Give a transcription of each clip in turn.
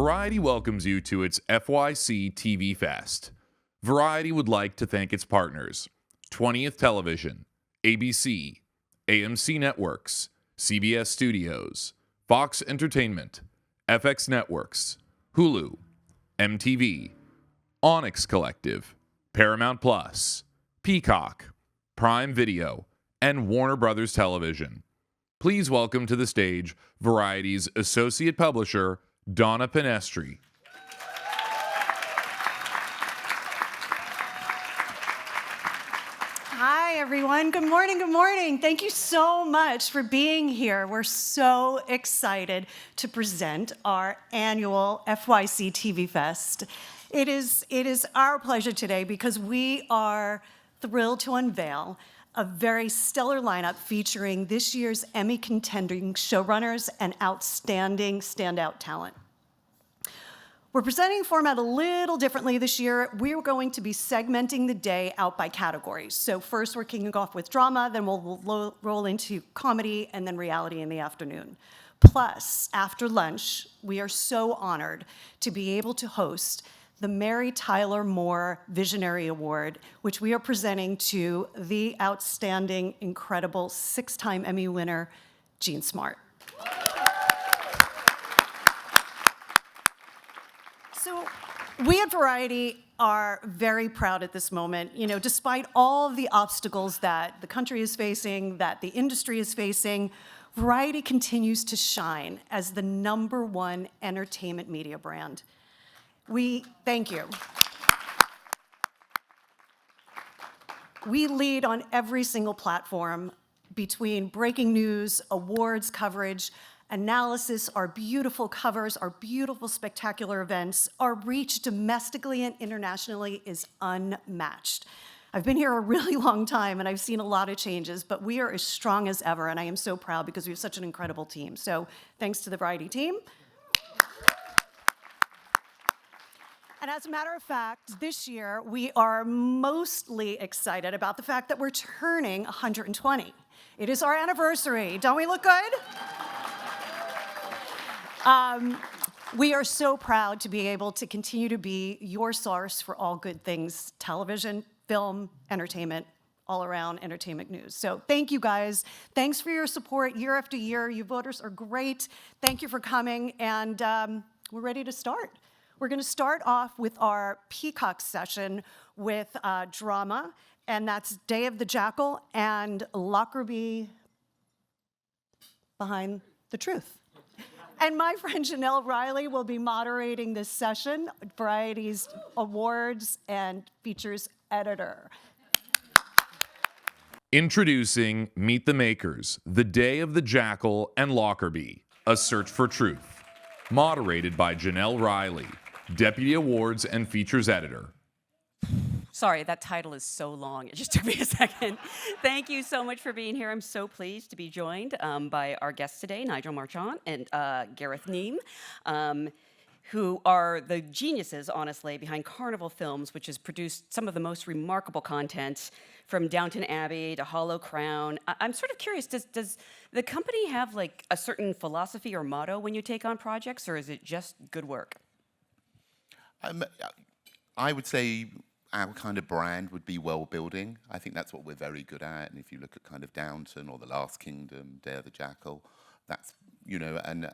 Variety welcomes you to its FYC TV Fest. Variety would like to thank its partners: 20th Television, ABC, AMC Networks, CBS Studios, Fox Entertainment, FX Networks, Hulu, MTV, Onyx Collective, Paramount Plus, Peacock, Prime Video, and Warner Brothers Television. Please welcome to the stage Variety's associate publisher, Donna Pinestri. Hi, everyone. Good morning. Good morning. Thank you so much for being here. We're so excited to present our annual FYC TV Fest. It is our pleasure today because we are thrilled to unveil a very stellar lineup featuring this year's Emmy contending showrunners and outstanding standout talent. We're presenting format a little differently this year. We're going to be segmenting the day out by categories. So first we're kicking off with drama, then we'll roll into comedy, and then reality in the afternoon. Plus, after lunch, we are so honored to be able to host the Mary Tyler Moore Visionary Award, which we are presenting to the outstanding, incredible six-time Emmy winner, Jean Smart. So we at Variety are very proud at this moment. You know, despite all of the obstacles that the country is facing, that the industry is facing, Variety continues to shine as the #1 entertainment media brand. We thank you. We lead on every single platform between breaking news, awards coverage, analysis, our beautiful covers, our beautiful spectacular events. Our reach domestically and internationally is unmatched. I've been here a really long time and I've seen a lot of changes, but we are as strong as ever, and I am so proud because we have such an incredible team. So thanks to the Variety team. And as a matter of fact, this year we are mostly excited about the fact that we're turning 120. It is our anniversary. Don't we look good? We are so proud to be able to continue to be your source for all good things: television, film, entertainment, all around entertainment news. So thank you guys. Thanks for your support year after year. You voters are great. Thank you for coming, and we're ready to start. We're going to start off with our Peacock session with drama, and that's Day of the Jackal and Lockerbie Behind the Truth. And my friend Janelle Riley will be moderating this session, Variety's awards and features editor. Introducing Meet the Makers, The Day of the Jackal and Lockerbie, A Search for Truth. Moderated by Janelle Riley, Deputy Awards and Features Editor. Sorry, that title is so long. It just took me a second. Thank you so much for being here. I'm so pleased to be joined by our guests today, Nigel Marchant and Gareth Neame, who are the geniuses, honestly, behind Carnival Films, which has produced some of the most remarkable content from Downton Abbey to Hollow Crown. I'm sort of curious, does the company have like a certain philosophy or motto when you take on projects, or is it just good work? I would say our kind of brand would be world building. I think that's what we're very good at. And if you look at kind of Downton or The Last Kingdom, Day of the Jackal, that's, you know, and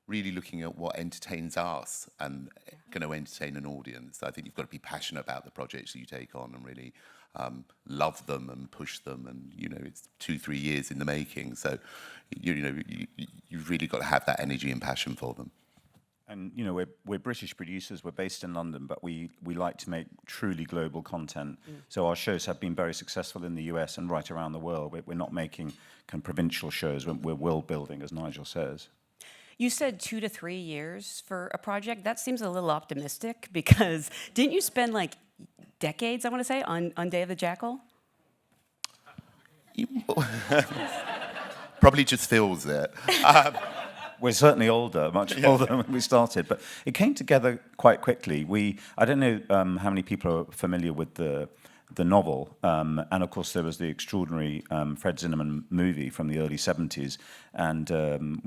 really looking at what entertains us and going to entertain an audience. I think you've got to be passionate about the projects that you take on and really love them and push them. And, you know, it's 2-3 years in the making. So, you've really got to have that energy and passion for them. And, you know, we're British producers, we're based in London, but we like to make truly global content. So our shows have been very successful in the US and right around the world. We're not making kind of provincial shows, we're world building, as Nigel says. You said 2 to 3 years for a project. That seems a little optimistic because didn't you spend like decades, I want to say, on Day of the Jackal? Probably just feels it. We're certainly older, much older than when we started, but it came together quite quickly. I don't know how many people are familiar with the the novel. And of course, there was the extraordinary Fred Zinnemann movie from the early 70s. And,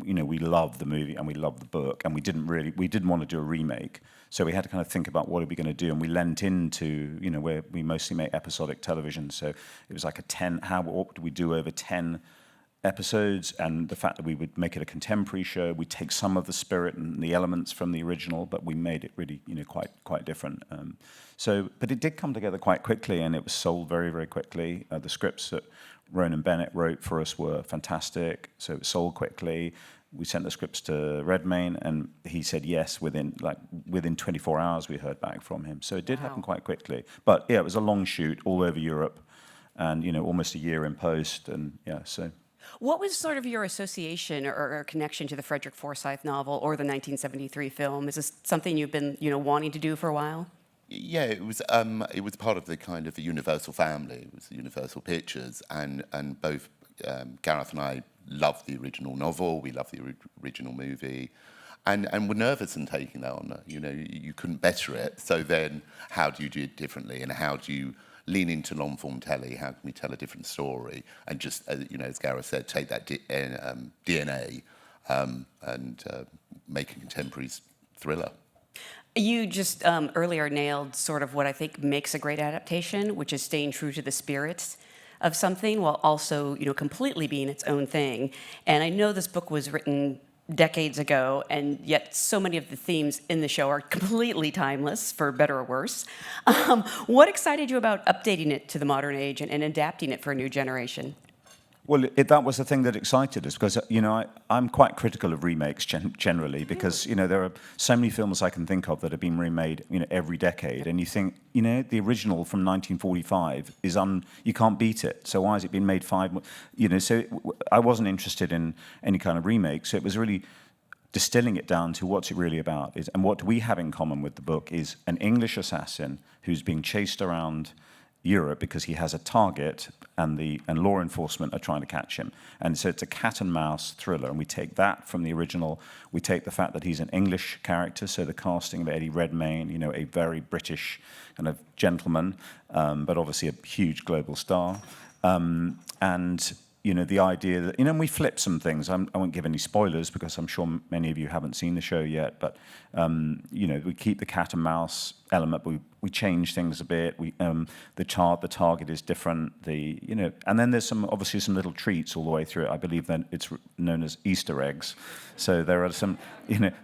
we loved the movie and we loved the book. And we didn't want to do a remake. So we had to kind of think about what are we going to do. And we lent into, where we mostly make episodic television. So it was like what do we do over 10 episodes, and the fact that we would make it a contemporary show, we take some of the spirit and the elements from the original, but we made it really, quite different. But it did come together quite quickly, and it was sold very, very quickly. The scripts that Ronan Bennett wrote for us were fantastic, so it was sold quickly. We sent the scripts to Redmayne, and he said yes within 24 hours. We heard back from him, so it did happen quite quickly. But yeah, it was a long shoot all over Europe, and almost a year in post, and yeah, so. What was sort of your association or connection to the Frederick Forsyth novel or the 1973 film? Is this something you've been, wanting to do for a while? Yeah, it was part of the kind of the Universal family. It was Universal Pictures, and both Gareth and I loved the original novel. We loved the original movie, and were nervous in taking that on. You couldn't better it. So then, how do you do it differently, and how do you lean into long-form telly? How can we tell a different story? And just, as Gareth said, take that DNA and make a contemporary thriller. You just earlier nailed sort of what I think makes a great adaptation, which is staying true to the spirit of something while also, completely being its own thing. And I know this book was written decades ago, and yet so many of the themes in the show are completely timeless, for better or worse. What excited you about updating it to the modern age and adapting it for a new generation? Well, that was the thing that excited us, because I'm quite critical of remakes generally, because there are so many films I can think of that have been remade every decade, and you think the original from 1945 is you can't beat it. So why has it been made So I wasn't interested in any kind of remake. So it was really distilling it down to what's it really about, and what we have in common with the book is an English assassin who's being chased around Europe because he has a target, and law enforcement are trying to catch him. And so it's a cat and mouse thriller, and we take that from the original. We take the fact that he's an English character, so the casting of Eddie Redmayne, a very British kind of gentleman, but obviously a huge global star. And the idea that, and we flip some things. I won't give any spoilers because I'm sure many of you haven't seen the show yet, but, we keep the cat and mouse element, but we change things a bit. The target is different. And then there's obviously some little treats all the way through it. I believe that it's known as Easter eggs. So there are some,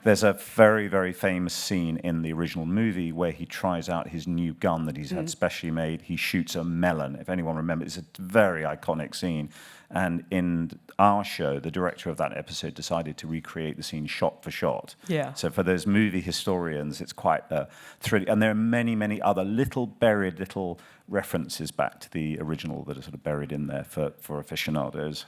there's a very, very famous scene in the original movie where he tries out his new gun that he's had specially made. He shoots a melon. If anyone remembers, it's a very iconic scene. And in our show, the director of that episode decided to recreate the scene shot for shot. Yeah. So for those movie historians, it's quite thrilling. And there are many, many other buried little references back to the original that are sort of buried in there for aficionados.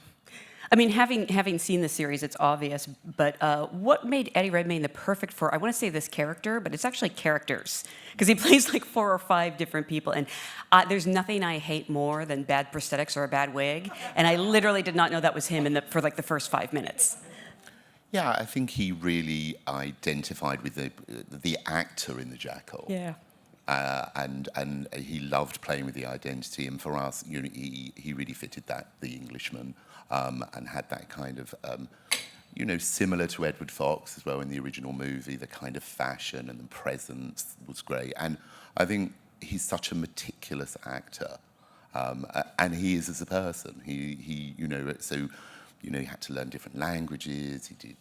I mean, having seen the series, it's obvious, but what made Eddie Redmayne the perfect I want to say this character, but it's actually characters, because he plays like 4 or 5 different people, and there's nothing I hate more than bad prosthetics or a bad wig, and I literally did not know that was him for the first 5 minutes. Yeah, I think he really identified with the actor in the Jackal. Yeah. And he loved playing with the identity, and for us, he really fitted the Englishman. And had that kind of, similar to Edward Fox as well in the original movie, the kind of fashion and the presence was great. And I think he's such a meticulous actor, and he is as a person. He had to learn different languages. He did,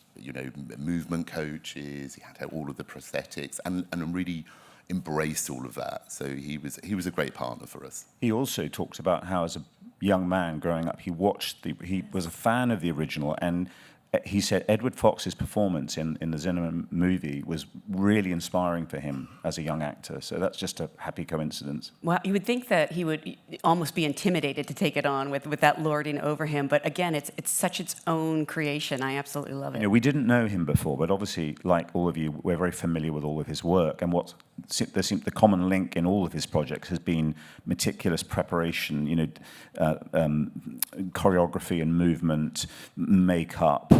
movement coaches. He had all of the prosthetics, and really embraced all of that. So he was a great partner for us. He also talked about how, as a young man growing up, he was a fan of the original, and he said Edward Fox's performance in the Zinnemann movie was really inspiring for him as a young actor. So that's just a happy coincidence. Well, you would think that he would almost be intimidated to take it on with that lording over him. But again, it's such its own creation. I absolutely love it. We didn't know him before, but obviously, like all of you, we're very familiar with all of his work. And the common link in all of his projects has been meticulous preparation, choreography and movement, makeup,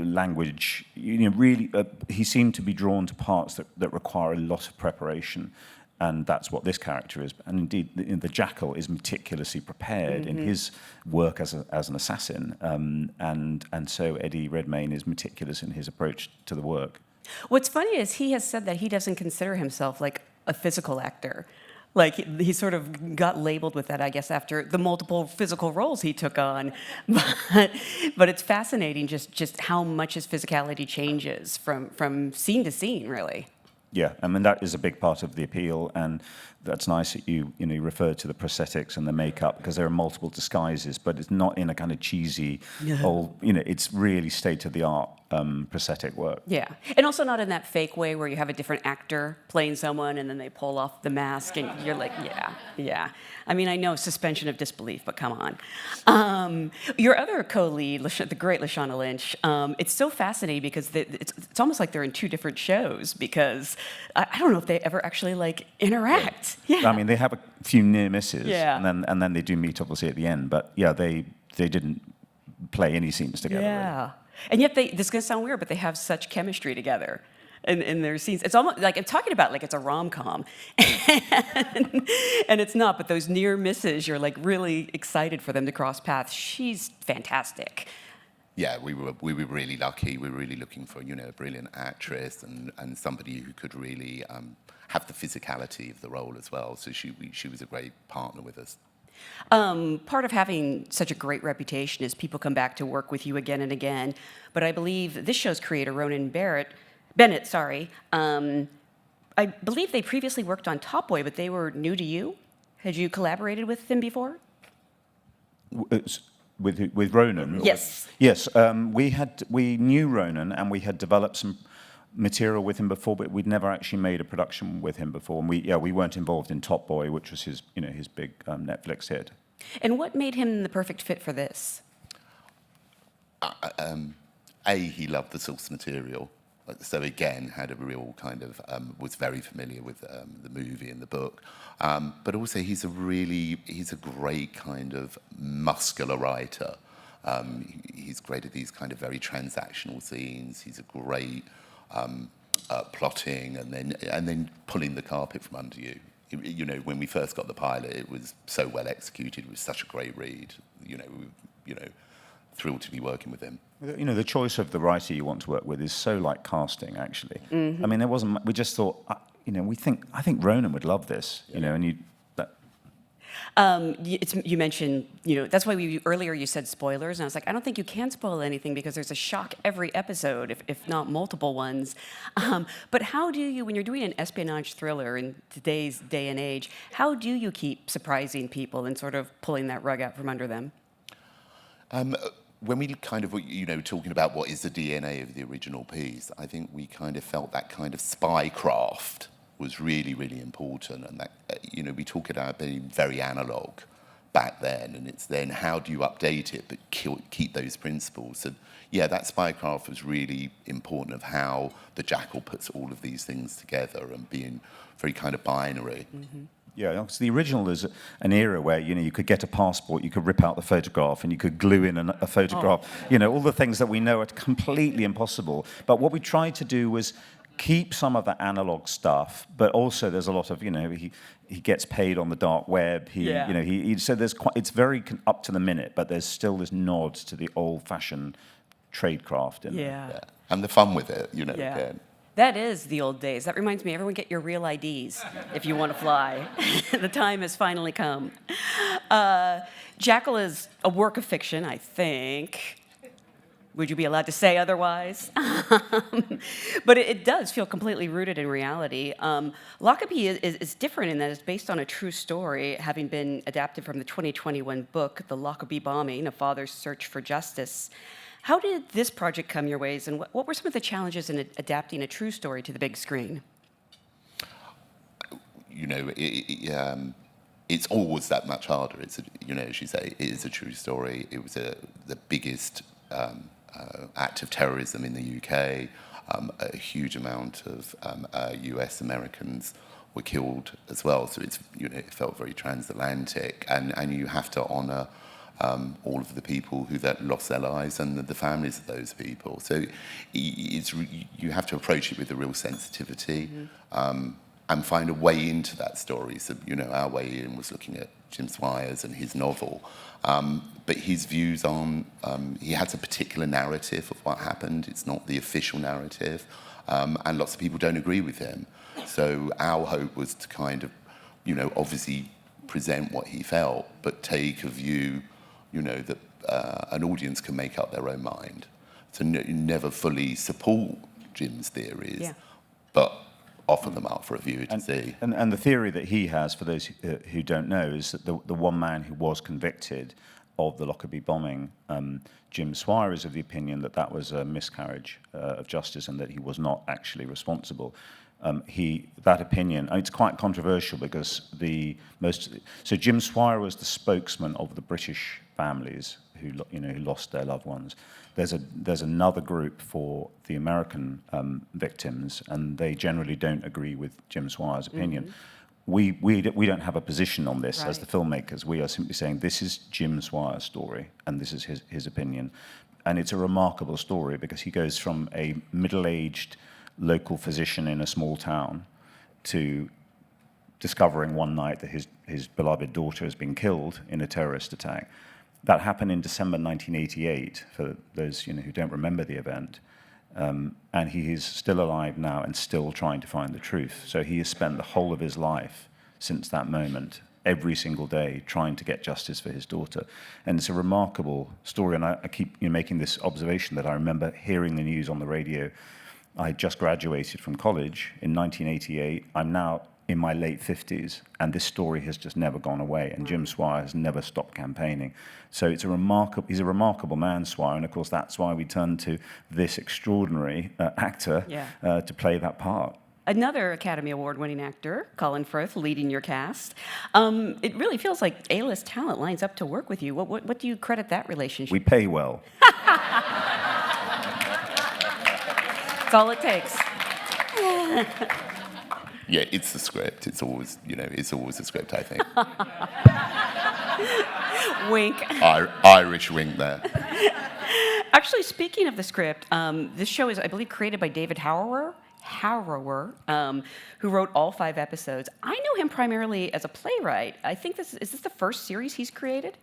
language. Really, he seemed to be drawn to parts that require a lot of preparation. And that's what this character is. And indeed, the Jackal is meticulously prepared in his work as an assassin. And so Eddie Redmayne is meticulous in his approach to the work. What's funny is he has said that he doesn't consider himself like a physical actor. Like he sort of got labeled with that, I guess, after the multiple physical roles he took on. But it's fascinating just how much his physicality changes from scene to scene, really. Yeah, I mean, that is a big part of the appeal, and that's nice that you refer to the prosthetics and the makeup, because there are multiple disguises, but it's not in a kind of cheesy, old, it's really state-of-the-art prosthetic work. Yeah, and also not in that fake way where you have a different actor playing someone and then they pull off the mask and you're like, yeah. I mean, I know suspension of disbelief, but come on. Your other co-lead, the great Lashana Lynch, it's so fascinating because it's almost like they're in two different shows, because I don't know if they ever actually like interact. Yeah. I mean, they have a few near misses, Yeah. and then they do meet obviously at the end. But yeah, they didn't play any scenes together. Yeah. Really. And yet this is going to sound weird, but they have such chemistry together in their scenes. It's almost like I'm talking about like it's a rom-com. And it's not, but those near misses, you're like really excited for them to cross paths. She's fantastic. Yeah, we were really lucky. We were really looking for, a brilliant actress and somebody who could really have the physicality of the role as well. So she was a great partner with us. Part of having such a great reputation is people come back to work with you again and again. But I believe this show's creator, Ronan Bennett, I believe they previously worked on Top Boy, but they were new to you. Had you collaborated with them before? With Ronan? Yes. Yes, we knew Ronan, and we had developed some material with him before, but we'd never actually made a production with him before. And we weren't involved in Top Boy, which was his big Netflix hit. And what made him the perfect fit for this? He loved the source material. So again, had a real kind of, was very familiar with the movie and the book. But also he's a great kind of muscular writer. He's great at these kind of very transactional scenes. He's a great plotting and then pulling the carpet from under you. When we first got the pilot, it was so well executed. It was such a great read. Thrilled to be working with him. The choice of the writer you want to work with is so like casting, actually. I mean, there wasn't. We just thought, I think Ronan would love this, and you. You mentioned, that's why earlier you said spoilers, and I was like, I don't think you can spoil anything because there's a shock every episode, if not multiple ones. But how do you, when you're doing an espionage thriller in today's day and age, how do you keep surprising people and sort of pulling that rug out from under them? When we kind of, talking about what is the DNA of the original piece, I think we kind of felt that kind of spycraft was really, really important. And that, we talk about being very analog back then, and it's then how do you update it but keep those principles? And yeah, that spycraft was really important of how the Jackal puts all of these things together and being very kind of binary. Mm-hmm. Yeah, so the original is an era where you could get a passport, you could rip out the photograph, and you could glue in a photograph. All the things that we know are completely impossible. But what we tried to do was keep some of the analog stuff, but also there's a lot of he gets paid on the dark web. So it's very up to the minute, but there's still this nod to the old-fashioned tradecraft in it. Yeah, and the fun with it, again. That is the old days. That reminds me, everyone get your real IDs if you want to fly. The time has finally come. Jackal is a work of fiction, I think. Would you be allowed to say otherwise? But it does feel completely rooted in reality. Lockerbie is different in that it's based on a true story, having been adapted from the 2021 book, The Lockerbie Bombing, A Father's Search for Justice. How did this project come your ways, and what were some of the challenges in adapting a true story to the big screen? It's always that much harder. It's as you say, it is a true story. It was the biggest act of terrorism in the UK. A huge amount of US Americans were killed as well. So it felt very transatlantic, and you have to honour all of the people that lost their lives and the families of those people. So you have to approach it with a real sensitivity. and find a way into that story. So, our way in was looking at Jim Swires and his novel. But his views on, he has a particular narrative of what happened. It's not the official narrative. And lots of people don't agree with him. So our hope was to kind of, obviously present what he felt, but take a view, that an audience can make up their own mind. So never fully support Jim's theories, but offer them up for a viewer to see. And the theory that he has, for those who don't know, is that the one man who was convicted of the Lockerbie bombing, Jim Swire, is of the opinion that that was a miscarriage of justice and that he was not actually responsible. That opinion, and it's quite controversial because so Jim Swire was the spokesman of the British families who lost their loved ones. There's another group for the American victims, and they generally don't agree with Jim Swire's opinion. We don't have a position on this as the filmmakers. We are simply saying this is Jim Swire's story, and this is his opinion. And it's a remarkable story because he goes from a middle-aged local physician in a small town to discovering one night that his beloved daughter has been killed in a terrorist attack. That happened in December 1988, for those who don't remember the event. And he is still alive now and still trying to find the truth. So he has spent the whole of his life since that moment, every single day, trying to get justice for his daughter. And it's a remarkable story. And I keep making this observation that I remember hearing the news on the radio. I had just graduated from college in 1988. I'm now in my late 50s, and this story has just never gone away, and Jim Swire has never stopped campaigning. So he's a remarkable man, Swire, and of course that's why we turned to this extraordinary actor to play that part. Another Academy Award-winning actor, Colin Firth, leading your cast. It really feels like A-list talent lines up to work with you. What do you credit that relationship? We pay well. That's all it takes. Yeah, it's the script. It's always, it's always the script, I think. Wink. Irish wink there. Actually, speaking of the script, this show is, I believe, created by David Harrower, who wrote all 5 episodes. I know him primarily as a playwright. I think is this the first series he's created?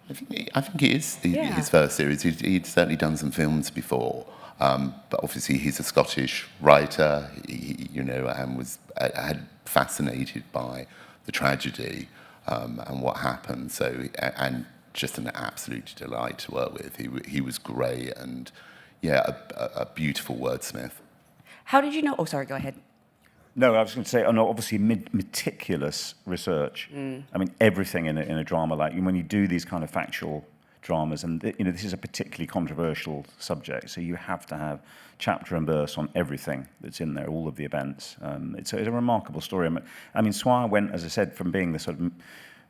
I think it is his first series. He'd certainly done some films before. But obviously he's a Scottish writer, and was fascinated by the tragedy and what happened. So, and just an absolute delight to work with. He was great, and a beautiful wordsmith. How did you know? Oh, sorry. Go ahead. No, I was going to say, obviously meticulous research. I mean, everything in a drama, like when you do these kind of factual dramas, and this is a particularly controversial subject, so you have to have chapter and verse on everything that's in there, all of the events. It's a remarkable story. I mean, Swire went, as I said, from being the sort of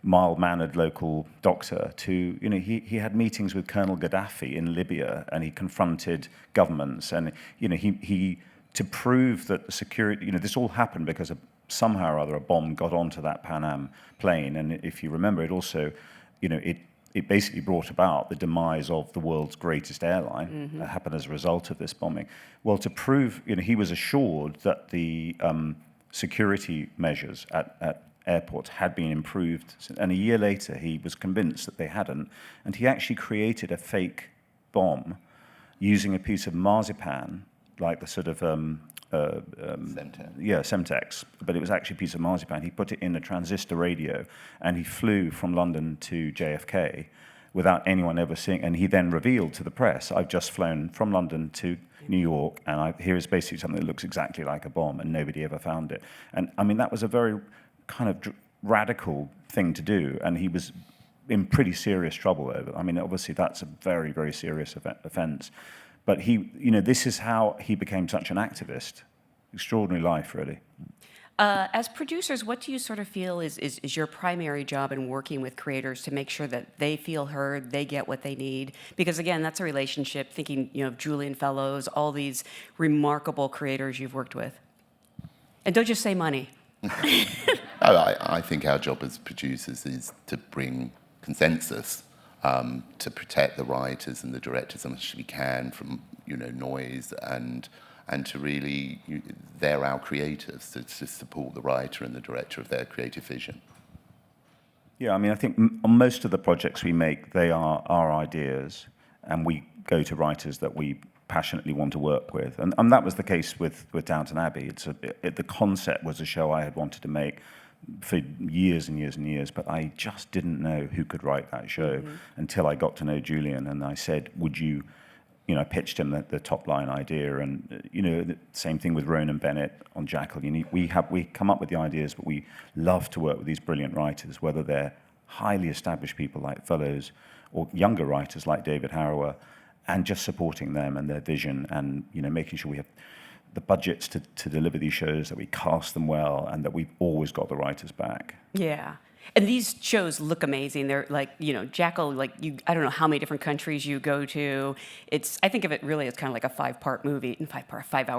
mild-mannered local doctor to, he had meetings with Colonel Gaddafi in Libya, and he confronted governments, and he to prove that the security, this all happened because somehow or other a bomb got onto that Pan Am plane, and if you remember, it also, it basically brought about the demise of the world's greatest airline that happened as a result of this bombing. Well, to prove, he was assured that the security measures at airports had been improved, and a year later he was convinced that they hadn't, and he actually created a fake bomb using a piece of marzipan, like the sort of Semtex, but it was actually a piece of marzipan. He put it in a transistor radio, and he flew from London to JFK without anyone ever seeing. And he then revealed to the press, "I've just flown from London to New York, and here is basically something that looks exactly like a bomb," and nobody ever found it. And I mean, that was a very kind of radical thing to do, and he was in pretty serious trouble over it. I mean, obviously that's a very, very serious offence. But this is how he became such an activist. Extraordinary life, really. As producers, what do you sort of feel is your primary job in working with creators to make sure that they feel heard, they get what they need? Because again, that's a relationship, thinking of Julian Fellows, all these remarkable creators you've worked with. And don't just say money. I think our job as producers is to bring consensus, to protect the writers and the directors as much as we can from noise, and and to really, they're our creatives, to support the writer and the director of their creative vision. Yeah, I mean, I think on most of the projects we make, they are our ideas, and we go to writers that we passionately want to work with. And that was the case with Downton Abbey. The concept was a show I had wanted to make for years and years and years, but I just didn't know who could write that show until I got to know Julian, and I said, would you, I pitched him the top line idea, and the same thing with Ronan Bennett on Jackal. We come up with the ideas, but we love to work with these brilliant writers, whether they're highly established people like Fellows or younger writers like David Harrower, and just supporting them and their vision, and making sure we have the budgets to deliver these shows, that we cast them well, and that we've always got the writers back. Yeah. And these shows look amazing. They're like, Jackal, like I don't know how many different countries you go to. I think of it really as kind of like a five-hour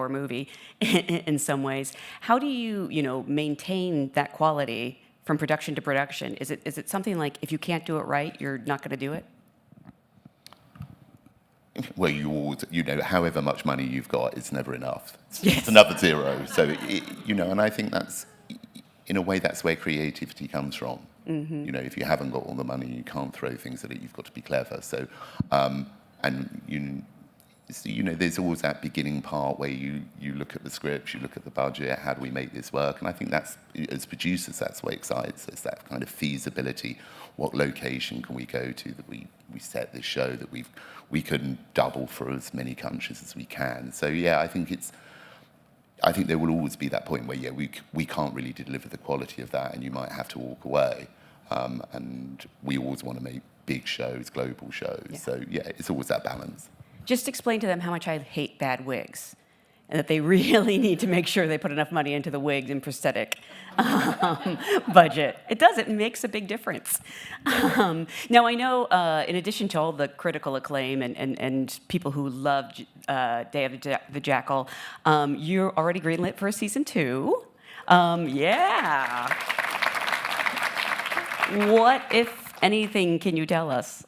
movie in some ways. How do you, maintain that quality from production to production? Is it something like if you can't do it right, you're not going to do it? Well, you always, however much money you've got, it's never enough. Yes. It's another zero. So, and I think that's, in a way, that's where creativity comes from. If you haven't got all the money, you can't throw things at it. You've got to be clever. So, there's always that beginning part where you look at the script, you look at the budget, how do we make this work? And I think that's, as producers, that's what excites us, that kind of feasibility. What location can we go to that we set this show that we can double for as many countries as we can? So yeah, I think there will always be that point where we can't really deliver the quality of that, and you might have to walk away. And we always want to make big shows, global shows. Yeah. So yeah, it's always that balance. Just explain to them how much I hate bad wigs, and that they really need to make sure they put enough money into the wigs and prosthetic budget. It makes a big difference. Now, I know, in addition to all the critical acclaim and people who loved Day of the Jackal, you're already greenlit for a season 2. Yeah. What, if anything, can you tell us?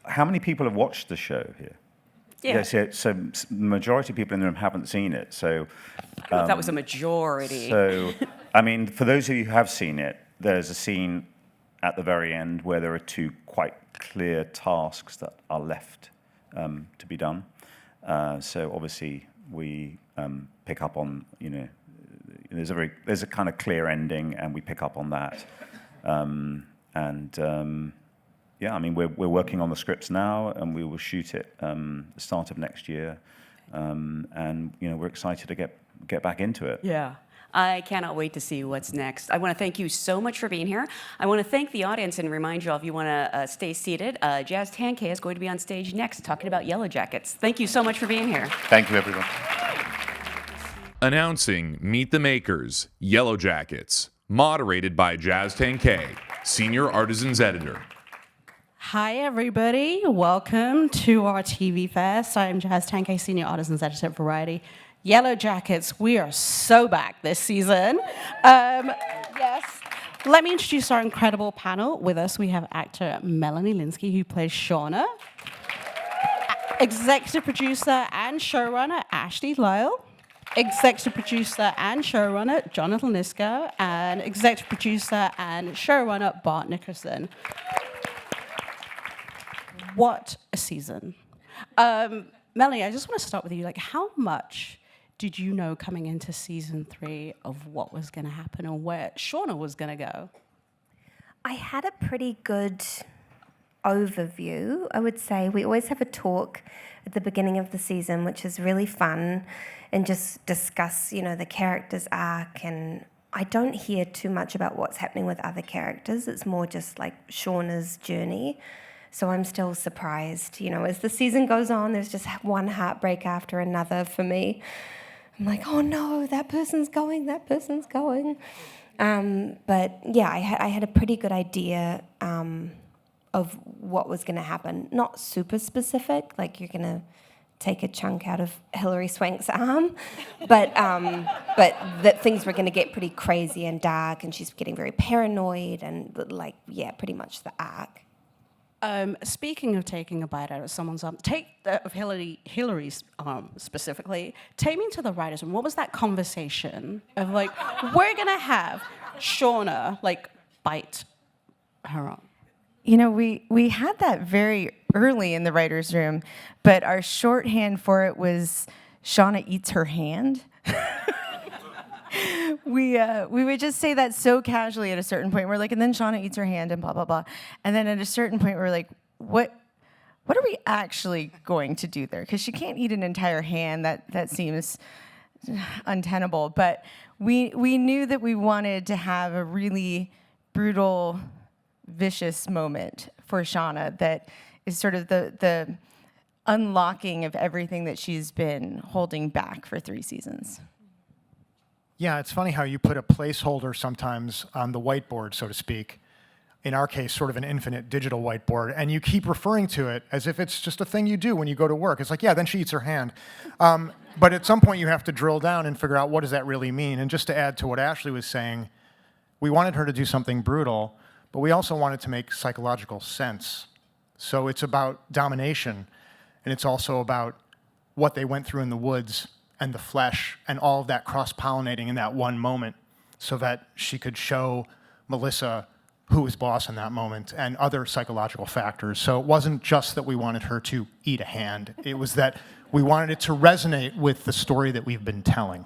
How many people have watched the show here? Yeah. Yes, yeah, so the majority of people in the room haven't seen it. So I don't know if that was a majority. So, I mean, for those of you who have seen it, there's a scene at the very end where there are 2 quite clear tasks that are left to be done. So obviously we pick up on, there's a kind of clear ending, and we pick up on that. Yeah, I mean, we're working on the scripts now, and we will shoot it the start of next year. And we're excited to get back into it. Yeah. I cannot wait to see what's next. I want to thank you so much for being here. I want to thank the audience and remind you all, if you want to stay seated, Jazz Tankay is going to be on stage next talking about Yellowjackets. Thank you so much for being here. Thank you, everyone. Announcing Meet the Makers, Yellowjackets, moderated by Jazz Tankay, Senior Artisans Editor. Hi, everybody. Welcome to our TV Fest. I'm Jazz Tankay, Senior Artisans Editor at Variety. Yellowjackets, we are so back this season. Yes. Let me introduce our incredible panel. With us, we have actor Melanie Lynskey, who plays Shauna. Executive producer and showrunner Ashley Lyle. Executive producer and showrunner Jonathan Lisco. And executive producer and showrunner Bart Nickerson. What a season. Melanie, I just want to start with you. Like, how much did you know coming into season 3 of what was going to happen and where Shauna was going to go? I had a pretty good overview, I would say. We always have a talk at the beginning of the season, which is really fun, and just discuss, the character's arc. And I don't hear too much about what's happening with other characters. It's more just like Shauna's journey. So I'm still surprised. As the season goes on, there's just one heartbreak after another for me. I'm like, oh no, that person's going. But yeah, I had a pretty good idea of what was going to happen. Not super specific, like you're going to take a chunk out of Hilary Swank's arm, but that things were going to get pretty crazy and dark, and she's getting very paranoid, and pretty much the arc. Speaking of taking a bite out of someone's arm, of Hillary's arm specifically, take me to the writers' room. What was that conversation of like, we're gonna have Shauna like bite her arm? You know, we had that very early in the writer's room, but our shorthand for it was Shauna eats her hand. We would just say that so casually at a certain point. We're like, and then Shauna eats her hand and blah, blah, blah. And then at a certain point, we're like, what are we actually going to do there? Because she can't eat an entire hand. That seems untenable. But we knew that we wanted to have a really brutal, vicious moment for Shauna that is sort of the unlocking of everything that she's been holding back for 3 seasons. Yeah, it's funny how you put a placeholder sometimes on the whiteboard, so to speak. In our case, sort of an infinite digital whiteboard, and you keep referring to it as if it's just a thing you do when you go to work. It's like, yeah, then she eats her hand. But at some point, you have to drill down and figure out what does that really mean. And just to add to what Ashley was saying, we wanted her to do something brutal, but we also wanted to make psychological sense. So it's about domination, and it's also about what they went through in the woods and the flesh and all of that cross-pollinating in that one moment so that she could show Melissa who was boss in that moment and other psychological factors. So it wasn't just that we wanted her to eat a hand. It was that we wanted it to resonate with the story that we've been telling.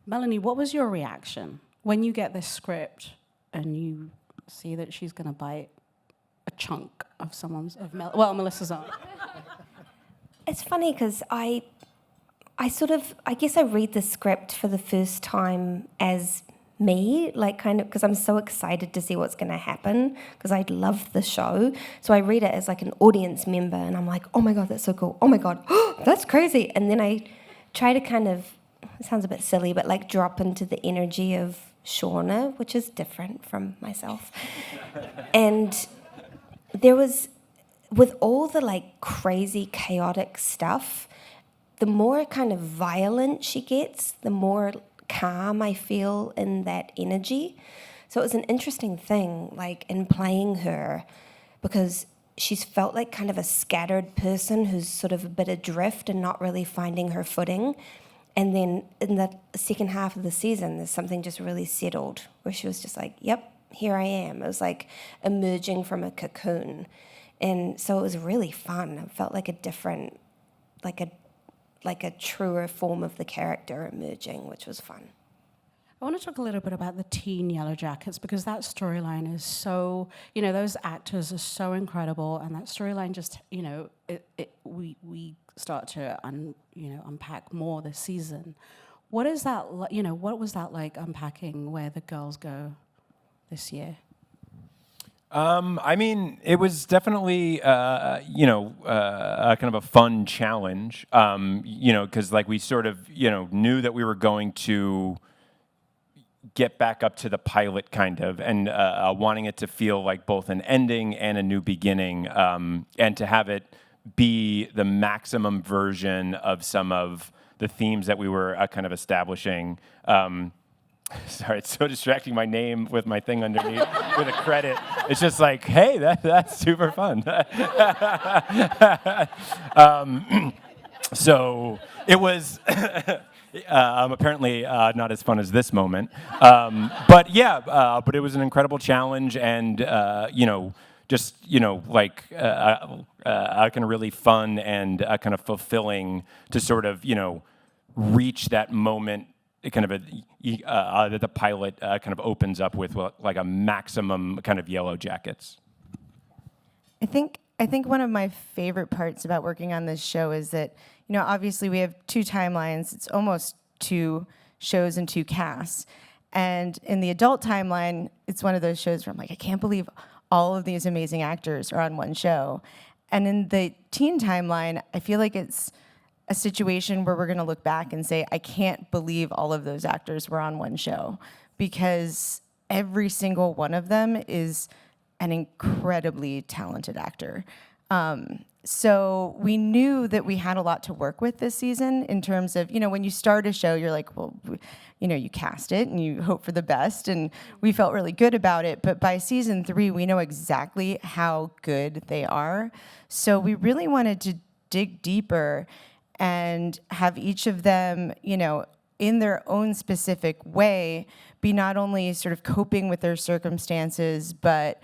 Melanie, what was your reaction when you get this script and you see that she's going to bite a chunk of Melissa's arm? It's funny because I guess I read the script for the first time as me, like kind of, because I'm so excited to see what's going to happen because I love the show. So I read it as like an audience member and I'm like, oh my God, that's so cool. Oh my God, that's crazy. And then I try to kind of, it sounds a bit silly, but like drop into the energy of Shauna, which is different from myself. And there was, with all the like crazy chaotic stuff, the more kind of violent she gets, the more calm I feel in that energy. So it was an interesting thing, like in playing her, because she's felt like kind of a scattered person who's sort of a bit adrift and not really finding her footing. And then in the second half of the season, there's something just really settled where she was just like, yep, here I am. It was like emerging from a cocoon. And so it was really fun. It felt like a different, like a truer form of the character emerging, which was fun. I want to talk a little bit about the teen Yellowjackets because that storyline is so, those actors are so incredible, and that storyline just, we start to unpack more this season. What is that? What was that like unpacking where the girls go this year? I mean, it was definitely, kind of a fun challenge, because like we sort of, knew that we were going to get back up to the pilot kind of, and wanting it to feel like both an ending and a new beginning, and to have it be the maximum version of some of the themes that we were kind of establishing. Sorry, it's so distracting, my name with my thing underneath with a credit. It's just like, hey, that's super fun. So it was apparently not as fun as this moment. But it was an incredible challenge and, kind of really fun and kind of fulfilling to sort of, reach that moment kind of that the pilot kind of opens up with like a maximum kind of Yellowjackets. I think one of my favorite parts about working on this show is that, obviously we have 2 timelines. It's almost 2 shows and 2 casts. And in the adult timeline, it's one of those shows where I'm like, I can't believe all of these amazing actors are on one show. And in the teen timeline, I feel like it's a situation where we're going to look back and say, I can't believe all of those actors were on one show, because every single one of them is an incredibly talented actor. So we knew that we had a lot to work with this season in terms of, when you start a show, you're like, well, you cast it and you hope for the best, and we felt really good about it. But by season 3, we know exactly how good they are. So we really wanted to dig deeper and have each of them, in their own specific way, be not only sort of coping with their circumstances, but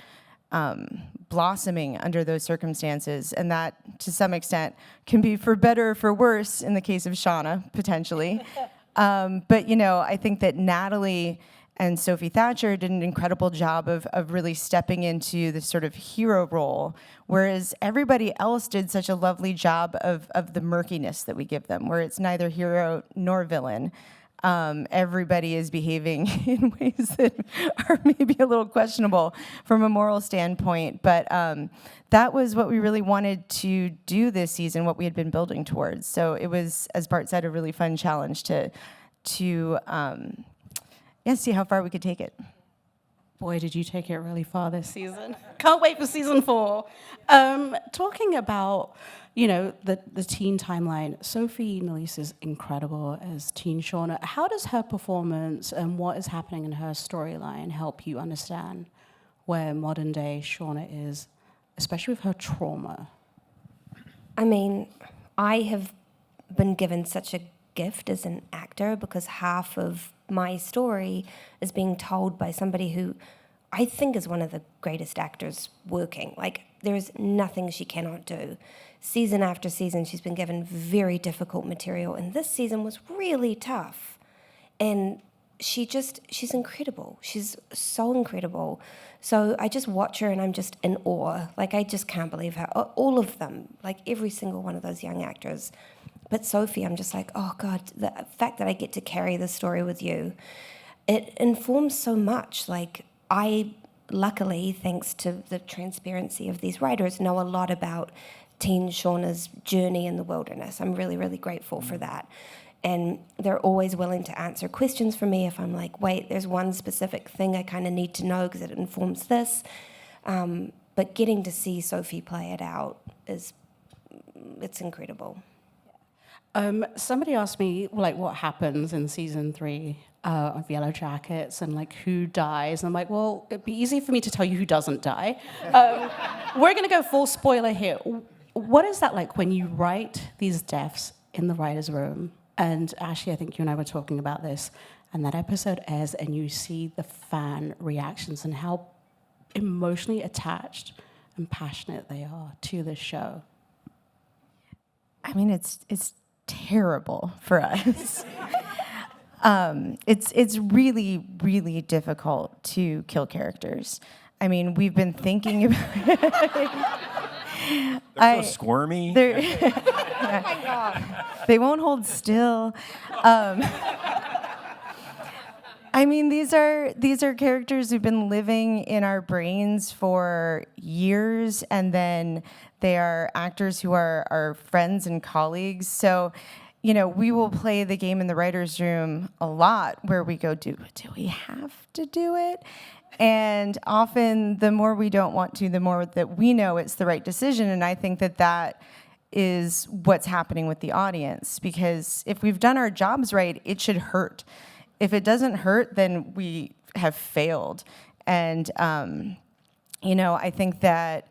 blossoming under those circumstances. And that, to some extent, can be for better or for worse in the case of Shauna, potentially. But, I think that Natalie and Sophie Thatcher did an incredible job of really stepping into this sort of hero role, whereas everybody else did such a lovely job of the murkiness that we give them, where it's neither hero nor villain. Everybody is behaving in ways that are maybe a little questionable from a moral standpoint, but that was what we really wanted to do this season, what we had been building towards. So it was, as Bart said, a really fun challenge to see how far we could take it. Boy, did you take it really far this season. Can't wait for season 4. Talking about, the teen timeline, Sophie Nélisse is incredible as teen Shauna. How does her performance and what is happening in her storyline help you understand where modern day Shauna is, especially with her trauma? I mean, I have been given such a gift as an actor because half of my story is being told by somebody who I think is one of the greatest actors working. Like, there is nothing she cannot do. Season after season, she's been given very difficult material, and this season was really tough. And she's incredible. She's so incredible. So I just watch her and I'm just in awe. Like, I just can't believe her. All of them, like every single one of those young actors. But Sophie, I'm just like, oh God, the fact that I get to carry this story with you, it informs so much. Like, I, luckily, thanks to the transparency of these writers, know a lot about teen Shauna's journey in the wilderness. I'm really, really grateful for that. And they're always willing to answer questions for me if I'm like, wait, there's one specific thing I kind of need to know because it informs this. But getting to see Sophie play it out it's incredible. Somebody asked me, what happens in season 3 of Yellowjackets and, who dies? And I'm like, well, it'd be easy for me to tell you who doesn't die. We're going to go full spoiler here. What is that like when you write these deaths in the writer's room? And Ashley, I think you and I were talking about this, and that episode airs and you see the fan reactions and how emotionally attached and passionate they are to the show. I mean, it's terrible for us. It's really, really difficult to kill characters. I mean, we've been thinking about it. They're so squirmy. Oh my God. They won't hold still. I mean, these are characters who've been living in our brains for years, and then they are actors who are our friends and colleagues. So, we will play the game in the writer's room a lot where we go, do we have to do it? And often the more we don't want to, the more that we know it's the right decision. And I think that is what's happening with the audience. Because if we've done our jobs right, it should hurt. If it doesn't hurt, then we have failed. And, I think that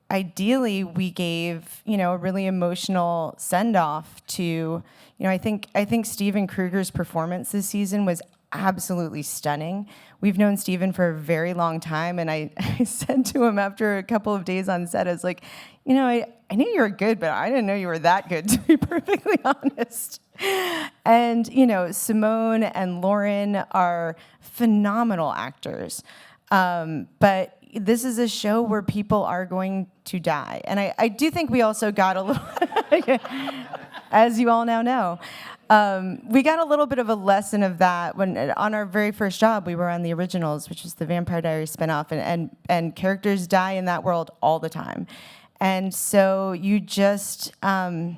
ideally we gave, a really emotional send-off to, I think Steven Kruger's performance this season was absolutely stunning. We've known Steven for a very long time, and I said to him after a couple of days on set, I was like, I knew you were good, but I didn't know you were that good, to be perfectly honest. And, Simone and Lauren are phenomenal actors. But this is a show where people are going to die. And I do think we also got a little, as you all now know, we got a little bit of a lesson of that when on our very first job, we were on the Originals, which is the Vampire Diaries spinoff, and characters die in that world all the time. And so you just have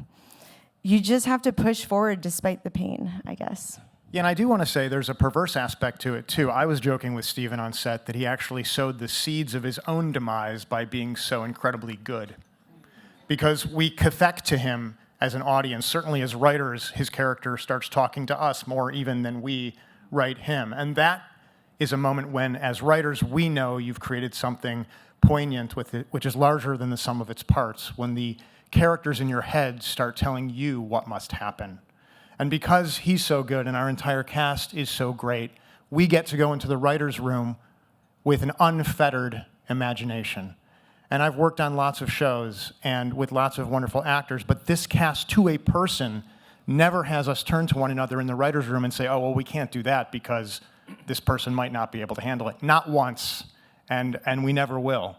to push forward despite the pain, I guess. Yeah, and I do want to say there's a perverse aspect to it, too. I was joking with Steven on set that he actually sowed the seeds of his own demise by being so incredibly good. because we cathect to him as an audience. Certainly as writers, his character starts talking to us more even than we write him. And that is a moment when, as writers, we know you've created something poignant with it, which is larger than the sum of its parts, when the characters in your head start telling you what must happen. And because he's so good and our entire cast is so great, we get to go into the writer's room with an unfettered imagination. And I've worked on lots of shows and with lots of wonderful actors, but this cast, to a person, never has us turn to one another in the writer's room and say, oh, well, we can't do that because this person might not be able to handle it. Not once, and we never will.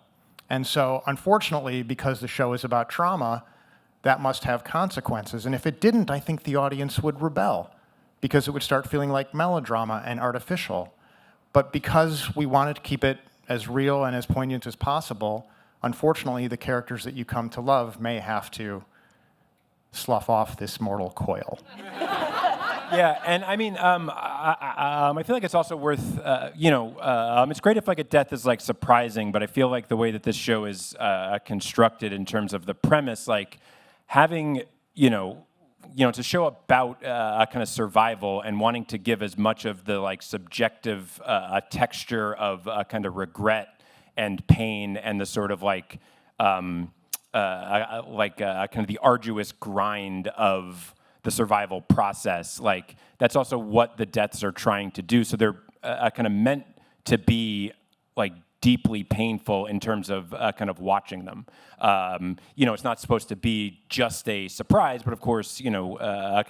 And so, unfortunately, because the show is about trauma, that must have consequences. And if it didn't, I think the audience would rebel, because it would start feeling like melodrama and artificial. But because we wanted to keep it as real and as poignant as possible, unfortunately, the characters that you come to love may have to slough off this mortal coil. Yeah, and I mean, I feel like it's also worth, it's great if like a death is like surprising, but I feel like the way that this show is constructed in terms of the premise, like having, to show about a kind of survival and wanting to give as much of the like subjective texture of kind of regret and pain and the sort of like kind of the arduous grind of the survival process. Like that's also what the deaths are trying to do. So they're kind of meant to be like deeply painful in terms of kind of watching them. It's not supposed to be just a surprise, but of course, kind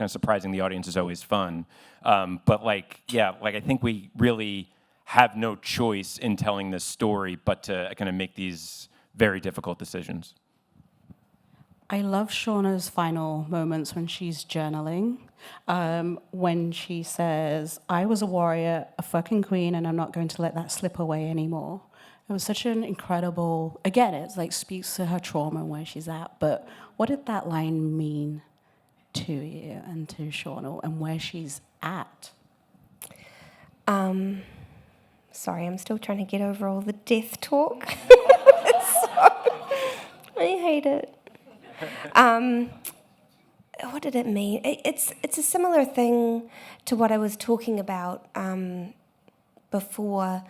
of surprising the audience is always fun. But I think we really have no choice in telling this story but to kind of make these very difficult decisions. I love Shauna's final moments when she's journaling, when she says, I was a warrior, a fucking queen, and I'm not going to let that slip away anymore. It was such an incredible, again, it's like speaks to her trauma and where she's at, but what did that line mean to you and to Shauna and where she's at? Sorry, I'm still trying to get over all the death talk. I hate it. What did it mean? It's a similar thing to what I was talking about before.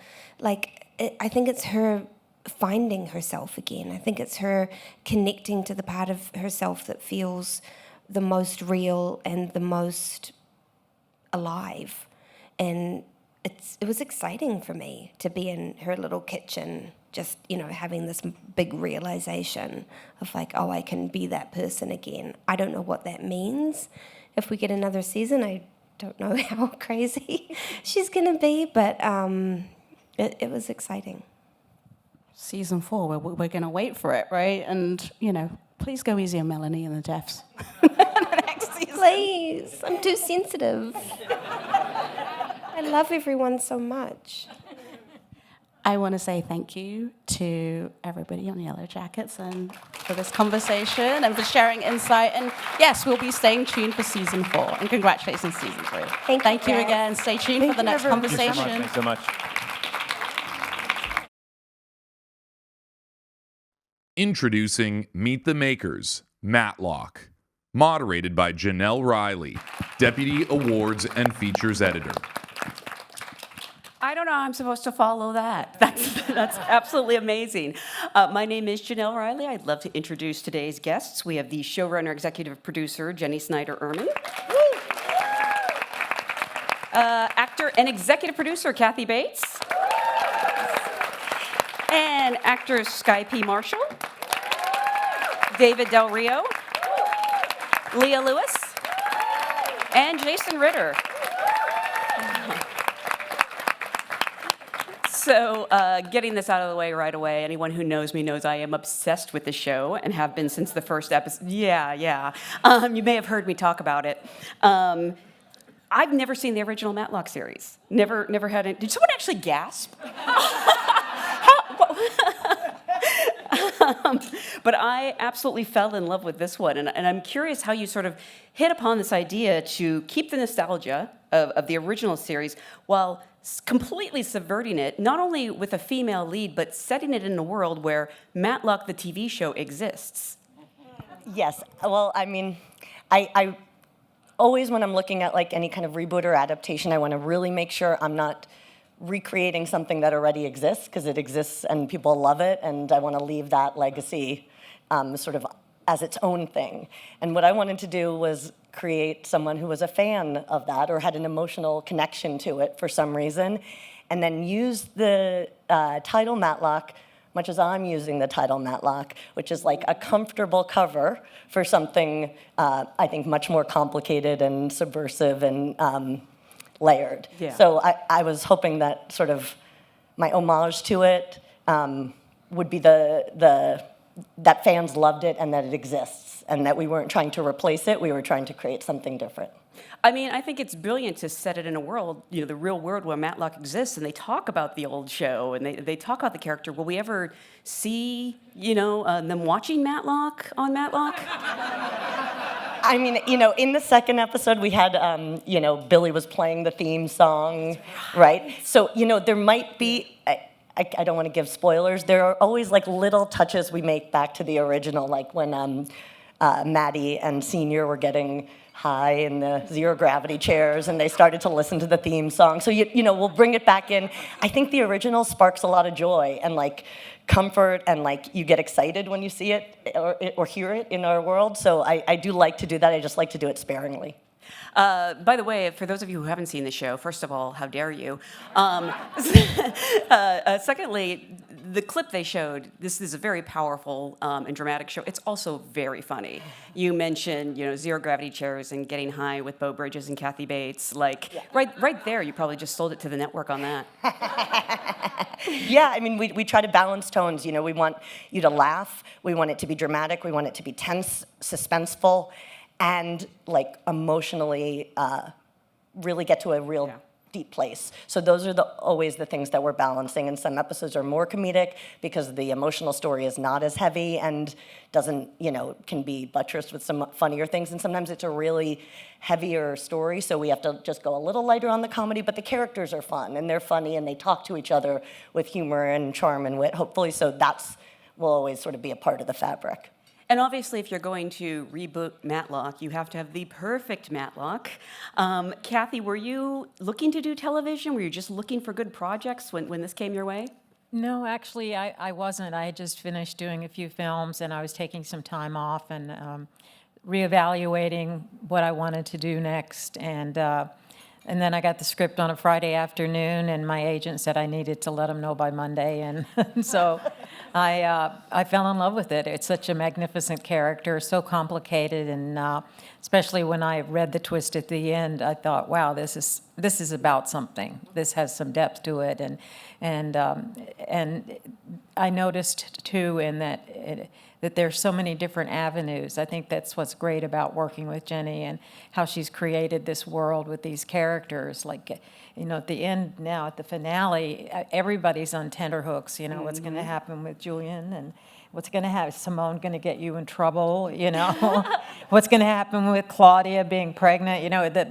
I think it's her finding herself again. I think it's her connecting to the part of herself that feels the most real and the most alive. And it was exciting for me to be in her little kitchen, just, having this big realization of like, oh, I can be that person again. I don't know what that means. If we get another season, I don't know how crazy she's going to be, but it was exciting. Season 4, we're going to wait for it, right? And, please go easy on Melanie and the deaths. Next season. Please, I'm too sensitive. I love everyone so much. I want to say thank you to everybody on Yellowjackets and for this conversation and for sharing insight. And yes, we'll be staying tuned for season 4. And congratulations, season 3. Thank you again. Stay tuned for the next conversation. Thanks so much. Introducing Meet the Makers, Matlock. Moderated by Janelle Riley, Deputy Awards and Features Editor. I don't know how I'm supposed to follow that. That's absolutely amazing. My name is Janelle Riley. I'd love to introduce today's guests. We have the showrunner, executive producer, Jenny Snyder-Erman. Actor and executive producer, Kathy Bates. And actors Skye P. Marshall, David Del Rio, Leah Lewis, and Jason Ritter. So getting this out of the way right away, anyone who knows me knows I am obsessed with the show and have been since the first episode. Yeah. You may have heard me talk about it. I've never seen the original Matlock series. Never had it. Did someone actually gasp? But I absolutely fell in love with this one, and I'm curious how you sort of hit upon this idea to keep the nostalgia of the original series while completely subverting it, not only with a female lead, but setting it in a world where Matlock, the TV show, exists. Yes. Well, I mean, I always, when I'm looking at like any kind of reboot or adaptation, I want to really make sure I'm not recreating something that already exists, because it exists and people love it, and I want to leave that legacy sort of as its own thing. And what I wanted to do was create someone who was a fan of that or had an emotional connection to it for some reason, and then use the title Matlock, much as I'm using the title Matlock, which is like a comfortable cover for something I think much more complicated and subversive and layered. Yeah. So I was hoping that sort of my homage to it would be that fans loved it and that it exists, and that we weren't trying to replace it, we were trying to create something different. I mean, I think it's brilliant to set it in a world, the real world where Matlock exists, and they talk about the old show, and they talk about the character. Will we ever see, them watching Matlock on Matlock? I mean, in the second episode, we had, Billy was playing the theme song, right? So, there might be, I don't want to give spoilers, there are always like little touches we make back to the original, like when Matty and Senior were getting high in the zero gravity chairs and they started to listen to the theme song. So, we'll bring it back in. I think the original sparks a lot of joy and like comfort, and like you get excited when you see it or hear it in our world. So I do like to do that. I just like to do it sparingly. By the way, for those of you who haven't seen the show, first of all, how dare you? Secondly, the clip they showed, this is a very powerful and dramatic show. It's also very funny. You mentioned, zero gravity chairs and getting high with Beau Bridges and Kathy Bates. Like, right there, you probably just sold it to the network on that. Yeah, I mean, we try to balance tones. We want you to laugh. We want it to be dramatic. We want it to be tense, suspenseful, and like emotionally really get to a real deep place. So those are always the things that we're balancing. And some episodes are more comedic because the emotional story is not as heavy and doesn't, can be buttressed with some funnier things. And sometimes it's a really heavier story, so we have to just go a little lighter on the comedy, but the characters are fun and they're funny and they talk to each other with humor and charm and wit, hopefully. So that's will always sort of be a part of the fabric. And obviously, if you're going to reboot Matlock, you have to have the perfect Matlock. Kathy, were you looking to do television? Were you just looking for good projects when this came your way? No, actually, I wasn't. I had just finished doing a few films, and I was taking some time off and reevaluating what I wanted to do next. And then I got the script on a Friday afternoon, and my agent said I needed to let him know by Monday, and so I fell in love with it. It's such a magnificent character, so complicated, and especially when I read the twist at the end, I thought, wow, this is about something. This has some depth to it, and I noticed too in that there's so many different avenues. I think that's what's great about working with Jenny and how she's created this world with these characters. Like, at the end now, at the finale, everybody's on tenterhooks. What's going to happen with Julian, and what's going to happen? Is Simone going to get you in trouble? What's going to happen with Claudia being pregnant?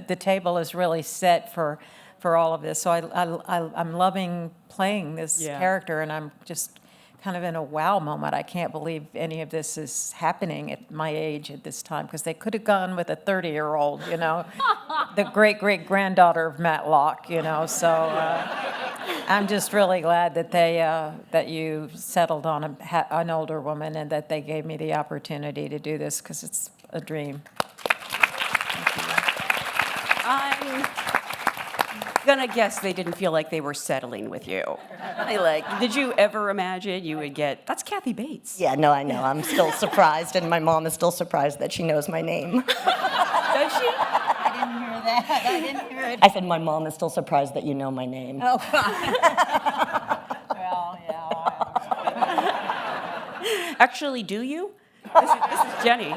The table is really set for all of this. So I'm loving playing this character, and I'm just kind of in a wow moment. I can't believe any of this is happening at my age at this time, because they could have gone with a 30-year-old, the great-great-granddaughter of Matlock, so I'm just really glad that that you settled on an older woman and that they gave me the opportunity to do this, because it's a dream. I'm gonna guess they didn't feel like they were settling with you. Did you ever imagine you would get, that's Kathy Bates? Yeah, no, I know. I'm still surprised, and my mom is still surprised that she knows my name. Does she? I didn't hear that. I didn't hear it. I said my mom is still surprised that you know my name. Oh, well, yeah. Actually, do you? This is Jenny.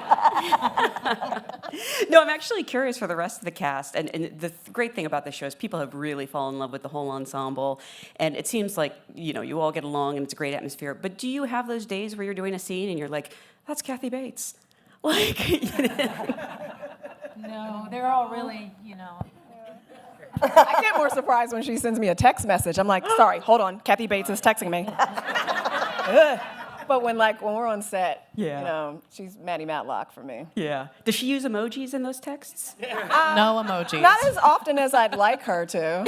No, I'm actually curious for the rest of the cast. And the great thing about this show is people have really fallen in love with the whole ensemble. And it seems like, you all get along and it's a great atmosphere. But do you have those days where you're doing a scene and you're like, that's Kathy Bates? Like, No, they're all really, I get more surprised when she sends me a text message. I'm like, sorry, hold on. Kathy Bates is texting me. But when we're on set, Yeah. you know, she's Maddie Matlock for me. Yeah. Does she use emojis in those texts? No emojis. Not as often as I'd like her to.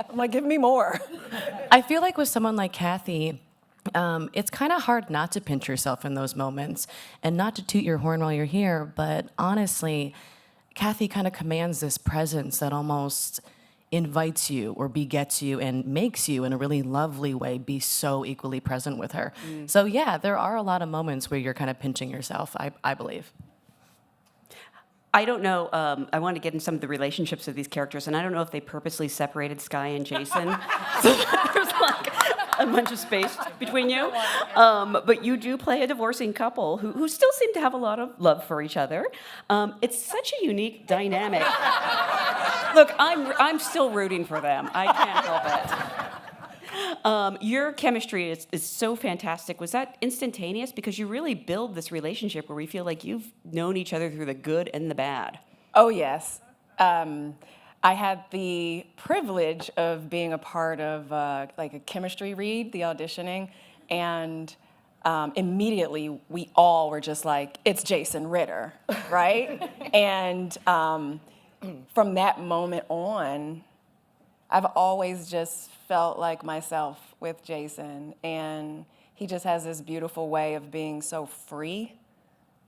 I'm like, give me more. I feel like with someone like Kathy, it's kind of hard not to pinch yourself in those moments and not to toot your horn while you're here. But honestly, Kathy kind of commands this presence that almost invites you or begets you and makes you, in a really lovely way, be so equally present with her. So yeah, there are a lot of moments where you're kind of pinching yourself, I believe. I don't know. I want to get in some of the relationships of these characters, and I don't know if they purposely separated Skye and Jason, so that there's like a bunch of space between you. But you do play a divorcing couple who still seem to have a lot of love for each other. It's such a unique dynamic. Look, I'm still rooting for them. I can't help it. Your chemistry is so fantastic. Was that instantaneous? Because you really build this relationship where we feel like you've known each other through the good and the bad. Oh, yes. I had the privilege of being a part of like a chemistry read, the auditioning, and immediately we all were just like, it's Jason Ritter, right? And from that moment on, I've always just felt like myself with Jason, and he just has this beautiful way of being so free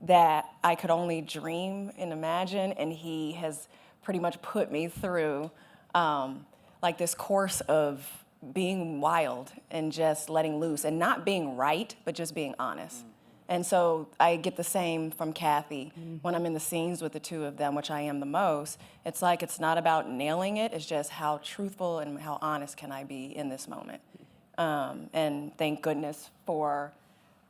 that I could only dream and imagine, and he has pretty much put me through like this course of being wild and just letting loose and not being right, but just being honest. And so I get the same from Kathy when I'm in the scenes with the two of them, which I am the most. It's like it's not about nailing it, it's just how truthful and how honest can I be in this moment. And thank goodness for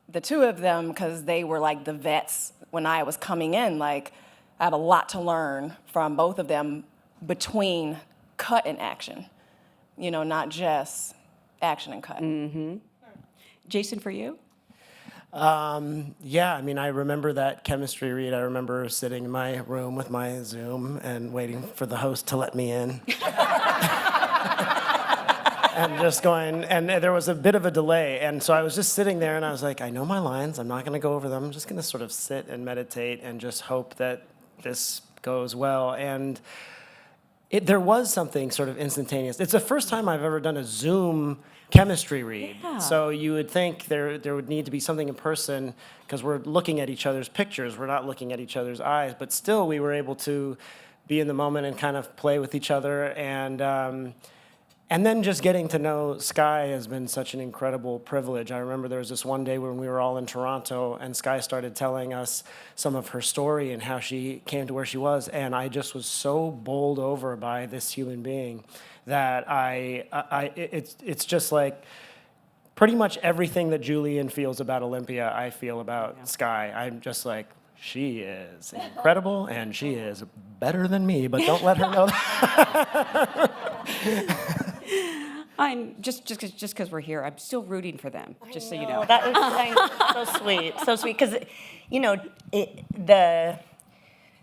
the two of them, because they were like the vets when I was coming in. Like, I have a lot to learn from both of them between cut and action, you know, not just action and cut. Jason, for you? Yeah, I mean, I remember that chemistry read. I remember sitting in my room with my Zoom and waiting for the host to let me in. And just going, and there was a bit of a delay. And so I was just sitting there and I was like, I know my lines. I'm not going to go over them. I'm just going to sort of sit and meditate and just hope that this goes well. And there was something sort of instantaneous. It's the first time I've ever done a Zoom chemistry read. Yeah. So you would think there would need to be something in person because we're looking at each other's pictures. We're not looking at each other's eyes. But still, we were able to be in the moment and kind of play with each other. And then just getting to know Skye has been such an incredible privilege. I remember there was this one day when we were all in Toronto and Skye started telling us some of her story and how she came to where she was. And I just was so bowled over by this human being that it's just like pretty much everything that Julian feels about Olympia, I feel about Skye. I'm just like, she is incredible and she is better than me, but don't let her know that. I'm just because we're here, I'm still rooting for them, just so you know. That was so sweet, so sweet. Because, you know, the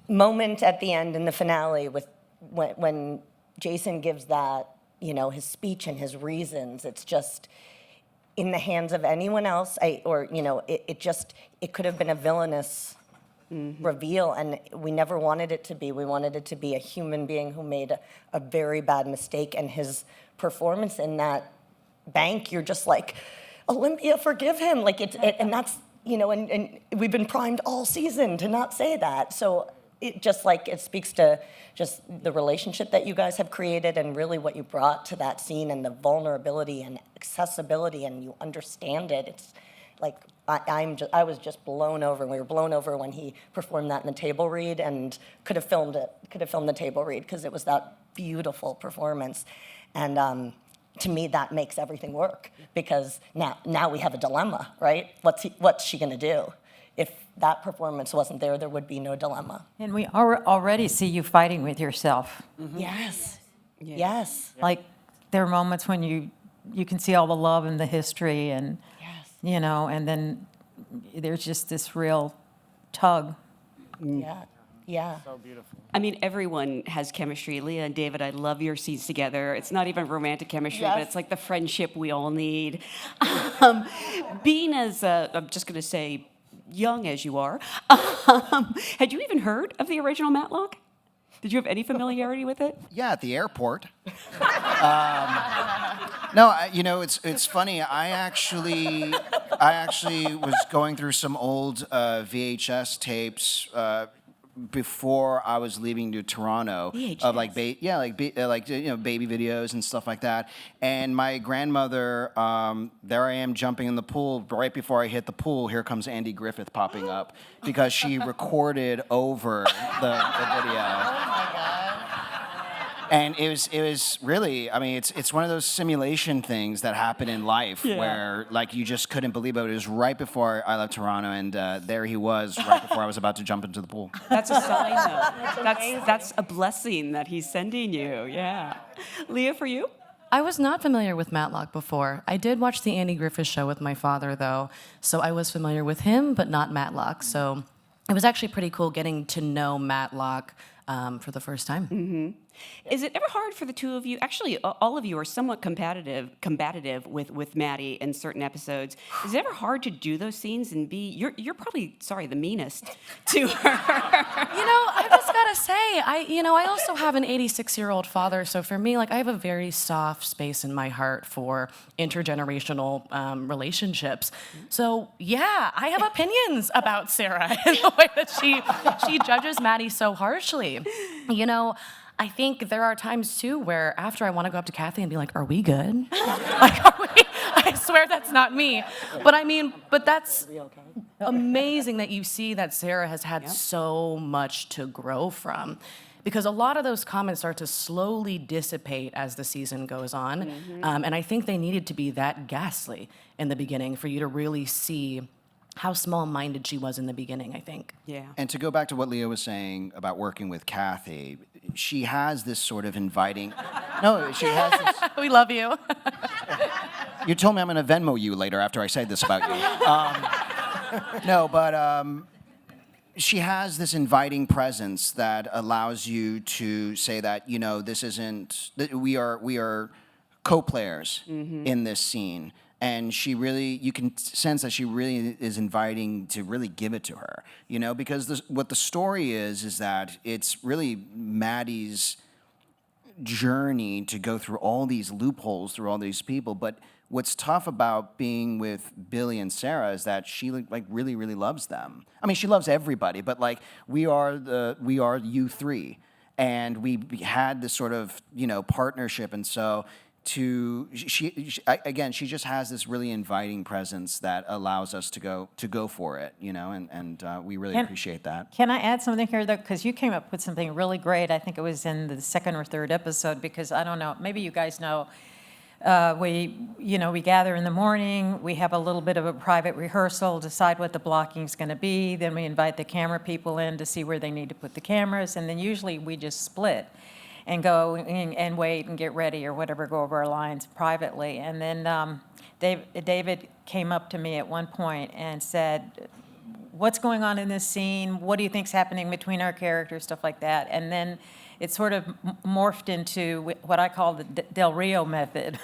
moment at the end in the finale with when Jason gives that, you know, his speech and his reasons, it's just in the hands of anyone else, it could have been a villainous reveal, and we never wanted it to be. We wanted it to be a human being who made a very bad mistake, and his performance in that bank, you're just like, Olympia, forgive him. Like and that's, you know, and we've been primed all season to not say that. So it just like, it speaks to just the relationship that you guys have created and really what you brought to that scene and the vulnerability and accessibility, and you understand it. It's like, I was just blown over. We were blown over when he performed that in the table read, and could have filmed the table read because it was that beautiful performance. And to me, that makes everything work, because now we have a dilemma, right? What's she going to do? If that performance wasn't there, there would be no dilemma. And we already see you fighting with yourself. Yes. Yes. Like, there are moments when you can see all the love and the history, and you know, and then there's just this real tug. Yeah. Yeah. So beautiful. I mean, everyone has chemistry. Leah and David, I love your scenes together. It's not even romantic chemistry, but it's like the friendship we all need. Being as, I'm just going to say, young as you are, had you even heard of the original Matlock? Did you have any familiarity with it? Yeah, at the airport. No, you know, it's funny. I actually was going through some old VHS tapes before I was leaving to Toronto of like baby videos and stuff like that. And my grandmother, there I am jumping in the pool. Right before I hit the pool, here comes Andy Griffith popping up because she recorded over the video. Oh my God. And it was really, I mean, it's one of those simulation things that happen in life where like you just couldn't believe it. It was right before I left Toronto, and there he was right before I was about to jump into the pool. That's a sign, though. That's a blessing that he's sending you. Yeah. Leah, for you? I was not familiar with Matlock before. I did watch the Andy Griffith Show with my father, though, so I was familiar with him, but not Matlock. So it was actually pretty cool getting to know Matlock for the first time. Mm-hmm. Is it ever hard for the two of you? Actually, all of you are somewhat combative with Matty in certain episodes. Is it ever hard to do those scenes and be? You're probably the meanest to her. I just gotta say, I also have an 86-year-old father, so for me, like, I have a very soft space in my heart for intergenerational relationships. So yeah, I have opinions about Sarah and the way that she judges Matty so harshly. I think there are times too where after I want to go up to Kathy and be like, "Are we good?" Like, are we? I swear that's not me. But that's amazing that you see that Sarah has had so much to grow from. Because a lot of those comments start to slowly dissipate as the season goes on. Mm-hmm. And I think they needed to be that ghastly in the beginning for you to really see how small-minded she was in the beginning, I think. Yeah. And to go back to what Leah was saying about working with Kathy, she has this sort of inviting... No, she has this... We love you. You told me I'm going to Venmo you later after I say this about you. She has this inviting presence that allows you to say that, this isn't... We are co-players in this scene. And she really, you can sense that she really is inviting to really give it to her, because what the story is that it's really Maddie's journey to go through all these loopholes, through all these people. But what's tough about being with Billy and Sarah is that she really, really loves them. I mean, she loves everybody, but we are you three, and we had this sort of partnership, and so. She just has this really inviting presence that allows us to go for it, and we really appreciate that. Can I add something here, though? Because you came up with something really great. I think it was in the second or third episode, because I don't know, maybe you guys know, we gather in the morning, we have a little bit of a private rehearsal, decide what the blocking is going to be, then we invite the camera people in to see where they need to put the cameras, and then usually we just split and go and wait and get ready or whatever, go over our lines privately. And then David came up to me at one point and said, "What's going on in this scene? What do you think's happening between our characters?" Stuff like that. And then it sort of morphed into what I call the Del Rio method,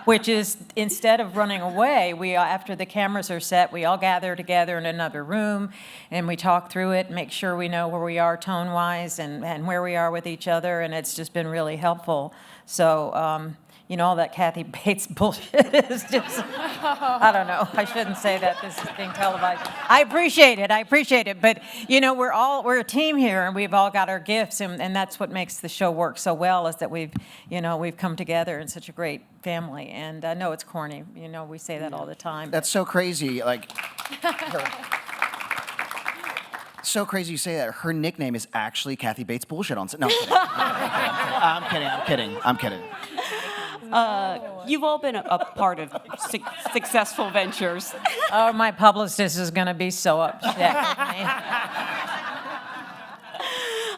which is instead of running away, after the cameras are set, we all gather together in another room and we talk through it, make sure we know where we are tone-wise and where we are with each other, and it's just been really helpful. So, all that Kathy Bates bullshit is just, I don't know. I shouldn't say that. This is being televised. I appreciate it. But, we're a team here, and we've all got our gifts, and that's what makes the show work so well, is that we've come together in such a great family. And I know it's corny. We say that all the time. That's so crazy. So crazy you say that. Her nickname is actually Kathy Bates Bullshit on set. No, I'm kidding. You've all been a part of successful ventures. Oh, my publicist is going to be so upset with me.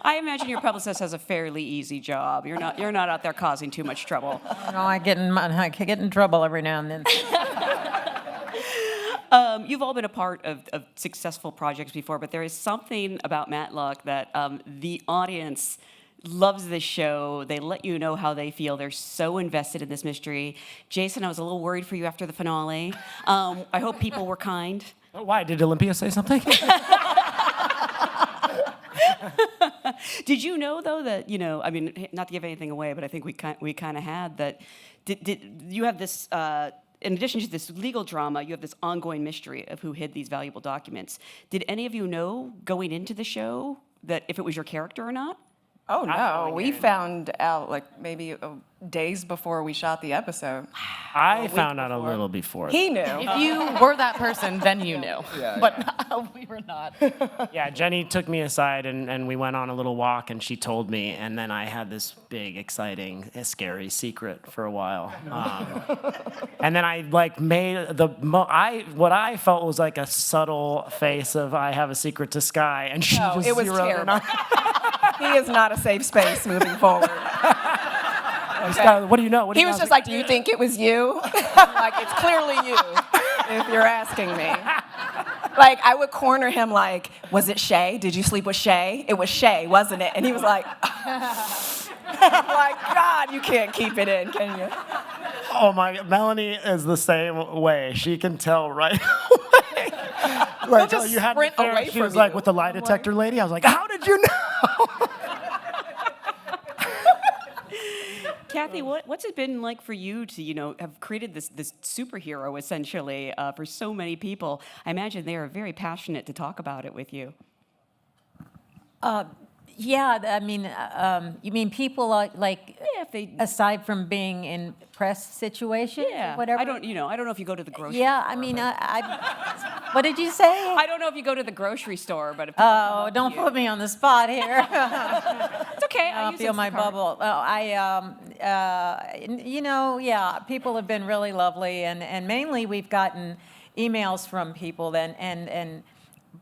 I imagine your publicist has a fairly easy job. You're not out there causing too much trouble. No, I get in trouble every now and then. You've all been a part of successful projects before, but there is something about Matlock that the audience loves this show. They let you know how they feel. They're so invested in this mystery. Jason, I was a little worried for you after the finale. I hope people were kind. Why? Did Olympia say something? Did you know, though, that, I mean, not to give anything away, but I think we kind of had that. Did you have this, in addition to this legal drama, you have this ongoing mystery of who hid these valuable documents. Did any of you know going into the show that if it was your character or not? Oh, no. We found out like maybe days before we shot the episode. I found out a little before. He knew. If you were that person, then you knew. But we were not. Yeah, Jenny took me aside and we went on a little walk and she told me, and then I had this big, exciting, scary secret for a while. And then I like made what I felt was like a subtle face of I have a secret to Skye, and she just it was zeroed in terrible. on. He is not a safe space moving forward. Skye, what do you know? What do He you was know? just like, do you think it was you? I'm like, it's clearly you, if you're asking me. Like, I would corner him like, was it Shay? Did you sleep with Shay? It was Shay, wasn't it? And he was like, I'm like, God, you can't keep it in, can you? Oh my, Melanie is the same way. She can tell right away. Like, just you had sprint me there, away she from was like you. with the lie detector lady. I was like, how did you know? Kathy, what's it been like for you to, have created this superhero essentially for so many people? I imagine they are very passionate to talk about it with you. Yeah, I mean, you mean people like if they aside from being in press situations, Yeah, or whatever. I don't know if you go to the grocery. Yeah, store, I mean, but- what did you say? I don't know if you go to the grocery store, but if people come Oh, up don't to you- put me on the spot here. It's okay. I'll use it feel as my a card. bubble. Yeah, people have been really lovely, and mainly we've gotten emails from people,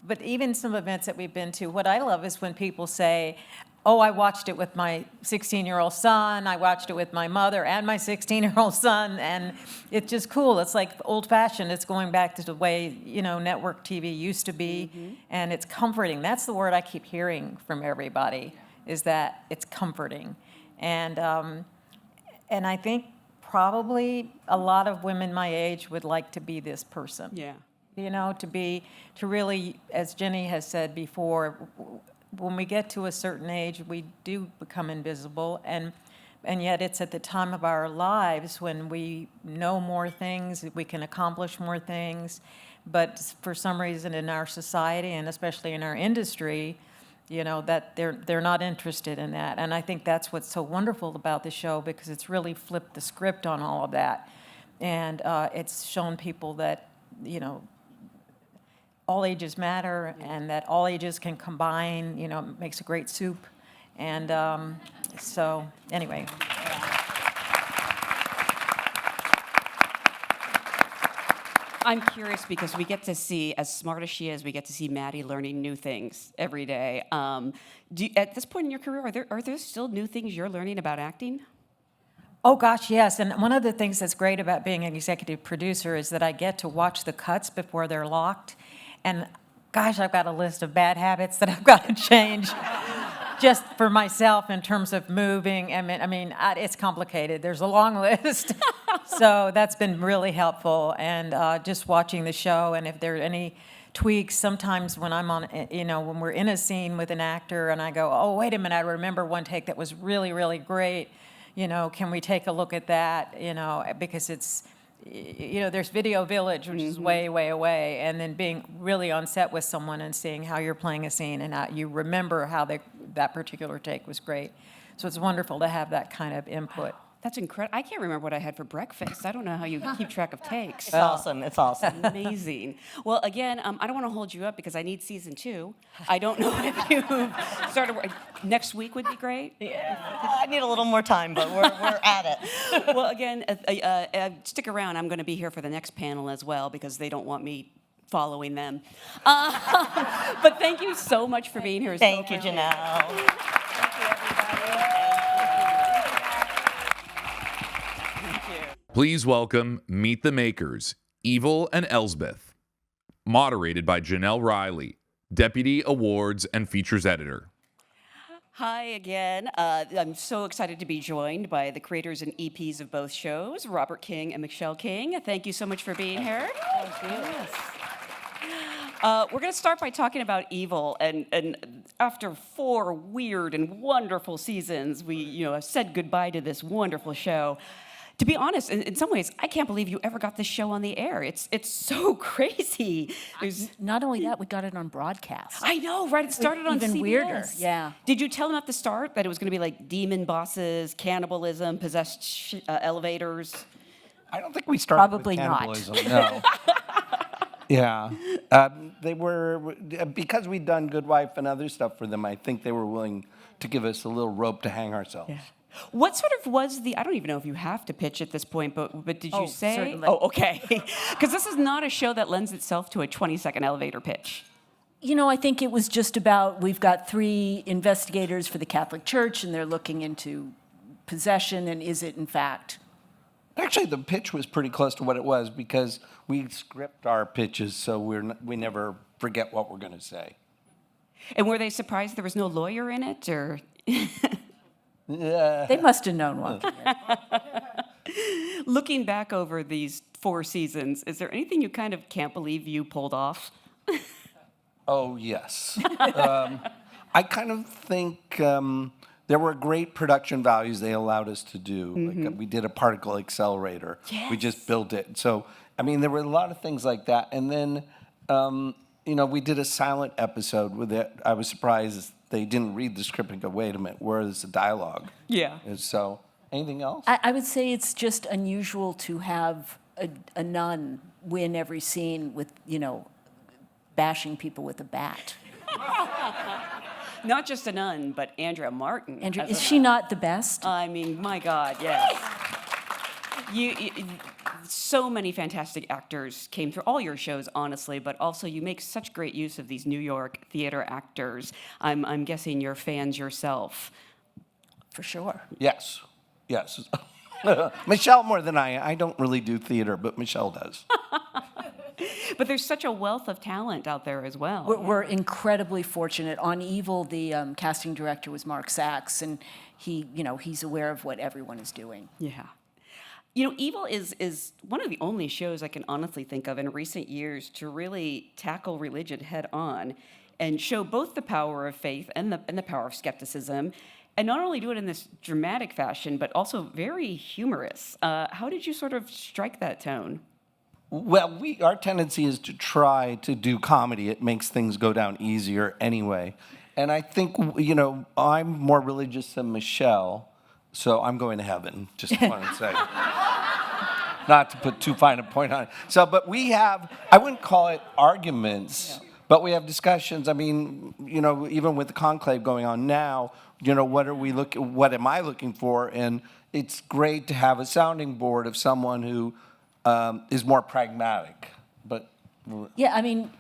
but even some events that we've been to, what I love is when people say, oh, I watched it with my 16-year-old son, I watched it with my mother and my 16-year-old son, and it's just cool. It's like old-fashioned. It's going back to the way, network TV used to be, and it's comforting. That's the word I keep hearing from everybody, is that it's comforting. And I think probably a lot of women my age would like to be this person. Yeah. To really, as Jenny has said before, when we get to a certain age, we do become invisible, and yet it's at the time of our lives when we know more things, we can accomplish more things, but for some reason in our society, and especially in our industry, that they're not interested in that. And I think that's what's so wonderful about the show, because it's really flipped the script on all of that, and it's shown people that, all ages matter, and that all ages can combine, it makes a great soup. And so, anyway. I'm curious because we get to see, as smart as she is, we get to see Maddie learning new things every day. At this point in your career, are there still new things you're learning about acting? Oh gosh, yes. And one of the things that's great about being an executive producer is that I get to watch the cuts before they're locked. And gosh, I've got a list of bad habits that I've got to change just for myself in terms of moving. I mean, it's complicated. There's a long list. So that's been really helpful. And just watching the show, and if there are any tweaks, sometimes when I'm on, when we're in a scene with an actor and I go, oh, wait a minute, I remember one take that was really, really great. Can we take a look at that? Because it's, there's Video Village, which is way, way away, and then being really on set with someone and seeing how you're playing a scene and how you remember how that particular take was great. So it's wonderful to have that kind of input. That's incredible. I can't remember what I had for breakfast. I don't know how you keep track of takes. It's awesome. It's awesome. Amazing. Well, again, I don't want to hold you up because I need season 2. I don't know if you started next week would be great. Yeah, I need a little more time, but we're at it. Well, again, stick around. I'm going to be here for the next panel as well because they don't want me following them. But thank you so much for being here. Thank you, Janelle. Thank you, everybody. Please welcome Meet the Makers, Evil and Elsbeth. Moderated by Janelle Riley, Deputy Awards and Features Editor. Hi again. I'm so excited to be joined by the creators and EPs of both shows, Robert King and McHale King. Thank you so much for being here. Thank you. Yes. We're going to start by talking about Evil, and after 4 weird and wonderful seasons, we have said goodbye to this wonderful show. To be honest, in some ways, I can't believe you ever got this show on the air. It's so crazy. Not only that, we got it on broadcast. I know, right? It started on even CBS. weirder. Yeah. Did you tell them at the start that it was going to be like demon bosses, cannibalism, possessed elevators? I don't think we started Probably with not. cannibalism. No. Yeah. They were, because we'd done Good Wife and other stuff for them, I think they were willing to give us a little rope to hang ourselves. Yeah. What sort of was I don't even know if you have to pitch at this point, but did you say? Certainly. Oh, okay. Because this is not a show that lends itself to a 20-second elevator pitch. I think it was just about, we've got 3 investigators for the Catholic Church, and they're looking into possession, and is it in fact? Actually, the pitch was pretty close to what it was because we script our pitches so we never forget what we're going to say. And were they surprised there was no lawyer in it, or? They must have known one. Looking back over these 4 seasons, is there anything you kind of can't believe you pulled off? Oh, yes. I kind of think there were great production values they allowed us to do. Mm-hmm. Like we did a particle accelerator. Yes. We just built it. So, I mean, there were a lot of things like that. And then, we did a silent episode with it. I was surprised they didn't read the script and go, wait a minute, where is the dialogue? Yeah. And so, anything else? I would say it's just unusual to have a nun win every scene with, bashing people with a bat. Not just a nun, but Andrea Martin. Andrea, is she not the best? I mean, my God, yes. So many fantastic actors came through all your shows, honestly, but also you make such great use of these New York theater actors. I'm guessing you're fans yourself. For sure. Yes. Michelle more than I don't really do theater, but Michelle does. But there's such a wealth of talent out there as well. We're incredibly fortunate. On Evil, the casting director was Mark Sachs, and he's aware of what everyone is doing. Yeah. Evil is one of the only shows I can honestly think of in recent years to really tackle religion head on and show both the power of faith and the power of skepticism, and not only do it in this dramatic fashion, but also very humorous. How did you sort of strike that tone? Well, our tendency is to try to do comedy. It makes things go down easier anyway. And I think, I'm more religious than Michelle, so I'm going to heaven, just want to say. Not to put too fine a point on it. So, but we have, I wouldn't call it arguments, but we have discussions. I mean, even with the conclave going on now, what am I looking for? And it's great to have a sounding board of someone who is more pragmatic. But yeah, I mean,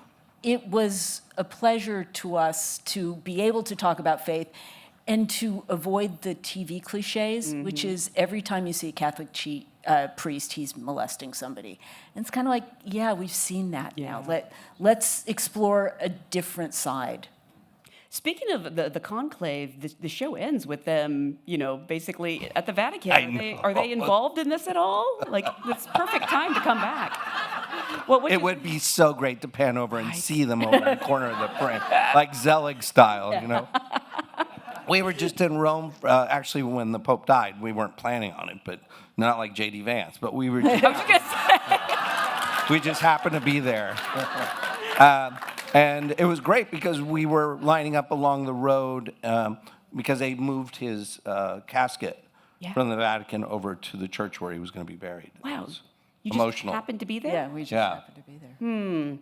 it was a pleasure to us to be able to talk about faith and to avoid the TV cliches, which is every time you see a Catholic priest, he's molesting somebody. And it's kind of like, yeah, we've seen that now. Let's explore a different side. Speaking of the conclave, the show ends with them, basically at the Vatican. Are they involved in this at all? Like, it's perfect time to come back. It would be so great to pan over and see them over in the corner of the frame, like Zelig style, We were just in Rome, actually, when the Pope died. We weren't planning on it, but not like J.D. Vance, but we were just, we just happened to be there. And it was great because we were lining up along the road because they moved his casket from the Vatican over to the church where he was going to be buried. Wow. You emotional. just happened to be there? Yeah, we just happened to be there.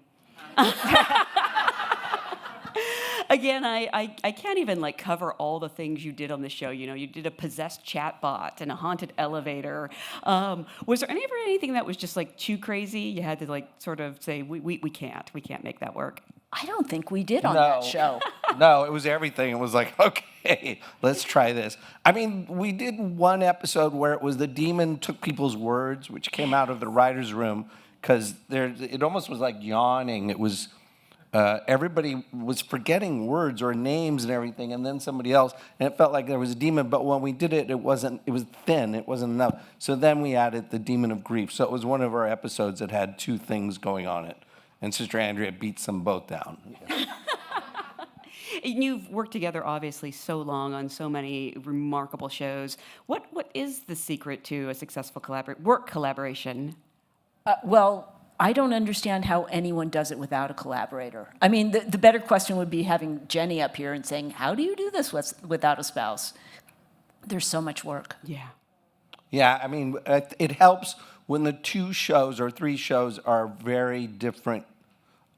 Again, I can't even cover all the things you did on the show. You did a possessed chatbot and a haunted elevator. Was there ever anything that was just too crazy? You had to sort of say, we can't make that work. I don't think we did on that show. No, it was everything. It was like, okay, let's try this. I mean, we did one episode where it was the demon took people's words, which came out of the writer's room, because it almost was like yawning. It was everybody was forgetting words or names and everything, and then somebody else, and it felt like there was a demon. But when we did it, it was thin. It wasn't enough. So then we added the demon of grief. So it was one of our episodes that had two things going on it, and Sister Andrea beats them both down. And you've worked together obviously so long on so many remarkable shows. What is the secret to a successful work collaboration? Well, I don't understand how anyone does it without a collaborator. I mean, the better question would be having Jenny up here and saying, how do you do this without a spouse? There's so much work. Yeah. Yeah, I mean, it helps when the 2 shows or 3 shows are very different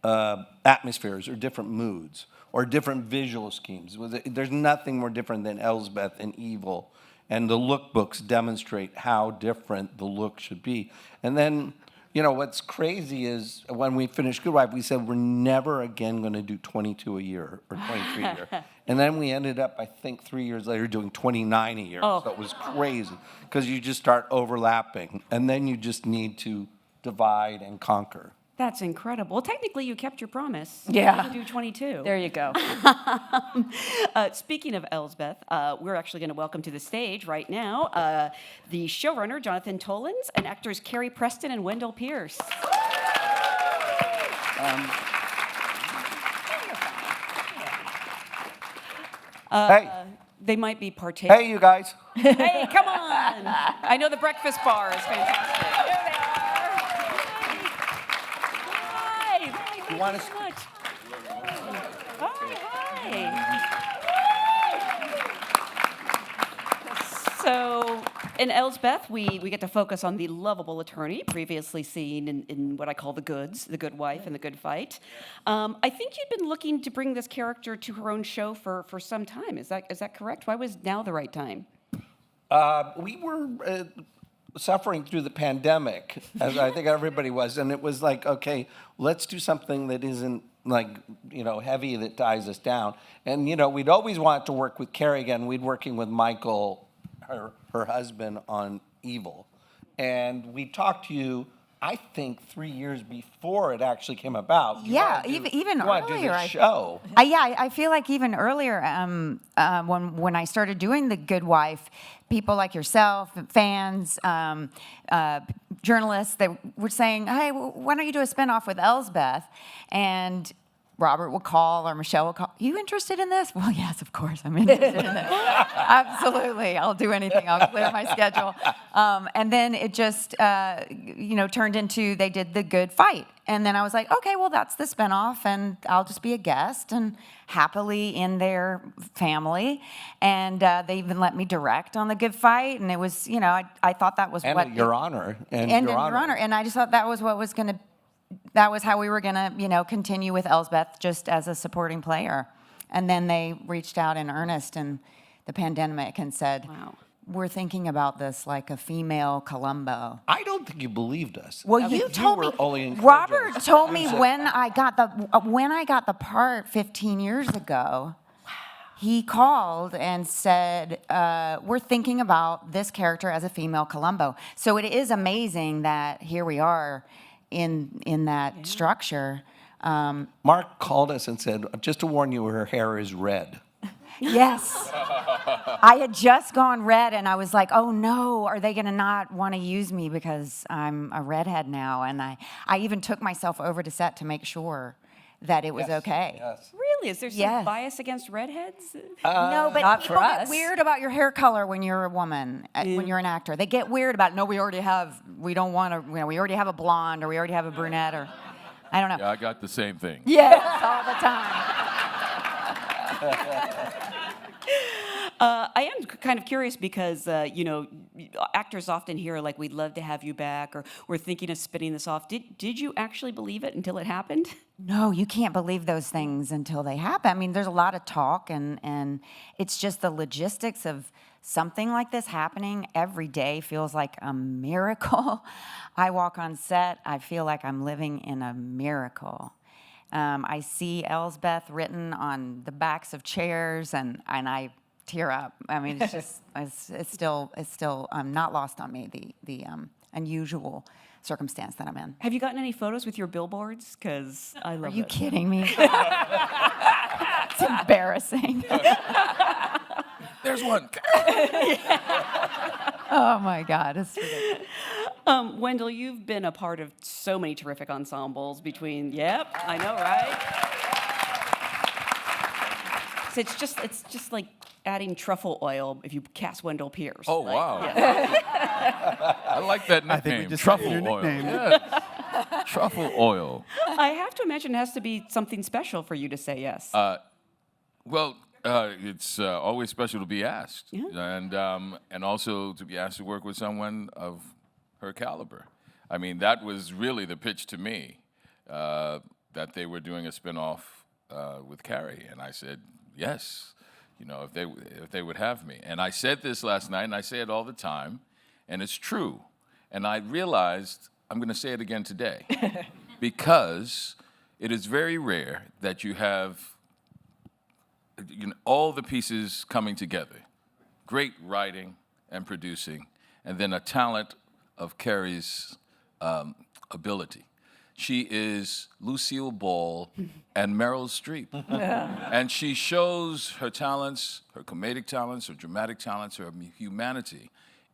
atmospheres or different moods or different visual schemes. There's nothing more different than Elsbeth and Evil, and the lookbooks demonstrate how different the look should be. And then, you know, what's crazy is when we finished Good Wife, we said we're never again going to do 22 a year or 23 a year. And then we ended up, I think, 3 years later doing 29 a year. Oh. So it was crazy because you just start overlapping, and then you just need to divide and conquer. That's incredible. Well, technically, you kept your promise. Yeah. You can do 22. There you go. Speaking of Elsbeth, we're actually going to welcome to the stage right now the showrunner, Jonathan Tollins, and actors Carrie Preston and Wendell Pierce. Hey. They might be partaking. Hey, you guys. Hey, come on. I know the breakfast bar is fantastic. There they are. Hi. Thank you want so much. Hi. So, in Elsbeth, we get to focus on the lovable attorney, previously seen in what I call the goods, the good wife and the good fight. I think you'd been looking to bring this character to her own show for some time. Is that correct? Why was now the right time? We were suffering through the pandemic, as I think everybody was, and it was like, okay, let's do something that isn't like, you know, heavy that ties us down. And, you know, we'd always wanted to work with Carrie again. We'd working with Michael, her husband, on Evil. And we talked to you, I think, 3 years before it actually came about. Yeah, even earlier. I feel like even earlier, when I started doing The Good Wife, people like yourself, fans, journalists, they were saying, hey, why don't you do a spinoff with Elsbeth? And Robert would call or Michelle would call, you interested in this? Well, yes, of course, I'm interested in this. Absolutely, I'll do anything. I'll clear my schedule. And then it just, turned into, they did The Good Fight. And then I was like, okay, well, that's the spinoff, and I'll just be a guest and happily in their family. And they even let me direct on The Good Fight. And it was, I thought that was and Your Honor. And Your Honor. And I just thought that was what was going to, that was how we were going to, continue with Elsbeth just as a supporting player. And then they reached out in earnest in the pandemic and said, wow, we're thinking about this like a female Columbo. I don't think you believed us. Well, you told me. Robert told me when I got the part 15 years ago. He called and said, we're thinking about this character as a female Columbo. So it is amazing that here we are in that structure. Mark called us and said, just to warn you, her hair is red. Yes. I had just gone red, and I was like, oh no, are they going to not want to use me because I'm a redhead now? And I even took myself over to set to make sure that it was okay. Yes. Really? Is there some bias against redheads? No, but people get weird about your hair color when you're a woman, when you're an actor. They get weird about, no, we already have a blonde, or we already have a brunette, or I don't know. Yeah, I got the same thing. Yes, all the time. I am kind of curious because, actors often hear, like, we'd love to have you back, or we're thinking of spinning this off. Did you actually believe it until it happened? No, you can't believe those things until they happen. I mean, there's a lot of talk, and it's just the logistics of something like this happening every day feels like a miracle. I walk on set, I feel like I'm living in a miracle. I see Elsbeth written on the backs of chairs, and I tear up. I mean, it's just it's still not lost on me, the unusual circumstance that I'm in. Have you gotten any photos with your billboards? Because I love Are you it. kidding me? It's embarrassing. There's one. Oh my God, it's ridiculous. Wendell, you've been a part of so many terrific ensembles between, yep, I know, right? So it's just like adding truffle oil if you cast Wendell Pierce. Oh, like, wow. yeah. I like that I think we nickname, just truffle got your oil. nickname. Yeah. Truffle oil. I have to imagine it has to be something special for you to say yes. Well, it's always special to be asked, and also to be asked to work with someone of her caliber. I mean, that was really the pitch to me, that they were doing a spinoff with Carrie, and I said yes, if they would have me. And I said this last night, and I say it all the time, and it's true. And I realized I'm going to say it again today, because it is very rare that you have all the pieces coming together. Great writing and producing, and then a talent of Carrie's ability. She is Lucille Ball and Meryl Streep. And she shows her talents, her comedic talents, her dramatic talents, her humanity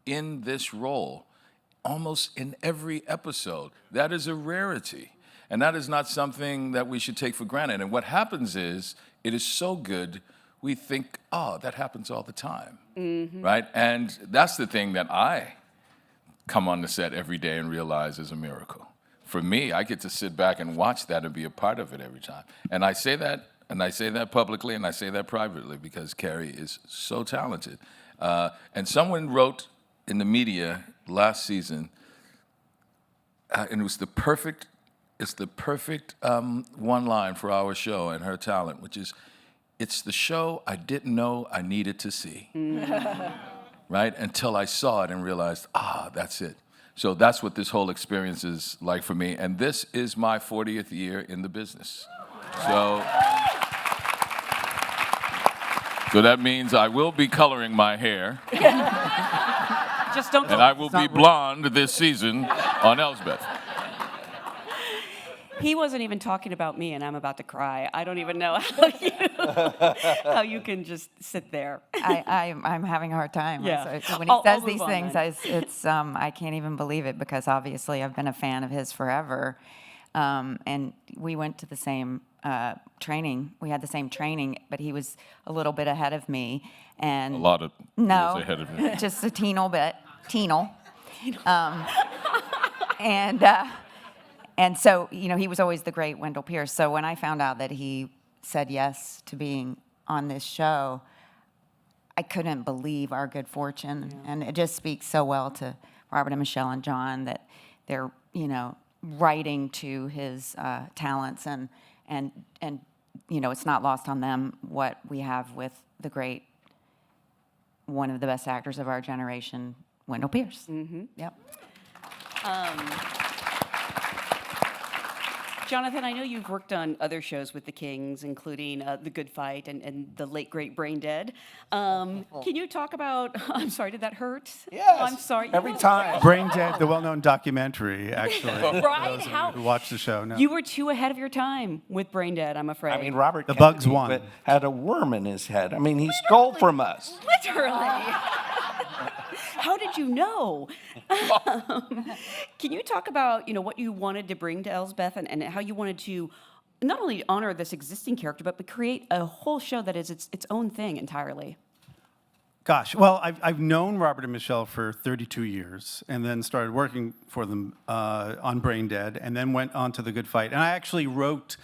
in this role almost in every episode. That is a rarity. And that is not something that we should take for granted. And what happens is, it is so good, we think, oh, that happens all the time, right? And that's the thing that I come on the set every day and realize is a miracle. For me, I get to sit back and watch that and be a part of it every time. And I say that publicly, and I say that privately, because Carrie is so talented. And someone wrote in the media last season, and it was the perfect one line for our show and her talent, which is, it's the show I didn't know I needed to see, right? Until I saw it and realized, that's it. So that's what this whole experience is like for me. And this is my 40th year in the business. So that means I will be coloring my hair. Just don't. And I will be blonde this season on Elsbeth. He wasn't even talking about me, and I'm about to cry. I don't even know how you can just sit there. I'm having a hard time. Yeah. So when he I'll says move these on things, then. I can't even believe it, because obviously I've been a fan of his forever. And we went to the same training. We had the same training, but he was a little bit ahead of me. And A lot of years ahead of me. just a teenal bit. And so, he was always the great Wendell Pierce. So when I found out that he said yes to being on this show, I couldn't believe our good fortune. Yeah. And it just speaks so well to Robert and McHale and John that they're, writing to his talents, and it's not lost on them what we have with the great, one of the best actors of our generation, Wendell Pierce. Mm-hmm. Yep. Jonathan, I know you've worked on other shows with the Kings, including The Good Fight and the late, great Brain Dead. Can you talk about, I'm sorry, did that hurt? Yes. I'm sorry. Every time. Brain Dead, the well-known documentary, actually. Right? Who watched the show? No. You were too ahead of your time with Brain Dead, I'm afraid. I mean, Robert The Kennedy bugs won. had a worm in his head. I mean, he stole from us. Literally. How did you know? Can you talk about, what you wanted to bring to Elsbeth, and how you wanted to not only honor this existing character, but create a whole show that is its own thing entirely? Gosh, well, I've known Robert and McHale for 32 years, and then started working for them on Brain Dead, and then went on to The Good Fight. And I actually wrote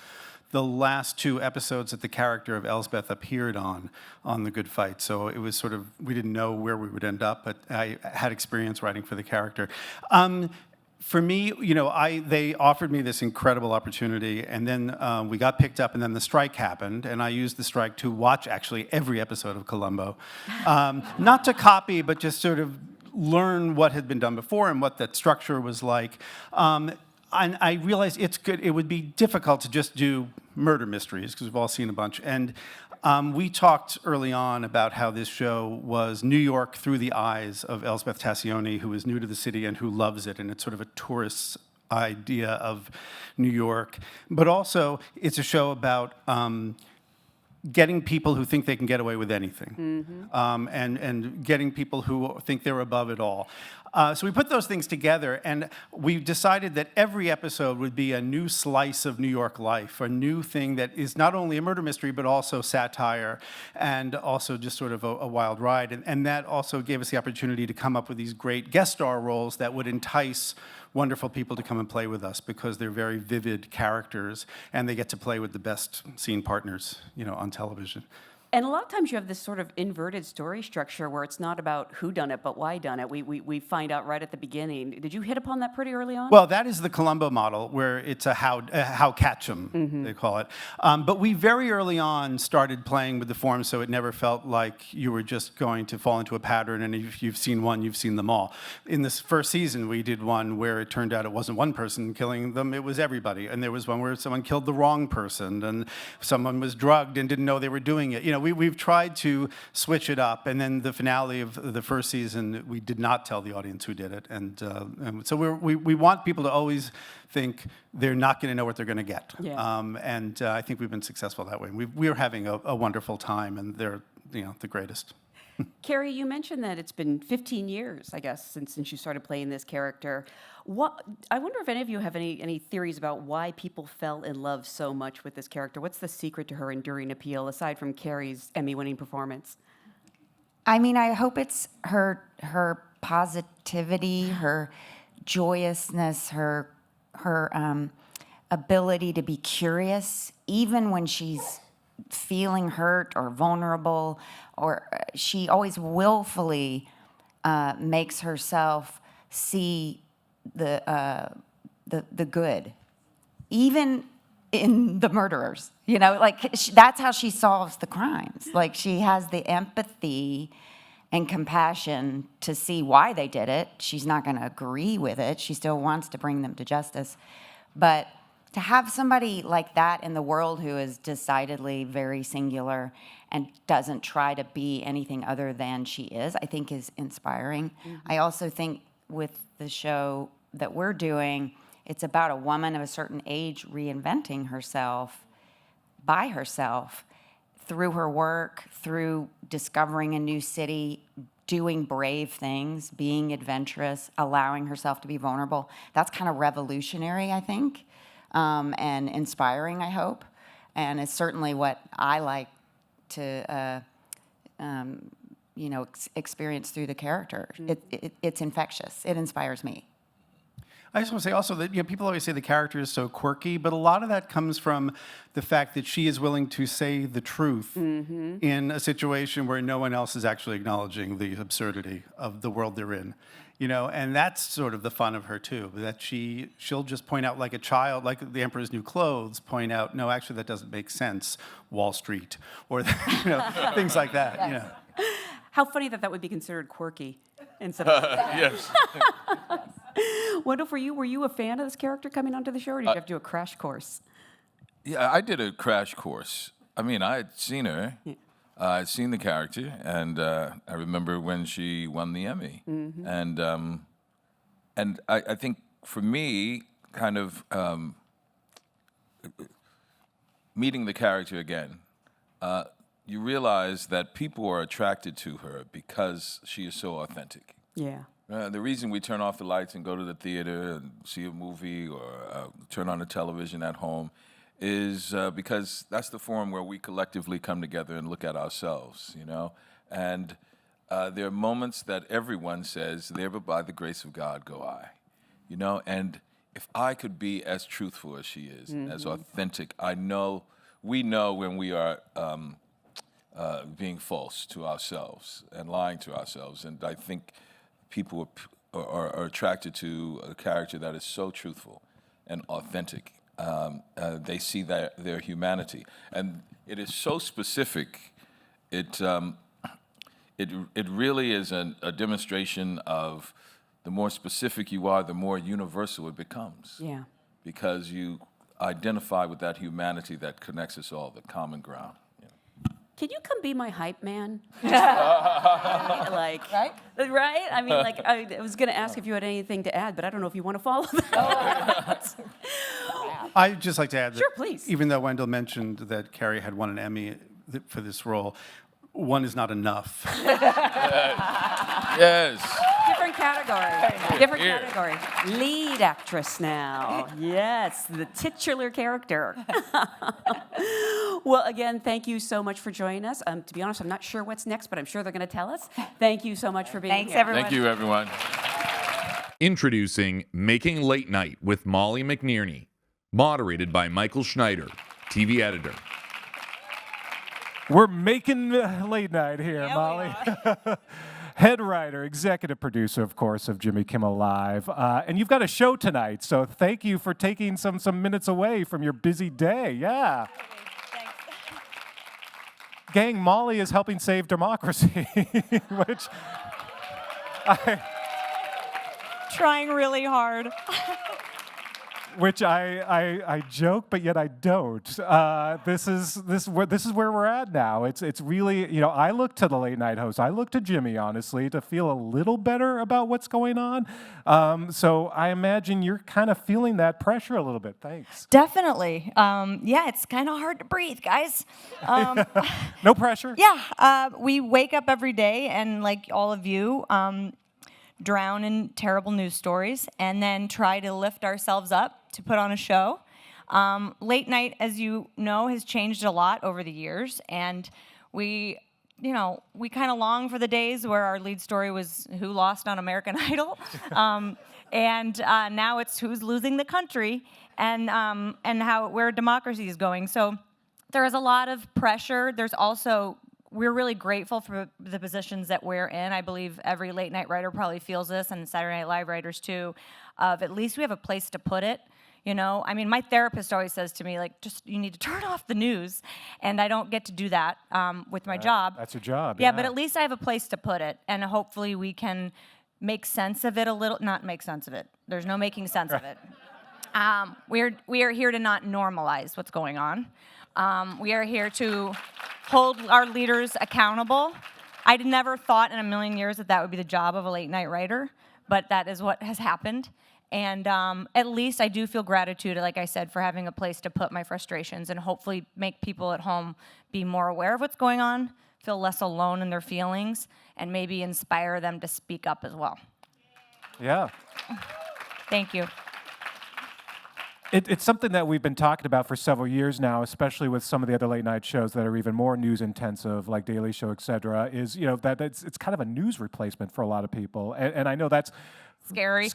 the last 2 episodes that the character of Elsbeth appeared on The Good Fight. So it was sort of, we didn't know where we would end up, but I had experience writing for the character. For me, they offered me this incredible opportunity, and then we got picked up, and then the strike happened, and I used the strike to watch actually every episode of Columbo. Not to copy, but just sort of learn what had been done before and what that structure was like. And I realized it would be difficult to just do murder mysteries, because we've all seen a bunch. And We talked early on about how this show was New York through the eyes of Elspeth Tassioni, who is new to the city and who loves it, and it's sort of a tourist's idea of New York. But also, it's a show about getting people who think they can get away with anything, and getting people who think they're above it all. So we put those things together, and we decided that every episode would be a new slice of New York life, a new thing that is not only a murder mystery, but also satire, and also just sort of a wild ride. And that also gave us the opportunity to come up with these great guest star roles that would entice wonderful people to come and play with us, because they're very vivid characters, and they get to play with the best scene partners, on television. And a lot of times you have this sort of inverted story structure where it's not about who done it, but why done it. We find out right at the beginning. Did you hit upon that pretty early on? Well, that is the Columbo model, where it's a how catch 'em, they call it. But we very early on started playing with the form, so it never felt like you were just going to fall into a pattern, and if you've seen one, you've seen them all. In this first season, we did one where it turned out it wasn't one person killing them, it was everybody. And there was one where someone killed the wrong person, and someone was drugged and didn't know they were doing it. We've tried to switch it up, and then the finale of the first season, we did not tell the audience who did it, and so we want people to always think they're not going to know what they're going to get, and I think we've been successful that way. We're having a wonderful time, and they're the greatest. Carrie, you mentioned that it's been 15 years, I guess, since you started playing this character. I wonder if any of you have any theories about why people fell in love so much with this character. What's the secret to her enduring appeal, aside from Carrie's Emmy-winning performance? I mean, I hope it's her positivity, her joyousness, her ability to be curious, even when she's feeling hurt or vulnerable, or she always willfully makes herself see the good, even in the murderers. That's how she solves the crimes. Like, she has the empathy and compassion to see why they did it. She's not going to agree with it. She still wants to bring them to justice, but to have somebody like that in the world who is decidedly very singular and doesn't try to be anything other than she is, I think is inspiring. I also think with the show that we're doing, it's about a woman of a certain age reinventing herself by herself through her work, through discovering a new city, doing brave things, being adventurous, allowing herself to be vulnerable. That's kind of revolutionary, I think. And inspiring, I hope, and it's certainly what I like to, experience through the character. It's infectious. It inspires me. I just want to say also that people always say the character is so quirky, but a lot of that comes from the fact that she is willing to say the truth in a situation where no one else is actually acknowledging the absurdity of the world they're in. And that's sort of the fun of her too, that she'll just point out, like a child, like The Emperor's New Clothes, point out, no, actually that doesn't make sense, Wall Street, or things like that. Yes. How funny that would be considered quirky instead of yes. Wendell, for you, were you a fan of this character coming onto the show, or did you have to do a crash course? Yeah, I did a crash course. I mean, I had seen her. Yeah. I'd seen the character, and I remember when she won the Emmy. And I think for me, kind of meeting the character again, you realize that people are attracted to her because she is so authentic. Yeah. The reason we turn off the lights and go to the theater and see a movie or turn on the television at home is because that's the forum where we collectively come together and look at ourselves, And there are moments that everyone says, there but by the grace of God go I, And if I could be as truthful as she is, as authentic, we know when we are being false to ourselves and lying to ourselves. And I think people are attracted to a character that is so truthful and authentic. They see their humanity, and it is so specific. It really is a demonstration of the more specific you are, the more universal it becomes. Yeah. Because you identify with that humanity that connects us all, the common ground. can you come be my hype man? Like, right? Right? I mean, like, I was going to ask if you had anything to add, but I don't know if you want to follow that. I'd just like to add that Sure, please. even though Wendell mentioned that Carrie had won an Emmy for this role, one is not enough. Yes. Different category. Different category. Lead actress now. Yes, the titular character. Well, again, thank you so much for joining us. To be honest, I'm not sure what's next, but I'm sure they're going to tell us. Thank you so much for being Thanks, here. everyone. Thank you, everyone. Introducing Making Late Night with Molly McNearney, moderated by Michael Schneider, TV editor. We're making late night here, Molly. Head writer, executive producer, of course, of Jimmy Kimmel Live. And you've got a show tonight, so thank you for taking some minutes away from your busy day. Yeah. Thanks. Gang, Molly is helping save democracy, which Trying really hard. Which I joke, but yet I don't. This is where we're at now. It's really, you know, I look to the late night host. I look to Jimmy, honestly, to feel a little better about what's going on. So I imagine you're kind of feeling that pressure a little bit. Thanks. Definitely. Yeah, it's kind of hard to breathe, guys. No pressure. Yeah, we wake up every day and, like all of you, drown in terrible news stories and then try to lift ourselves up to put on a show. Late night, as you know, has changed a lot over the years, and we kind of long for the days where our lead story was who lost on American Idol, and now it's who's losing the country, and where democracy is going. So there is a lot of pressure. There's also, we're really grateful for the positions that we're in. I believe every late night writer probably feels this, and Saturday Night Live writers too, of at least we have a place to put it. You know, I mean, my therapist always says to me, like, just you need to turn off the news, and I don't get to do that with my job. That's your job. Yeah, but at least I have a place to put it, and hopefully we can make sense of it a little. Not make sense of it. There's no making sense of it. We are here to not normalize what's going on. We are here to hold our leaders accountable. I'd never thought in a million years that would be the job of a late night writer, but that is what has happened. And at least I do feel gratitude, like I said, for having a place to put my frustrations and hopefully make people at home be more aware of what's going on, feel less alone in their feelings, and maybe inspire them to speak up as well. Yeah. Thank you. It's something that we've been talking about for several years now, especially with some of the other late night shows that are even more news intensive, like Daily Show, et cetera, is, you know, that it's kind of a news replacement for a lot of people. And I know that's scary.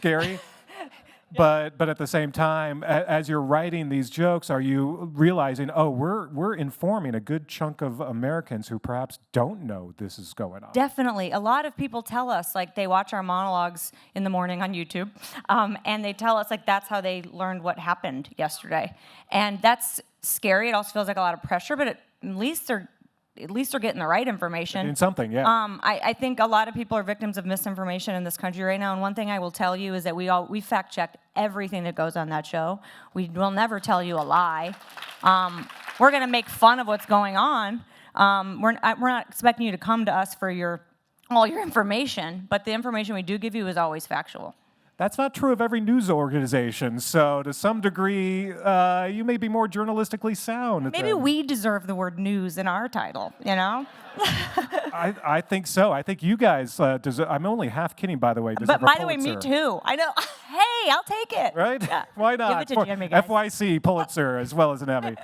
But at the same time, as you're writing these jokes, are you realizing, oh, we're informing a good chunk of Americans who perhaps don't know this is going on? Definitely. A lot of people tell us, like, they watch our monologues in the morning on YouTube, and they tell us, like, that's how they learned what happened yesterday. And that's scary. It also feels like a lot of pressure, but at least they're getting the right information. In something, yeah. I think a lot of people are victims of misinformation in this country right now, and one thing I will tell you is that we fact-checked everything that goes on that show. We will never tell you a lie. We're going to make fun of what's going on. We're not expecting you to come to us for all your information, but the information we do give you is always factual. That's not true of every news organization. So to some degree, you may be more journalistically sound. Maybe we deserve the word news in our title, you know? I think so. I think you guys deserve. I'm only half kidding, by the way. But by the way, me too. I know. Hey, I'll take it. Right? Yeah. Why not? Give it to Jimmy, guys. FYC, Pulitzer, as well as an Emmy.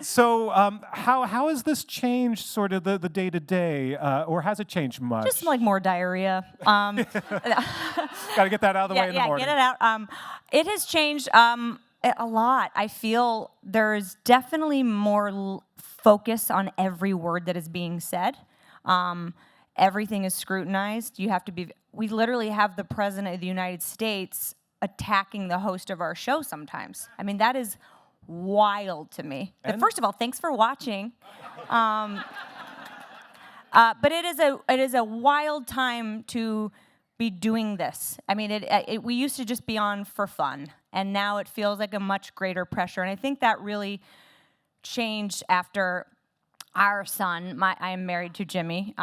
So how has this changed sort of the day-to-day, or has it changed much? Just like more diarrhea. Got to get that out of the way in the morning. Yeah, get it out. It has changed a lot. I feel there's definitely more focus on every word that is being said. Everything is scrutinized. We literally have the President of the United States attacking the host of our show sometimes. I mean, that is wild to me. First of all, thanks for watching. But it is a wild time to be doing this. I mean, we used to just be on for fun, and now it feels like a much greater pressure. And I think that really changed after our son, I'm married to Jimmy.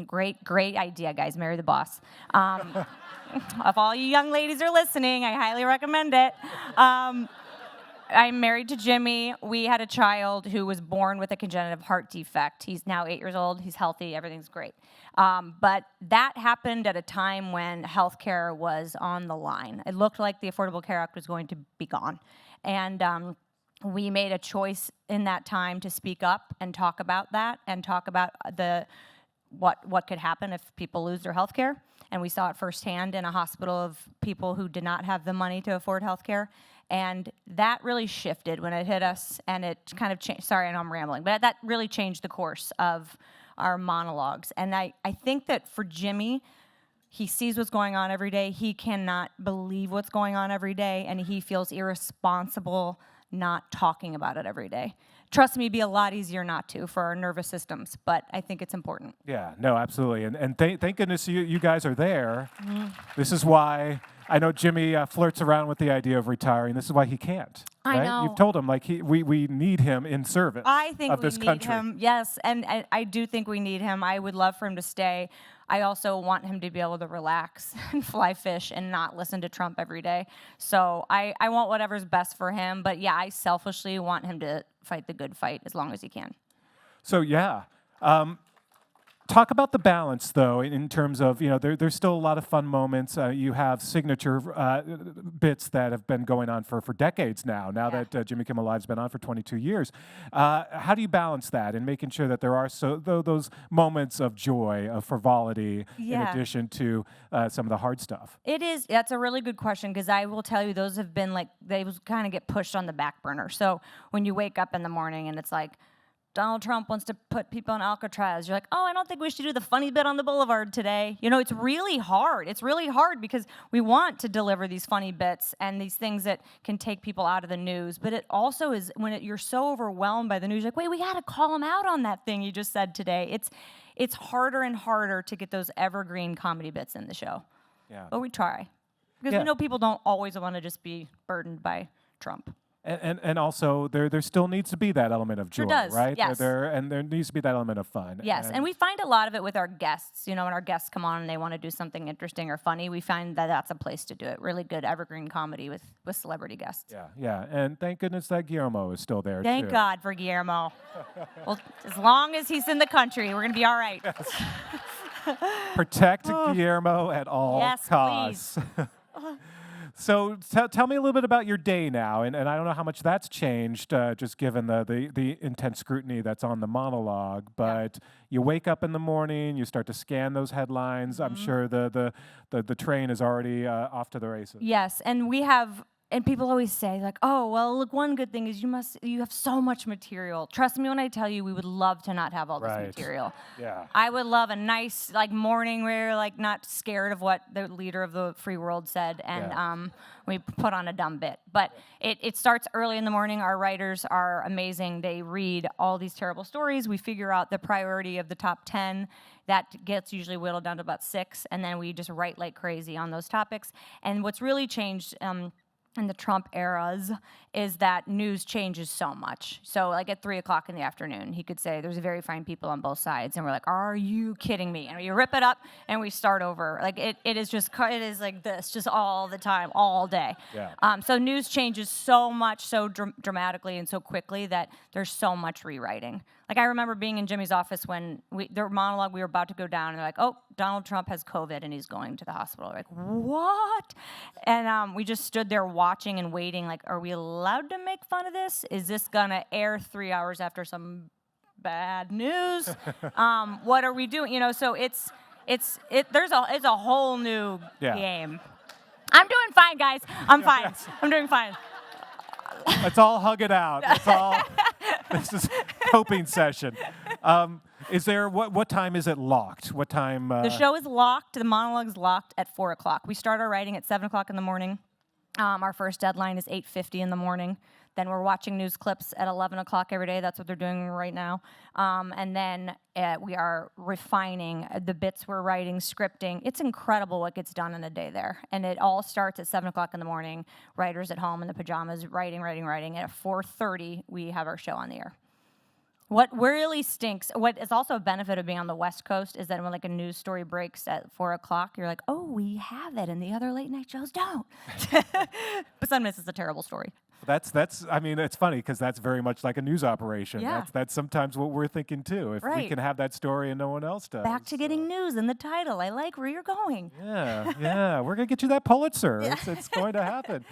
Great idea, guys. Marry the boss. If all you young ladies are listening, I highly recommend it. I'm married to Jimmy. We had a child who was born with a congenital heart defect. He's now 8 years old. He's healthy. Everything's great. But that happened at a time when healthcare was on the line. It looked like the Affordable Care Act was going to be gone. And we made a choice in that time to speak up and talk about that and talk about what could happen if people lose their health care. And we saw it firsthand in a hospital of people who did not have the money to afford health care. And that really shifted when it hit us, and it kind of changed. Sorry, I know I'm rambling, but that really changed the course of our monologues. And I think that for Jimmy, he sees what's going on every day. He cannot believe what's going on every day, and he feels irresponsible not talking about it every day. Trust me, it'd be a lot easier not to for our nervous systems, but I think it's important. Yeah, no, absolutely. And thank goodness you guys are there. Mm-hmm. This is why I know Jimmy flirts around with the idea of retiring. This is why he can't. I right? know. You've told him, like, we need him in service I think of this we need country. him, yes, and I do think we need him. I would love for him to stay. I also want him to be able to relax and fly fish and not listen to Trump every day. So I want whatever's best for him. But yeah, I selfishly want him to fight the good fight as long as he can. So yeah. Talk about the balance, though, in terms of, there's still a lot of fun moments. You have signature bits that have been going on for decades now that Jimmy Kimmel Live's been on for 22 years. How do you balance that in making sure that there are those moments of joy, of frivolity, in addition to some of the hard stuff? That's a really good question, because I will tell you, those have been they kind of get pushed on the back burner. So when you wake up in the morning and it's like, Donald Trump wants to put people in Alcatraz. You're like, oh, I don't think we should do the funny bit on the boulevard today. It's really hard. It's really hard because we want to deliver these funny bits and these things that can take people out of the news. But it also is when you're so overwhelmed by the news, you're like, wait, we got to call him out on that thing you just said today. It's harder and harder to get those evergreen comedy bits in the show. Yeah. But we try. Because we know people don't always want to just be burdened by Trump. And also, there still needs to be that element of joy, Sure does, right? yes. And there needs to be that element of fun. Yes, and we find a lot of it with our guests. When our guests come on and they want to do something interesting or funny, we find that that's a place to do it. Really good evergreen comedy with celebrity guests. Yeah, and thank goodness that Guillermo is still there, Thank too. God for Guillermo. Well, as long as he's in the country, we're going to be all right. Protect Guillermo at all costs. Please. So tell me a little bit about your day now, and I don't know how much that's changed, just given the intense scrutiny that's on the monologue. But you wake up in the morning, you start to scan those headlines. I'm sure the train is already off to the races. Yes, and we have. And people always say, like, oh, well, look, one good thing is you have so much material. Trust me when I tell you, we would love to not have all this material. Yeah. I would love a nice, morning where you're, not scared of what the leader of the free world said, and we put on a dumb bit. But it starts early in the morning. Our writers are amazing. They read all these terrible stories. We figure out the priority of the top 10. That gets usually whittled down to about 6, and then we just write like crazy on those topics. And what's really changed in the Trump eras is that news changes so much. So at 3 o'clock in the afternoon, he could say, there's very fine people on both sides. And we're like, are you kidding me? And we rip it up and we start over. It is like this, just all the time, all day. Yeah. So news changes so much, so dramatically and so quickly that there's so much rewriting. I remember being in Jimmy's office when the monologue, we were about to go down, and they're like, oh, Donald Trump has COVID and he's going to the hospital. We're like, what? And we just stood there watching and waiting, are we allowed to make fun of this? Is this going to air 3 hours after some bad news? What are we doing? So it's a whole new game. I'm doing fine, guys. I'm fine. I'm doing fine. Let's all hug it out. This is coping session. Is there what time is it locked? What time? The show is locked. The monologue's locked at 4 o'clock. We start our writing at 7 o'clock in the morning. Our first deadline is 8:50 in the morning. Then we're watching news clips at 11 o'clock every day. That's what they're doing right now. And then we are refining the bits we're writing, scripting. It's incredible what gets done in a day there. And it all starts at 7 o'clock in the morning. Writers at home in the pajamas, writing. And at 4:30, we have our show on the air. What really stinks, what is also a benefit of being on the West Coast is that when like a news story breaks at 4 o'clock, you're like, oh, we have it, and the other late night shows don't. But sometimes it's a terrible story. That's. I mean, it's funny because that's very much like a news operation. Yeah. That's sometimes what we're thinking too. If we Right. can have that story and no one else does. Back to getting news in the title. I like where you're going. Yeah, we're gonna get you that Pulitzer. It's going to happen.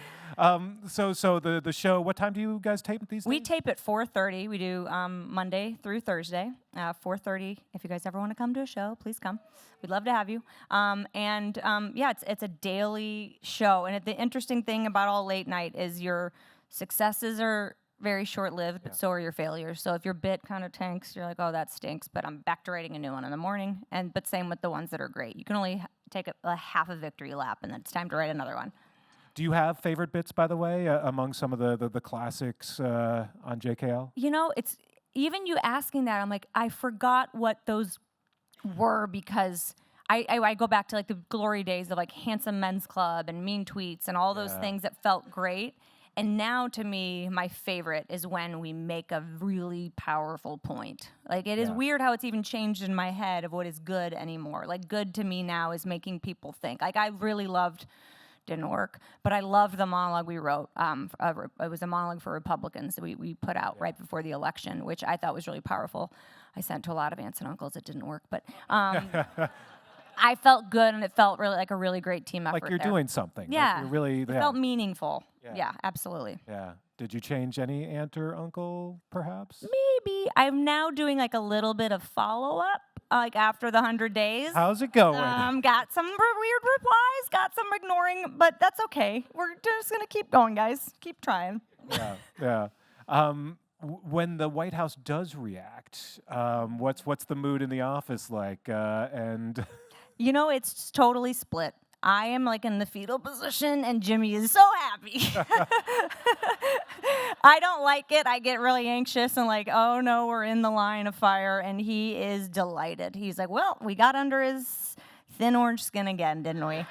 So the show. What time do you guys tape these days? We tape at 4:30. We do Monday through Thursday, 4:30. If you guys ever want to come to a show, please come. We'd love to have you. Yeah, it's a daily show. And the interesting thing about all late night is your successes are very short-lived, but so are your failures. So if your bit kind of tanks, you're like, oh, that stinks, but I'm back to writing a new one in the morning. But same with the ones that are great. You can only take a half a victory lap, and then it's time to write another one. Do you have favorite bits, by the way, among some of the classics on JKL? You know, it's even you asking that, I'm like, I forgot what those were because I go back to like the glory days of like Handsome Men's Club and Mean Tweets and all those things that felt great. And now to me, my favorite is when we make a really powerful point. Like it is weird how it's even changed in my head of what is good anymore. Like good to me now is making people think. Like I really loved, didn't work, but I loved the monologue we wrote. It was a monologue for Republicans that we put out right before the election, which I thought was really powerful. I sent to a lot of aunts and uncles. It didn't work, but I felt good, and it felt really like a really great team effort. Like you're doing something. Yeah, like you're really. It felt meaningful. Yeah, absolutely. Yeah. Did you change any aunt or uncle, perhaps? Maybe. I'm now doing like a little bit of follow-up, like after the 100 days. How's it going? Got some weird replies, got some ignoring, but that's okay. We're just going to keep going, guys. Keep trying. Yeah. When the White House does react, what's the mood in the office like? And you know, it's totally split. I am like in the fetal position, and Jimmy is so happy. I don't like it. I get really anxious and like, oh no, we're in the line of fire, and he is delighted. He's like, well, we got under his thin orange skin again, didn't we?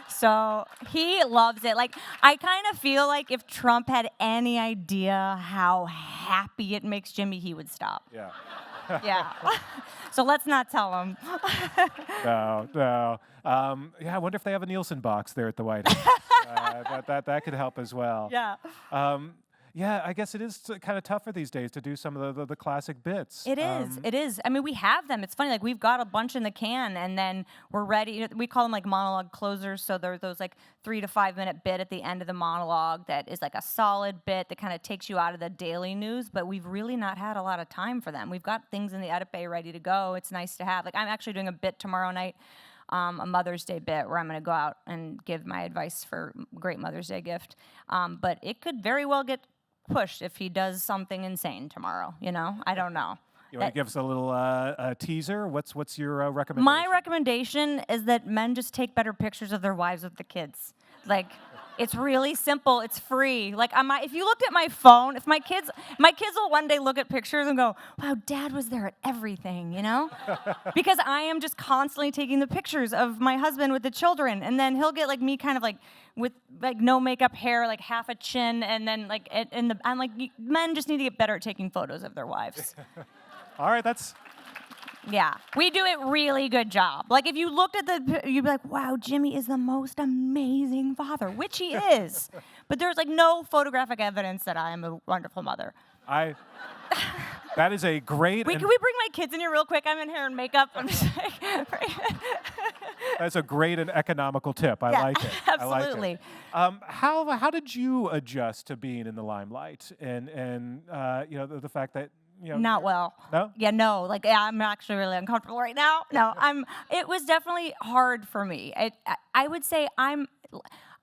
So he loves it. Like, I kind of feel like if Trump had any idea how happy it makes Jimmy, he would stop. Yeah. Yeah. So let's not tell him. No. I wonder if they have a Nielsen box there at the White House. That could help as well. Yeah. Yeah, I guess it is kind of tougher these days to do some of the classic bits. It is. It is. I mean, we have them. It's funny. Like, we've got a bunch in the can, and then we're ready. You know, we call them like monologue closers. So there's those like 3 to 5 minute bit at the end of the monologue that is like a solid bit that kind of takes you out of the daily news. But we've really not had a lot of time for them. We've got things in the edit bay ready to go. It's nice to have. Like, I'm actually doing a bit tomorrow night. A Mother's Day bit where I'm going to go out and give my advice for a great Mother's Day gift. But it could very well get pushed if he does something insane tomorrow. You know, I don't know. You want to give us a little teaser? What's your recommendation? My recommendation is that men just take better pictures of their wives with the kids. Like, it's really simple. It's free. Like, if you looked at my phone, if my kids will one day look at pictures and go, "Wow, Dad was there at everything," you know? Because I am just constantly taking the pictures of my husband with the children, and then he'll get like me, kind of like with like no makeup hair, like half a chin, and then like I'm like, men just need to get better at taking photos of their wives. All right, Yeah, we do a really good job. Like, if you looked at you'd be like, wow, Jimmy is the most amazing father, which he is. But there's like no photographic evidence that I am a wonderful mother. That is a great... Can we bring my kids in here real quick? I'm in hair and makeup. I'm just like... That's a great and economical tip. I like it. Absolutely. I like it. How did you adjust to being in the limelight and you know, the fact that, you know, not well. No? Yeah, no. Like, I'm actually really uncomfortable right now. No, it was definitely hard for me. I would say I'm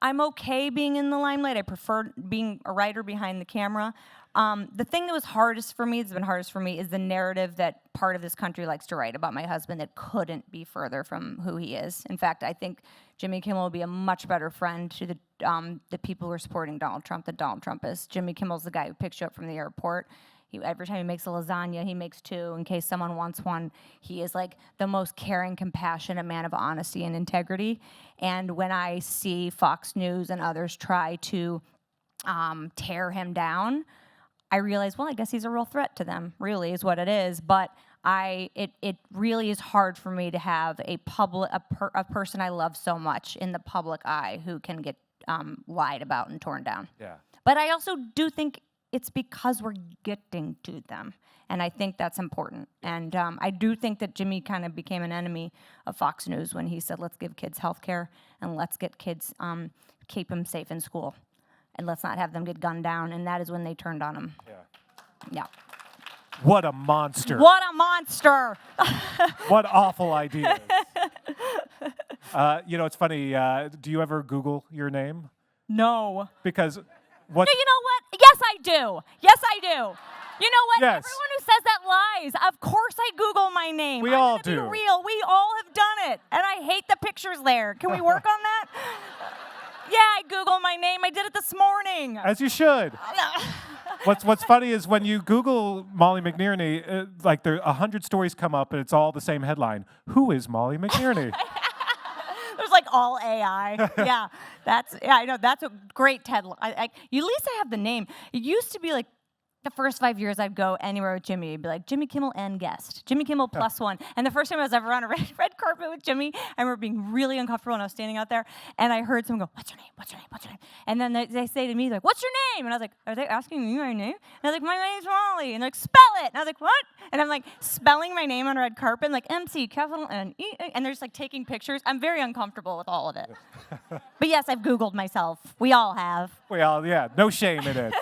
okay being in the limelight. I prefer being a writer behind the camera. The thing that was hardest for me, is the narrative that part of this country likes to write about my husband that couldn't be further from who he is. In fact, I think Jimmy Kimmel will be a much better friend to the people who are supporting Donald Trump than Donald Trump is. Jimmy Kimmel's the guy who picks you up from the airport. Every time he makes a lasagna, he makes 2 in case someone wants one. He is like the most caring, compassionate man of honesty and integrity. And when I see Fox News and others try to tear him down, I realized, well, I guess he's a real threat to them, really is what it is. But it really is hard for me to have a person I love so much in the public eye who can get lied about and torn down. Yeah. But I also do think it's because we're getting to them. And I think that's important. And I do think that Jimmy kind of became an enemy of Fox News when he said, let's give kids health care and let's get kids, keep them safe in school. And let's not have them get gunned down. And that is when they turned on him. Yeah. Yeah. What a monster. What a monster. What awful ideas. It's funny. Do you ever Google your name? No. Because what? No, you know what? Yes, I do. Yes, I do. You know what? Yes. Everyone who says that lies. Of course I Google my name. We all I'm gonna do. Be real. We all have done it. And I hate the pictures there. Can we work on that? Yeah, I Google my name. I did it this morning. As you should. What's funny is when you Google Molly McNierney, like there 100 stories come up and it's all the same headline. Who is Molly McNierney? There's like all AI. Yeah, I know. That's a great headline. At least I have the name. It used to be like the first 5 years I'd go anywhere with Jimmy. It'd be like Jimmy Kimmel and guest. Jimmy Kimmel plus one. And the first time I was ever on a red carpet with Jimmy, I remember being really uncomfortable when I was standing out there. And I heard someone go, what's your name? What's your name? What's your name? And then they say to me, like, what's your name? And I was like, are they asking me my name? And I was like, my name's Molly. And they're like, spell it. And I was like, what? And I'm like spelling my name on a red carpet, and like MC, capital N, E, and they're just like taking pictures. I'm very uncomfortable with all of it. But yes, I've Googled myself. We all have. Yeah, no shame in it.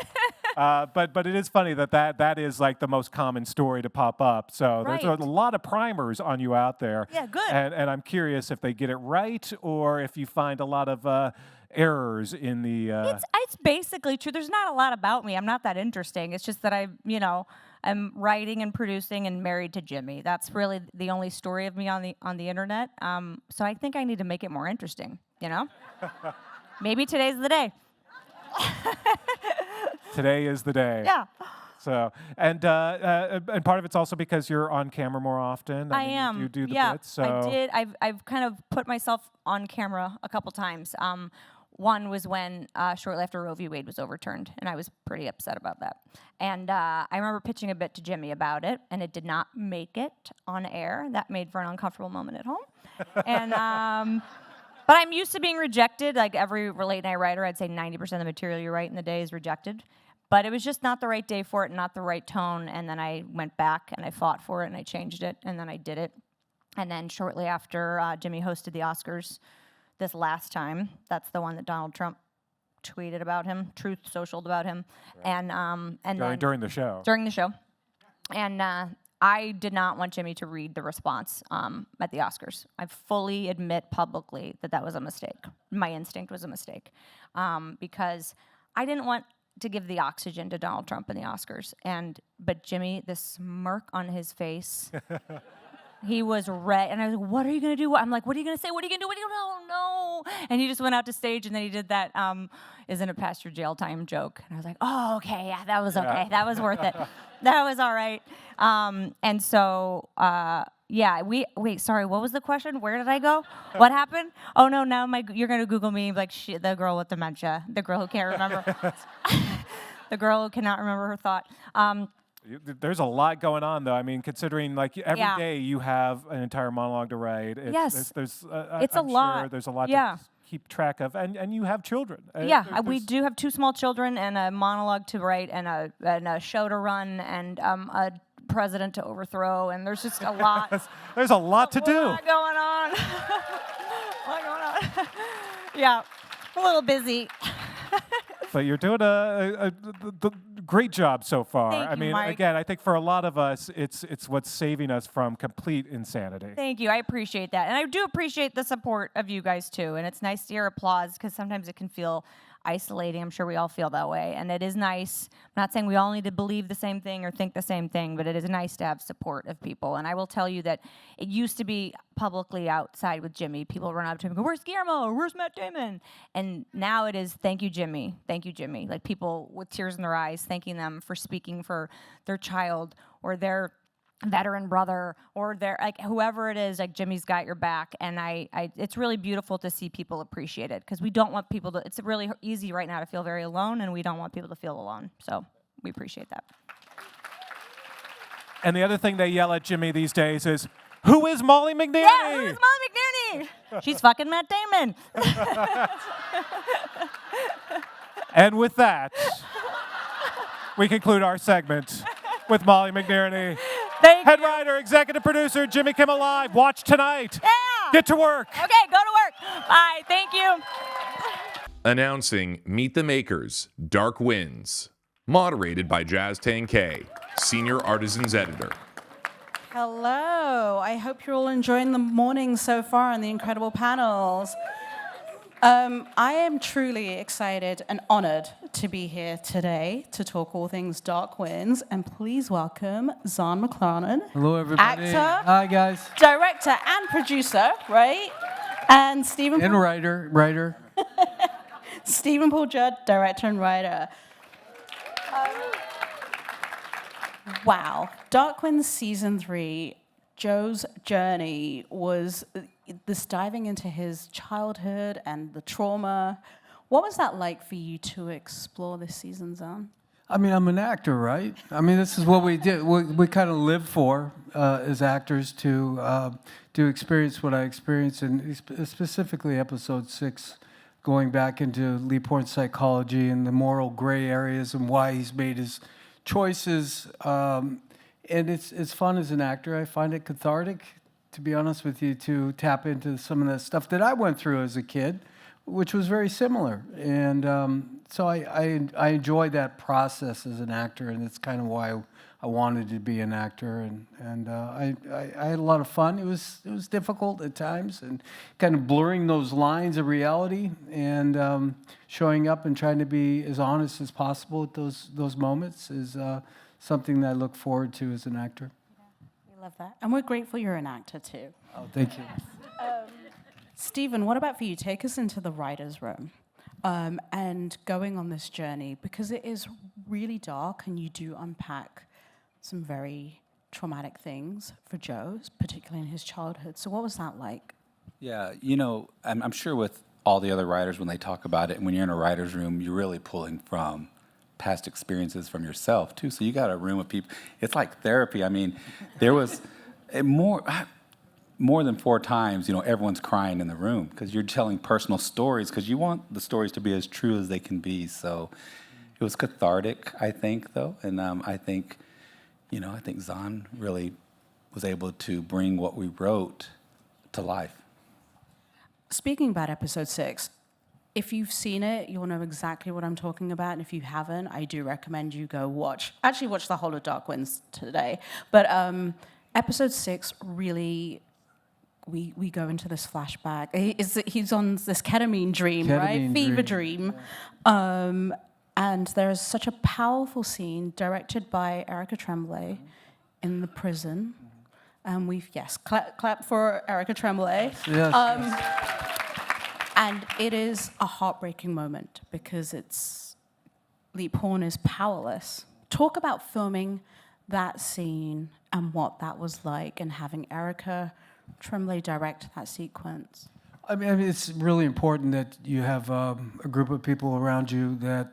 But it is funny that is like the most common story to pop up. So Right. there's a lot of primers on you out there. Yeah, good. And I'm curious if they get it right or if you find a lot of errors in the. It's basically true. There's not a lot about me. I'm not that interesting. It's just that I'm writing and producing and married to Jimmy. That's really the only story of me on the internet. So I think I need to make it more interesting. Maybe today's the day. Today is the day. Yeah. So and part of it's also because you're on camera more often. I mean, am. You do the yeah, bits. So I did. I've kind of put myself on camera a couple times. One was when shortly after Roe v. Wade was overturned, and I was pretty upset about that. And I remember pitching a bit to Jimmy about it, and it did not make it on air. That made for an uncomfortable moment at home. And but I'm used to being rejected. Like every late night writer, I'd say 90% of the material you write in the day is rejected. But it was just not the right day for it, not the right tone. And then I went back and I fought for it and I changed it and then I did it. And then shortly after, Jimmy hosted the Oscars this last time. That's the one that Donald Trump tweeted about him, Truth Socialed about him, and during the show. During the show, and I did not want Jimmy to read the response at the Oscars. I fully admit publicly that was a mistake. My instinct was a mistake because I didn't want to give the oxygen to Donald Trump in the Oscars. But Jimmy, the smirk on his face. He was red, and I was like, what are you going to do? I'm like, what are you going to say? What are you going to do? What are you going to do? Oh, no. And he just went out to stage, and then he did that, isn't it past your jail time joke? And I was like, oh, okay, yeah, that was okay. Yeah. That was worth it. That was all right. And so, wait, sorry, what was the question? Where did I go? What happened? Oh, no, now you're going to Google me, like, the girl with dementia, the girl who can't remember. The girl who cannot remember her thought. There's a lot going on, though. I mean, considering like every Yeah. day you have an entire monologue to write. Yes. It's a lot. Sure there's a lot Yeah. to keep track of, and you have children. We do have 2 small children and a monologue to write and a show to run and a president to overthrow, and there's just a lot. There's a lot to do. A lot going on. A lot going on. Yeah, a little busy. But you're doing a great job so far. Thank I you, mean, Mike. again, I think for a lot of us, it's what's saving us from complete insanity. Thank you. I appreciate that. And I do appreciate the support of you guys, too. And it's nice to hear applause because sometimes it can feel isolating. I'm sure we all feel that way. And it is nice. I'm not saying we all need to believe the same thing or think the same thing, but it is nice to have support of people. And I will tell you that it used to be publicly outside with Jimmy. People run up to him and go, where's Guillermo? Where's Matt Damon? And now it is, thank you, Jimmy. Thank you, Jimmy. Like people with tears in their eyes, thanking them for speaking for their child or their veteran brother or their like whoever it is, like Jimmy's got your back. And I it's really beautiful to see people appreciate it because we don't want people to, it's really easy right now to feel very alone and we don't want people to feel alone. So we appreciate that. And the other thing they yell at Jimmy these days is, "Who is Molly McNeely?" Yeah, who is Molly McNeely? She's fucking Matt Damon. And with that, we conclude our segment with Molly McNeely. Head writer, executive producer, Jimmy Kimmel Live. Watch tonight. Yeah. Get to work. Okay, go to work. Bye. Thank you. Announcing Meet the Makers, Dark Winds. Moderated by Jazz K, Senior Artisans Editor. Hello. I hope you're all enjoying the morning so far and the incredible panels. I am truly excited and honored to be here today to talk all things Dark Winds. And please welcome Zahn McLaren. Hello, everybody. Actor. Hi, guys. Director and producer, right? And Stephen. And writer. Stephen Paul Judd, director and writer. Wow. Dark Winds Season 3, Joe's journey was this diving into his childhood and the trauma. What was that like for you to explore this season, Zahn? I mean, I'm an actor, right? I mean, this is what we do. We kind of live for as actors to experience what I experienced, and specifically episode 6, going back into Lee Porn's psychology and the moral gray areas and why he's made his choices. And it's fun as an actor. I find it cathartic, to be honest with you, to tap into some of the stuff that I went through as a kid, which was very similar. And so I enjoyed that process as an actor, and it's kind of why I wanted to be an actor. And I had a lot of fun. It was difficult at times, and kind of blurring those lines of reality and showing up and trying to be as honest as possible at those moments is something that I look forward to as an actor. We love that. And we're grateful you're an actor, too. Oh, thank you. Stephen, what about for you? Take us into the writer's room and going on this journey, because it is really dark and you do unpack some very traumatic things for Joe, particularly in his childhood. So what was that like? Yeah, I'm sure with all the other writers, when they talk about it, and when you're in a writer's room, you're really pulling from past experiences from yourself, too. So you got a room of people. It's like therapy. I mean, there was more than 4 times, everyone's crying in the room because you're telling personal stories because you want the stories to be as true as they can be. So it was cathartic, I think, though. And I think Zahn really was able to bring what we wrote to life. Speaking about episode 6, if you've seen it, you'll know exactly what I'm talking about. And if you haven't, I do recommend you go watch the whole of Dark Winds today. But episode 6 really, we go into this flashback. He's on this ketamine dream, right? Fever dream. And there's such a powerful scene directed by Erica Tremblay in the prison. Clap for Erica Tremblay. Yes. And it is a heartbreaking moment because Lee Porn is powerless. Talk about filming that scene and what that was like and having Erica Tremblay direct that sequence. I mean, it's really important that you have a group of people around you that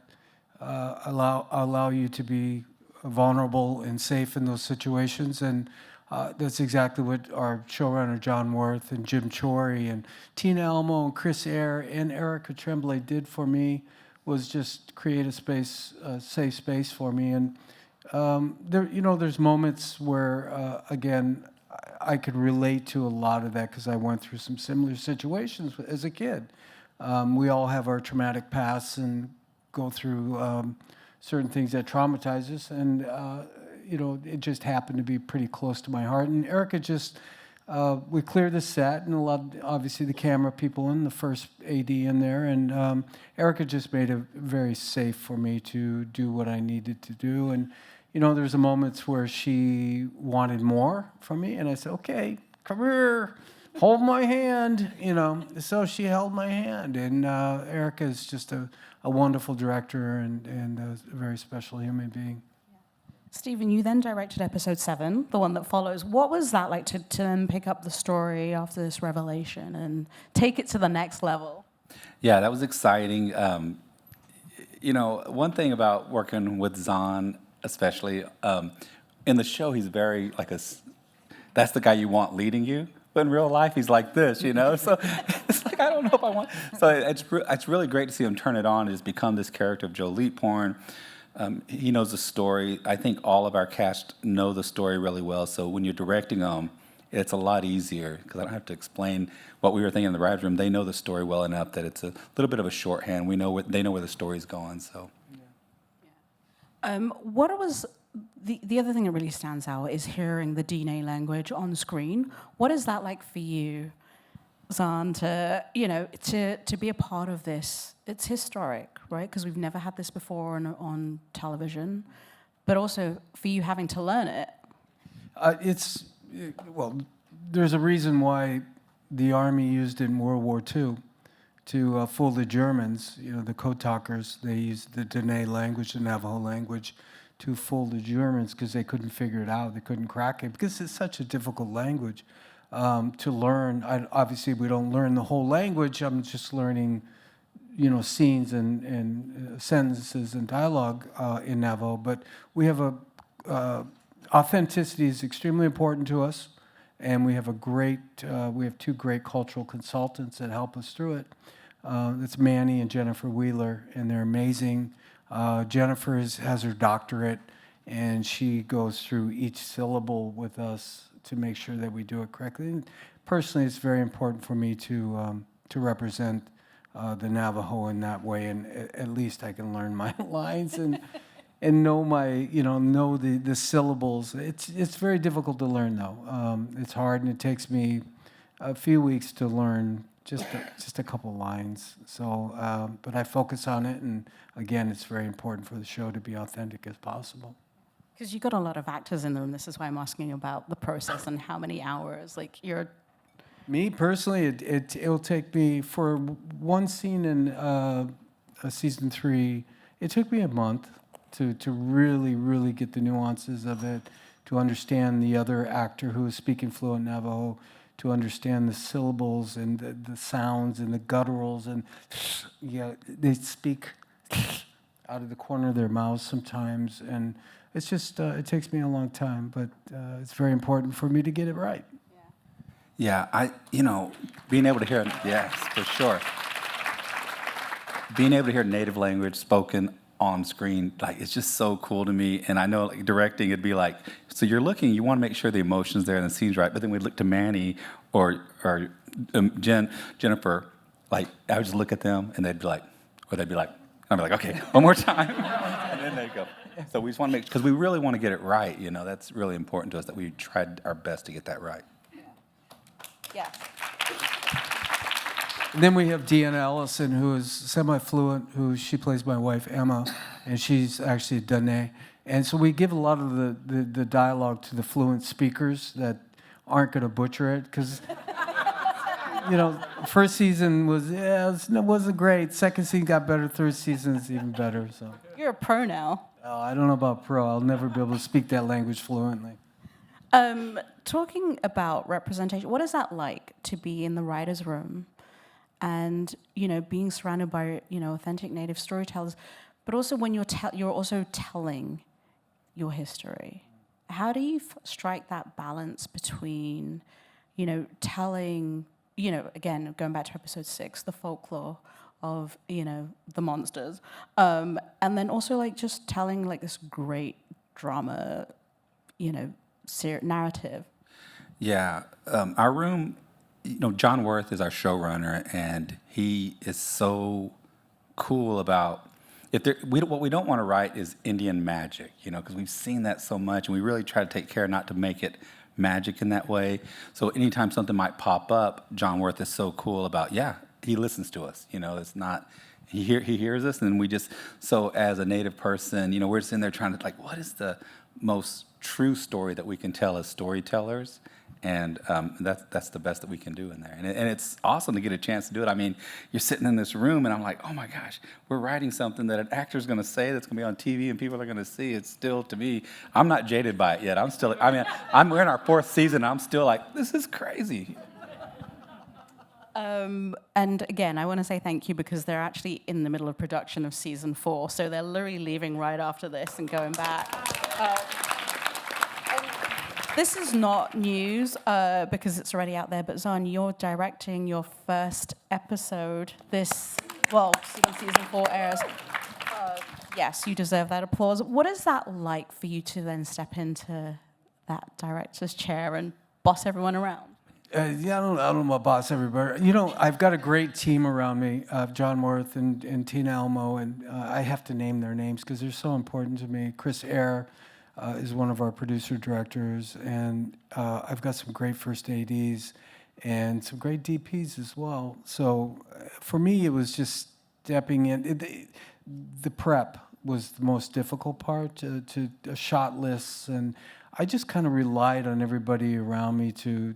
allow you to be vulnerable and safe in those situations. And that's exactly what our showrunner, John Worth, and Jim Chory, and Tina Elmo, and Chris Eyre, and Erica Tremblay did for me was just create a safe space for me. And there's moments where, again, I could relate to a lot of that because I went through some similar situations as a kid. We all have our traumatic pasts and go through certain things that traumatize us, and it just happened to be pretty close to my heart. And Erica we cleared the set and allowed, obviously, the camera people and the first AD in there. And Erica just made it very safe for me to do what I needed to do. And, there's a moments where she wanted more from me. And I said, okay, come here, hold my hand, So she held my hand. And Erica is just a wonderful director and a very special human being. Stephen, you then directed episode 7, the one that follows. What was that like to then pick up the story after this revelation and take it to the next level? Yeah, that was exciting. one thing about working with Zahn, especially, in the show, he's very that's the guy you want leading you. But in real life, he's like this, So it's like, I don't know if I want. So it's really great to see him turn it on and just become this character of Joe Leetporn. He knows the story. I think all of our cast know the story really well. So when you're directing them, it's a lot easier because I don't have to explain what we were thinking in the writers' room. They know the story well enough that it's a little bit of a shorthand. They know where the story's going. So. What was the other thing that really stands out is hearing the DNA language on screen. What is that like for you, Zahn, to be a part of this? It's historic, right? Because we've never had this before on television, but also for you having to learn it. There's a reason why the Army used it in World War II to fool the Germans. The code talkers, they used the Dene language, the Navajo language, to fool the Germans because they couldn't figure it out. They couldn't crack it because it's such a difficult language to learn. Obviously, we don't learn the whole language. I'm just learning, scenes and sentences and dialogue in Navajo. But we have authenticity is extremely important to us, and we have we have two great cultural consultants that help us through it. It's Manny and Jennifer Wheeler, and they're amazing. Jennifer has her doctorate, and she goes through each syllable with us to make sure that we do it correctly. And personally, it's very important for me to represent the Navajo in that way, and at least I can learn my lines and know know the syllables. It's very difficult to learn though. It's hard, and it takes me a few weeks to learn just a couple lines. So, but I focus on it, and again, it's very important for the show to be authentic as possible. Because you've got a lot of actors in the room. This is why I'm asking about the process and how many hours. Me personally, it'll take me for one scene in season 3. It took me a month to really get the nuances of it, to understand the other actor who is speaking fluent Navajo, to understand the syllables and the sounds and the gutturals, and they speak out of the corner of their mouths sometimes, and it's just it takes me a long time, but it's very important for me to get it right. Yeah, being able to hear, yes, for sure. Being able to hear native language spoken on screen, it's just so cool to me. And I know directing, it'd be like, so you're looking, you want to make sure the emotion's there and the scene's right, but then we'd look to Manny or Jennifer, I would just look at them and they'd be like, I'd be like, okay, one more time. And then they'd go. So we just want to because we really want to get it right, that's really important to us that we tried our best to get that right. Yeah. And then we have Deanna Ellison, who is semi-fluent, she plays my wife, Emma, and she's actually a Dene. And so we give a lot of the dialogue to the fluent speakers that aren't going to butcher it, because, first season wasn't great. Second season got better. Third season is even better. So You're a pro now. Oh, I don't know about pro. I'll never be able to speak that language fluently. Talking about representation, what is that like to be in the writer's room and, being surrounded by, authentic Native storytellers, but also when you're also telling your history? How do you strike that balance between, telling, again, going back to episode 6, the folklore of, the monsters, and then also just telling this great drama, narrative? Yeah, our room, John Worth is our showrunner, and he is so cool about what we don't want to write is Indian magic, because we've seen that so much, and we really try to take care not to make it magic in that way. So anytime something might pop up, John Worth is so cool about, he listens to us. It's not. He hears us, and we just, so as a Native person, we're just in there trying to, what is the most true story that we can tell as storytellers? And that's the best that we can do in there. And it's awesome to get a chance to do it. I mean, you're sitting in this room, and I'm like, oh my gosh, we're writing something that an actor's going to say that's going to be on TV and people are going to see. It's still, to me, I'm not jaded by it yet. We're in our 4th season, and I'm still like, this is crazy. And again, I want to say thank you because they're actually in the middle of production of season 4, so they're literally leaving right after this and going back. This is not news because it's already out there, but Zahn, you're directing your first episode when season 4 airs. Yes, you deserve that applause. What is that like for you to then step into that director's chair and boss everyone around? I don't know about boss everybody. You know, I've got a great team around me, John Worth and Tina Elmo, and I have to name their names because they're so important to me. Chris Eyre is one of our producer directors, and I've got some great first ADs and some great DPs as well. So for me, it was just stepping in. The prep was the most difficult part, to shot lists, and I just kind of relied on everybody around me to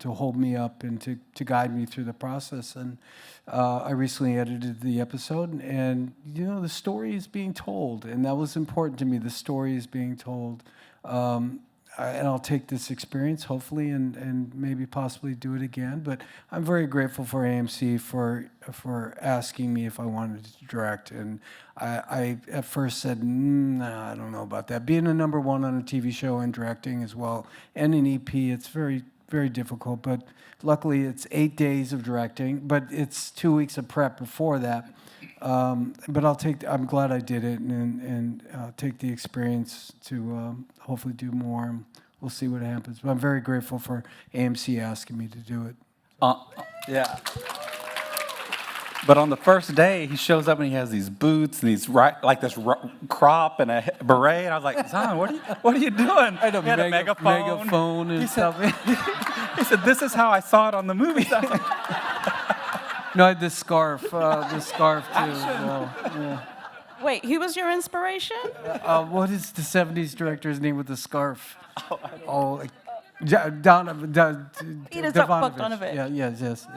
hold me up and to guide me through the process. And I recently edited the episode, and you know, the story is being told, and that was important to me. The story is being told, and I'll take this experience hopefully and maybe possibly do it again. But I'm very grateful for AMC for asking me if I wanted to direct, and I at first said, nah, I don't know about that. Being a number 1 on a TV show and directing as well, and an EP, it's very, very difficult. But luckily, it's 8 days of directing, but it's 2 weeks of prep before that. But I'm glad I did it and take the experience to hopefully do more. We'll see what happens. But I'm very grateful for AMC asking me to do it. Yeah. But on the first day, he shows up and he has these boots and this crop and a beret. And I was like, Zahn, what are you doing? I had a megaphone and stuff. He said, this is how I saw it on the movie. No, I had this scarf too. Well, yeah. Wait, who was your inspiration? What is the 70s director's name with the scarf? Bogdanovich. Yeah, yes.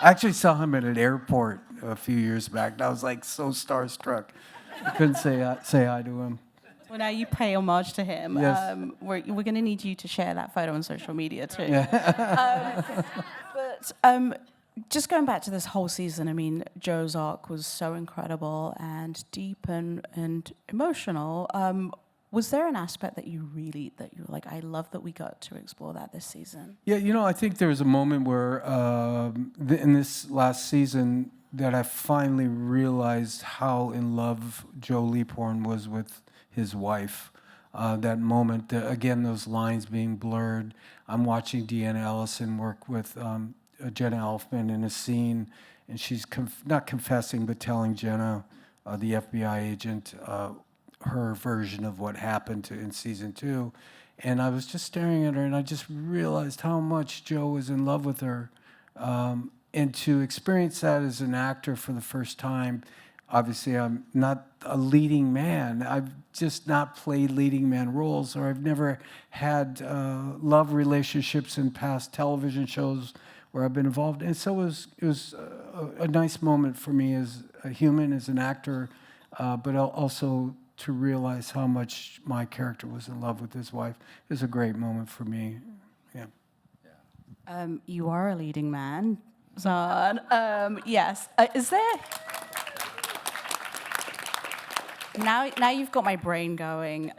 I actually saw him at an airport a few years back, and I was like so starstruck. I couldn't say hi to him. Well, now you pay homage to him. Yes. We're going to need you to share that photo on social media too. Yeah. But just going back to this whole season, I mean, Joe's arc was so incredible and deep and emotional. Was there an aspect that you were like, I love that we got to explore that this season? Yeah, you know, I think there was a moment where in this last season that I finally realized how in love Joe Leaphorn was with his wife. That moment, again, those lines being blurred. I'm watching Deanna Ellison work with Jenna Elfman in a scene, and she's not confessing, but telling Jenna, the FBI agent, her version of what happened in season 2. And I was just staring at her, and I just realized how much Joe was in love with her. And to experience that as an actor for the first time, obviously I'm not a leading man. I've just not played leading man roles, or I've never had love relationships in past television shows where I've been involved. And so it was a nice moment for me as a human, as an actor, but also to realize how much my character was in love with his wife. It was a great moment for me. Yeah. You are a leading man, Zahn. Yes. Is there... Now you've got my brain going.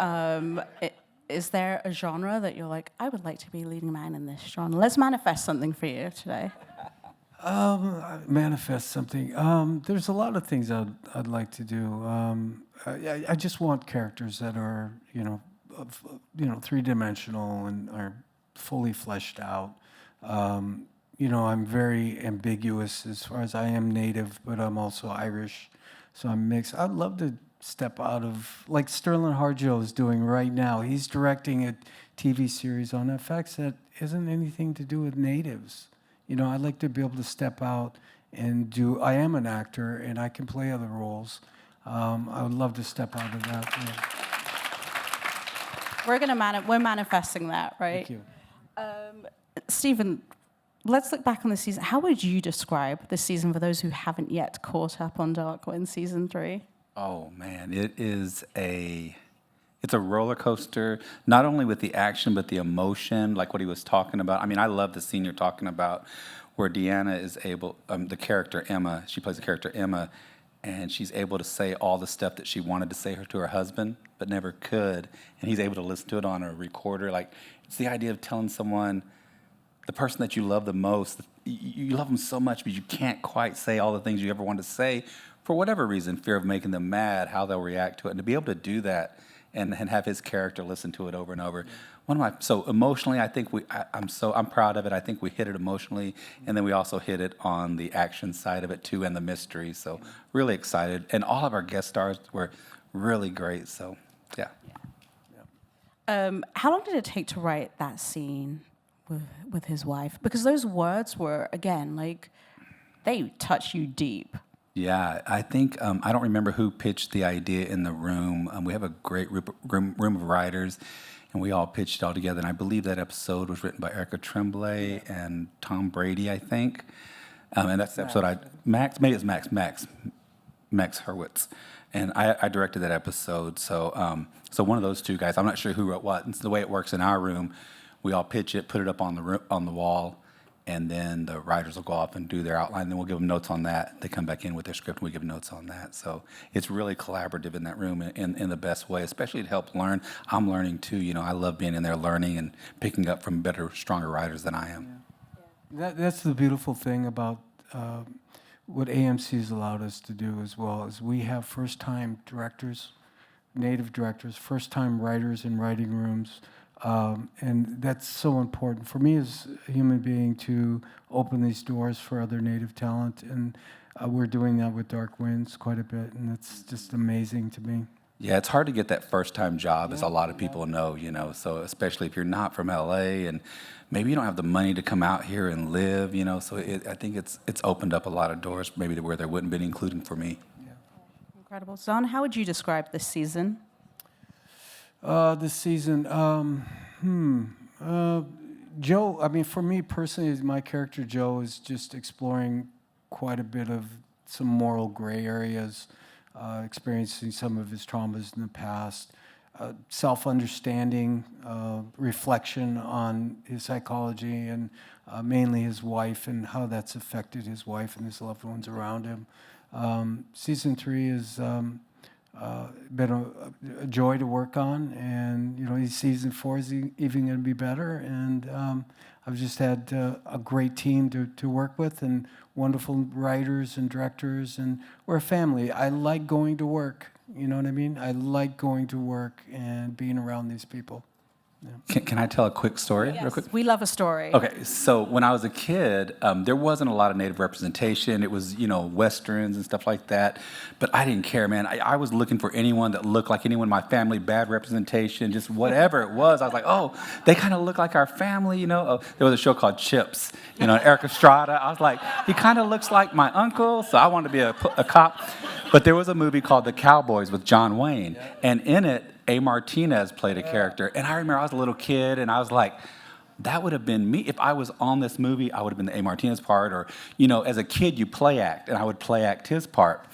Is there a genre that you're like, I would like to be a leading man in this genre? Let's manifest something for you today. Manifest something. There's a lot of things I'd like to do. I just want characters that are, three-dimensional and are fully fleshed out. I'm very ambiguous as far as I am native, but I'm also Irish, so I'm mixed. I'd love to step out of, like Sterling Harjo is doing right now. He's directing a TV series on FX that isn't anything to do with natives. I'd like to be able to step out and I am an actor and I can play other roles. I would love to step out of that. Yeah. We're manifesting that, right? Thank you. Stephen, let's look back on the season. How would you describe the season for those who haven't yet caught up on Dark Wind season 3? Oh man, it is it's a roller coaster, not only with the action, but the emotion, like what he was talking about. I mean, I love the scene you're talking about where Deanna is able, the character Emma, she plays the character Emma, and she's able to say all the stuff that she wanted to say to her husband, but never could. And he's able to listen to it on a recorder. Like, it's the idea of telling someone, the person that you love the most, you love them so much, but you can't quite say all the things you ever wanted to say for whatever reason, fear of making them mad, how they'll react to it. And to be able to do that and have his character listen to it over and over. So emotionally, I think I'm proud of it. I think we hit it emotionally, and then we also hit it on the action side of it too, and the mystery. So really excited, and all of our guest stars were really great. So yeah. How long did it take to write that scene with his wife? Because those words were, again, like, they touch you deep. Yeah, I think, I don't remember who pitched the idea in the room. We have a great room of writers, and we all pitched it all together. And I believe that episode was written by Erica Tremblay and Tom Brady, I think. And that's the episode Max Hurwitz. And I directed that episode. So one of those two guys, I'm not sure who wrote what. And so the way it works in our room, we all pitch it, put it up on the wall, and then the writers will go off and do their outline. Then we'll give them notes on that. They come back in with their script, and we give notes on that. So it's really collaborative in that room in the best way, especially to help learn. I'm learning too. You know, I love being in there learning and picking up from better, stronger writers than I am. That's the beautiful thing about what AMC has allowed us to do as well, is we have first-time directors, native directors, first-time writers in writing rooms. And that's so important for me as a human being to open these doors for other native talent. And we're doing that with Dark Winds quite a bit, and it's just amazing to me. Yeah, it's hard to get that first-time job, as a lot of people know, you know, so especially if you're not from LA and maybe you don't have the money to come out here and live, you know, so I think it's opened up a lot of doors maybe to where there wouldn't been, including for me. Incredible. Zon, how would you describe this season? This season, Joe, I mean, for me personally, my character Joe is just exploring quite a bit of some moral gray areas, experiencing some of his traumas in the past, self-understanding, reflection on his psychology, and mainly his wife and how that's affected his wife and his loved ones around him. Season 3 has been a joy to work on, and you know, season 4 is even going to be better. And I've just had a great team to work with, and wonderful writers and directors, and we're a family. I like going to work. You know what I mean? I like going to work and being around these people. Yeah. Can I tell a quick story real quick? We love a story. Okay, so when I was a kid, there wasn't a lot of Native representation. It was, you know, Westerns and stuff like that. But I didn't care, man. I was looking for anyone that looked like anyone in my family, bad representation, just whatever it was. I was like, oh, they kind of look like our family, you know. Oh, there was a show called Chips, you know, Eric Estrada. I was like, he kind of looks like my uncle, so I wanted to be a cop. But there was a movie called The Cowboys with John Wayne, and in it, A. Martinez played a character. And I remember I was a little kid, and I was like, that would have been me. If I was on this movie, I would have been the A. Martinez part. Or, you know, as a kid, you play act, and I would play act his part.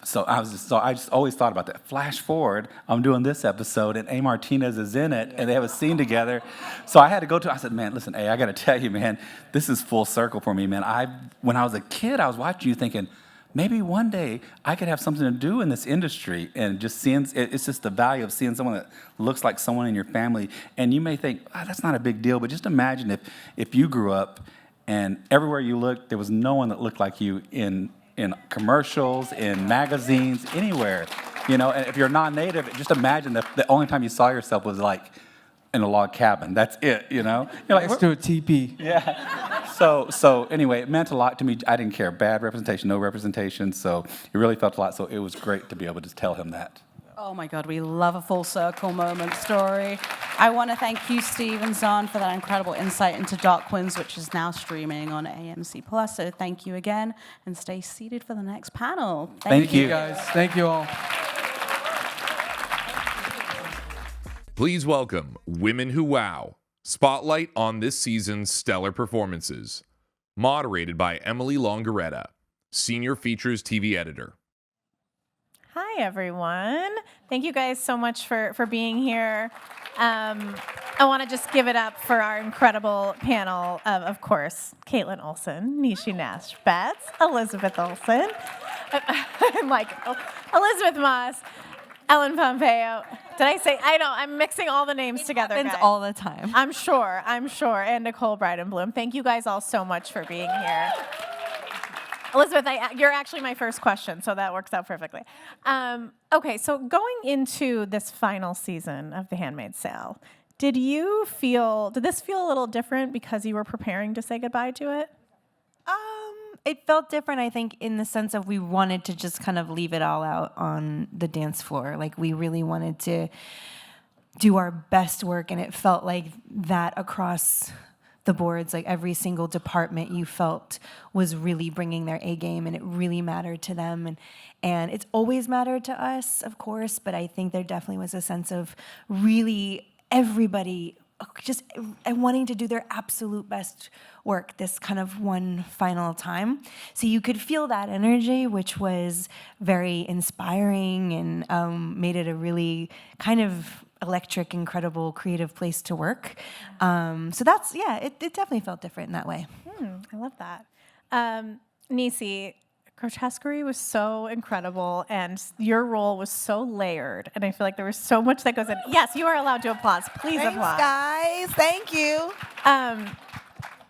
So I just always thought about that. Flash forward, I'm doing this episode, and A. Martinez is in it, and they have a scene together. So I had to go to, I said, man, listen, A, I got to tell you, man, this is full circle for me, man. When I was a kid, I was watching you thinking, maybe one day I could have something to do in this industry, and just seeing, it's just the value of seeing someone that looks like someone in your family. And you may think, that's not a big deal, but just imagine if you grew up and everywhere you looked, there was no one that looked like you in commercials, in magazines, anywhere. You know, and if you're non-native, just imagine that the only time you saw yourself was like in a log cabin. That's it, you know? You're like, next to a teepee. Yeah. So anyway, it meant a lot to me. I didn't care. Bad representation, no representation. So it really felt a lot. So it was great to be able to tell him that. Oh my God, we love a full circle moment story. I want to thank you, Steve and Zon, for that incredible insight into Dark Winds, which is now streaming on AMC+. So thank you again, and stay seated for the next panel. Thank you, guys. Thank you all. Please welcome Women Who Wow. Spotlight on this season's stellar performances. Moderated by Emily Longaretta, Senior Features TV Editor. Hi, Hi, everyone. Thank you guys so much for being here. I want to just give it up for our incredible panel of course, Caitlin Olsen, Nishi Nash Betts, Elizabeth Olsen, I'm like, Elizabeth Moss, Ellen Pompeo. Did I say? I know, I'm mixing all the names together, happens guys. all the time. I'm sure. And Nicole Brydenbloom. Thank you guys all so much for being here. Elizabeth, you're actually my first question, so that works out perfectly. Okay, so going into this final season of The Handmaid's Tale, did this feel a little different because you were preparing to say goodbye to it? It felt different, I think, in the sense of we wanted to just kind of leave it all out on the dance floor. Like, we really wanted to do our best work, and it felt like that across the boards, like every single department you felt was really bringing their A game, and it really mattered to them. And it's always mattered to us, of course, but I think there definitely was a sense of really everybody just wanting to do their absolute best work this kind of one final time. So you could feel that energy, which was very inspiring and made it a really kind of electric, incredible, creative place to work. So that's, it definitely felt different in that way. I love that. Nisi, grotesquerie was so incredible, and your role was so layered, and I feel like there was so much that goes in. Yes, you are allowed to applause. Please applaud. Guys. Thank you.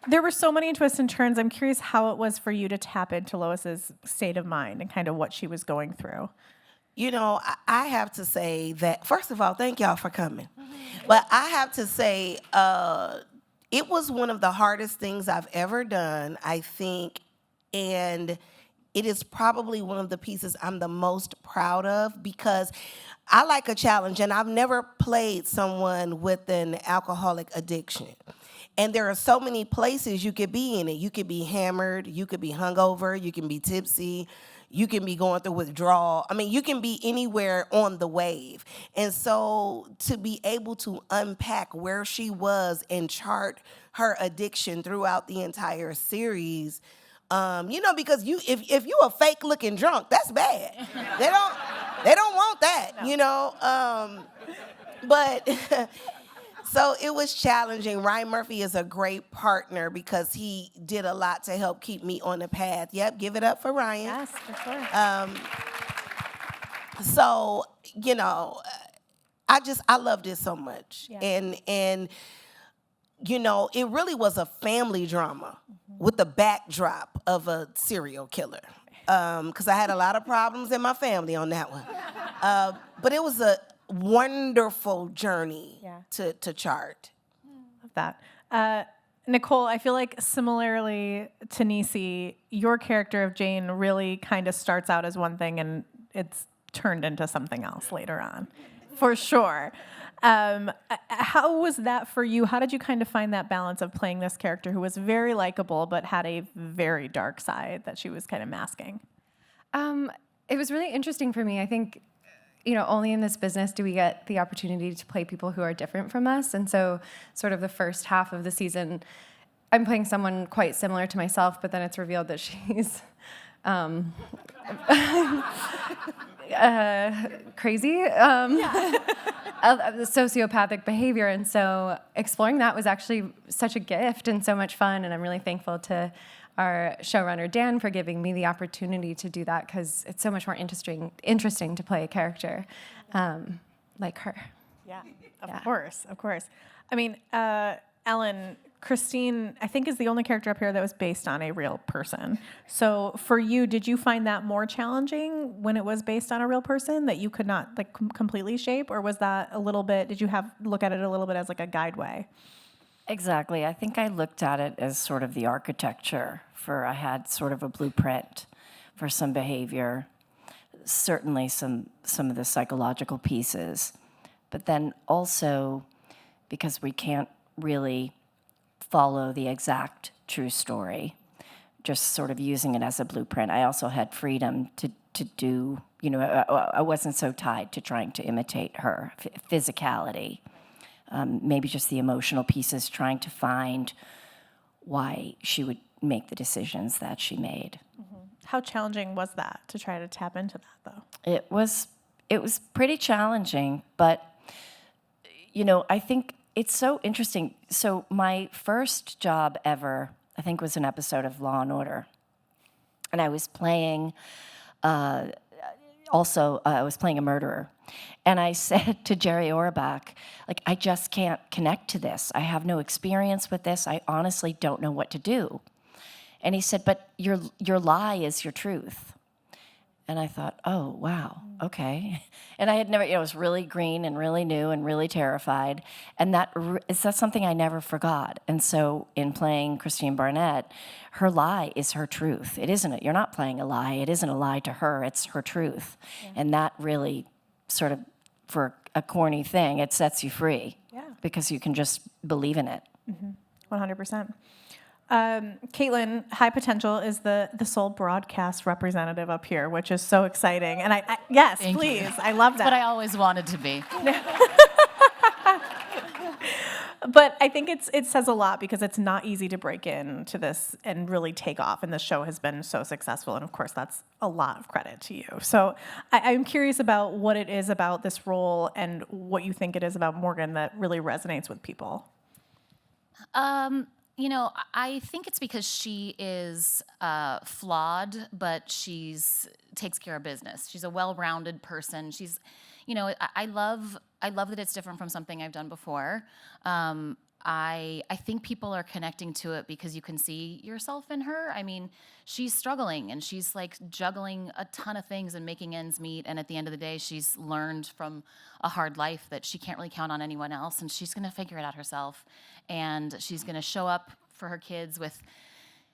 There were so many twists and turns. I'm curious how it was for you to tap into Lois's state of mind and kind of what she was going through. You know, I have to say that, first of all, thank y'all for coming. But I have to say, it was one of the hardest things I've ever done, I think, and it is probably one of the pieces I'm the most proud of because I like a challenge, and I've never played someone with an alcoholic addiction. And there are so many places you could be in it. You could be hammered, you could be hungover, you can be tipsy, you can be going through withdrawal. I mean, you can be anywhere on the wave. And so to be able to unpack where she was and chart her addiction throughout the entire series, you know, because if you a fake looking drunk, that's bad. They don't want that, you know. But so it was challenging. Ryan Murphy is a great partner because he did a lot to help keep me on the path. Yep, give it up for Ryan. Yes, for sure. So, you know, I loved it so much. Yeah. And you know, it really was a family drama with the backdrop of a serial killer. Because I had a lot of problems in my family on that one. But it was a wonderful journey to chart. Love that. Nicole, I feel like similarly to Nisi, your character of Jane really kind of starts out as one thing and it's turned into something else later on, for sure. How was that for you? How did you kind of find that balance of playing this character who was very likable but had a very dark side that she was kind of masking? It was really interesting for me. I think, you know, only in this business do we get the opportunity to play people who are different from us. And so sort of the first half of the season, I'm playing someone quite similar to myself, but then it's revealed that she's crazy, sociopathic behavior. And so exploring that was actually such a gift and so much fun. And I'm really thankful to our showrunner, Dan, for giving me the opportunity to do that because it's so much more interesting to play a character like her. Yeah, of course. I mean, Ellen, Christine, I think, is the only character up here that was based on a real person. So for you, did you find that more challenging when it was based on a real person that you could not like completely shape, or was that a little bit, did you look at it a little bit as like a guideway? Exactly. I think I looked at it as sort of the architecture I had sort of a blueprint for some behavior, certainly some of the psychological pieces, but then also because we can't really follow the exact true story, just sort of using it as a blueprint. I also had freedom to do, you know, I wasn't so tied to trying to imitate her physicality. Maybe just the emotional pieces, trying to find why she would make the decisions that she made. Mm-hmm. How challenging was that to try to tap into that, though? It was it was pretty challenging, but, you know, I think it's so interesting. So my first job ever, I think, was an episode of Law and Order. And I was playing, I was playing a murderer. And I said to Jerry Orbach, like, I just can't connect to this. I have no experience with this. I honestly don't know what to do. And he said, but your lie is your truth. And I thought, oh, wow, okay. And I had never, it was really green and really new and really terrified. And that's something I never forgot. And so in playing Christine Barnett, her lie is her truth. It isn't, you're not playing a lie. It isn't a lie to her, it's her truth. Yeah. And that really sort of, for a corny thing, it sets you free. Yeah. Because you can just believe in it. 100%. Caitlin, High Potential is the sole broadcast representative up here, which is so exciting. And I yes, Thank please, you. I love that. That's what I always wanted to be. But I think it says a lot because it's not easy to break into this and really take off. And the show has been so successful. And of course, that's a lot of credit to you. So I'm curious about what it is about this role and what you think it is about Morgan that really resonates with people. You know, I think it's because she is flawed, but takes care of business. She's a well-rounded person. She's, you know, I love that it's different from something I've done before. I think people are connecting to it because you can see yourself in her. I mean, she's struggling and she's like juggling a ton of things and making ends meet. And at the end of the day, she's learned from a hard life that she can't really count on anyone else. And she's going to figure it out herself. And she's going to show up for her kids with,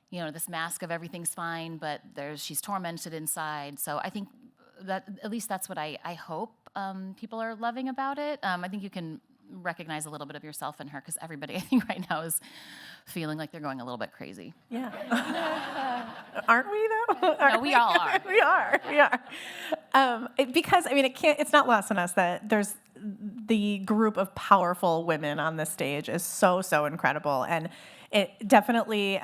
you know, this mask of everything's fine, but she's tormented inside. So I think that at least that's what I hope people are loving about it. I think you can recognize a little bit of yourself in her because everybody I think right now is feeling like they're going a little bit crazy. Yeah. Aren't we though? No, we all are. We are. Because I mean, it's not lost on us that there's the group of powerful women on this stage is so incredible, and it definitely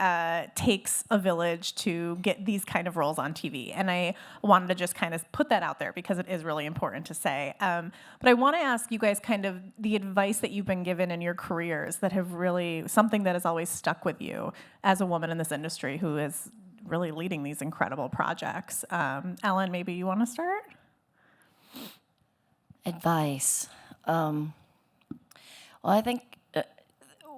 takes a village to get these kind of roles on TV. And I wanted to just kind of put that out there because it is really important to say. But I want to ask you guys kind of the advice that you've been given in your careers that have really, something that has always stuck with you as a woman in this industry who is really leading these incredible projects. Ellen, maybe you want to start? Advice. Well, I think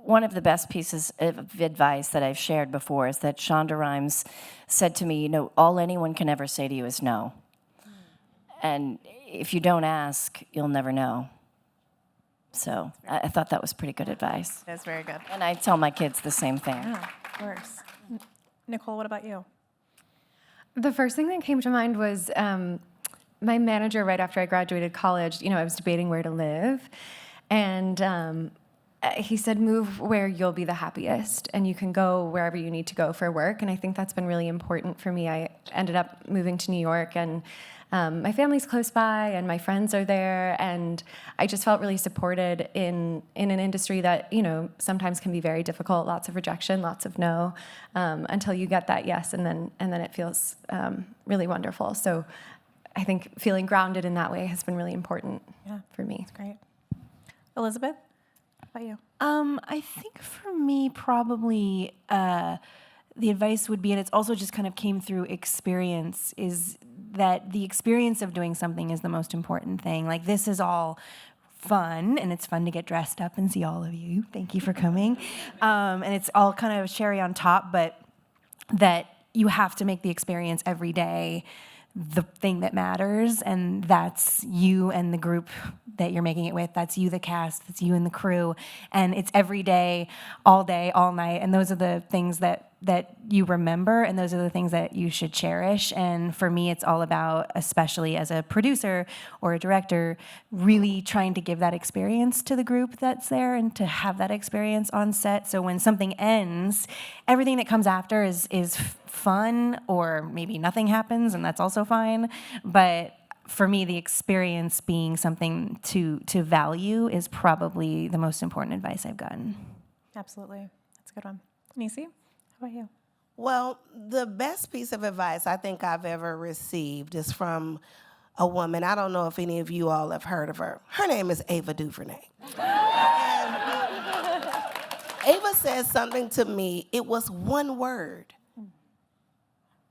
one of the best pieces of advice that I've shared before is that Shonda Rhimes said to me, you know, all anyone can ever say to you is no. And if you don't ask, you'll never know. So I thought that was pretty good advice. That's very good. And I tell my kids the same thing. Yeah, of course. Nicole, what about you? The first thing that came to mind was my manager right after I graduated college. You know, I was debating where to live, and he said, move where you'll be the happiest, and you can go wherever you need to go for work. And I think that's been really important for me. I ended up moving to New York, and my family's close by, and my friends are there, and I just felt really supported in an industry that, you know, sometimes can be very difficult, lots of rejection, lots of no, until you get that yes, and then it feels really wonderful. So I think feeling grounded in that way has been really important for me. That's great. Elizabeth? How about you? I think for me, probably the advice would be, and it's also just kind of came through experience, is that the experience of doing something is the most important thing. Like, this is all fun, and it's fun to get dressed up and see all of you. Thank you for coming. And it's all kind of cherry on top, but that you have to make the experience every day the thing that matters, and that's you and the group that you're making it with. That's you, the cast, that's you and the crew, and it's every day, all night, and those are the things that you remember, and those are the things that you should cherish. And for me, it's all about, especially as a producer or a director, really trying to give that experience to the group that's there and to have that experience on set. So when something ends, everything that comes after is fun, or maybe nothing happens, and that's also fine. But for me, the experience being something to value is probably the most important advice I've gotten. Absolutely. That's a good one. Nisi, how about you? Well, the best piece of advice I think I've ever received is from a woman. I don't know if any of you all have heard of her. Her name is Ava DuVernay. And Ava said something to me. It was one word.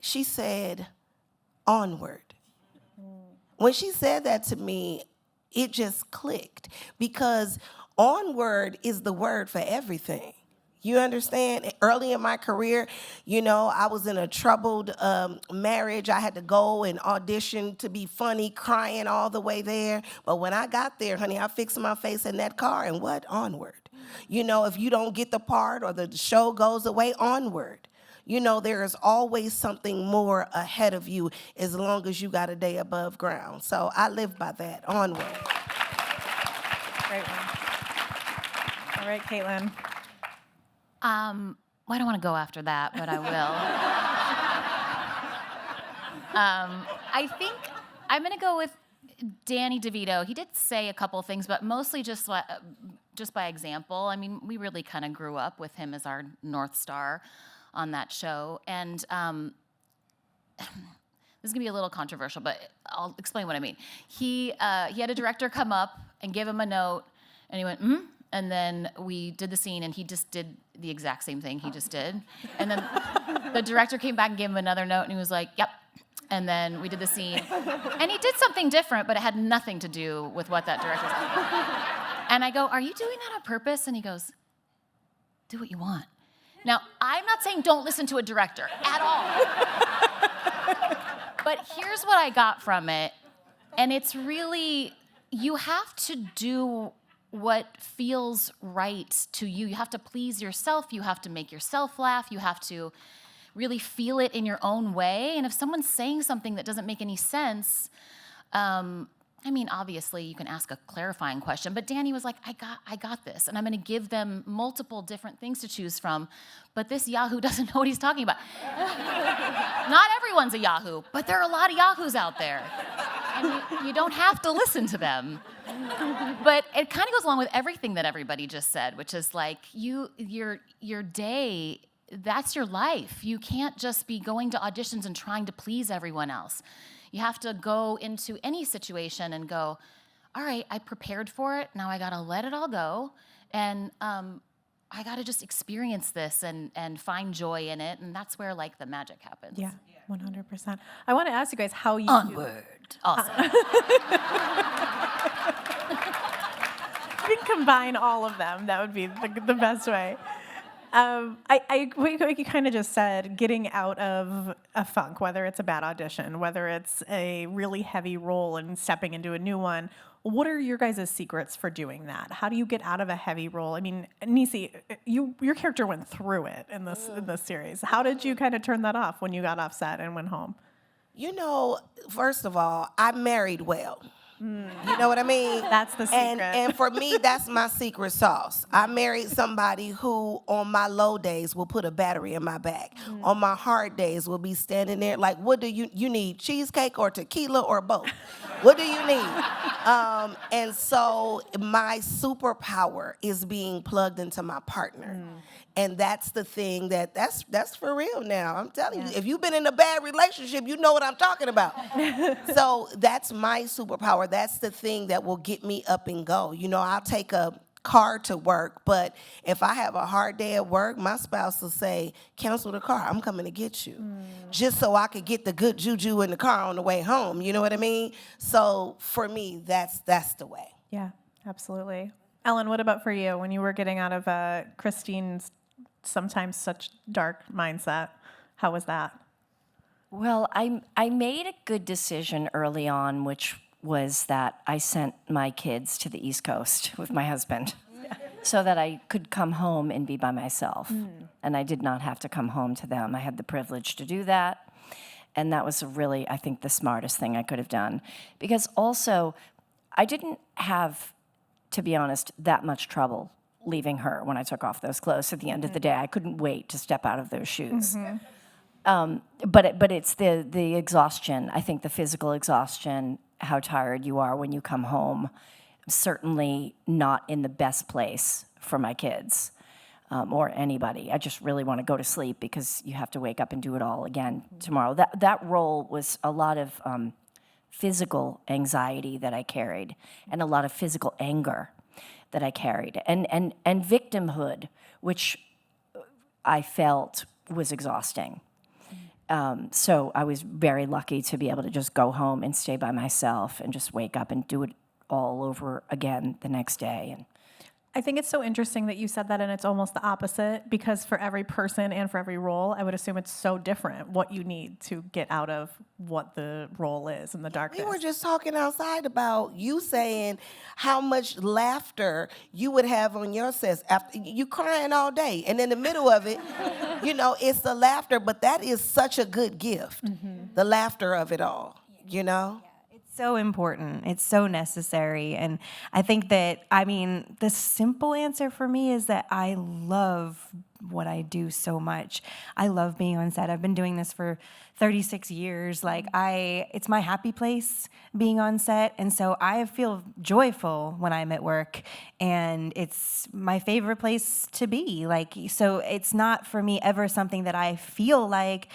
She said, onward. When she said that to me, it just clicked, because onward is the word for everything. You understand? Early in my career, you know, I was in a troubled marriage. I had to go and audition to be funny, crying all the way there. But when I got there, honey, I fixed my face in that car, and what? Onward. You know, if you don't get the part or the show goes away, onward. You know, there is always something more ahead of you as long as you got a day above ground. So I live by that. Onward. Great one. All right, Caitlin. Well, I don't want to go after that, but I will. I think I'm going to go with Danny DeVito. He did say a couple things, but mostly just by example. I mean, we really kind of grew up with him as our North Star on that show. And this is going to be a little controversial, but I'll explain what I mean. He had a director come up and give him a note, and he went, and then we did the scene, and he just did the exact same thing he just did. And then the director came back and gave him another note, and he was like, yep. And then we did the scene. And he did something different, but it had nothing to do with what that director said. And I go, are you doing that on purpose? And he goes, do what you want. Now, I'm not saying don't listen to a director at all. But here's what I got from it. And it's really, you have to do what feels right to you. You have to please yourself. You have to make yourself laugh. You have to really feel it in your own way. And if someone's saying something that doesn't make any sense, I mean, obviously you can ask a clarifying question, but Danny was like, I got this, and I'm going to give them multiple different things to choose from, but this Yahoo doesn't know what he's talking about. Not everyone's a Yahoo, but there are a lot of Yahoos out there, and you don't have to listen to them. But it kind of goes along with everything that everybody just said, which is like, your day, that's your life. You can't just be going to auditions and trying to please everyone else. You have to go into any situation and go, all right, I prepared for it. Now I got to let it all go. And I got to just experience this and find joy in it. And that's where, like, the magic happens. Yeah, 100%. I want to ask you guys how you Onward. Awesome. You can combine all of them. That would be the best way. What you kind of just said, getting out of a funk, whether it's a bad audition, whether it's a really heavy role and stepping into a new one. What are your guys' secrets for doing that? How do you get out of a heavy role? I mean, Niece, your character went through it in this series. How did you kind of turn that off when you got off set and went home? You know, first of all, I married well. You know what I mean? That's the secret. And for me, that's my secret sauce. I married somebody who, on my low days, will put a battery in my back. On my hard days, will be standing there like, what do you need? Cheesecake or tequila or both? What do you need? And so my superpower is being plugged into my partner. And that's the thing that's for real now. I'm telling you, if you've been in a bad relationship, you know what I'm talking about. So that's my superpower. That's the thing that will get me up and go. You know, I'll take a car to work, but if I have a hard day at work, my spouse will say, cancel the car, I'm coming to get you. Just so I could get the good juju in the car on the way home, you know what I mean? So for me, that's the way. Yeah, absolutely. Ellen, what about for you when you were getting out of Christine's sometimes such dark mindset? How was that? Well, I made a good decision early on, which was that I sent my kids to the East Coast with my husband so that I could come home and be by myself. And I did not have to come home to them. I had the privilege to do that. And that was really, I think, the smartest thing I could have done. Because also, I didn't have, to be honest, that much trouble leaving her when I took off those clothes. At the end of the day, I couldn't wait to step out of those shoes. But it's the exhaustion, I think the physical exhaustion, how tired you are when you come home. I'm certainly not in the best place for my kids or anybody. I just really want to go to sleep because you have to wake up and do it all again tomorrow. That role was a lot of physical anxiety that I carried and a lot of physical anger that I carried and victimhood, which I felt was exhausting. So I was very lucky to be able to just go home and stay by myself and just wake up and do it all over again the next day. And I think it's so interesting that you said that, and it's almost the opposite, because for every person and for every role, I would assume it's so different what you need to get out of what the role is in the darkness. We were just talking outside about you saying how much laughter you would have on your sets after you crying all day, and in the middle of it, you know, it's the laughter. But that is such a good gift, the laughter of it all. You know. So important. It's so necessary. And I think that, I mean, the simple answer for me is that I love what I do so much. I love being on set. I've been doing this for 36 years. Like it's my happy place being on set. And so I feel joyful when I'm at work, and it's my favorite place to be. Like, so it's not for me ever something that I feel like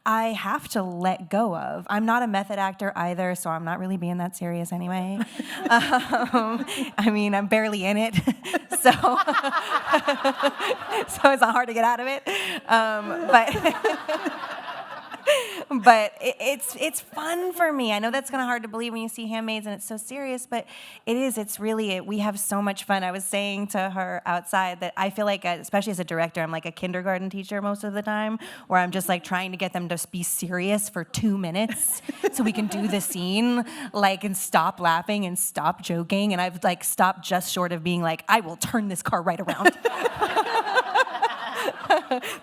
I have to let go of. I'm not a method actor either, so I'm not really being that serious anyway. I mean, I'm barely in it, so so it's not hard to get out of it. But it's fun for me. I know that's kind of hard to believe when you see Handmaids and it's so serious, but it is. It's really, we have so much fun. I was saying to her outside that I feel like, especially as a director, I'm like a kindergarten teacher most of the time, where I'm just like trying to get them to be serious for 2 minutes so we can do the scene, like, and stop laughing and stop joking. And I've like stopped just short of being like, I will turn this car right around.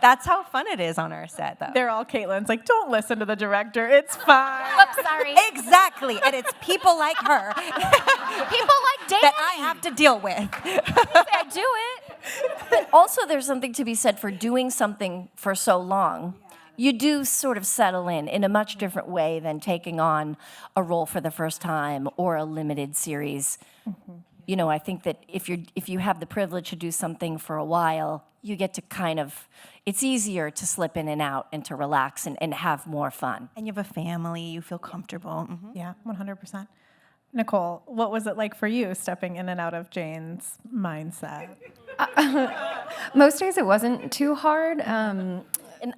That's how fun it is on our set, though. They're all Caitlin's like, don't listen to the director. It's fine. Oops, sorry. Exactly. And it's people like her. People like Dana that I have to deal with. I do it. But also there's something to be said for doing something for so long. You do sort of settle in a much different way than taking on a role for the first time or a limited series. You know, I think that if you have the privilege to do something for a while, you get to kind of, it's easier to slip in and out and to relax and have more fun. And you have a family, you feel comfortable. Yeah, 100%. Nicole, what was it like for you stepping in and out of Jane's mindset? Most days it wasn't too hard. And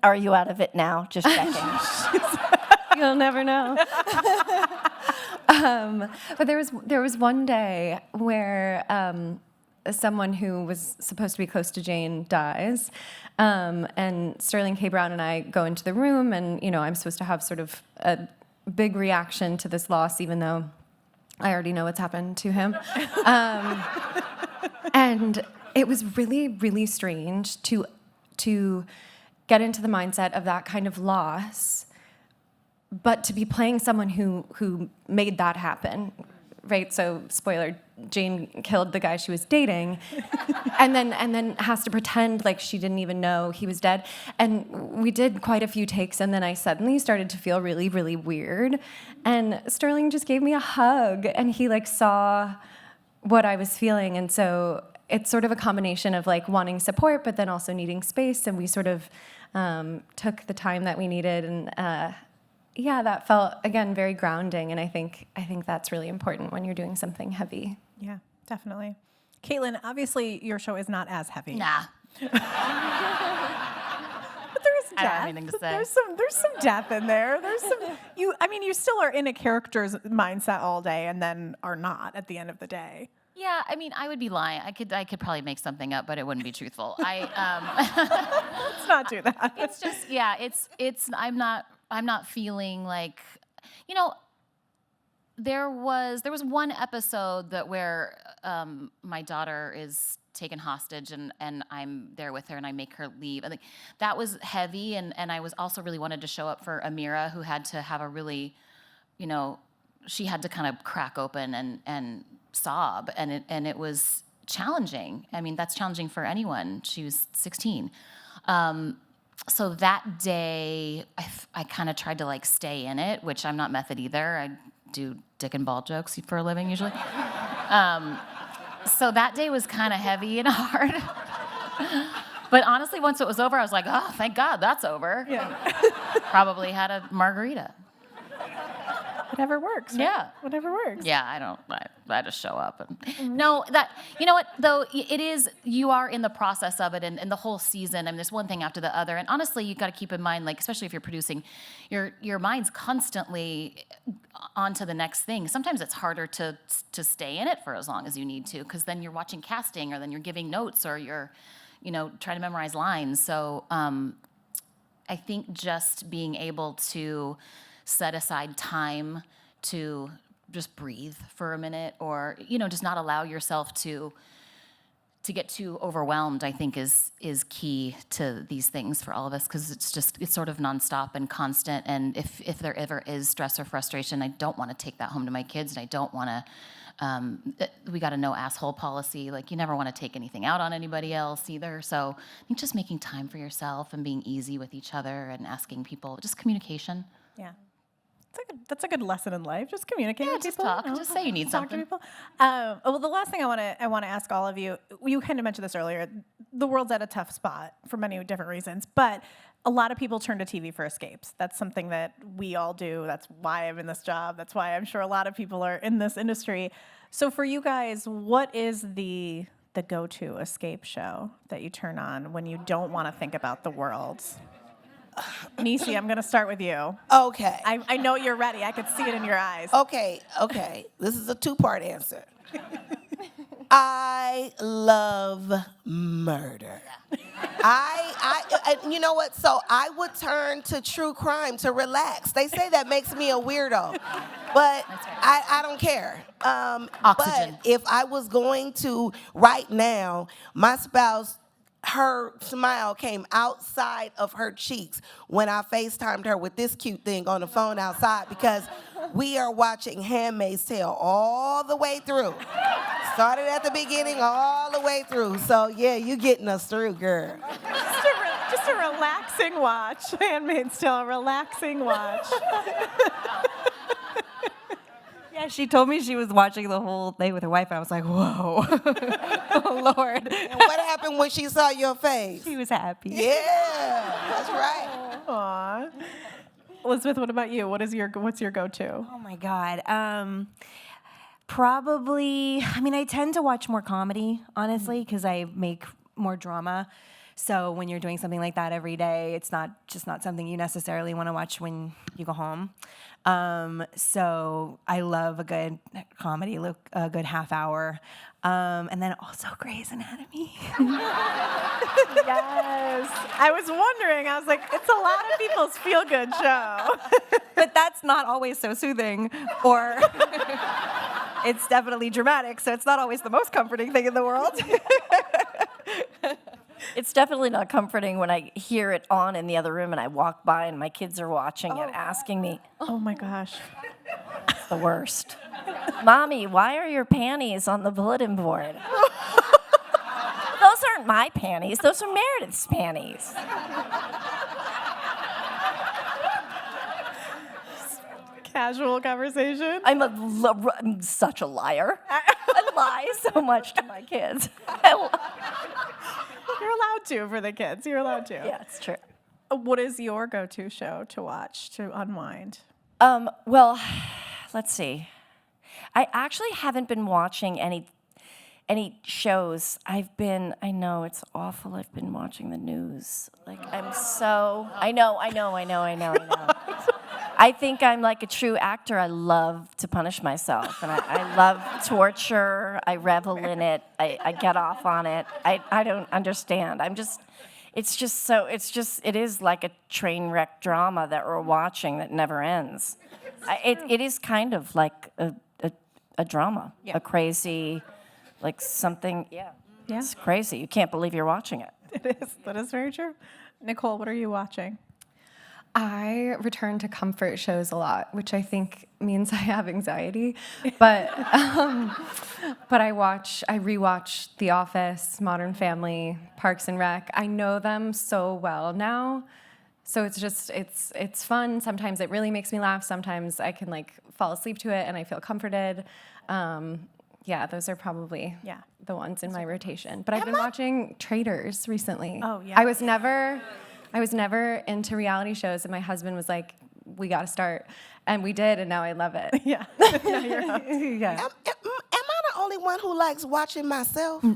are you out of it now? Just checking. You'll never know. But there was one day where someone who was supposed to be close to Jane dies, and Sterling K. Brown and I go into the room, and you know I'm supposed to have sort of a big reaction to this loss, even though I already know what's happened to him. And it was really, really strange to get into the mindset of that kind of loss, but to be playing someone who made that happen, right? So, spoiler, Jane killed the guy she was dating, and then has to pretend like she didn't even know he was dead. And we did quite a few takes, and then I suddenly started to feel really, really weird. And Sterling just gave me a hug, and he like saw what I was feeling, and so it's sort of a combination of like wanting support, but then also needing space. And we sort of took the time that we needed, and yeah, that felt again very grounding. And I think that's really important when you're doing something heavy. Yeah, definitely. Caitlin, obviously your show is not as heavy. Nah. But there is I don't have death. anything to say. There's some death in there. There's some you still are in a character's mindset all day and then are not at the end of the day. Yeah, I mean, I would be lying. I could probably make something up, but it wouldn't be truthful. Let's not do that. It's just, yeah, it's I'm not feeling like, you know, there was one episode where my daughter is taken hostage and I'm there with her and I make her leave. I think that was heavy, and I was also really wanted to show up for Amira, who had to have a really, you know, she had to kind of crack open and sob, and it was challenging. I mean, that's challenging for anyone. She was 16. So that day, I kind of tried to like stay in it, which I'm not method either. I do dick and ball jokes for a living usually. So that day was kind of heavy and hard. But honestly, once it was over, I was like, oh, thank God that's over. Yeah. Probably had a margarita. Whatever works. Right? Yeah. Whatever works. Yeah, I just show up. And no, that, you know what, though, it is, you are in the process of it, and the whole season, I mean, there's one thing after the other, and honestly, you've got to keep in mind, like, especially if you're producing, your mind's constantly on to the next thing. Sometimes it's harder to stay in it for as long as you need to, because then you're watching casting, or then you're giving notes, or you're, trying to memorize lines. So I think just being able to set aside time to just breathe for a minute, or just not allow yourself to get too overwhelmed, I think is key to these things for all of us, because it's sort of nonstop and constant. And if there ever is stress or frustration, I don't want to take that home to my kids, and I don't want to. We got a no asshole policy. Like, you never want to take anything out on anybody else either. So I think just making time for yourself and being easy with each other and asking people, just communication. Yeah. That's a good lesson in life. Just communicate with just people. talk. Just say you need talk something. to people. Well, the last thing I want to ask all of you. You kind of mentioned this earlier. The world's at a tough spot for many different reasons, but a lot of people turn to TV for escapes. That's something that we all do. That's why I'm in this job. That's why I'm sure a lot of people are in this industry. So for you guys, what is the go-to escape show that you turn on when you don't want to think about the world? Nisi, I'm going to start with you. Okay. I know you're ready. I could see it in your eyes. Okay. This is a two-part answer. I love murder. You know what? So I would turn to true crime to relax. They say that makes me a weirdo, but I don't care. Oxygen. But if I was going to, right now, my spouse, her smile came outside of her cheeks when I FaceTimed her with this cute thing on the phone outside, because we are watching Handmaid's Tale all the way through. Started at the beginning all the way through. So, yeah, you getting us through, girl. Just a relaxing watch. Handmaid's Tale, a relaxing watch. Yeah, she told me she was watching the whole thing with her wife, and I was like, whoa. Oh, Lord. And what happened when she saw your face? She was happy. Yeah, that's right. Aw. Elizabeth, what about you? What's your go-to? Oh, my God. Probably, I tend to watch more comedy, honestly, because I make more drama. So when you're doing something like that every day, it's not something you necessarily want to watch when you go home. So I love a good comedy, a good half hour. And then also Grey's Anatomy. Yes. I was wondering, I was like, it's a lot of people's feel-good show. But that's not always so soothing, or it's definitely dramatic, so it's not always the most comforting thing in the world. It's definitely not comforting when I hear it on in the other room and I walk by and my kids are watching it, asking me. Oh my gosh. It's the worst. Mommy, why are your panties on the bulletin board? Those aren't my panties. Those are Meredith's panties. Casual conversation. I'm such a liar. I lie so much to my kids. You're allowed to for the kids. You're allowed to. Yeah, it's true. What is your go-to show to watch to unwind? Well, let's see. I actually haven't been watching any shows. I know it's awful. I've been watching the news. I know. I think I'm like a true actor. I love to punish myself, and I love torture. I revel in it. I get off on it. I don't understand. It is like a train wreck drama that we're watching that never ends. It is kind of like a drama, a crazy, like something. Yeah. It's crazy. You can't believe you're watching it. It is. That is very true. Nicole, what are you watching? I return to comfort shows a lot, which I think means I have anxiety. But but I rewatch The Office, Modern Family, Parks and Rec. I know them so well now. So it's fun. Sometimes it really makes me laugh. Sometimes I can fall asleep to it and I feel comforted. Those are probably the ones in my rotation. But I've been watching Traitors recently. Oh, yeah. I was never into reality shows, and my husband was like, we got to start. And we did, and now I love it. Yeah. Yeah. Am I the only one who likes watching myself? I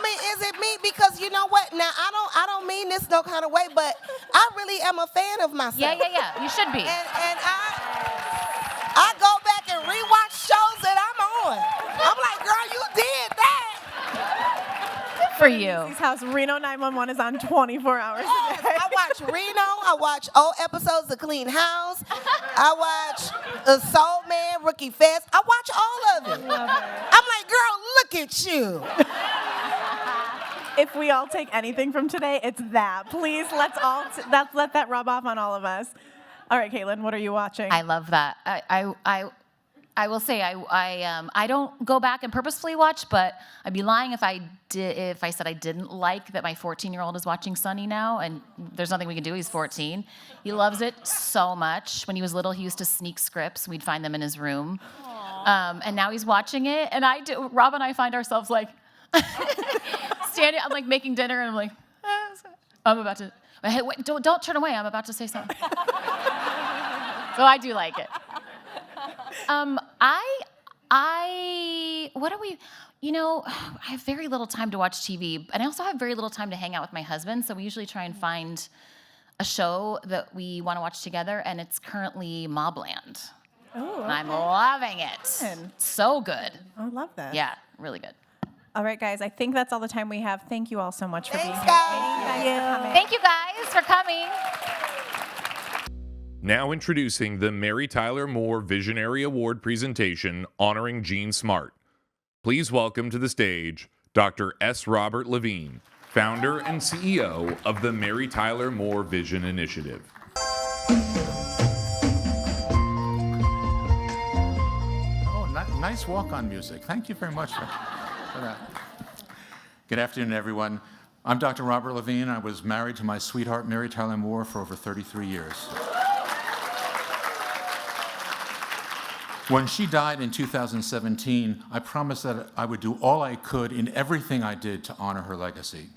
mean, is it me? Because you know what? Now, I don't mean this no kind of way, but I really am a fan of myself. Yeah. You should be. And I go back and rewatch shows that I'm on. I'm like, girl, you did that. For you. This house, Reno 911 is on 24 hours a day. I watch Reno. I watch old episodes of Clean House. I watch Soul Man, Rookie Fest. I watch all of it. I'm like, girl, look at you. If we all take anything from today, it's that. Please, let's all let that rub off on all of us. All right, Caitlin, what are you watching? I love that. I will say I don't go back and purposefully watch, but I'd be lying if I said I didn't like that my 14-year-old is watching Sunny now, and there's nothing we can do. He's 14. He loves it so much. When he was little, he used to sneak scripts. We'd find them in his room, and now he's watching it. And Rob and I find ourselves like standing. I'm like making dinner, and I'm like, I'm about to. Hey, wait, don't turn away. I'm about to say something. So I do like it. I have very little time to watch TV, and I also have very little time to hang out with my husband, so we usually try and find a show that we want to watch together, and it's currently Mobland. Oh, and I'm loving it. So good. I love that. Yeah, really good. All right, guys, I think that's all the time we have. Thank you all so much for being here. Thank you guys for coming. Now introducing the Mary Tyler Moore Visionary Award presentation honoring Jean Smart. Please welcome to the stage Dr. S. Robert Levine, founder and CEO of the Mary Tyler Moore Vision Initiative. Oh, nice walk-on music. Thank you very much for that. Good afternoon, everyone. I'm Dr. Robert Levine. I was married to my sweetheart, Mary Tyler Moore, for over 33 years. When she died in 2017, I promised that I would do all I could in everything I did to honor her legacy.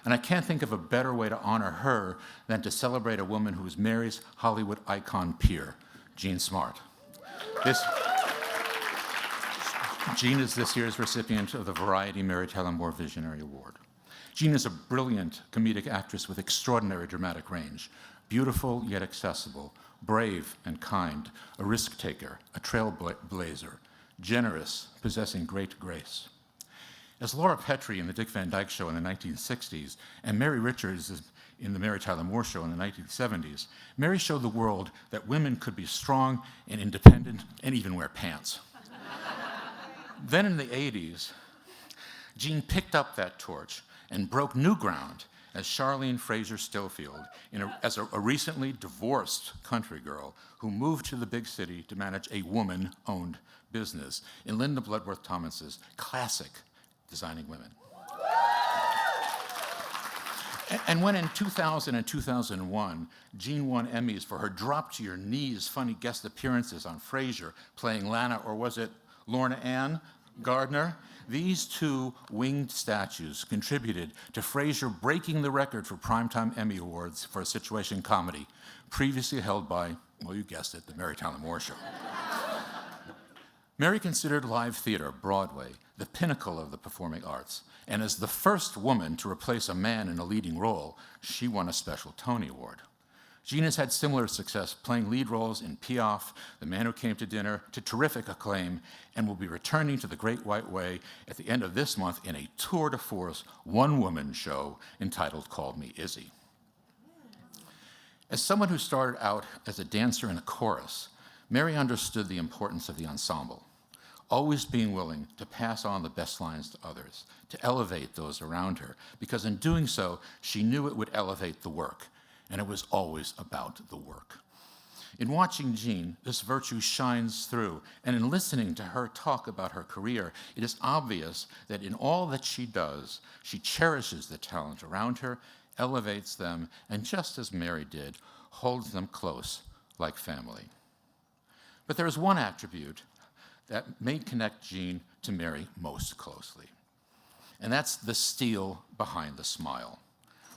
And I can't think of a better way to honor her than to celebrate a woman who was Mary's Hollywood icon peer, Jean Smart. Jean is this year's recipient of the Variety Mary Tyler Moore Visionary Award. Jean is a brilliant comedic actress with extraordinary dramatic range, beautiful yet accessible, brave and kind, a risk taker, a trailblazer, generous, possessing great grace. As Laura Petrie in the Dick Van Dyke Show in the 1960s, and Mary Richards in the Mary Tyler Moore Show in the 1970s, Mary showed the world that women could be strong and independent and even wear pants. Then in the 80s, Jean picked up that torch and broke new ground as Charlene Fraser Stillfield, as a recently divorced country girl who moved to the big city to manage a woman-owned business in Linda Bloodworth Thomas's classic Designing Women. And when in 2000 and 2001, Jean won Emmys for her drop-to-your-knees funny guest appearances on Frasier, playing Lana, or was it Lorna Ann Gardner? These two winged statues contributed to Frasier breaking the record for Primetime Emmy Awards for a situation comedy, previously held by, well, you guessed it, the Mary Tyler Moore Show. Mary considered live theater, Broadway, the pinnacle of the performing arts, and as the first woman to replace a man in a leading role, she won a special Tony Award. Jean has had similar success playing lead roles in Piaf, The Man Who Came to Dinner, to terrific acclaim, and will be returning to the Great White Way at the end of this month in a tour de force one-woman show entitled Call Me Izzy. As someone who started out as a dancer in a chorus, Mary understood the importance of the ensemble, always being willing to pass on the best lines to others, to elevate those around her, because in doing so, she knew it would elevate the work. And it was always about the work. In watching Jean, this virtue shines through, and in listening to her talk about her career, it is obvious that in all that she does, she cherishes the talent around her, elevates them, and just as Mary did, holds them close like family. But there is one attribute that may connect Jean to Mary most closely, and that's the steel behind the smile.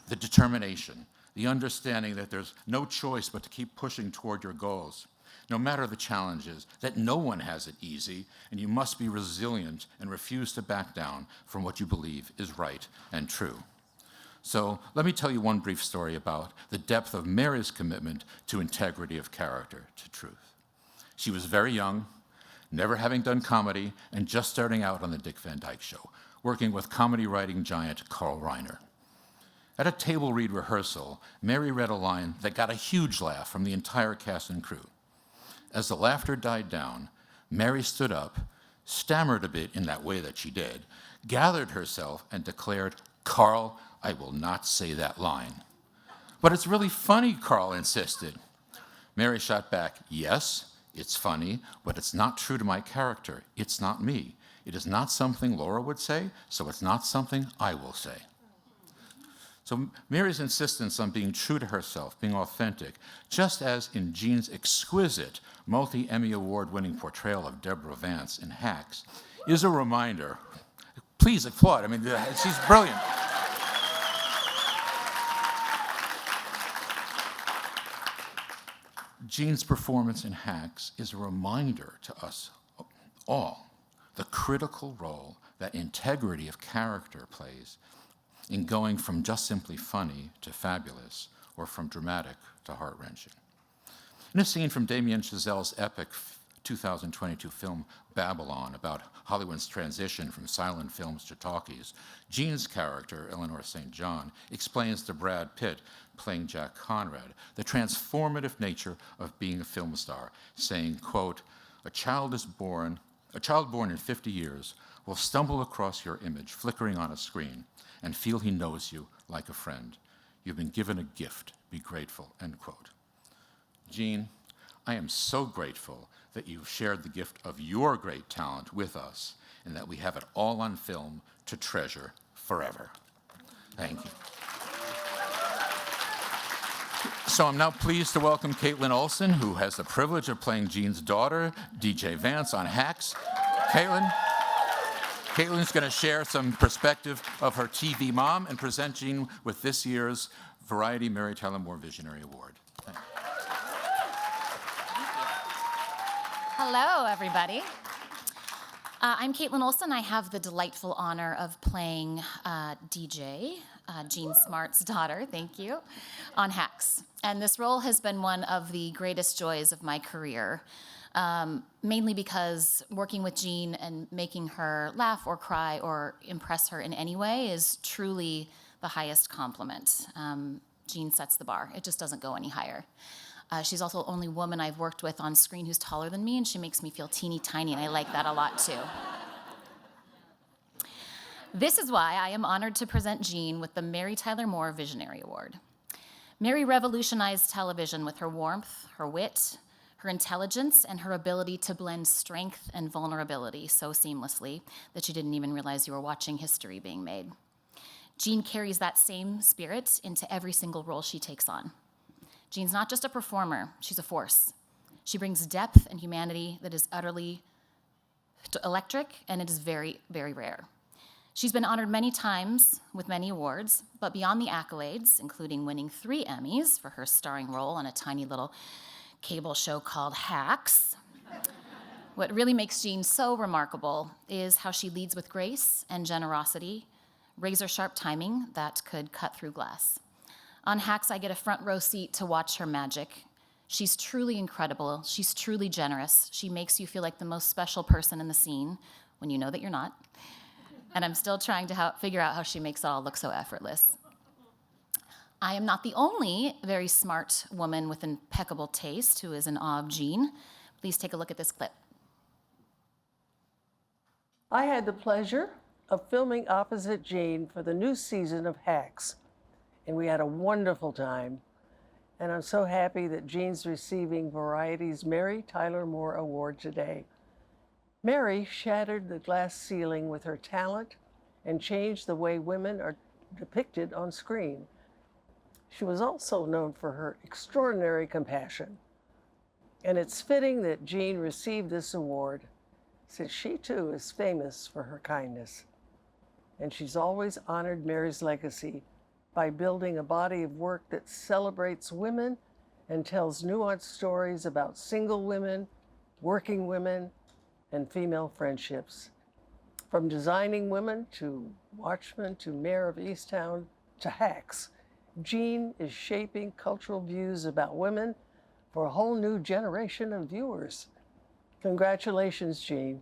the determination, the understanding that there's no choice but to keep pushing toward your goals, no matter the challenges, that no one has it easy, and you must be resilient and refuse to back down from what you believe is right and true. So let me tell you one brief story about the depth of Mary's commitment to integrity of character, to truth. She was very young, never having done comedy, and just starting out on the Dick Van Dyke Show, working with comedy writing giant Carl Reiner. At a table read rehearsal, Mary read a line that got a huge laugh from the entire cast and crew. As the laughter died down, Mary stood up, stammered a bit in that way that she did, gathered herself, and declared, "Carl, I will not say that line." "But it's really funny," Carl insisted. Mary shot back, "Yes, it's funny, but it's not true to my character. It's not me. It is not something Laura would say, so it's not something I will say." So Mary's insistence on being true to herself, being authentic, just as in Jean's exquisite multi-Emmy award-winning portrayal of Deborah Vance in Hacks, is a reminder. Please applaud. I mean, she's brilliant. Jean's performance in Hacks is a reminder to us all the critical role that integrity of character plays in going from just simply funny to fabulous, or from dramatic to heart-wrenching. In a scene from Damien Chazelle's epic 2022 film Babylon, about Hollywood's transition from silent films to talkies, Jean's character, Eleanor St. John, explains to Brad Pitt, playing Jack Conrad, the transformative nature of being a film star, saying, quote, a child born in 50 years will stumble across your image flickering on a screen and feel he knows you like a friend. You've been given a gift. Be grateful, end quote. Jean, I am so grateful that you've shared the gift of your great talent with us and that we have it all on film to treasure forever. Thank you. So I'm now pleased to welcome Caitlin Olsen, who has the privilege of playing Jean's daughter, DJ Vance, on Hacks. Caitlin's going to share some perspective of her TV mom and present Jean with this year's Variety Mary Tyler Moore Visionary Award. Thank you. Hello, everybody. I'm Caitlin Olsen. I have the delightful honor of playing DJ, Jean Smart's daughter, thank you, on Hacks. And this role has been one of the greatest joys of my career. Mainly because working with Jean and making her laugh or cry or impress her in any way is truly the highest compliment. Jean sets the bar. It just doesn't go any higher. She's also the only woman I've worked with on screen who's taller than me, and she makes me feel teeny tiny, and I like that a lot too. This is why I am honored to present Jean with the Mary Tyler Moore Visionary Award. Mary revolutionized television with her warmth, her wit, her intelligence, and her ability to blend strength and vulnerability so seamlessly that you didn't even realize you were watching history being made. Jean carries that same spirit into every single role she takes on. Jean's not just a performer, she's a force. She brings depth and humanity that is utterly electric, and it is very, very rare. She's been honored many times with many awards, but beyond the accolades, including winning 3 Emmys for her starring role on a tiny little cable show called Hacks, what really makes Jean so remarkable is how she leads with grace and generosity, razor-sharp timing that could cut through glass. On Hacks, I get a front row seat to watch her magic. She's truly incredible. She's truly generous. She makes you feel like the most special person in the scene when you know that you're not. And I'm still trying to figure out how she makes it all look so effortless. I am not the only very smart woman with impeccable taste who is in awe of Jean. Please take a look at this clip. I had the pleasure of filming opposite Jean for the new season of Hacks, and we had a wonderful time. And I'm so happy that Jean's receiving Variety's Mary Tyler Moore Award today. Mary shattered the glass ceiling with her talent and changed the way women are depicted on screen. She was also known for her extraordinary compassion. And it's fitting that Jean received this award, since she too is famous for her kindness. And she's always honored Mary's legacy by building a body of work that celebrates women and tells nuanced stories about single women, working women, and female friendships. From Designing Women to Watchmen to Mayor of Easttown to Hacks, Jean is shaping cultural views about women for a whole new generation of viewers. Congratulations, Jean.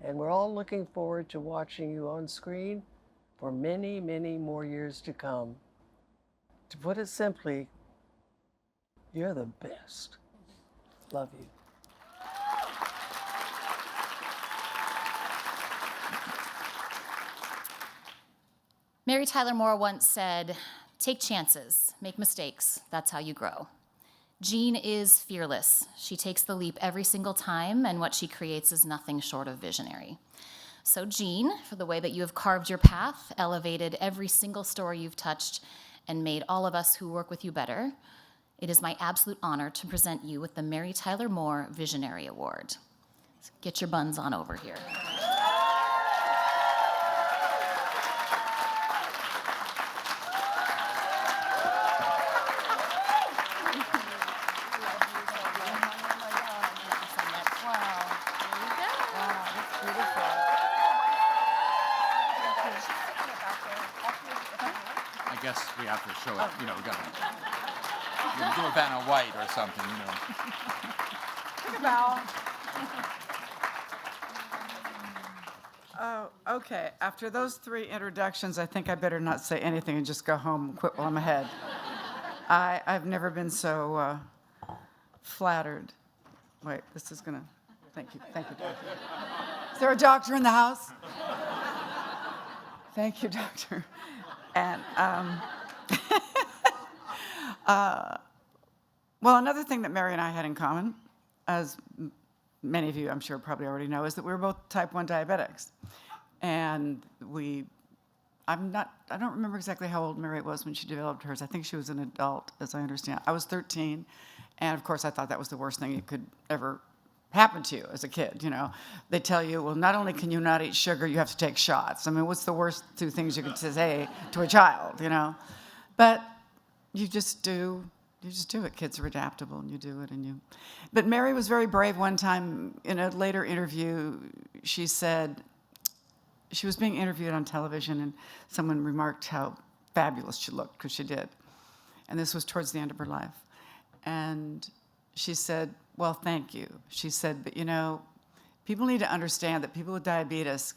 And we're all looking forward to watching you on screen for many, many more years to come. To put it simply, you're the best. Love you. Mary Tyler Moore once said, "Take chances, make mistakes, that's how you grow." Jean is fearless. She takes the leap every single time, and what she creates is nothing short of visionary. So Jean, for the way that you have carved your path, elevated every single story you've touched, and made all of us who work with you better, it is my absolute honor to present you with the Mary Tyler Moore Visionary Award. So get your buns on over here. I guess we have to show it, you know, we gotta do a Vanna White or something, you know. Take a bow. Oh, okay. After those 3 introductions, I think I better not say anything and just go home and quit while I'm ahead. I've never been so flattered. Wait, this is gonna, thank you, doctor. Is there a doctor in the house? Thank you, doctor. And, well, another thing that Mary and I had in common, as many of you I'm sure probably already know, is that we were both type 1 diabetics. And I don't remember exactly how old Mary was when she developed hers. I think she was an adult, as I understand. I was 13, and of course I thought that was the worst thing you could ever happen to you as a kid, you know. They tell you, well, not only can you not eat sugar, you have to take shots. I mean, what's the worst 2 things you could say to a child, you know? But you just do it. Kids are adaptable, and you do it, But Mary was very brave one time. In a later interview, she said, she was being interviewed on television, and someone remarked how fabulous she looked, because she did. And this was towards the end of her life. And she said, well, thank you. She said, but you know, people need to understand that people with diabetes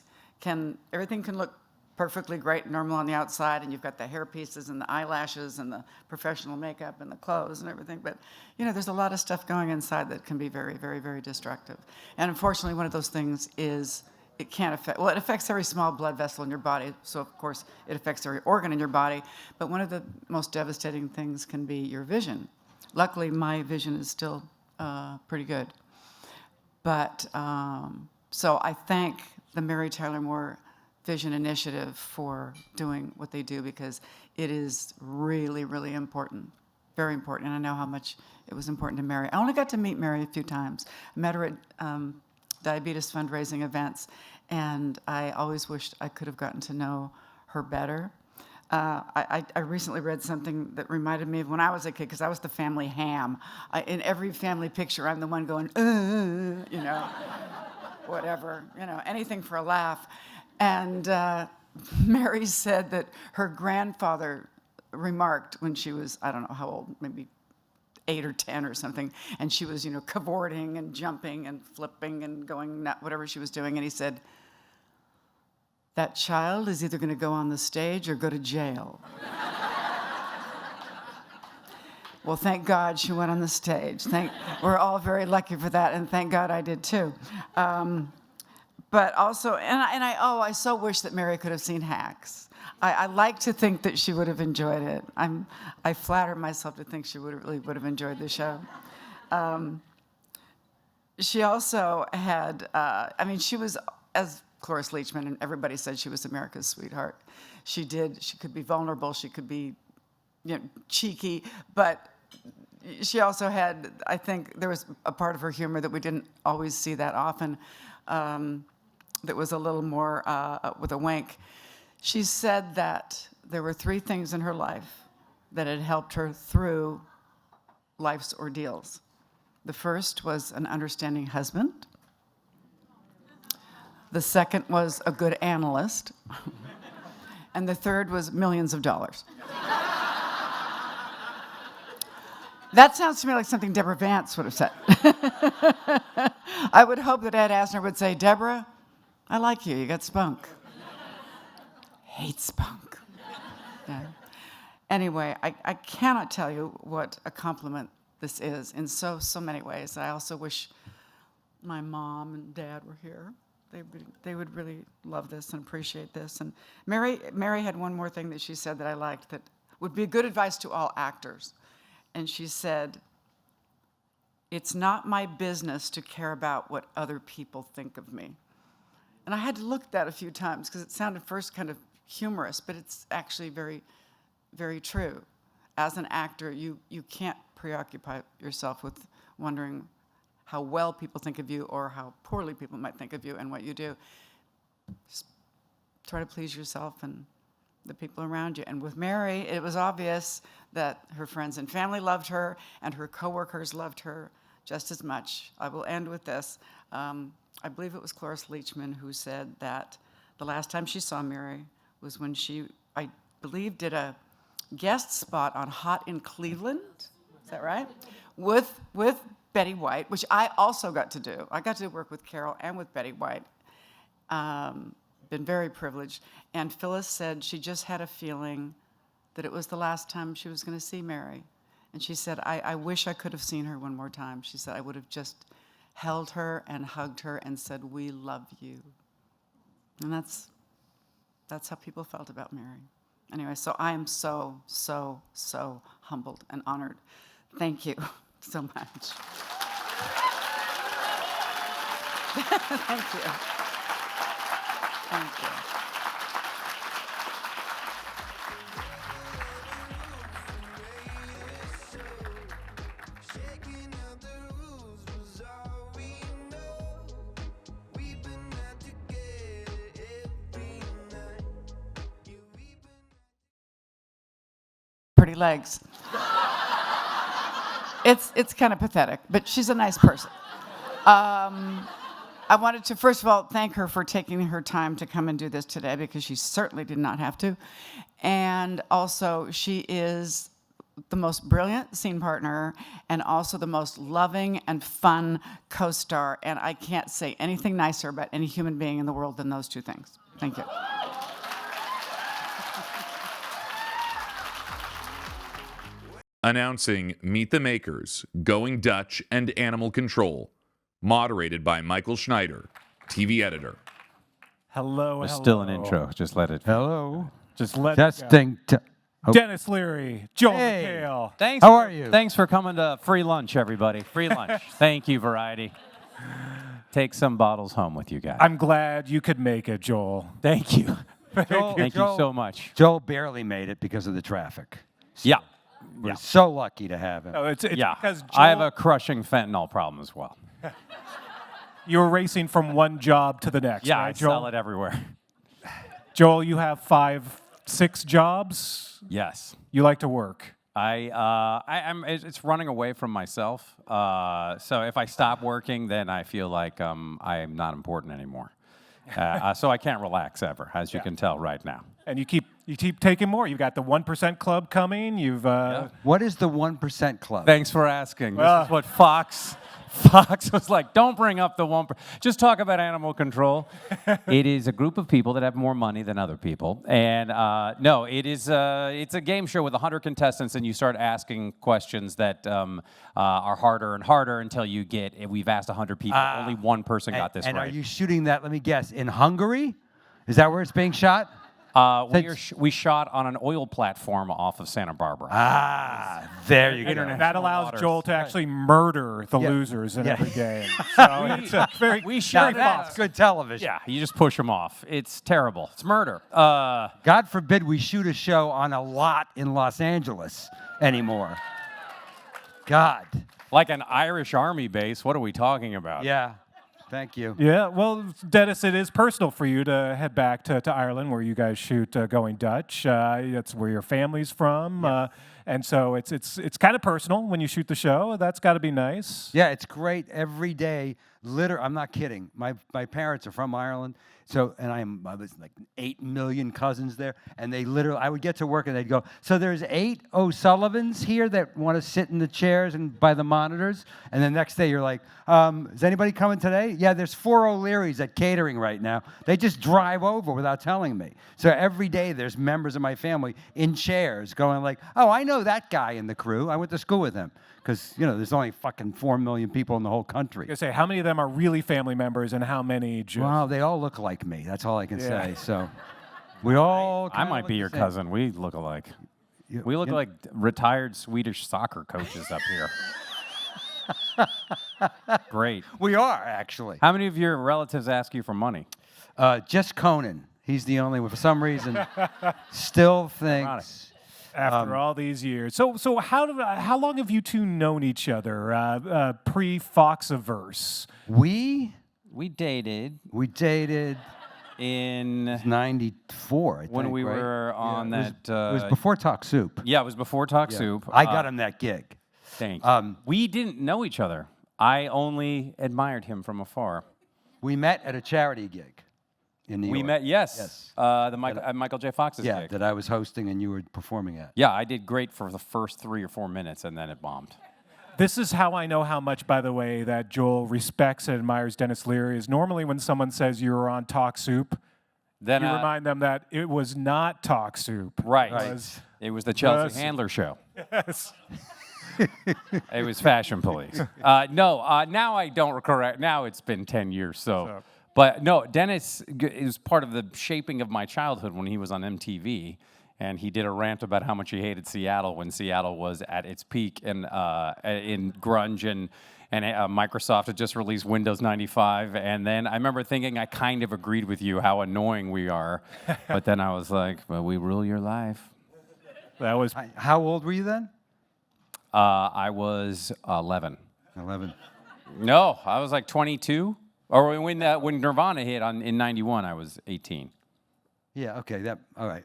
everything can look perfectly great and normal on the outside, and you've got the hair pieces and the eyelashes and the professional makeup and the clothes and everything, but you know, there's a lot of stuff going inside that can be very, very, very destructive. And unfortunately, one of those things is it affects every small blood vessel in your body, so of course it affects every organ in your body, but one of the most devastating things can be your vision. Luckily, my vision is still pretty good. But, so I thank the Mary Tyler Moore Vision Initiative for doing what they do, because it is really, really important, very important, and I know how much it was important to Mary. I only got to meet Mary a few times. I met her at diabetes fundraising events, and I always wished I could have gotten to know her better. I recently read something that reminded me of when I was a kid, because I was the family ham. In every family picture, I'm the one going, you know, whatever, you know, anything for a laugh. And Mary said that her grandfather remarked when she was, I don't know how old, maybe 8 or 10 or something, and she was, you know, cavorting and jumping and flipping and going, whatever she was doing, and he said, that child is either going to go on the stage or go to jail. Well, thank God she went on the stage. We're all very lucky for that, and thank God I did too. But also, I so wish that Mary could have seen Hacks. I like to think that she would have enjoyed it. I flatter myself to think she really would have enjoyed the show. She also had, she was, as Cloris Leachman, and everybody said she was America's sweetheart. She could be vulnerable, she could be, you know, cheeky, but she also had, I think, there was a part of her humor that we didn't always see that often, that was a little more with a wink. She said that there were 3 things in her life that had helped her through life's ordeals. The first was an understanding husband. The second was a good analyst. And the third was millions of dollars. That sounds to me like something Deborah Vance would have said. I would hope that Ed Asner would say, Deborah, I like you. You got spunk. Hate spunk. Yeah. Anyway, I cannot tell you what a compliment this is in so many ways. I also wish my mom and dad were here. They would really love this and appreciate this. And Mary had one more thing that she said that I liked that would be good advice to all actors. And she said, it's not my business to care about what other people think of me. And I had to look at that a few times because it sounded first kind of humorous, but it's actually very, very true. As an actor, you can't preoccupy yourself with wondering how well people think of you or how poorly people might think of you and what you do. Just try to please yourself and the people around you. And with Mary, it was obvious that her friends and family loved her and her coworkers loved her just as much. I will end with this. I believe it was Cloris Leachman who said that the last time she saw Mary was when she, I believe, did a guest spot on Hot in Cleveland. Is that right? With Betty White, which I also got to do. I got to work with Carol and with Betty White. Been very privileged. And Phyllis said she just had a feeling that it was the last time she was going to see Mary. And she said, I wish I could have seen her one more time. She said, I would have just held her and hugged her and said, we love you. And that's how people felt about Mary. Anyway, so I am so humbled and honored. Thank you so much. Thank you. Thank you. Pretty legs. It's kind of pathetic, but she's a nice person. I wanted to, first of all, thank her for taking her time to come and do this today because she certainly did not have to. And also, she is the most brilliant scene partner and also the most loving and fun co-star. And I can't say anything nicer about any human being in the world than those 2 things. Thank you. Announcing Meet the Makers, Going Dutch, and Animal Control. Moderated by Michael Schneider, TV editor. Hello, It's hello. still an intro. Just let it. Hello. Just let Testing. Dennis Leary, Joel Hey. McHale. Thanks. How are you? Thanks for coming to free lunch, everybody. Free lunch. Thank you, Variety. Take some bottles home with you guys. I'm glad you could make it, Joel. Thank you. Joel, Thank you so much. Joel barely made it because of the traffic. Yeah. We're so lucky to have him. No, it's Yeah. because Joel, I have a crushing fentanyl problem as well. you were racing from one job to the next, Yeah, right, I Joel? sell it everywhere. Joel, you have 5, 6 jobs? Yes. You like to work? It's running away from myself. So if I stop working, then I feel like I'm not important anymore. So I can't relax ever, as you can tell right now. And you keep taking more. You've got the 1% Club coming. You've What is the 1% Club? Thanks for asking. This is what Fox was like, don't bring up the 1%. Just talk about animal control. It is a group of people that have more money than other people. And no, it's a game show with 100 contestants, and you start asking questions that are harder and harder until you get, we've asked 100 people, only one person got this and right. are you shooting that, let me guess, in Hungary? Is that where it's being shot? We shot on an oil platform off of Santa Barbara. There you go. That allows Joel to actually murder the losers in every game. So it's a very, we very that's good television. Yeah, you just push them off. It's terrible. It's murder. God forbid we shoot a show on a lot in Los Angeles anymore. God. Like an Irish army base. What are we talking about? Yeah. Thank you. Yeah, well, Dennis, it is personal for you to head back to Ireland, where you guys shoot Going Dutch. That's where your family's from, and so it's kind of personal when you shoot the show. That's got to be nice. Yeah, it's great every day. I'm not kidding. My parents are from Ireland, so I was like 8 million cousins there, and they literally, I would get to work and they'd go, so there's 8 O'Sullivans here that want to sit in the chairs and by the monitors, and the next day you're like, is anybody coming today? Yeah, there's 4 O'Learys at catering right now. They just drive over without telling me. So every day there's members of my family in chairs going like, oh, I know that guy in the crew. I went to school with him. Because, there's only fucking 4 million people in the whole country. I say, how many of them are really family members and how many just... Well, they all look like me. That's all I can say. So we all I might be your cousin. We look alike. We look like retired Swedish soccer coaches up here. Great. We are, actually. How many of your relatives ask you for money? Just Conan. He's the only one, for some reason, still thinks... After all these years. So how long have you two known each other, pre-Foxiverse? We dated. We dated in 94, I think, when we right? were on it that. Was before Talk Soup. Yeah, it was before Talk Soup. I got him that gig. Thanks. We didn't know each other. I only admired him from afar. We met at a charity gig. In New York. We met, yes. Michael J. Fox's gig. That I was hosting and you were performing at. Yeah, I did great for the first 3 or 4 minutes, and then it bombed. This is how I know how much, by the way, that Joel respects and admires Dennis Leary. Is normally when someone says you were on Talk Soup, then you remind them that it was not Talk Soup. Right. It was the Chelsea Handler show. Yes. It was Fashion Police. Now I don't correct. Now it's been 10 years, so. But no, Dennis is part of the shaping of my childhood when he was on MTV, and he did a rant about how much he hated Seattle when Seattle was at its peak in grunge, and Microsoft had just released Windows 95, and then I remember thinking I kind of agreed with you how annoying we are, but then I was like, well, we rule your life. That was. How old were you then? I was 11. 11. No, I was like 22. Or when Nirvana hit in 91, I was 18. Yeah, okay, all right.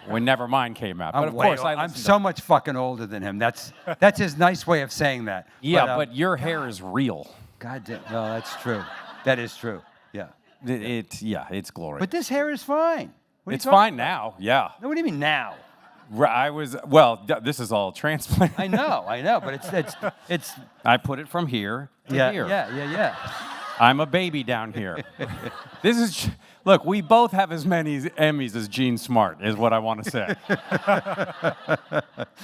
When Nevermind came out. But of course, I'm so much fucking older than him. That's his nice way of saying that. Yeah, but your hair is real. God damn, no, that's true. That is true, yeah. It's glorious. But this hair is fine. It's fine now, yeah. No, what do you mean now? This is all transplant. I know, but it's. I put it from here to here. Yeah. I'm a baby down here. Look, we both have as many Emmys as Gene Smart, is what I want to say.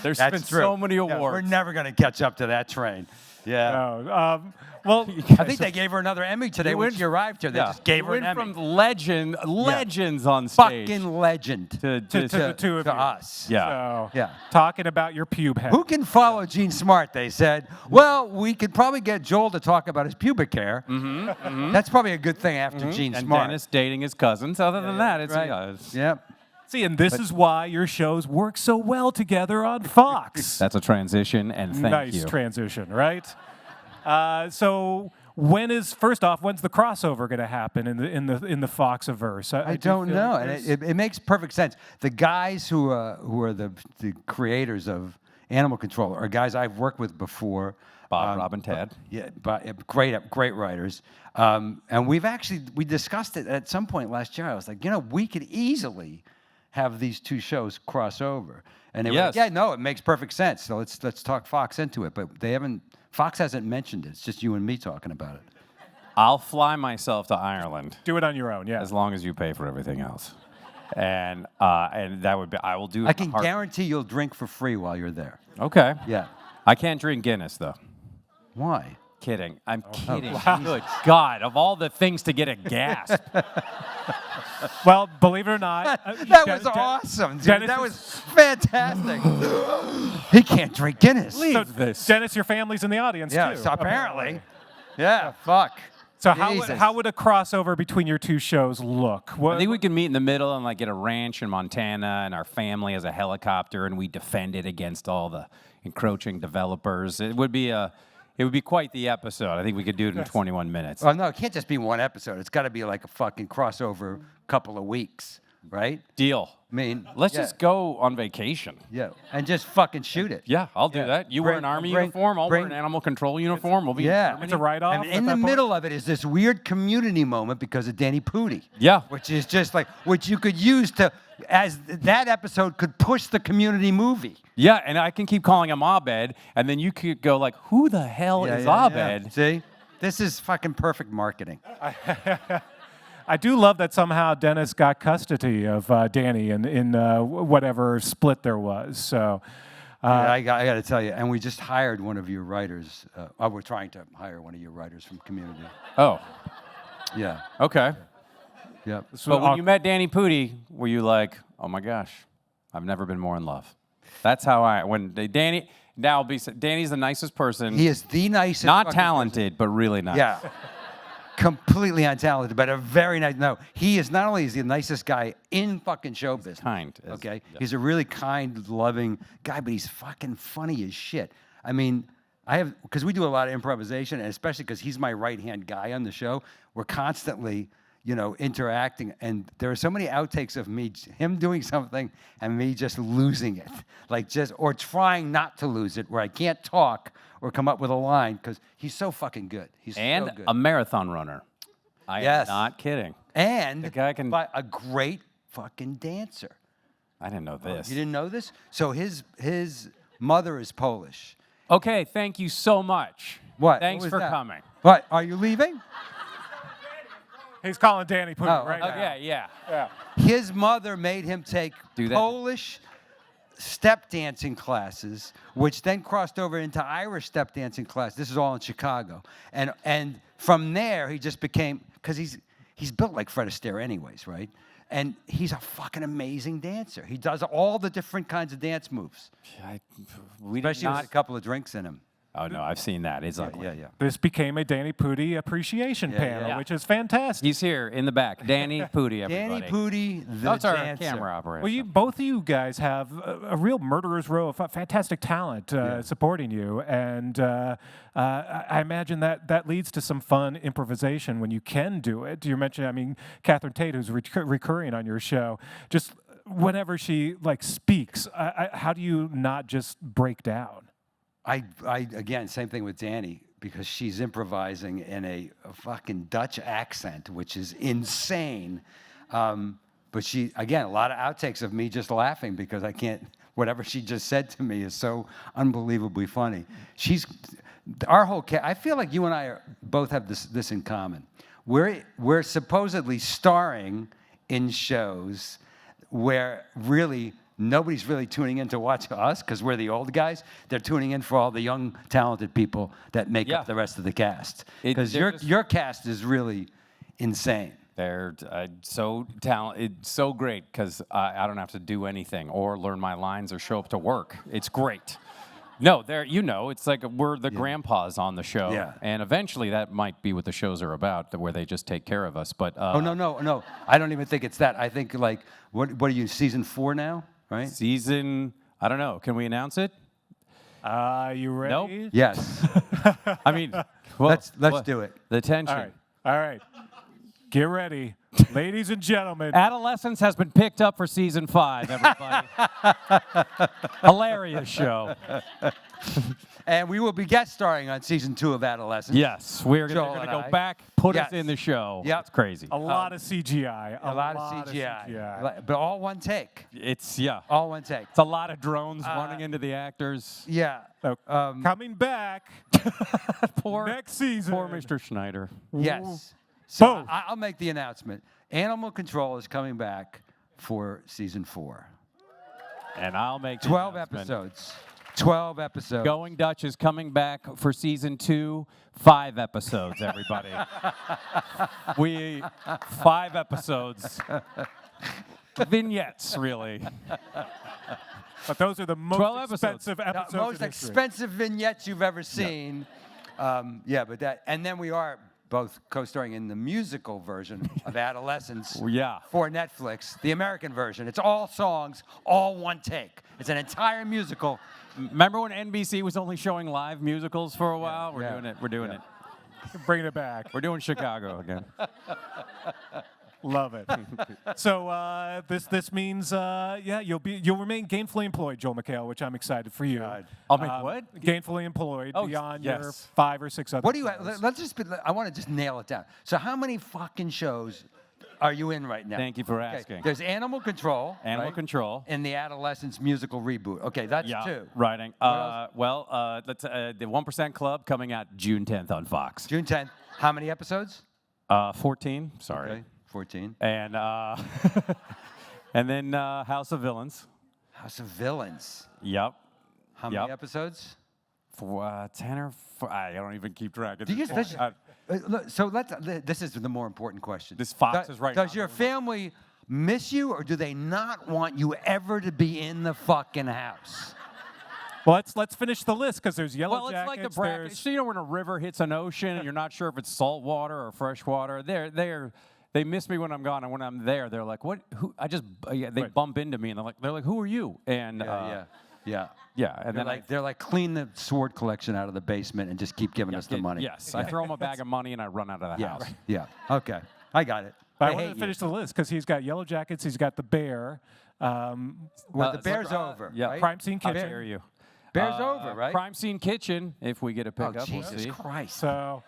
There's been so many awards. Yeah, we're never going to catch up to that train. Yeah. No, well, I think they gave her another Emmy today when she arrived here. They just gave her an Emmy. From legends on stage. Fucking legend. To the two of you. us. Yeah. So, talking about your pube hair. Who can follow Gene Smart, they said. Well, we could probably get Joel to talk about his pubic hair. That's probably a good thing after Gene Smart. And Dennis dating his cousins. Other than that, it's... Yep. See, and this is why your shows work so well together on Fox. That's a transition, and thank you. Nice transition, right? So first off, when's the crossover going to happen in the Foxiverse? I don't know, and it makes perfect sense. The guys who are the creators of Animal Control are guys I've worked with before. Bob, Rob, and Ted. Great writers. And we discussed it at some point last year. I was like, we could easily have these two shows cross over. And they were like, it makes perfect sense. So let's talk Fox into it. But Fox hasn't mentioned it. It's just you and me talking about it. I'll fly myself to Ireland. Do it on your own, yeah. As long as you pay for everything else. And that would be, I will do it. I can guarantee you'll drink for free while you're there. Okay. Yeah. I can't drink Guinness, though. Why? Kidding. I'm kidding. Wow. Good God. Of all the things to get a gasp. Well, believe it or not. That was awesome, dude. That was fantastic. He can't drink Guinness. Leave this. Dennis, your family's in the audience, too. So apparently. Yeah, fuck. So how would a crossover between your two shows look? I think we could meet in the middle and get a ranch in Montana, and our family has a helicopter, and we defend it against all the encroaching developers. It would be It would be quite the episode. I think we could do it in 21 minutes. Oh, no, it can't just be one episode. It's got to be like a fucking crossover couple of weeks, right? Deal. I mean, Let's yeah. just go on vacation. Yeah, and just fucking shoot it. Yeah, I'll do that. You wear an army uniform, I'll wear an animal control uniform. We'll be in Germany. It's a write-off. And in the middle of it is this weird community moment because of Danny Pudi. Yeah. Which is just like, which you could use to, as that episode could push the community movie. Yeah, and I can keep calling him Abed, and then you could go like, who the hell is Abed? See? This is fucking perfect marketing. I do love that somehow Dennis got custody of Danny in whatever split there was. So, Yeah, I got to tell you, and we just hired one of your writers. We're trying to hire one of your writers from Community. Oh. Yeah. Okay. Yep. But when you met Danny Pudi, were you like, oh my gosh, I've never been more in love? That's how Danny's the nicest person. He is the nicest. Not talented, but really nice. Yeah. Completely untalented, but a very nice. No, he is not only is he the nicest guy in fucking show business. Kind. Okay. He's a really kind, loving guy, but he's fucking funny as shit. I mean, because we do a lot of improvisation, and especially because he's my right-hand guy on the show, we're constantly, interacting, and there are so many outtakes of him doing something and me just losing it, or trying not to lose it, where I can't talk or come up with a line because he's so fucking good. He's so good. A marathon runner. I am not kidding. And the guy can a great fucking dancer. I didn't know this. You didn't know this? So his mother is Polish. Okay, thank you so much. What? Thanks What was for that? coming. What? Are you leaving? He's calling Danny Pudi right now. Yeah. His mother made him take Do that. Polish step dancing classes, which then crossed over into Irish step dancing class. This is all in Chicago. And from there, he just became, because he's built like Fred Astaire anyways, right? And he's a fucking amazing dancer. He does all the different kinds of dance moves. Especially with a couple of drinks in him. Oh, no, I've seen that. It's ugly. Yeah. This became a Danny Pudi appreciation panel, which is fantastic. He's here in the back. Danny Pudi, everybody. Danny Pudi, the That's our dancer. camera operator. Well, both of you guys have a real murderer's row of fantastic talent supporting you, and I imagine that leads to some fun improvisation when you can do it. You mentioned, Catherine Tate, who's recurring on your show, just whenever she speaks, how do you not just break down? I again, same thing with Danny, because she's improvising in a fucking Dutch accent, which is insane. But she, again, a lot of outtakes of me just laughing because I can't, whatever she just said to me is so unbelievably funny. Our whole I feel like you and I both have this in common. We're supposedly starring in shows where really nobody's really tuning in to watch us because we're the old guys. They're tuning in for all the young, talented people that make up the rest of the cast. Because your cast is really insane. They're so talented. It's so great because I don't have to do anything or learn my lines or show up to work. It's great. No, it's like we're the grandpas on the show. Yeah. And eventually that might be what the shows are about, where they just take care of us. But oh, no. I don't even think it's that. I think, what are you, season 4 now? Right? I don't know. Can we announce it? You ready? Nope. Yes. Let's do it. The tension. All right. Get ready. Ladies and gentlemen. Adolescence has been picked up for season 5, everybody. Hilarious show. And we will be guest starring on season 2 of Adolescence. Yes, we're going to go back, put us in the show. Yep. It's crazy. A lot of CGI. A lot of CGI. But all one take. All one take. It's a lot of drones running into the actors. Yeah. Coming back poor, next season. Poor Mr. Schneider. Yes. So I'll make the announcement. Animal Control is coming back for season 4. And I'll make 12 episodes. 12 episodes. Going Dutch is coming back for season 2. 5 episodes, everybody. 5 episodes. Vignettes, really. But those are the most expensive episodes. The most expensive vignettes you've ever seen. But that, and then we are both co-starring in the musical version of Adolescence for Netflix, the American version. It's all songs, all one take. It's an entire musical. Remember when NBC was only showing live musicals for a while? We're doing it. We're doing it. Bringing it back. We're doing Chicago again. Love it. So this means you'll remain gainfully employed, Joel McHale, which I'm excited for you. I'll make what? Gainfully employed beyond your yes. 5 or 6 other. What do you? shows. Let's just. I want to just nail it down. So how many fucking shows are you in right now? Thank you for Okay, asking. There's Animal Control. Animal right? Control. And the Adolescence musical reboot. Okay, that's Yeah, 2. writing. else? Let's the 1% Club coming out June 10th on Fox. June 10th. How many episodes? 14. Sorry. Okay, 14. And and then House of Villains. House of Villains. Yep. How many episodes? For 10 or I don't even keep track. Do you? Look, so this is the more important question. This Fox is right. Does your family miss you, or do they not want you ever to be in the fucking house? Well, let's finish the list because there's Yellowjackets. Well, it's like the bracket. So, when a river hits an ocean and you're not sure if it's salt water or fresh water, they miss me when I'm gone, and when I'm there, they're like, "What? Who?" They bump into me, and they're like, "Who are you?" And Yeah, and they're like clean the sword collection out of the basement and just keep giving us the money. Yes, I throw them a bag of money and I run out of the house. Yeah. Okay, I got it. But I wanted to finish the list because he's got Yellowjackets, he's got The Bear. The Bear's over. Yeah. Right? Crime Scene Kitchen. I dare you. Bear's over, right? Crime Scene Kitchen, if we get a pickup, we'll Jesus see. Christ. So,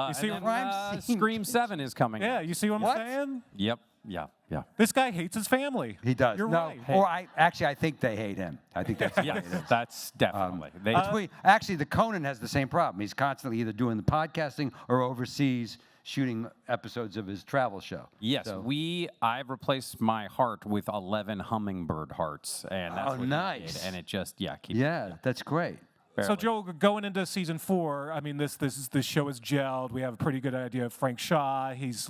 you see and what then, Scream 7 is coming. Yeah, you see what I'm saying? Yep. Yeah. This guy hates his family. He does. You're right. Or I think they hate him. I think that's what it is. That's definitely. Actually, the Conan has the same problem. He's constantly either doing the podcasting or overseas shooting episodes of his travel show. Yes, So- I've replaced my heart with 11 hummingbird hearts, and that's Oh, what nice. he did, and it just keeps that's great. So Joel, going into season 4, I mean, this show is gelled. We have a pretty good idea of Frank Shaw. He's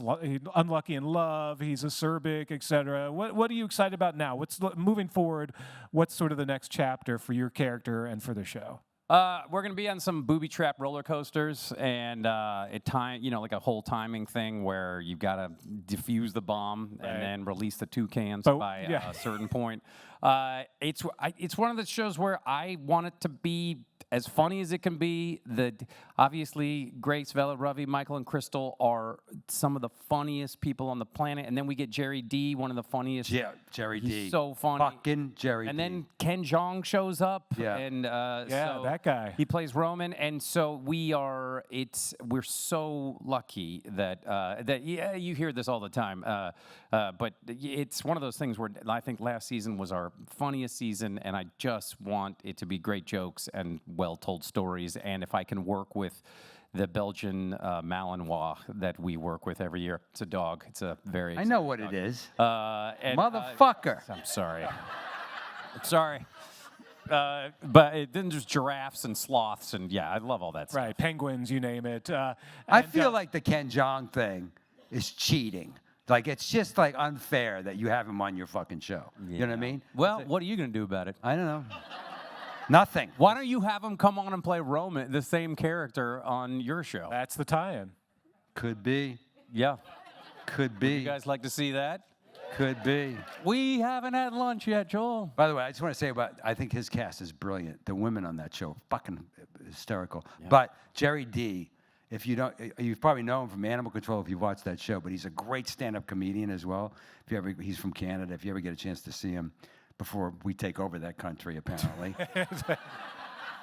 unlucky in love. He's acerbic, etc. What are you excited about now? What's moving forward? What's sort of the next chapter for your character and for the show? We're gonna be on some booby trap roller coasters, and like a whole timing thing where you've got to defuse the bomb and then release the toucans by a certain point. It's one of the shows where I want it to be as funny as it can be. Obviously, Grace, Vela, Ravi, Michael, and Crystal are some of the funniest people on the planet, and then we get Jerry D, one of the funniest. Yeah, Jerry D. He's so funny. Fucking Jerry And D. then Ken Jeong shows up. Yeah. And so that guy. He plays Roman, and so we're so lucky that you hear this all the time. But it's one of those things where I think last season was our funniest season, and I just want it to be great jokes and well-told stories. And if I can work with the Belgian Malinois that we work with every year, it's a dog. It's a very. I know what it is. Motherfucker. I'm sorry. I'm sorry. But then there's giraffes and sloths, and I love all that stuff. Right, penguins, you name it. I feel like the Ken Jeong thing is cheating. Like, it's just like unfair that you have him on your fucking show. You know what I mean? Well, what are you going to do about it? I don't know. Nothing. Why don't you have him come on and play Roman, the same character, on your show? That's the tie-in. Could be. Yeah. Could be. Would you guys like to see that? Could be. We haven't had lunch yet, Joel. By the way, I just want to say I think his cast is brilliant. The women on that show are fucking hysterical. Yeah. But Jerry D, you probably know him from Animal Control if you've watched that show, but he's a great stand-up comedian as well. He's from Canada. If you ever get a chance to see him before we take over that country, apparently.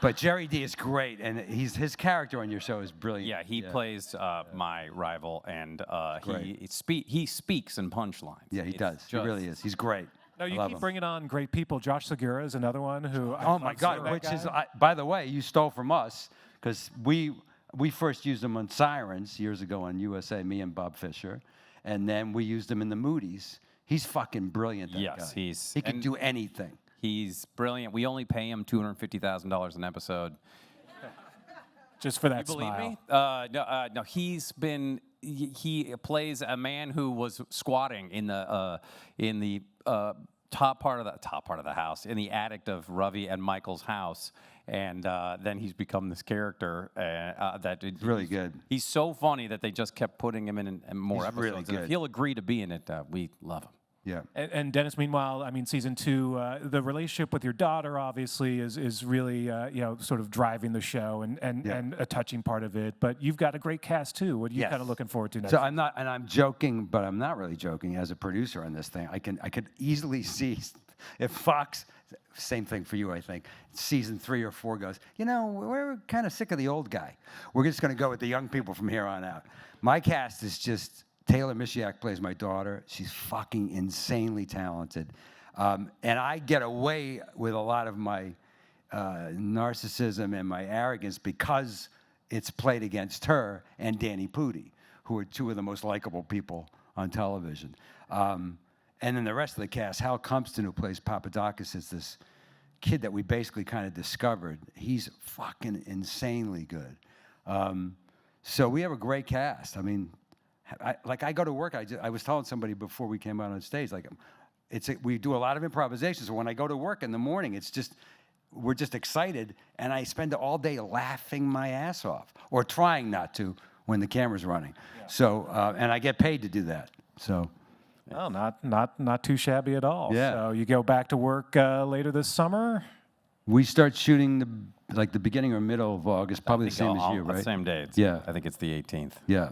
But Jerry D is great, and his character on your show is brilliant. Yeah, he plays my rival, and he speaks in punchlines. Yeah, he does. He really is. He's great. No, you keep bringing on great people. Josh Segura is another one who. Oh my God! By the way, you stole from us because we first used him on Sirens years ago on USA. Me and Bob Fisher, and then we used him in the Moodies. He's fucking brilliant. That guy. He can do anything. He's brilliant. We only pay him $250,000 an episode. Just for that you believe smile. me? No. He plays a man who was squatting in the top part of the house, in the attic of Ravi and Michael's house, and then he's become this character that's really good. He's so funny that they just kept putting him in more episodes. Really good. And if he'll agree to be in it, we love him. Yeah. And Dennis, meanwhile, I mean, season 2, the relationship with your daughter obviously is really, sort of driving the show and a touching part of it. But you've got a great cast too. What are you kind of looking forward to next? So I'm joking, but I'm not really joking. As a producer on this thing, I could easily see if Fox, same thing for you, I think, season 3 or 4 goes, we're kind of sick of the old guy. We're just going to go with the young people from here on out. My cast is just. Taylor Mishiak plays my daughter. She's fucking insanely talented. And I get away with a lot of my narcissism and my arrogance because it's played against her and Danny Pudi, who are 2 of the most likable people on television. And then the rest of the cast, Hal Cumpston, who plays Papadakis, is this kid that we basically kind of discovered. He's fucking insanely good. So we have a great cast. I mean, I go to work. I was telling somebody before we came out on stage, we do a lot of improvisation. So when I go to work in the morning, we're just excited, and I spend all day laughing my ass off, or trying not to when the camera's running. Yeah. So and I get paid to do that. So. Well, not too shabby at all. Yeah. So you go back to work later this summer. We start shooting the beginning or middle of August, probably the same as you, right? The same day. I think it's the 18th. Yeah.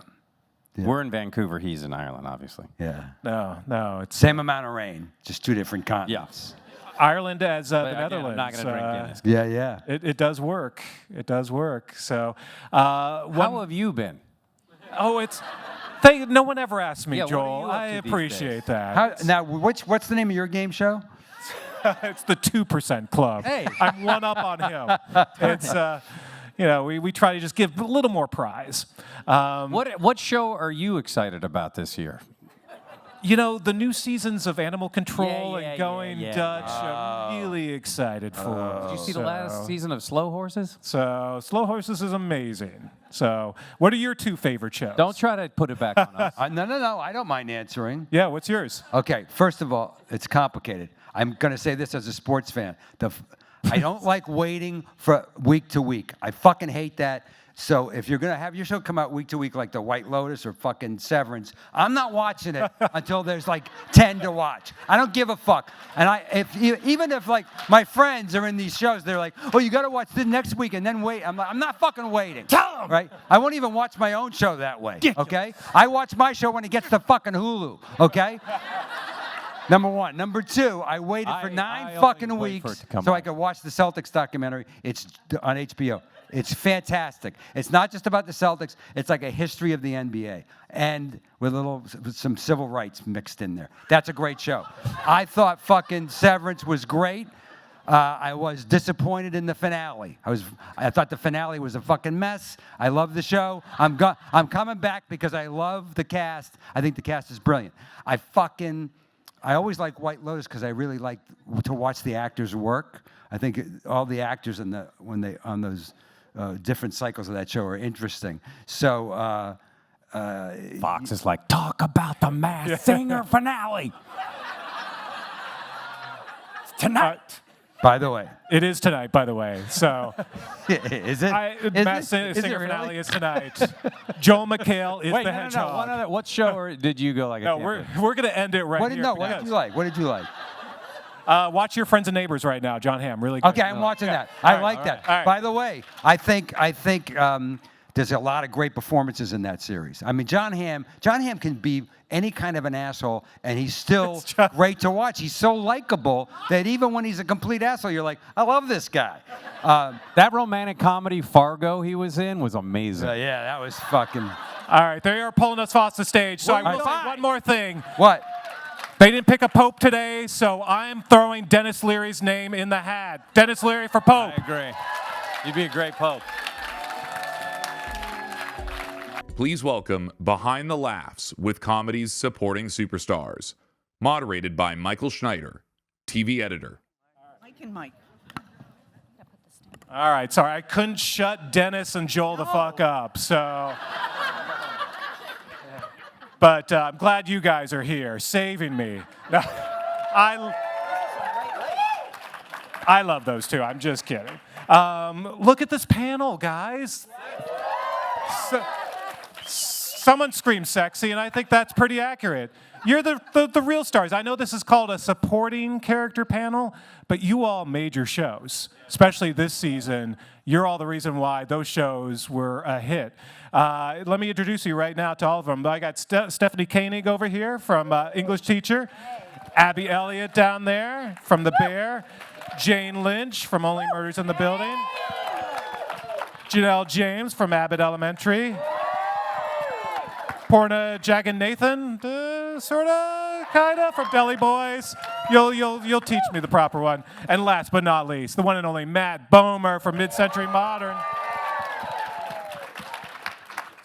Yeah. We're in Vancouver. He's in Ireland, obviously. Yeah. No, it's same amount of rain, just 2 different continents. Yeah. Ireland as the Netherlands. I'm not going to drink Guinness. Yeah. It does work. It does work. So, how have you been? Oh, no one ever asked me, Joel. I appreciate that. Now, what's the name of your game show? It's the 2% Club. Hey, I'm one up on him. It's. We try to just give a little more prize. What show are you excited about this year? The new seasons of Animal Control and Going Dutch, I'm really excited for. Did you see the last season of Slow Horses? So Slow Horses is amazing. So what are your 2 favorite shows? Don't try to put it back on us. No, I don't mind answering. Yeah, what's yours? Okay, first of all, it's complicated. I'm going to say this as a sports fan. I don't like waiting for week to week. I fucking hate that. So if you're going to have your show come out week to week like The White Lotus or fucking Severance, I'm not watching it until there's 10 to watch. I don't give a fuck. And even if my friends are in these shows, they're like, oh, you got to watch the next week and then wait. I'm like, I'm not fucking waiting. Tell them. Right? I won't even watch my own show that way. Okay? I watch my show when it gets to fucking Hulu. Okay? Number 1. Number 2, I waited for 9 fucking weeks so I could watch the Celtics documentary. It's on HBO. It's fantastic. It's not just about the Celtics. It's like a history of the NBA, and with some civil rights mixed in there. That's a great show. I thought fucking Severance was great. I was disappointed in the finale. I thought the finale was a fucking mess. I love the show. I'm coming back because I love the cast. I think the cast is brilliant. I always like White Lotus because I really like to watch the actors work. I think all the actors on those different cycles of that show are interesting. So Fox is like, talk about the Masked Singer finale tonight. By the way, it is tonight. By the way, so is it? Masked Singer finale is tonight. Joel McHale is the hedgehog. No. What show did you go like? No, we're gonna end it right here. What did you like? What did you like? Watch Your Friends and Neighbors right now, John Hamm. Really good. Okay, I'm watching that. I like that. Right. By the way, I think there's a lot of great performances in that series. I mean, John Hamm can be any kind of an asshole, and he's still great to watch. He's so likable that even when he's a complete asshole, you're like, I love this guy. That romantic comedy Fargo he was in was amazing. Yeah, that was fucking... All right, they are pulling us off the stage, so I will say one more thing. What? They didn't pick a pope today, so I'm throwing Dennis Leary's name in the hat. Dennis Leary for pope. I agree. You'd be a great pope. Please welcome Behind the Laughs with comedy's supporting superstars. Moderated by Michael Schneider, TV editor. Mike and Mike. All right, sorry, I couldn't shut Dennis and Joel the fuck up, so... But I'm glad you guys are here, saving me. No, I love those two. I'm just kidding. Someone screams sexy, and I think that's pretty accurate. You're the real stars. I know this is called a supporting character panel, but you all made your shows, especially this season. You're all the reason why those shows were a hit. Let me introduce you right now to all of them. I got Stephanie Koenig over here from English Teacher, Abby Elliott down there from The Bear, Jane Lynch from Only Murders in the Building, Janelle James from Abbott Elementary, Porna Jack and Nathan, sorta, kinda, from Belly Boys. You'll teach me the proper one. And last but not least, the one and only Matt Bomer from Mid-Century Modern.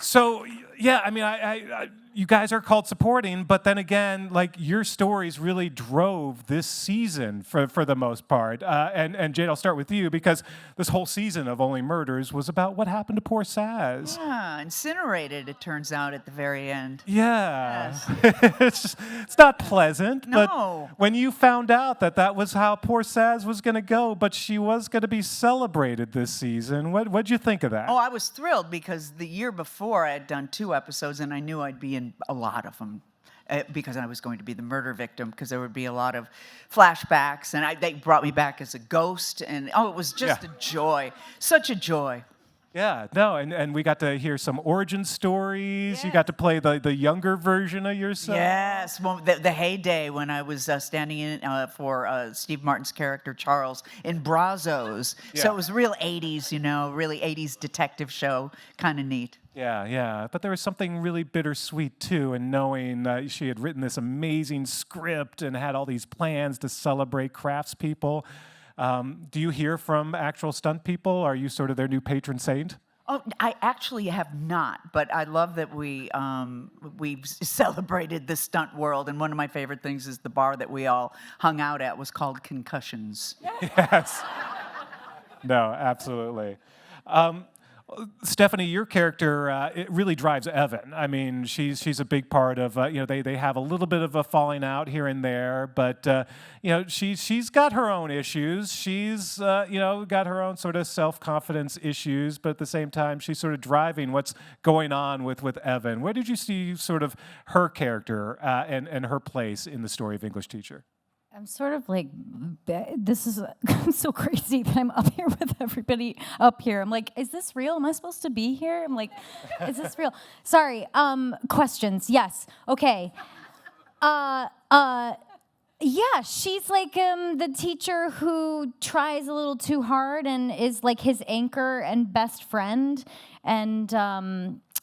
So yeah, I mean, I you guys are called supporting, but then again, like your stories really drove this season for the most part. And Jade, I'll start with you because this whole season of Only Murders was about what happened to poor Saz. Yeah, incinerated, it turns out, at the very end. Yeah. Yes. it's not pleasant, No. but when you found out that was how poor Saz was going to go, but she was going to be celebrated this season, what'd you think of that? Oh, I was thrilled because the year before I had done 2 episodes and I knew I'd be in a lot of them because I was going to be the murder victim because there would be a lot of flashbacks and they brought me back as a ghost and it was just a joy, such a joy. Yeah, no, and we got to hear some origin stories. You got to play the younger version of yourself. Yes, well, the heyday when I was standing in for Steve Martin's character Charles in Brazos. So it was real 80s, really 80s detective show, kind of neat. Yeah, but there was something really bittersweet too in knowing she had written this amazing script and had all these plans to celebrate craftspeople. Do you hear from actual stunt people? Are you sort of their new patron saint? Oh, I actually have not, but I love that we've celebrated the stunt world, and one of my favorite things is the bar that we all hung out at was called Concussions. Yes. No, absolutely. Stephanie, your character, it really drives Evan. I mean, she's a big part of, they have a little bit of a falling out here and there, but, she's got her own issues. She's, got her own sort of self-confidence issues, but at the same time, she's sort of driving what's going on with Evan. Where did you see sort of her character and her place in the story of English Teacher? I'm sort of like, this is so crazy that I'm up here with everybody up here. I'm like, is this real? Am I supposed to be here? I'm like, is this real? Sorry, questions, yes, okay. Yeah, she's like the teacher who tries a little too hard and is like his anchor and best friend. And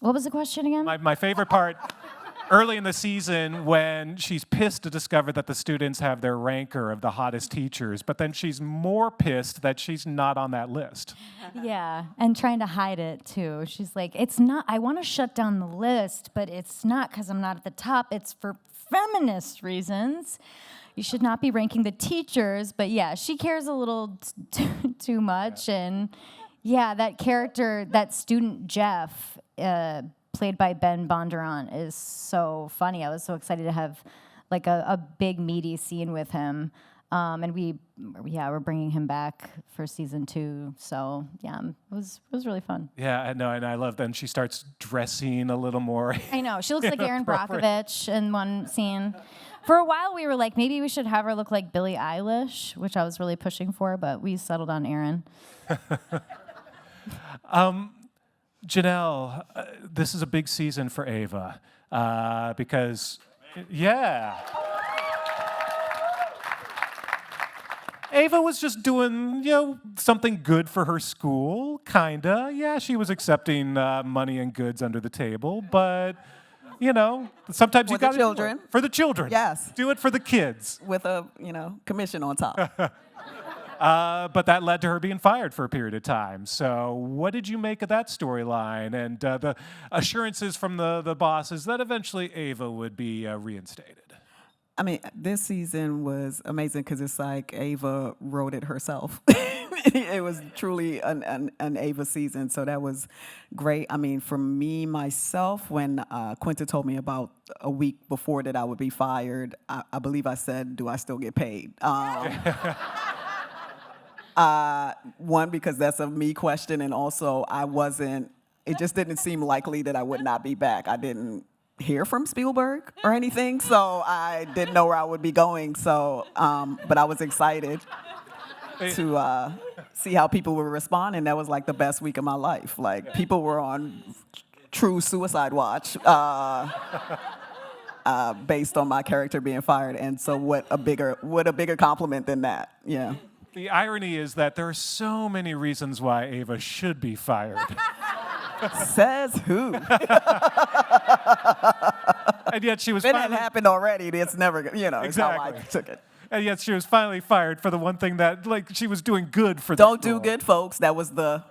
what was the question again? My favorite part. Early in the season when she's pissed to discover that the students have their rancor of the hottest teachers, but then she's more pissed that she's not on that list. Yeah, and trying to hide it too. She's like, it's not, I want to shut down the list, but it's not because I'm not at the top. It's for feminist reasons. You should not be ranking the teachers, but yeah, she cares a little too much. And yeah, that character, that student Jeff, played by Ben Bondurant, is so funny. I was so excited to have like a big meaty scene with him. And we're bringing him back for season 2. So yeah, it was really fun. Yeah, I know, and I love that. And she starts dressing a little more. I know, she looks like Erin Brockovich in one scene. For a while, we were like, maybe we should have her look like Billie Eilish, which I was really pushing for, but we settled on Erin. Janelle, this is a big season for Ava because, Ava was just doing, something good for her school, kinda. Yeah, she was accepting money and goods under the table, but, sometimes you got to do it for the children. Yes. Do it for the kids. With a, commission on top. But that led to her being fired for a period of time. So what did you make of that storyline and the assurances from the bosses that eventually Ava would be reinstated? I mean, this season was amazing because it's like Ava wrote it herself. It was truly an Ava season, so that was great. I mean, for me, myself, when Quinta told me about a week before that I would be fired, I believe I said, do I still get paid? One, because that's a me question, and also I wasn't It just didn't seem likely that I would not be back. I didn't hear from Spielberg or anything, so I didn't know where I would be going. So, but I was excited to see how people were responding. That was like the best week of my life. Like, people were on true suicide watch based on my character being fired. And so what a bigger compliment than that? Yeah. The irony is that there are so many reasons why Ava should be fired. Says who? And yet she was If it had happened already, it's never, it's how I took it. And yet she was finally fired for the one thing that, like, she was doing good for. Don't do good, folks. That was the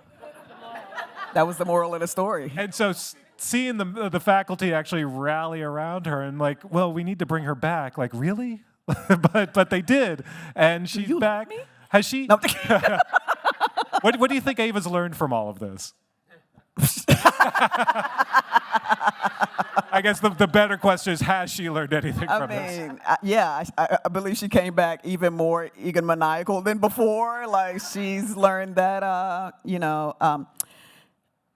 moral of the story. And so seeing the faculty actually rally around her and like, well, we need to bring her back. Like, really? but they did, and she's back. Me? Has she? No. What do you think Ava's learned from all of this? I guess the better question is, has she learned anything from this? I believe she came back even more egomaniacal than before. Like, she's learned that,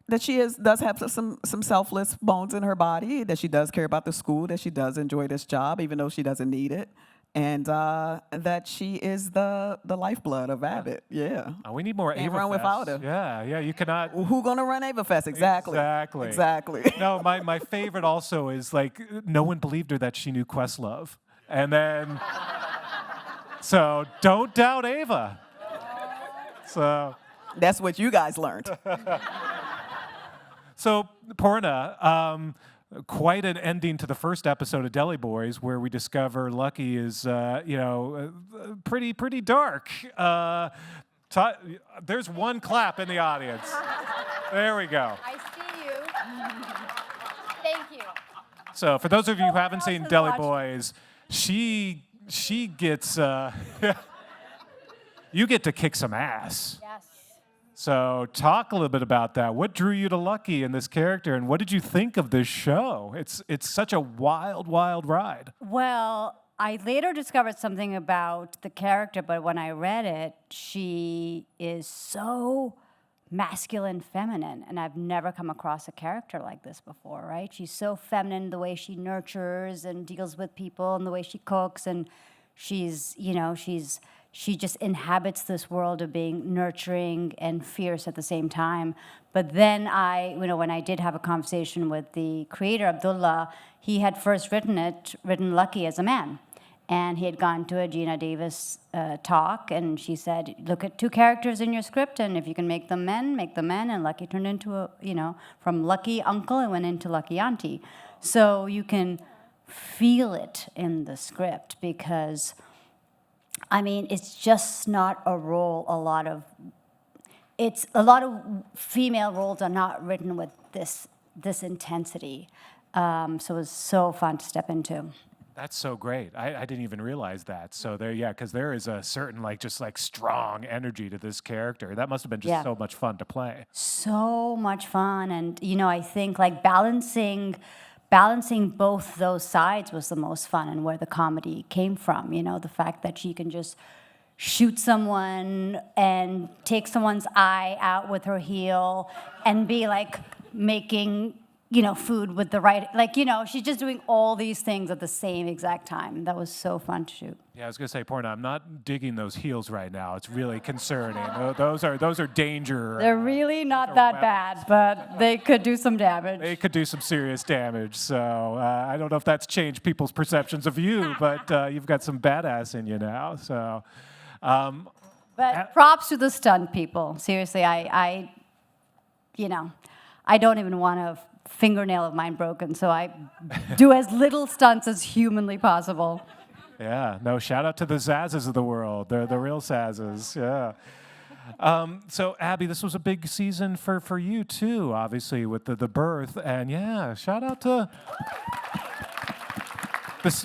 that she does have some selfless bones in her body, that she does care about the school, that she does enjoy this job, even though she doesn't need it. And that she is the lifeblood of Abbott. Yeah. We need more Can't Ava run Fest. without her. Yeah, you cannot. Who gonna run Ava Fest? Exactly. No, my favorite also is, like, no one believed her that she knew Questlove. And then, so don't doubt Ava. So. That's what you guys learned. So, Porna, quite an ending to the first episode of Deli Boys, where we discover Lucky is, pretty dark. There's one clap in the audience. There we go. I see you. Thank you. So, for those of you who haven't seen Deli Boys, she gets, you get to kick some ass. Yes. So talk a little bit about that. What drew you to Lucky in this character, and what did you think of this show? It's such a wild, wild ride. Well, I later discovered something about the character, but when I read it, she is so masculine feminine, and I've never come across a character like this before, right? She's so feminine, the way she nurtures and deals with people and the way she cooks, and she just inhabits this world of being nurturing and fierce at the same time. But then when I did have a conversation with the creator, Abdullah, he had first written Lucky as a man. And he had gone to a Gina Davis talk, and she said, look at two characters in your script, and if you can make them men, make them men. And Lucky turned into from Lucky Uncle, it went into Lucky Auntie. So you can feel it in the script because, it's just not a role. A lot of female roles are not written with this intensity. So it was so fun to step into. That's so great. I didn't even realize that. So because there is a certain strong energy to this character. That must have been just so much fun to play. So much fun, and I think balancing both those sides was the most fun, and where the comedy came from. The fact that she can just shoot someone and take someone's eye out with her heel and be making food with the right, she's just doing all these things at the same exact time. That was so fun to shoot. Yeah, I was gonna say, Porna, I'm not digging those heels right now. It's really concerning. Those are danger. They're really not that bad, but they could do some damage. They could do some serious damage. So I don't know if that's changed people's perceptions of you, but you've got some badass in you now. So. But props to the stunt people. Seriously, I don't even want a fingernail of mine broken, so I do as little stunts as humanly possible. Yeah, no, shout out to the Zazzes of the world. They're the real Zazzes, yeah. So, Abby, this was a big season for you, too, obviously, with the birth. And, shout out to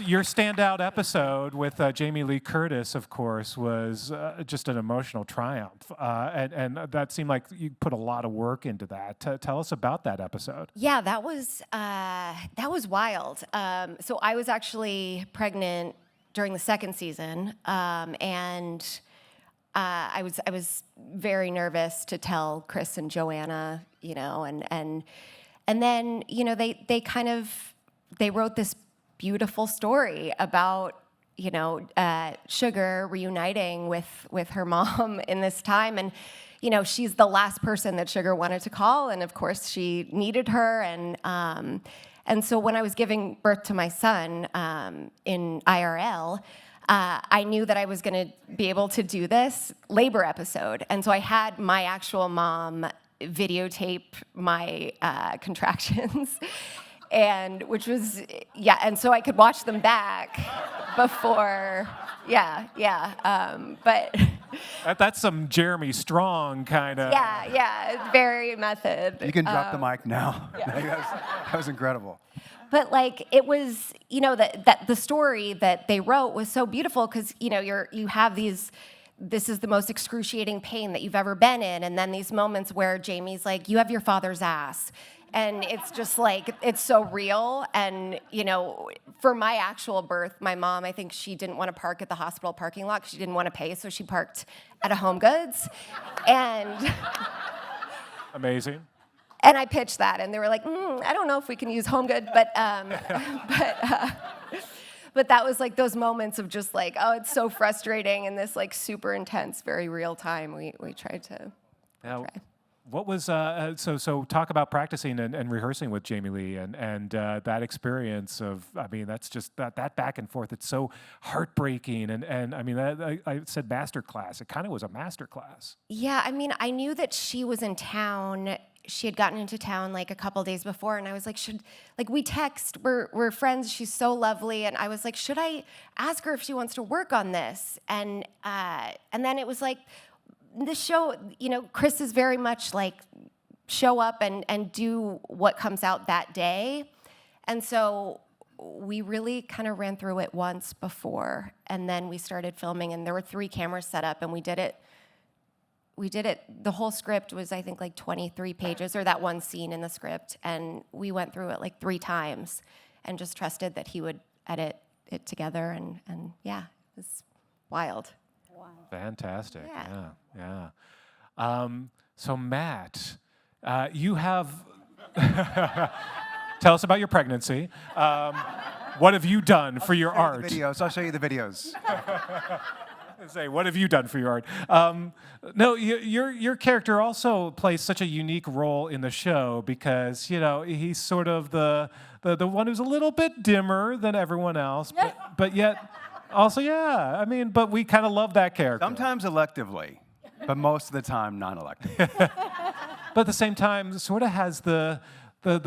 your standout episode with Jamie Lee Curtis, of course, was just an emotional triumph. And that seemed like you put a lot of work into that. Tell us about that episode. Yeah, that was wild. So I was actually pregnant during the second season, and I was very nervous to tell Chris and Joanna, you know, and then, you know, they wrote this beautiful story about, you know, Sugar reuniting with her mom in this time. And, you know, she's the last person that Sugar wanted to call. And of course she needed her. And so when I was giving birth to my son in IRL, I knew that I was going to be able to do this labor episode. And so I had my actual mom videotape my contractions. And which was, yeah, and so I could watch them back before, but. That's some Jeremy Strong kind of. Yeah, very method. You can drop the mic now. That was incredible. But like it was, you know, that the story that they wrote was so beautiful because, you know, you have these. This is the most excruciating pain that you've ever been in, and then these moments where Jamie's like, "You have your father's ass." And it's just like, it's so real. And, you know, for my actual birth, my mom, I think she didn't want to park at the hospital parking lot because she didn't want to pay, so she parked at a Home Goods. And amazing. And I pitched that, and they were like, I don't know if we can use Home Good, but that was like those moments of just like, oh, it's so frustrating in this like super intense, very real time. We tried to. Now, what was so talk about practicing and rehearsing with Jamie Lee and that experience of, I mean, that's just that back and forth. It's so heartbreaking and I mean I said master class. It kind of was a master class. Yeah, I mean, I knew that she was in town. She had gotten into town like a couple days before, and I was like, we text, we're friends, she's so lovely, and I was like, should I ask her if she wants to work on this? And then it was like, this show, you know, Chris is very much like show up and do what comes out that day. And so we really kind of ran through it once before, and then we started filming, and there were 3 cameras set up, and we did it. The whole script was, I think, like 23 pages, or that one scene in the script, and we went through it like 3 times and just trusted that he would edit it together, and yeah, it was wild. Fantastic. Yeah. So Matt, you have. Tell us about your pregnancy. What have you done for your art? I'll show you the videos. Say, what have you done for your art? No, your character also plays such a unique role in the show because, you know, he's sort of the one who's a little bit dimmer than everyone else, but yet also, yeah. I mean, but we kind of love that character. Sometimes electively, but most of the time non-electively. But at the same time, sort of has the I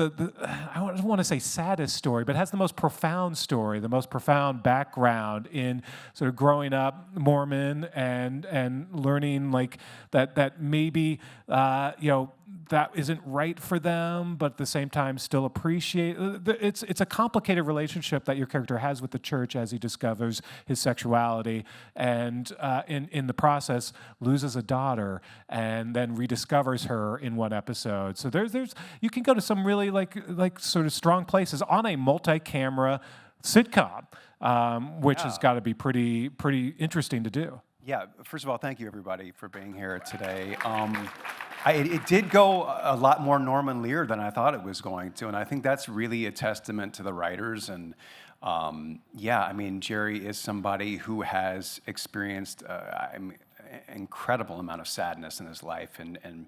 don't want to say saddest story, but has the most profound story, the most profound background in sort of growing up Mormon and learning like that maybe you know, that isn't right for them, but at the same time still appreciate. It's a complicated relationship that your character has with the church as he discovers his sexuality, and in the process loses a daughter and then rediscovers her in one episode. So there's you can go to some really like sort of strong places on a multi-camera sitcom, which has got to be pretty interesting to do. Yeah, first of all, thank you everybody for being here today. It did go a lot more Norman Lear than I thought it was going to, and I think that's really a testament to the writers. And yeah, I mean, Jerry is somebody who has experienced an incredible amount of sadness in his life and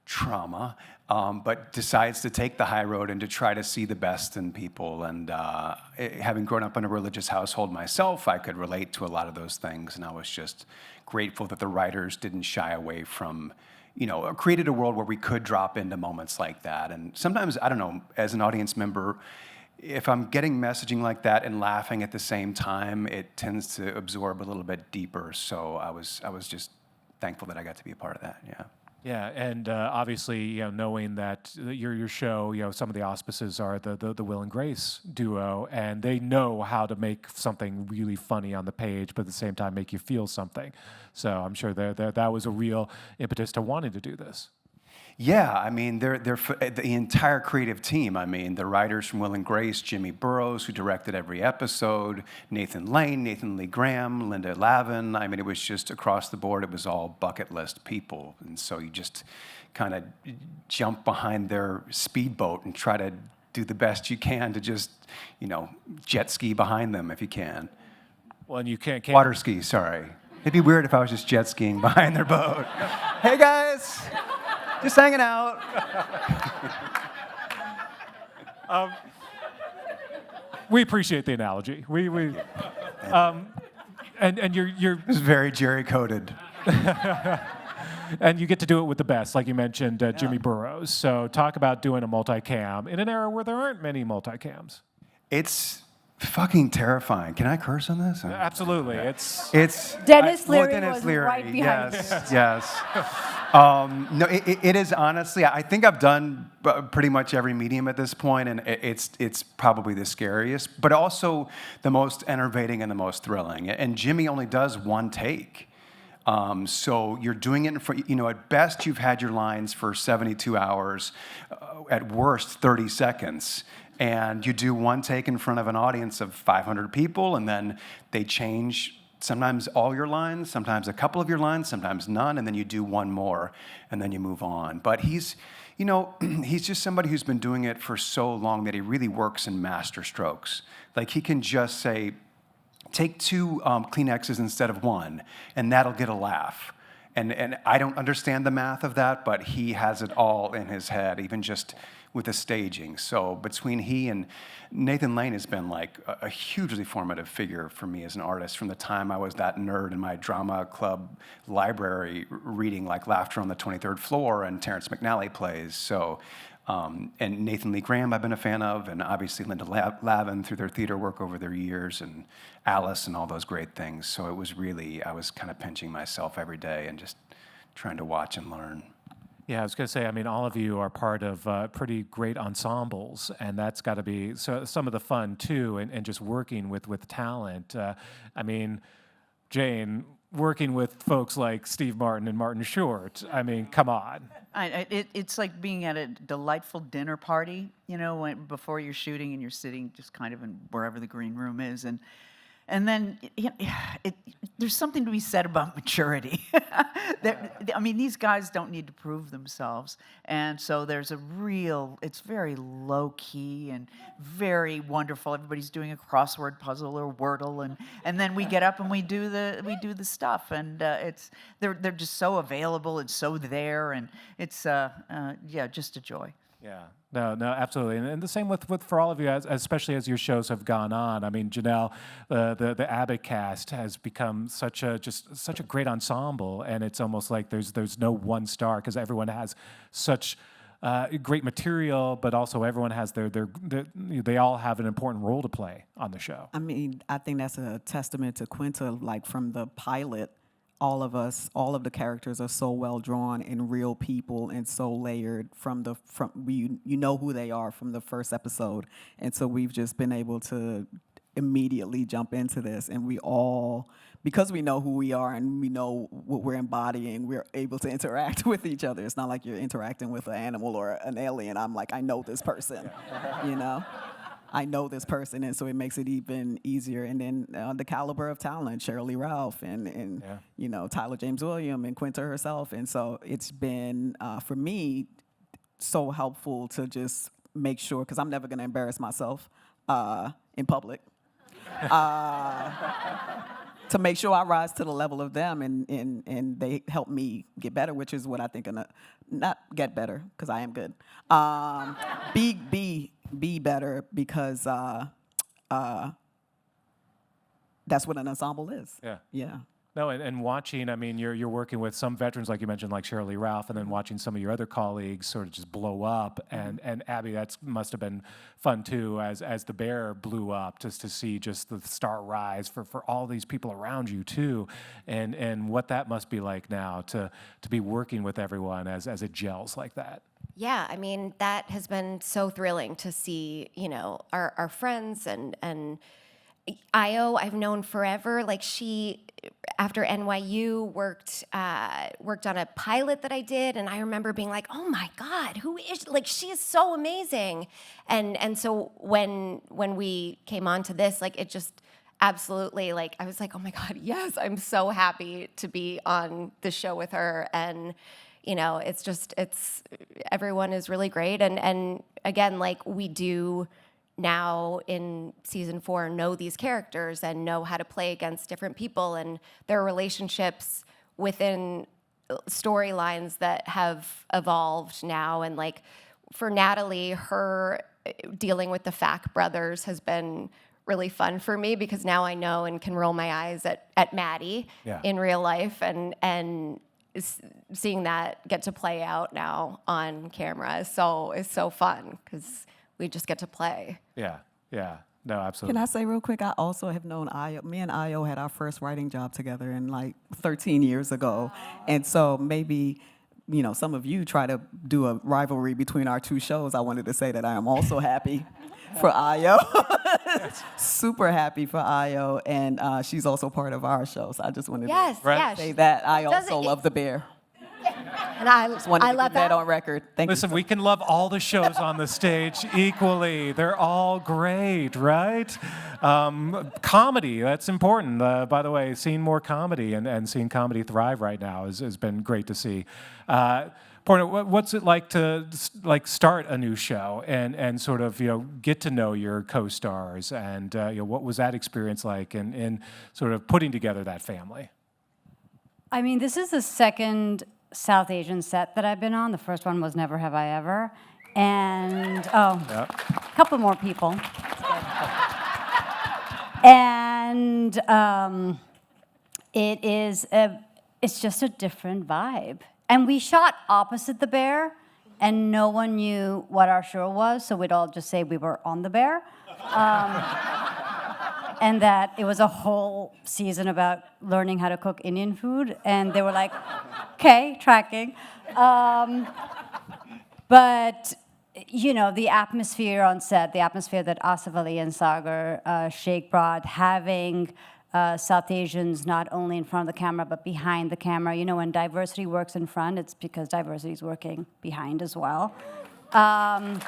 trauma, but decides to take the high road and to try to see the best in people. And having grown up in a religious household myself, I could relate to a lot of those things, and I was just grateful that the writers didn't shy away from, you know, created a world where we could drop into moments like that. And sometimes, I don't know, as an audience member, if I'm getting messaging like that and laughing at the same time, it tends to absorb a little bit deeper. So I was just thankful that I got to be a part of that. Yeah. Yeah, and obviously, you know, knowing that your show, you know, some of the auspices are the Will and Grace duo, and they know how to make something really funny on the page, but at the same time make you feel something. So I'm sure that was a real impetus to wanting to do this. Yeah, I mean, the entire creative team. I mean, the writers from Will and Grace, Jimmy Burrows, who directed every episode, Nathan Lane, Nathan Lee Graham, Linda Lavin. I mean, it was just across the board. It was all bucket list people, and so you just kind of jump behind their speedboat and try to do the best you can to just, jet ski behind them if you can. Well, and you can't water ski. Sorry, it'd be weird if I was just jet skiing behind their boat. Hey guys. Just hanging out. We appreciate the analogy. And you're It's very Jerry coded. And you get to do it with the best, like you mentioned, Jimmy Burrows. So talk about doing a multicam in an era where there aren't many multicams. It's fucking terrifying. Can I curse on this? Absolutely. It's Dennis Leary Dennis was Leary. right behind Yes. No, it is honestly. I think I've done pretty much every medium at this point, and it's probably the scariest, but also the most enervating and the most thrilling. And Jimmy only does one take. So you're doing it for, at best you've had your lines for 72 hours, at worst 30 seconds. And you do one take in front of an audience of 500 people, and then they change sometimes all your lines, sometimes a couple of your lines, sometimes none, and then you do one more, and then you move on. But he's just somebody who's been doing it for so long that he really works in master strokes. Like he can just say, take 2 Kleenexes instead of 1, and that'll get a laugh. And I don't understand the math of that, but he has it all in his head, even just with the staging. So between he and Nathan Lane has been like a hugely formative figure for me as an artist from the time I was that nerd in my drama club library reading like Laughter on the 23rd Floor and Terrence McNally plays. So, and Nathan Lee Graham I've been a fan of, and obviously Linda Lavin through their theater work over their years, and Alice and all those great things. So it was really, I was kind of pinching myself every day and just trying to watch and learn. Yeah, I was going to say, I mean, all of you are part of pretty great ensembles, and that's got to be some of the fun, too, and just working with talent. I mean, Jane, working with folks like Steve Martin and Martin Short, I mean, come on. It's like being at a delightful dinner party, before you're shooting and you're sitting just kind of in wherever the green room is, and then there's something to be said about maturity. I mean, these guys don't need to prove themselves. And so there's it's very low key and very wonderful. Everybody's doing a crossword puzzle or Wordle. And then we get up and we do the stuff. And they're just so available and so there. And it's, just a joy. Yeah, no, absolutely, and the same with for all of you, especially as your shows have gone on. I mean, Janelle, the Abbott cast has become such a great ensemble, and it's almost like there's no one star because everyone has such great material, but also everyone has they all have an important role to play on the show. I mean, I think that's a testament to Quinta. Like from the pilot, all of the characters are so well drawn and real people and so layered you know who they are from the first episode. And so we've just been able to immediately jump into this, and we all, because we know who we are and we know what we're embodying, we're able to interact with each other. It's not like you're interacting with an animal or an alien. I'm like, I know this person, I know this person, and so it makes it even easier. And then the caliber of talent, Shirley Lee Ralph and Tyler James Williams and Quinta herself. And so it's been, for me, so helpful to just make sure, because I'm never going to embarrass myself in public, to make sure I rise to the level of them, and they help me get better, which is what I think, not get better, because I am good, be better, because that's what an ensemble is. Yeah. No, and watching, I mean, you're working with some veterans, like you mentioned, like Shirley Ralph, and then watching some of your other colleagues sort of just blow up. And Abby, that must have been fun too, as the Bear blew up, just to see just the star rise for all these people around you too, and what that must be like now to be working with everyone as it gels like that. Yeah, I mean, that has been so thrilling to see, our friends and Io, I've known forever. Like she, after NYU, worked on a pilot that I did, and I remember being like, "Oh my God, who is like? She is so amazing." And so when we came on to this, like it just absolutely like I was like, "Oh my God, yes! I'm so happy to be on the show with her." And you know, it's everyone is really great, and again, like we do now in season 4 know these characters and know how to play against different people and their relationships within storylines that have evolved now. And like for Natalie, her dealing with the Fack brothers has been really fun for me because now I know and can roll my eyes at Matty in real life, and seeing that get to play out now on camera is so fun because we just get to play. Yeah. No, absolutely. Can I say real quick, I also have known Io. Me and Io had our first writing job together in like 13 years ago. And so maybe, you know, some of you try to do a rivalry between our two shows. I wanted to say that I am also happy for Io. Super happy for Io. And she's also part of our show. So I just wanted to say that. I also love the bear. And I just wanted to get that on record. Listen, we can love all the shows on the stage equally. They're all great, right? Comedy, that's important. By the way, seeing more comedy and seeing comedy thrive right now has been great to see. Porter, what's it like to start a new show and sort of get to know your co-stars and what was that experience like in sort of putting together that family? I mean, this is the second South Asian set that I've been on. The first one was Never Have I Ever. And, a couple more people. And it's just a different vibe. And we shot opposite the bear, and no one knew what our show was, so we'd all just say we were on the bear. And that it was a whole season about learning how to cook Indian food. And they were like, okay, tracking. But, the atmosphere on set, the atmosphere that Asif Ali and Sagar Sheikh brought, having South Asians not only in front of the camera, but behind the camera. When diversity works in front, it's because diversity is working behind as well. And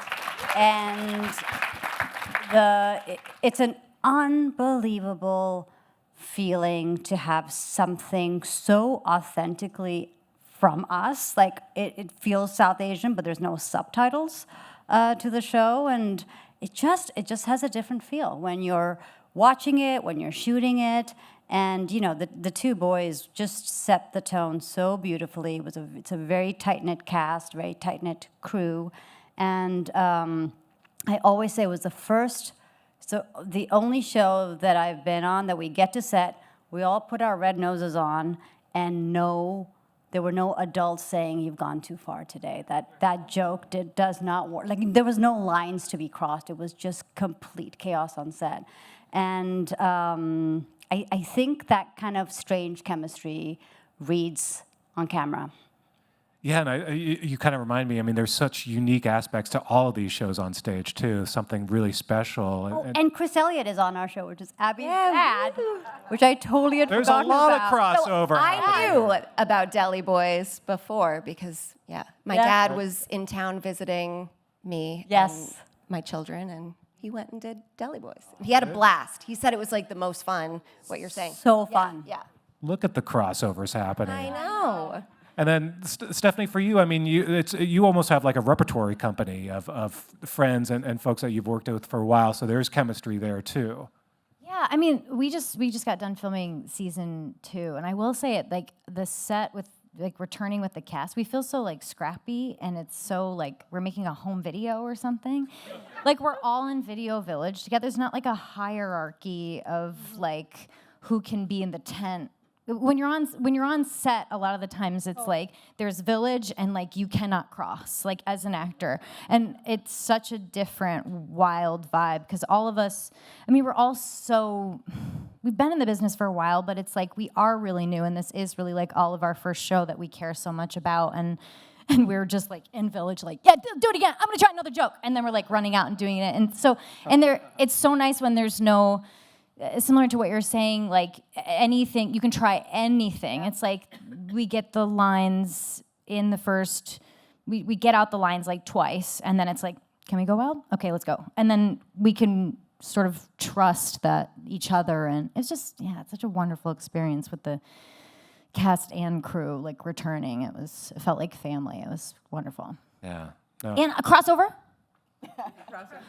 it's an unbelievable feeling to have something so authentically from us. Like it feels South Asian, but there's no subtitles to the show, and it just has a different feel when you're watching it, when you're shooting it. And the two boys just set the tone so beautifully. It's a very tight-knit cast, very tight-knit crew, and I always say it was the only show that I've been on that we get to set, we all put our red noses on, and there were no adults saying you've gone too far today. That joke does not work. Like there was no lines to be crossed. It was just complete chaos on set, and I think that kind of strange chemistry reads on camera. Yeah, and you kind of remind me, there's such unique aspects to all of these shows on stage, too. Something really special. And Chris Elliott is on our show, which is Abby's dad, which I totally had There's forgotten a lot about. of crossover. I knew about Deli Boys before because, my dad was in town visiting me and my children, and he went and did Deli Boys. He had a blast. He said it was like the most fun, what you're saying. So fun. Yeah. Look at the crossovers happening. I know. And then, Stephanie, for you, you almost have like a repertory company of friends and folks that you've worked with for a while, so there's chemistry there, too. Yeah, we just got done filming season 2, and I will say it, like, the set with, like, returning with the cast, we feel so, like, scrappy, and it's so, like, we're making a home video or something. Like, we're all in Video Village together. There's not, like, a hierarchy of, like, who can be in the tent. When you're on set, a lot of the times it's like there's village and like you cannot cross, like as an actor, and it's such a different wild vibe because all of us, we've been in the business for a while, but it's like we are really new, and this is really like all of our first show that we care so much about, and we're just like in village, like do it again. I'm gonna try another joke, and then we're like running out and doing it, and so it's so nice when there's no similar to what you're saying, like anything, you can try anything. It's like we get the lines in the first, we get out the lines like twice, and then it's like, can we go out? Okay, let's go. And then we can sort of trust that each other, and it's just, yeah, it's such a wonderful experience with the cast and crew, like returning. It felt like family. It was wonderful. Yeah. No. And a crossover.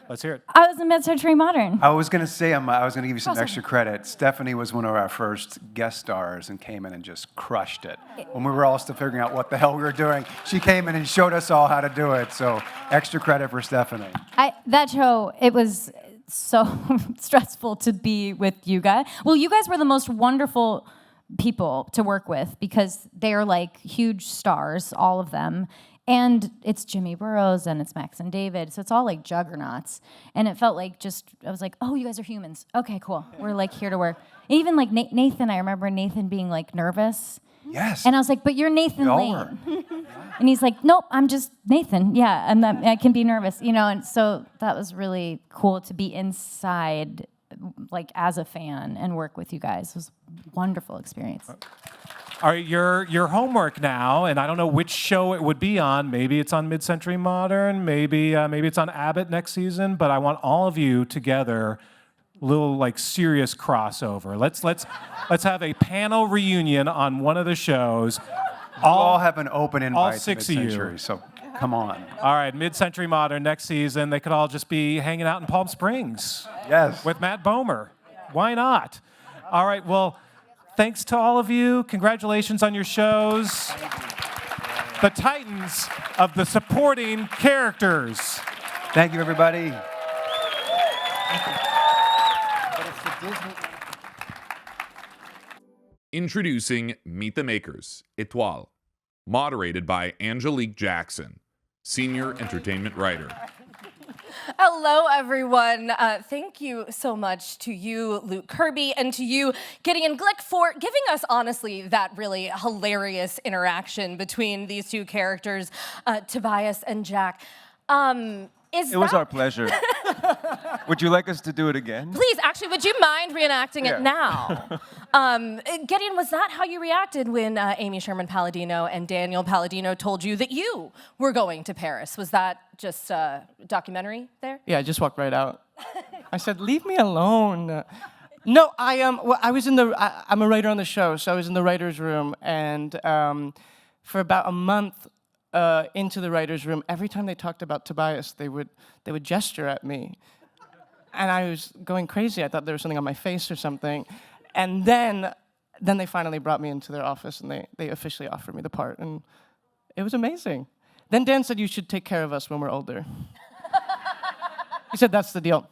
Let's hear it. I was in Mid-Century Modern. I was going to say, I was going to give you some Crossover. extra credit. Stephanie was one of our first guest stars and came in and just crushed it. When we were all still figuring out what the hell we were doing, she came in and showed us all how to do it. So extra credit for Stephanie. That show, it was so stressful to be with you guys. Well, you guys were the most wonderful people to work with because they're like huge stars, all of them. And it's Jimmy Burrows and it's Max and David. So it's all like juggernauts. And it felt like I was like, oh, you guys are humans. Okay, cool. We're like here to work. And even like Nathan, I remember Nathan being like nervous. Yes. And I was like, but you're Nathan We all Lane. And he's like, nope, I'm just Nathan. Yeah, and I can be nervous, And so that was really cool to be inside, like as a fan, and work with you guys. It was a wonderful experience. All right, your homework now, and I don't know which show it would be on. Maybe it's on Mid-Century Modern. Maybe it's on Abbott next season. But I want all of you together, little like serious crossover. Let's have a panel reunion on one of the shows. All have an open invite. All to 6 of you. Mid-Century, so come on. All right, Mid-Century Modern next season. They could all just be hanging out in Palm Springs. Yes. With Matt Bomer. Why not? All right, well, thanks to all of you. Congratulations on your shows. The titans of the supporting characters. Thank you, everybody. Introducing Meet the Makers, Étoile, moderated by Angelique Jackson, Senior Entertainment Writer. Hello, everyone. Thank you so much to you, Lockerbie, and to you, Gideon Glick, for giving us, honestly, that really hilarious interaction between these two characters, Tobias and Jack. It was our pleasure. Would you like us to do it again? Please, actually, would you mind reenacting it now? Gideon, was that how you reacted when Amy Sherman-Palladino and Daniel Palladino told you that you were going to Paris? Was that just a documentary there? Yeah, I just walked right out. I said, leave me alone. No, I was in I'm a writer on the show, so I was in the writer's room, and for about a month into the writer's room, every time they talked about Tobias, they would gesture at me. And I was going crazy. I thought there was something on my face or something. And then they finally brought me into their office, and they officially offered me the part. And it was amazing. Then Dan said, you should take care of us when we're older. He said, that's the deal.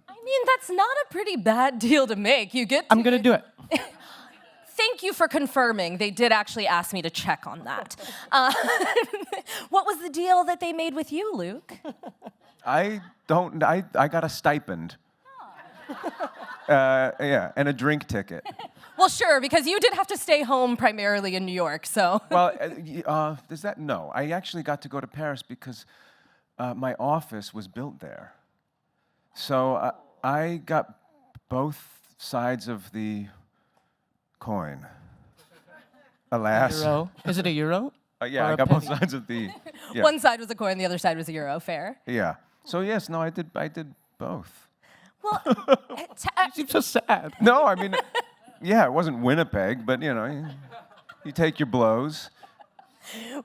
I mean, that's not a pretty bad deal to make. I'm going to do it. Thank you for confirming. They did actually ask me to check on that. What was the deal that they made with you, Luke? I got a stipend. Yeah, and a drink ticket. Well, sure, because you did have to stay home primarily in New York, so. Well, does that? No, I actually got to go to Paris because my office was built there. So I got both sides of the coin. Alas. Euro? Is it a euro? Yeah, Or I a got both penny? sides of the. Yeah. One side was a coin, the other side was a euro. Fair. Yeah. So yes, no, I did both. You seem so sad. No, I mean, yeah, it wasn't Winnipeg, but you take your blows.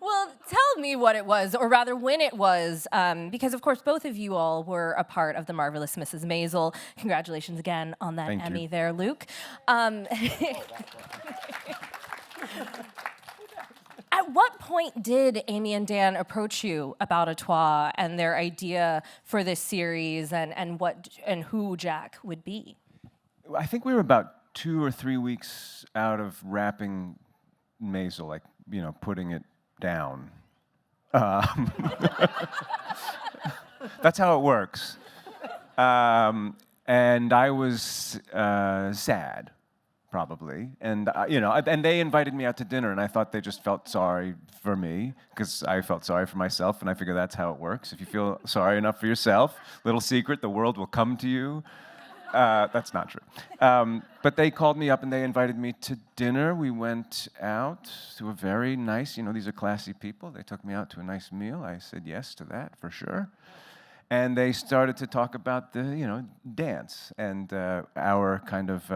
Well, tell me what it was, or rather when it was, because of course both of you all were a part of the marvelous Mrs. Maisel. Congratulations again on that Thank Emmy you. there, Luke. At what point did Amy and Dan approach you about Étoile and their idea for this series and who Jack would be? I think we were about 2 or 3 weeks out of wrapping Maisel, like, putting it down. That's how it works. And I was sad, probably. And, and they invited me out to dinner, and I thought they just felt sorry for me, because I felt sorry for myself, and I figure that's how it works. If you feel sorry enough for yourself, little secret, the world will come to you. That's not true. But they called me up and they invited me to dinner. We went out to a very nice, these are classy people. They took me out to a nice meal. I said yes to that for sure. And they started to talk about the, dance and our kind of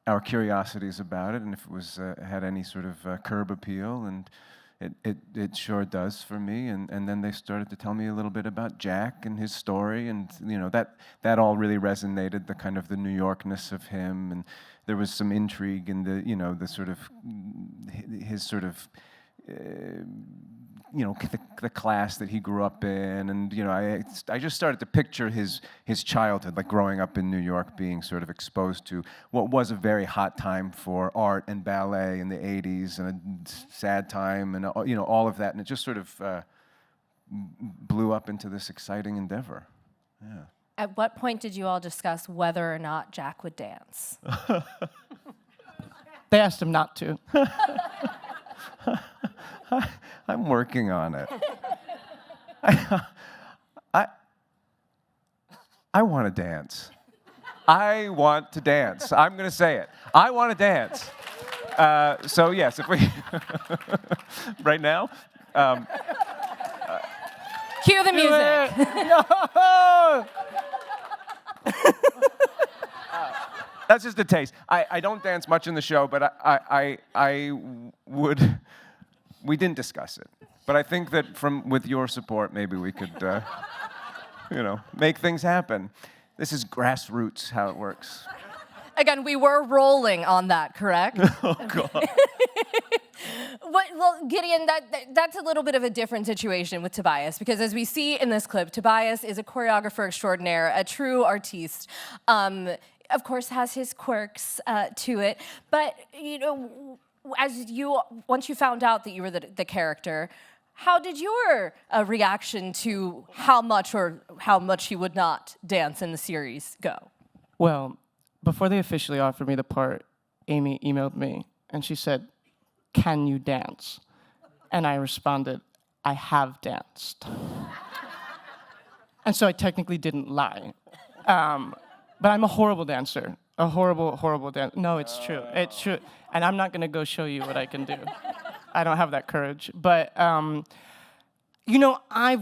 our curiosities about it, and if it was had any sort of curb appeal, and it sure does for me. And then they started to tell me a little bit about Jack and his story, and that all really resonated, the kind of the New Yorkness of him, and there was some intrigue in the the sort of his sort of. The class that he grew up in, and I just started to picture his childhood, like growing up in New York, being sort of exposed to what was a very hot time for art and ballet in the '80s, and a sad time, and all of that, and it just sort of blew up into this exciting endeavor. Yeah. At what point did you all discuss whether or not Jack would dance? They asked him not to. I'm working on it. I want to dance. I want to dance. I'm going to say it. I want to dance. So yes, if we right now. Cue the music. No! That's just a taste. I don't dance much in the show, but I would. We didn't discuss it, but I think that with your support, maybe we could, make things happen. This is grassroots, how it works. Again, we were rolling on that, correct? Oh, God. Well, Gideon, that's a little bit of a different situation with Tobias, because as we see in this clip, Tobias is a choreographer extraordinaire, a true artiste. Of course, has his quirks to it, but once you found out that you were the character, how did your reaction to how much he would not dance in the series go? Well, before they officially offered me the part, Amy emailed me and she said, "Can you dance?" And I responded, "I have danced." And so I technically didn't lie. But I'm a horrible dancer. A horrible dancer. No, it's true. It's true. And I'm not going to go show you what I can do. I don't have that courage. But, I've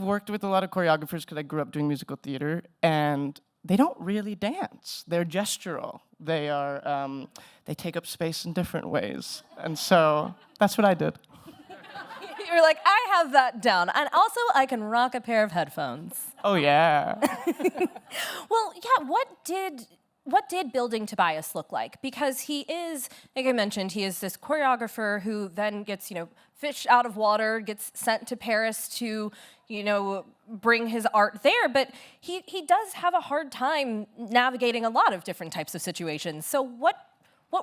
worked with a lot of choreographers because I grew up doing musical theater, and they don't really dance. They're gestural. They take up space in different ways. And so that's what I did. You're like, I have that down. And also, I can rock a pair of headphones. Oh, yeah. Well, yeah, what did building Tobias look like? Because he is, like I mentioned, he is this choreographer who then gets, fished out of water, gets sent to Paris to, bring his art there. But he does have a hard time navigating a lot of different types of situations. So what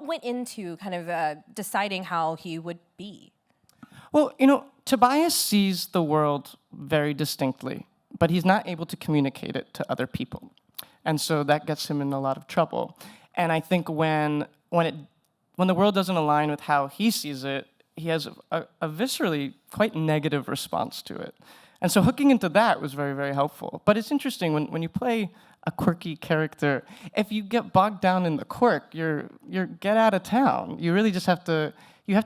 went into kind of deciding how he would be? Well, Tobias sees the world very distinctly, but he's not able to communicate it to other people. And so that gets him in a lot of trouble. And I think when the world doesn't align with how he sees it, he has a viscerally quite negative response to it. And so hooking into that was very, very helpful. But it's interesting, when you play a quirky character, if you get bogged down in the quirk, you're get out of town. You really just have to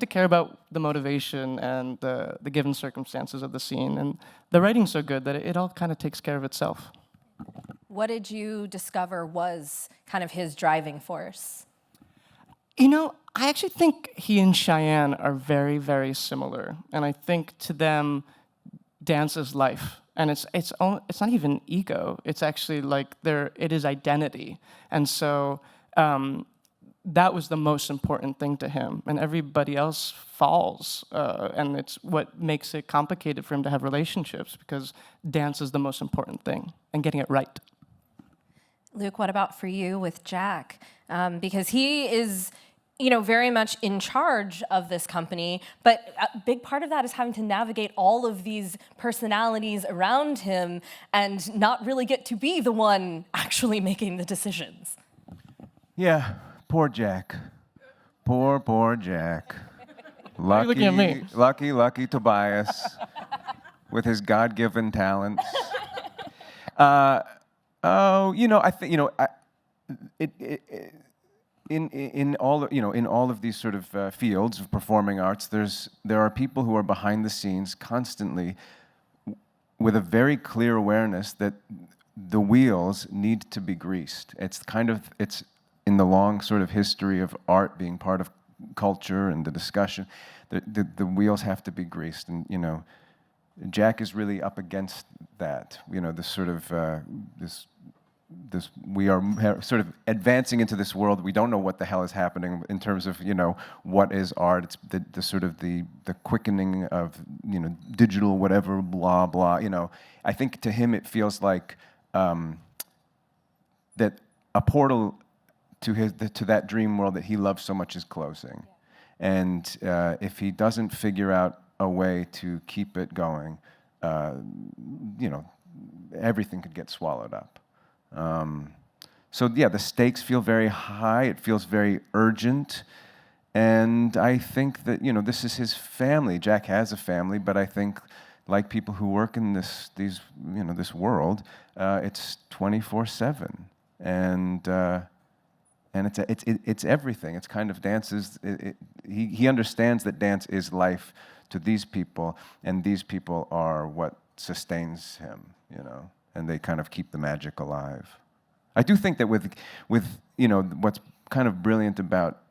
care about the motivation and the given circumstances of the scene. And the writing's so good that it all kind of takes care of itself. What did you discover was kind of his driving force? I actually think he and Cheyenne are very, very similar. And I think to them, dance is life. And it's not even ego. It's actually like it is identity. And so that was the most important thing to him. And everybody else falls. And it's what makes it complicated for him to have relationships, because dance is the most important thing, and getting it right. Luke, what about for you with Jack? Because he is, very much in charge of this company, but a big part of that is having to navigate all of these personalities around him and not really get to be the one actually making the decisions. Yeah, poor Jack. Poor Jack. Why are you looking at me? Lucky Tobias with his God-given talents. I think in all of these sort of fields of performing arts, there are people who are behind the scenes constantly with a very clear awareness that the wheels need to be greased. It's in the long sort of history of art being part of culture and the discussion, the wheels have to be greased, and Jack is really up against that. This sort of we are sort of advancing into this world. We don't know what the hell is happening in terms of what is art. It's the sort of the quickening of digital whatever blah blah. I think to him it feels like that a portal to that dream world that he loves so much is closing, and if he doesn't figure out a way to keep it going, everything could get swallowed up. So yeah, the stakes feel very high. It feels very urgent, and I think that this is his family. Jack has a family, but I think, like people who work in this world, it's 24/7, and it's everything. It's kind of dances. He understands that dance is life to these people, and these people are what sustains him, and they kind of keep the magic alive. I do think that with what's kind of brilliant about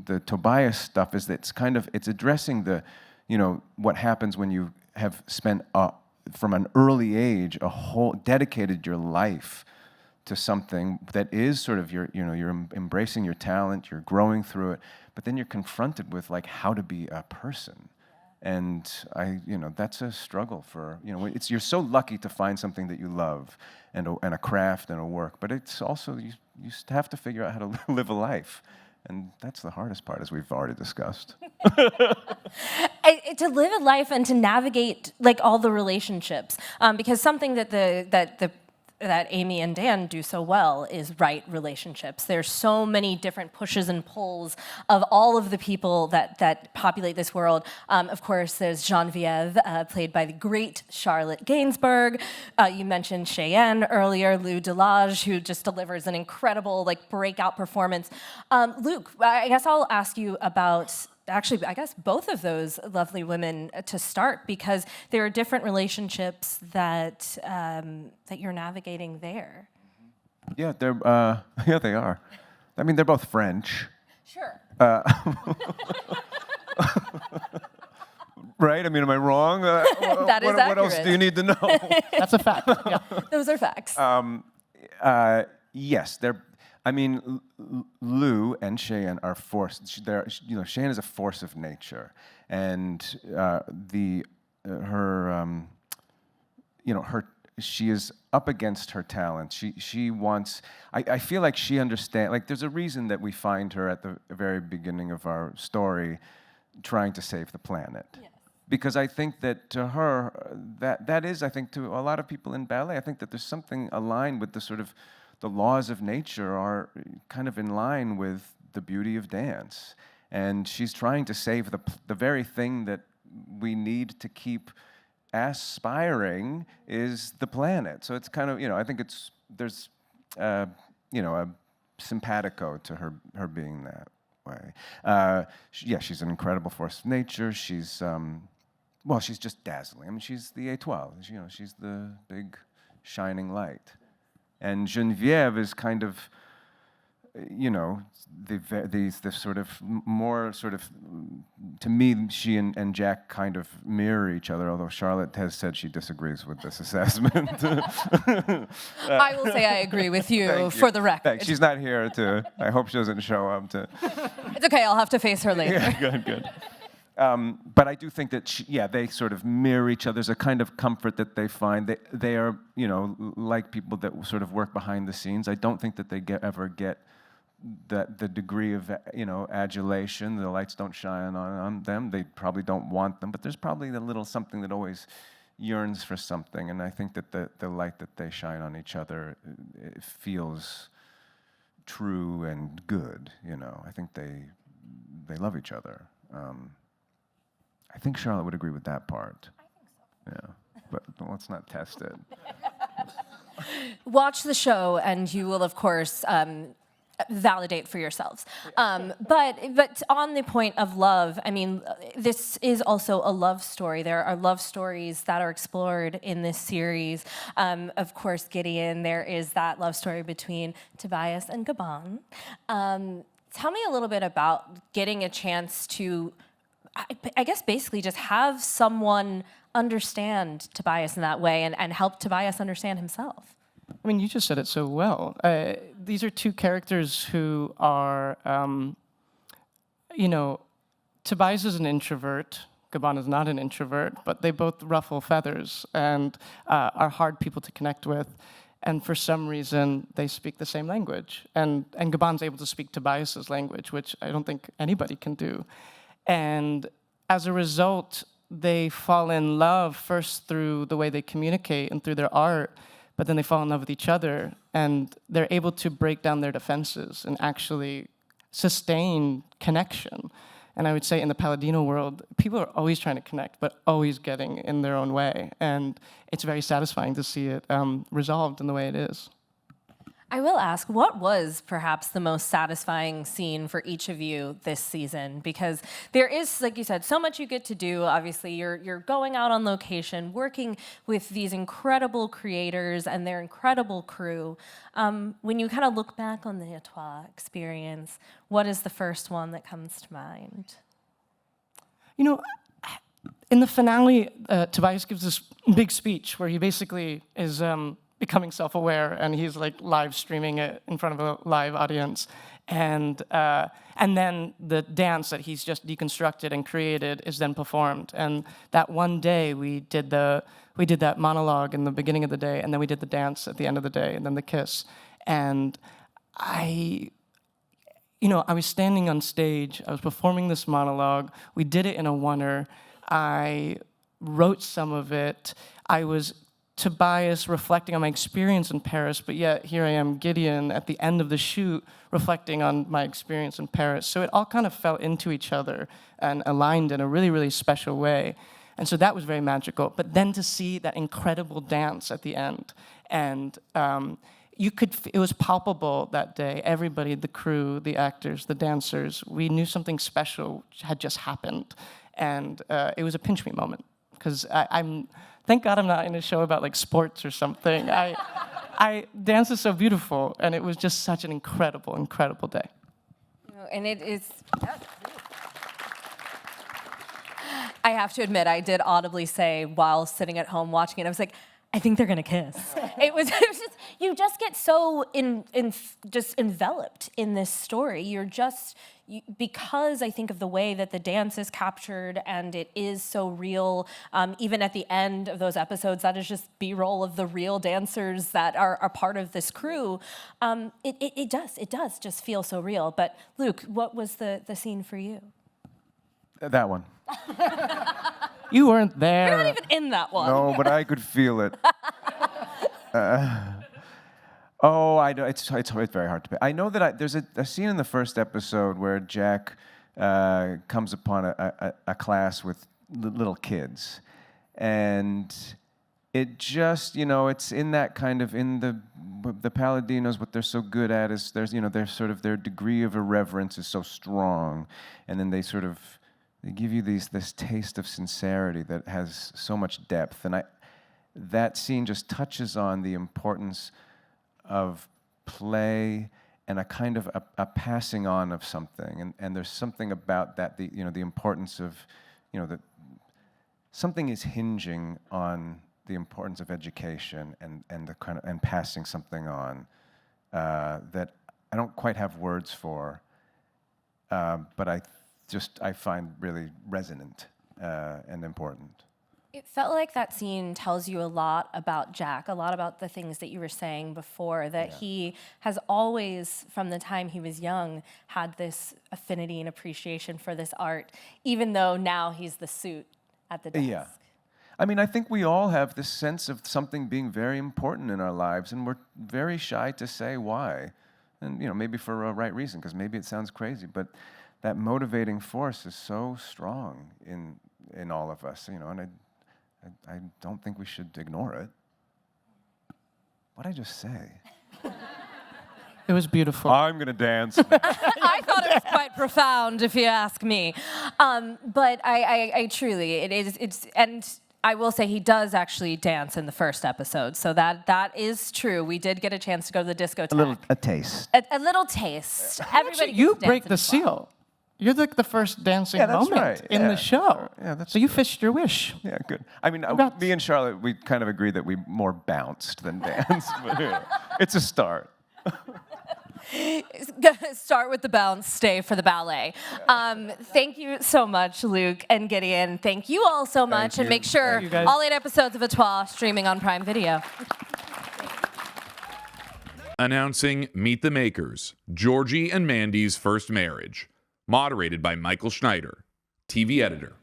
the Tobias stuff is that it's addressing the, what happens when you have spent from an early age dedicated your life to something that is sort of you're embracing your talent, you're growing through it, but then you're confronted with how to be a person. And that's a struggle for, you're so lucky to find something that you love and a craft and a work, but it's also, you have to figure out how to live a life. And that's the hardest part, as we've already discussed. To live a life and to navigate all the relationships, because something that Amy and Dan do so well is write relationships. There's so many different pushes and pulls of all of the people that populate this world. Of course, there's Genevieve, played by the great Charlotte Gainsbourg. You mentioned Cheyenne earlier, Lou Delage, who just delivers an incredible breakout performance. Luke, I guess I'll ask you about actually, I guess both of those lovely women to start, because there are different relationships that you're navigating there. Yeah, they are. I mean, they're both French. Sure. Right? I mean, am I wrong? That is accurate. What else do you need to know? That's a fact. Yeah. Those are facts. Yes, Lou and Cheyenne are forced. Cheyenne is a force of nature, and she is up against her talent. She wants. I feel like she understands. There's a reason that we find her at the very beginning of our story, trying to save the planet. Yes. Because I think that to her, that is, I think, to a lot of people in ballet, I think that there's something aligned with the sort of the laws of nature are kind of in line with the beauty of dance. And she's trying to save the very thing that we need to keep aspiring is the planet. So it's kind of, I think there's a simpatico to her being that way. Yeah, she's an incredible force of nature. She's, she's just dazzling. I mean, she's the étoile. She's the big shining light. And Genevieve is kind of, the sort of more sort of, to me, she and Jack kind of mirror each other, although Charlotte has said she disagrees with this assessment. I will say I agree with you for the record. Thanks. She's not here I hope she doesn't show up to. It's okay, I'll have to face her later. Yeah, good. But I do think that they sort of mirror each other. There's a kind of comfort that they find. They are, like people that sort of work behind the scenes. I don't think that they ever get the degree of, adulation. The lights don't shine on them. They probably don't want them. But there's probably a little something that always yearns for something. And I think that the light that they shine on each other, it feels true and good. I think they love each other. I think Charlotte would agree with that part. I think so. Yeah, but let's not test it. Watch the show, and you will, of course, validate for yourselves. But on the point of love, I mean, this is also a love story. There are love stories that are explored in this series. Of course, Gideon, there is that love story between Tobias and Gabon. Tell me a little bit about getting a chance to, I guess, basically just have someone understand Tobias in that way and help Tobias understand himself. I mean, you just said it so well. These are two characters who are, Tobias is an introvert, Gabon is not an introvert, but they both ruffle feathers and are hard people to connect with. And for some reason, they speak the same language. And Gabon's able to speak Tobias's language, which I don't think anybody can do. And as a result, they fall in love first through the way they communicate and through their art, but then they fall in love with each other, and they're able to break down their defenses and actually sustain connection. And I would say in the Palladino world, people are always trying to connect, but always getting in their own way. And it's very satisfying to see it resolved in the way it is. I will ask, what was perhaps the most satisfying scene for each of you this season? Because there is, like you said, so much you get to do. Obviously, you're going out on location, working with these incredible creators and their incredible crew. When you kind of look back on the Etoile experience, what is the first one that comes to mind? You know, in the finale, Tobias gives this big speech where he basically is becoming self-aware, and he's like live streaming it in front of a live audience, and then the dance that he's just deconstructed and created is then performed. And that one day we did that monologue in the beginning of the day, and then we did the dance at the end of the day, and then the kiss. And I was standing on stage, I was performing this monologue. We did it in a oneer. I wrote some of it. I was Tobias reflecting on my experience in Paris, but yet here I am, Gideon, at the end of the shoot, reflecting on my experience in Paris. So it all kind of fell into each other and aligned in a really, really special way. And so that was very magical. But then to see that incredible dance at the end, and it was palpable that day. Everybody, the crew, the actors, the dancers, we knew something special had just happened. And it was a pinch me moment, because thank God I'm not in a show about like sports or something. Dance is so beautiful, and it was just such an incredible, incredible day. And it is. I have to admit, I did audibly say while sitting at home watching it, I was like, I think they're gonna kiss. It was just, you just get so just enveloped in this story. Because I think of the way that the dance is captured and it is so real, even at the end of those episodes, that is just B-roll of the real dancers that are part of this crew. It does just feel so real. But Luke, what was the scene for you? That one. You weren't there. You're not even in that one. No, but I could feel it. I know it's very hard to pay. I know that there's a scene in the first episode where Jack comes upon a class with little kids, and it just, it's in that kind of, in the Palladinos, what they're so good at is their degree of irreverence is so strong, and then they give you this taste of sincerity that has so much depth. And that scene just touches on the importance of play and a kind of a passing on of something. And there's something about that, the importance of, that something is hinging on the importance of education and passing something on that I don't quite have words for, but I find really resonant and important. It felt like that scene tells you a lot about Jack, a lot about the things that you were saying before, that he has always, from the time he was young, had this affinity and appreciation for this art, even though now he's the suit at the desk. Yeah. I mean, I think we all have this sense of something being very important in our lives, and we're very shy to say why. And, maybe for a right reason, because maybe it sounds crazy, but that motivating force is so strong in all of us, and I don't think we should ignore it. What'd I just say? It was beautiful. I'm going to dance. I thought it was quite profound, if you ask me. But I truly, it's, and I will say he does actually dance in the first episode, so that is true. We did get a chance to go to the discotheque. A taste. A little taste. Everybody You gets to break dance the in seal. You're like the first dancing Yeah, that's moment right. in Yeah. the show. Yeah, that's so you fished your wish. Yeah, good. I mean, me and Charlotte, we kind of agreed that we more bounced than danced, but it's a start. Start with the bounce, stay for the ballet. Thank you so much, Luke and Gideon. Thank you all so much, and make sure all 8 episodes of Etoile streaming on Prime Video. Announcing Meet the Makers, Georgie and Mandy's First Marriage. Moderated by Michael Schneider, TV editor.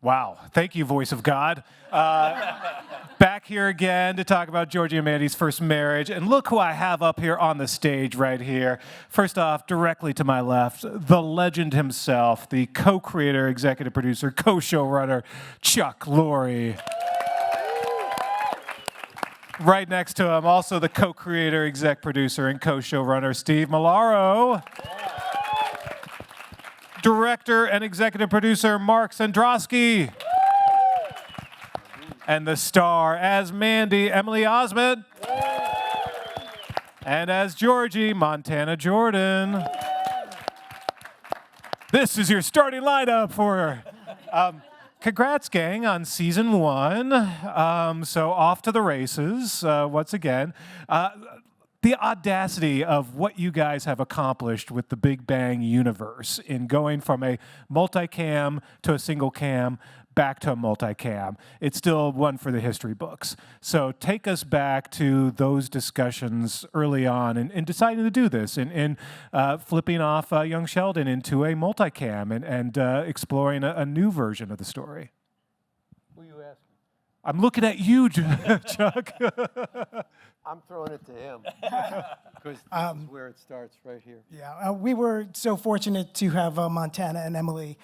Wow. Thank you, voice of God. Back here again to talk about Georgie and Mandy's first marriage. And look who I have up here on the stage right here. First off, directly to my left, the legend himself, the co-creator, executive producer, co-showrunner, Chuck Lorre. Right next to him, also the co-creator, exec producer, and co-showrunner, Steve Malaro. Director and executive producer, Mark Sandrosky. And the star as Mandy, Emily Osment. And as Georgie, Montana Jordan. This is your starting lineup for... Congrats, gang, on season 1. So off to the races once again. The audacity of what you guys have accomplished with the Big Bang universe in going from a multicam to a single cam back to a multicam. It's still one for the history books. So take us back to those discussions early on in deciding to do this, in flipping off young Sheldon into a multicam and exploring a new version of the story. Who you asking? I'm looking at you, Chuck. I'm throwing it to him because this is where it starts, right here. Yeah, we were so fortunate to have Montana and Emily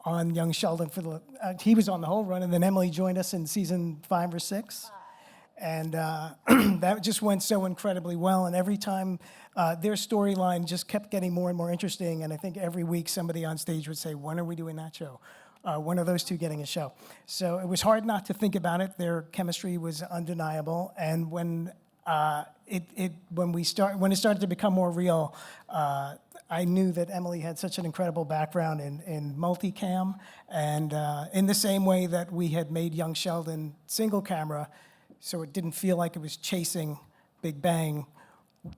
on Young Sheldon for the. He was on the whole run, and then Emily joined us in season 5 or 6, and that just went so incredibly well. And every time, their storyline just kept getting more and more interesting. And I think every week somebody on stage would say, "When are we doing that show? When are those two getting a show?" So it was hard not to think about it. Their chemistry was undeniable, and when when it started to become more real, I knew that Emily had such an incredible background in multicam, and in the same way that we had made Young Sheldon single camera, so it didn't feel like it was chasing Big Bang.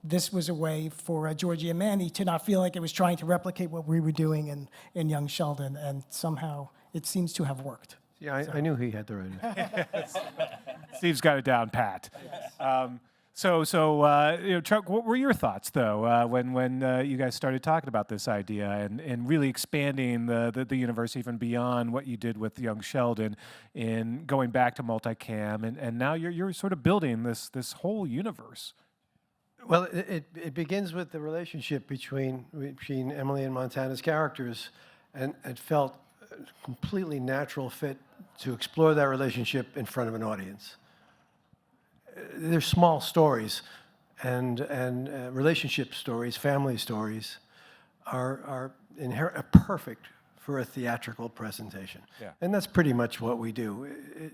This was a way for Georgie and Mandy to not feel like it was trying to replicate what we were doing in Young Sheldon, and somehow it seems to have worked. Yeah, I knew he had the right. Steve's got it down pat. So Chuck, what were your thoughts though when you guys started talking about this idea and really expanding the universe even beyond what you did with Young Sheldon in going back to multicam and now you're sort of building this whole universe? Well, it begins with the relationship between Emily and Montana's characters, and it felt a completely natural fit to explore that relationship in front of an audience. They're small stories, and relationship stories, family stories, are perfect for a theatrical presentation. Yeah. And that's pretty much what we do.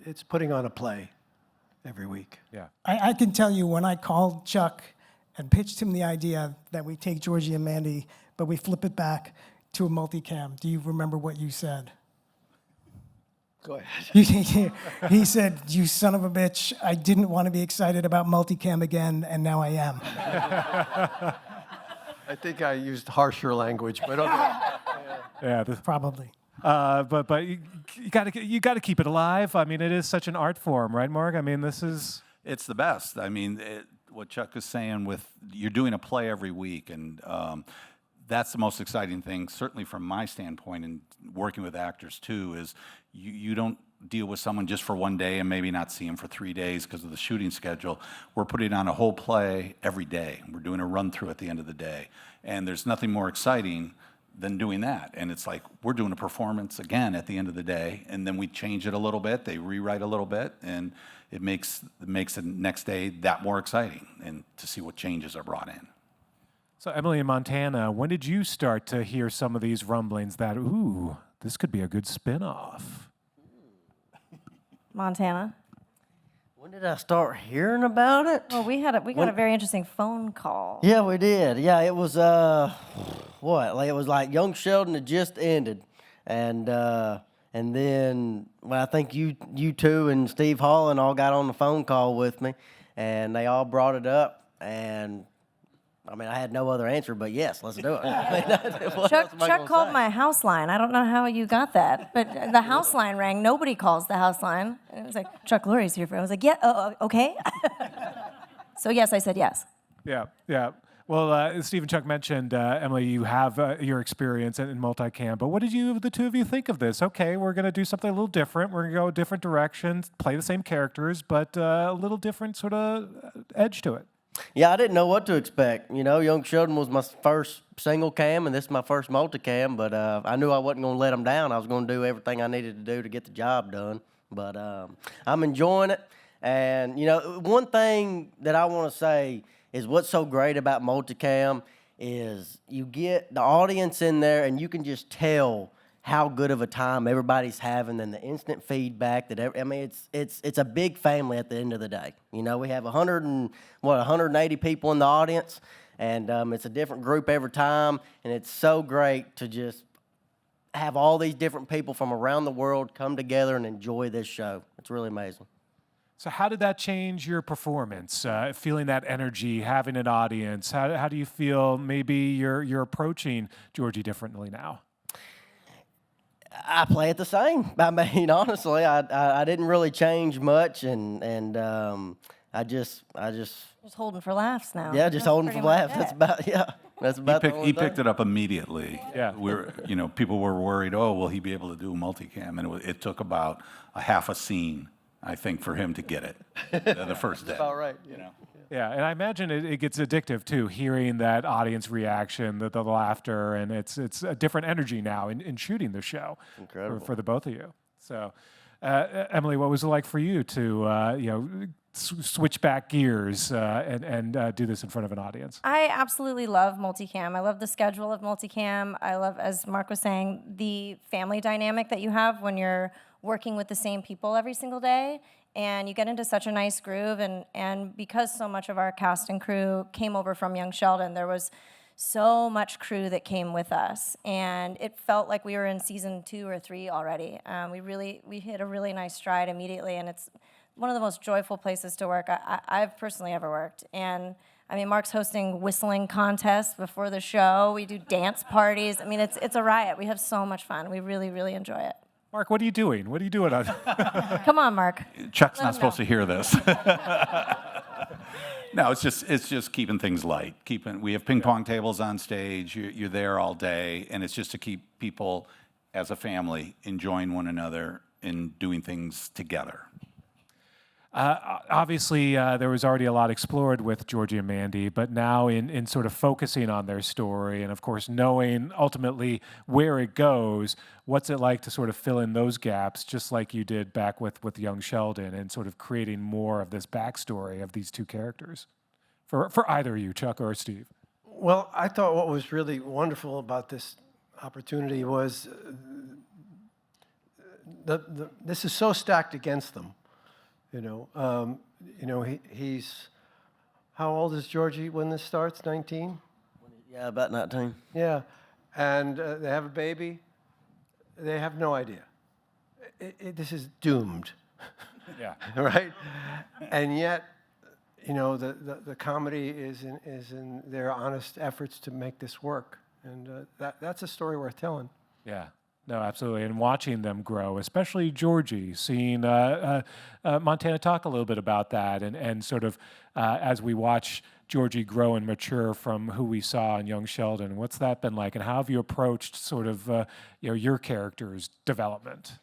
It's putting on a play every week. Yeah. I can tell you when I called Chuck and pitched him the idea that we take Georgie and Mandy, but we flip it back to a multicam. Do you remember what you said? Go ahead. He said, "You son of a bitch, I didn't want to be excited about multicam again, and now I am." I think I used harsher language, but okay. Yeah, probably. But you got to keep it alive. I mean, it is such an art form, right, Mark? I mean, this is. It's the best. I mean, what Chuck is saying with you're doing a play every week, and that's the most exciting thing, certainly from my standpoint, and working with actors too, is you don't deal with someone just for one day and maybe not see them for 3 days because of the shooting schedule. We're putting on a whole play every day. We're doing a run through at the end of the day. And there's nothing more exciting than doing that. And it's like, we're doing a performance again at the end of the day, and then we change it a little bit, they rewrite a little bit, and it makes the next day that more exciting, and to see what changes are brought in. So Emily in Montana, when did you start to hear some of these rumblings that, ooh, this could be a good spin-off? Montana. When did I start hearing about it? Well, we got a very interesting phone call. Yeah, we did. Yeah, it was what? Like, it was like Young Sheldon had just ended, and then I think you two and Steve Holland all got on the phone call with me, and they all brought it up, and I mean, I had no other answer but yes, let's do it. Chuck called my house line. I don't know how you got that, but the house line rang. Nobody calls the house line. And it was like, Chuck Lorre's here for. I was like, yeah, okay. So yes, I said yes. Yeah, yeah. Well, Steve and Chuck mentioned, Emily, you have your experience in multicam, but what did the two of you think of this? Okay, we're going to do something a little different. We're going to go a different direction, play the same characters, but a little different sort of edge to it. Yeah, I didn't know what to expect. You know, Young Sheldon was my first single cam, and this is my first multicam, but I knew I wasn't going to let them down. I was going to do everything I needed to do to get the job done. But I'm enjoying it. And, you know, one thing that I want to say is what's so great about multicam is you get the audience in there, and you can just tell how good of a time everybody's having, and the instant feedback that I mean, it's a big family at the end of the day. You know, we have 180 people in the audience, and it's a different group every time, and it's so great to just have all these different people from around the world come together and enjoy this show. It's really amazing. So how did that change your performance, feeling that energy, having an audience? How do you feel maybe you're approaching Georgie differently now? I play it the same. I mean, honestly, I didn't really change much, and I just holding for laughs now. Yeah, just holding for laughs. That's about That's about he picked it up immediately. Yeah, people were worried. Oh, will he be able to do multicam? And it took about a half a scene, I think, for him to get it the first day. That's about right. You know. Yeah, and I imagine it gets addictive too, hearing that audience reaction, the laughter, and it's a different energy now in shooting the show. Incredible. For the both of you. So, Emily, what was it like for you to switch back gears and do this in front of an audience? I absolutely love multicam. I love the schedule of multicam. I love, as Mark was saying, the family dynamic that you have when you're working with the same people every single day. And you get into such a nice groove, and because so much of our cast and crew came over from Young Sheldon, there was so much crew that came with us, and it felt like we were in season 2 or 3 already. We hit a really nice stride immediately, and it's one of the most joyful places to work I've personally ever worked. And I mean, Mark's hosting whistling contests before the show. We do dance parties. I mean, it's a riot. We have so much fun. We really, really enjoy it. Mark, what are you doing? What are you doing? Come on, Mark. Chuck's not supposed to hear this. No, it's just keeping things light. We have ping pong tables on stage. You're there all day, and it's just to keep people as a family enjoying one another and doing things together. Obviously, there was already a lot explored with Georgie and Mandy, but now in sort of focusing on their story and, of course, knowing ultimately where it goes, what's it like to sort of fill in those gaps, just like you did back with Young Sheldon, and sort of creating more of this backstory of these two characters? For either you, Chuck or Steve. Well, I thought what was really wonderful about this opportunity was this is so stacked against them. He's, how old is Georgie when this starts? 19? Yeah, about 19. Yeah, and they have a baby. They have no idea. This is doomed. Yeah. Right? And yet, the comedy is in their honest efforts to make this work, and that's a story worth telling. Yeah. No, absolutely. And watching them grow, especially Georgie, seeing Montana talk a little bit about that, and sort of as we watch Georgie grow and mature from who we saw in Young Sheldon, what's that been like, and how have you approached sort of your character's development?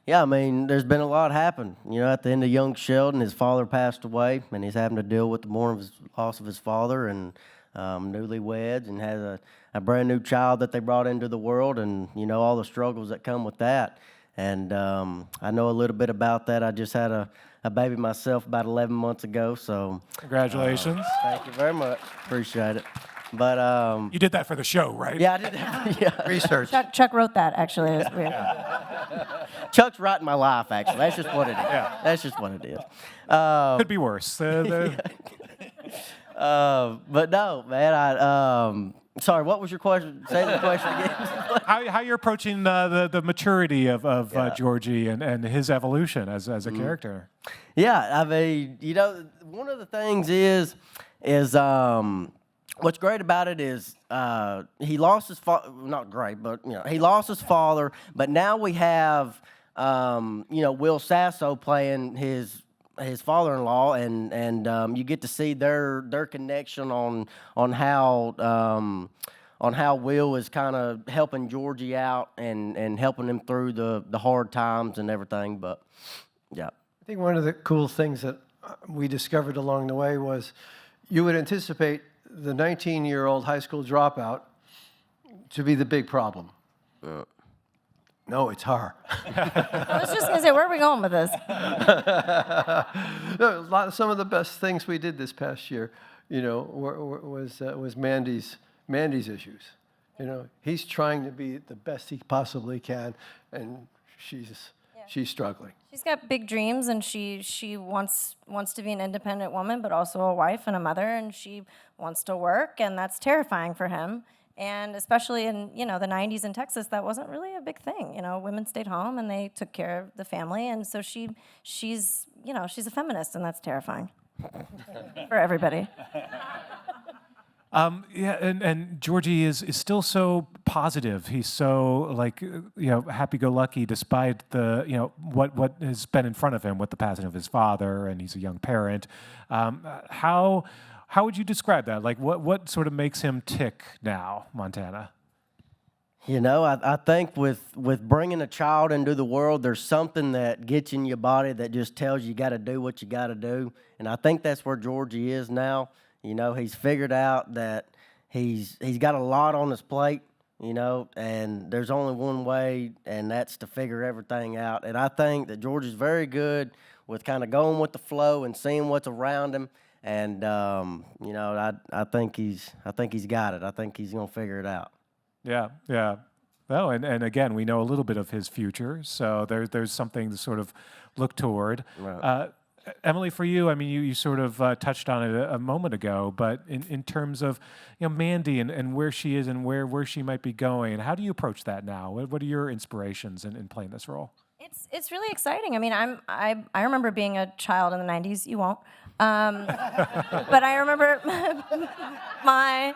Yeah, I mean, there's been a lot happen. At the end of Young Sheldon, his father passed away, and he's having to deal with the mourning of his loss of his father, and newlyweds, and has a brand new child that they brought into the world, and all the struggles that come with that. And I know a little bit about that. I just had a baby myself about 11 months ago. So congratulations. Thank you very much. Appreciate it. But you did that for the show, right? Yeah, I did that. Yeah. Research. Chuck wrote that, actually. It was weird. Chuck's writing my life, actually. That's just what it is. Yeah. That's just what it is. Could be worse. But no, man. Sorry, what was your question? Say the question again. how you're approaching the maturity of Georgie and his evolution as a character. Yeah, I mean, one of the things is what's great about it is he lost his father. Not great, but he lost his father. But now we have Will Sasso playing his father-in-law, and you get to see their connection on how Will is kind of helping Georgie out and helping him through the hard times and everything. But yeah, I think one of the cool things that we discovered along the way was you would anticipate the 19-year-old high school dropout to be the big problem. No, it's her. I was just going to say, where are we going with this? No, some of the best things we did this past year, was Mandy's issues. He's trying to be the best he possibly can, and she's struggling. She's got big dreams, and she wants to be an independent woman, but also a wife and a mother, and she wants to work, and that's terrifying for him. And especially in the 90s in Texas, that wasn't really a big thing. Women stayed home and they took care of the family, and so she's a feminist, and that's terrifying for everybody. And Georgie is still so positive. He's so happy-go-lucky despite the what has been in front of him with the passing of his father, and he's a young parent. How would you describe that? Like what sort of makes him tick now, Montana? I think with bringing a child into the world, there's something that gets in your body that just tells you got to do what you got to do, and I think that's where Georgie is now. He's figured out that he's got a lot on his plate, and there's only one way, and that's to figure everything out. And I think that Georgie's very good with kind of going with the flow and seeing what's around him. And I think he's got it. I think he's gonna figure it out. Yeah. Well, and again, we know a little bit of his future, so there's something to sort of look toward. Right. Emily, for you, I mean, you sort of touched on it a moment ago, but in terms of Mandy and where she is and where she might be going, how do you approach that now? What are your inspirations in playing this role? It's really exciting. I mean, I remember being a child in the 90s. You won't. But I remember my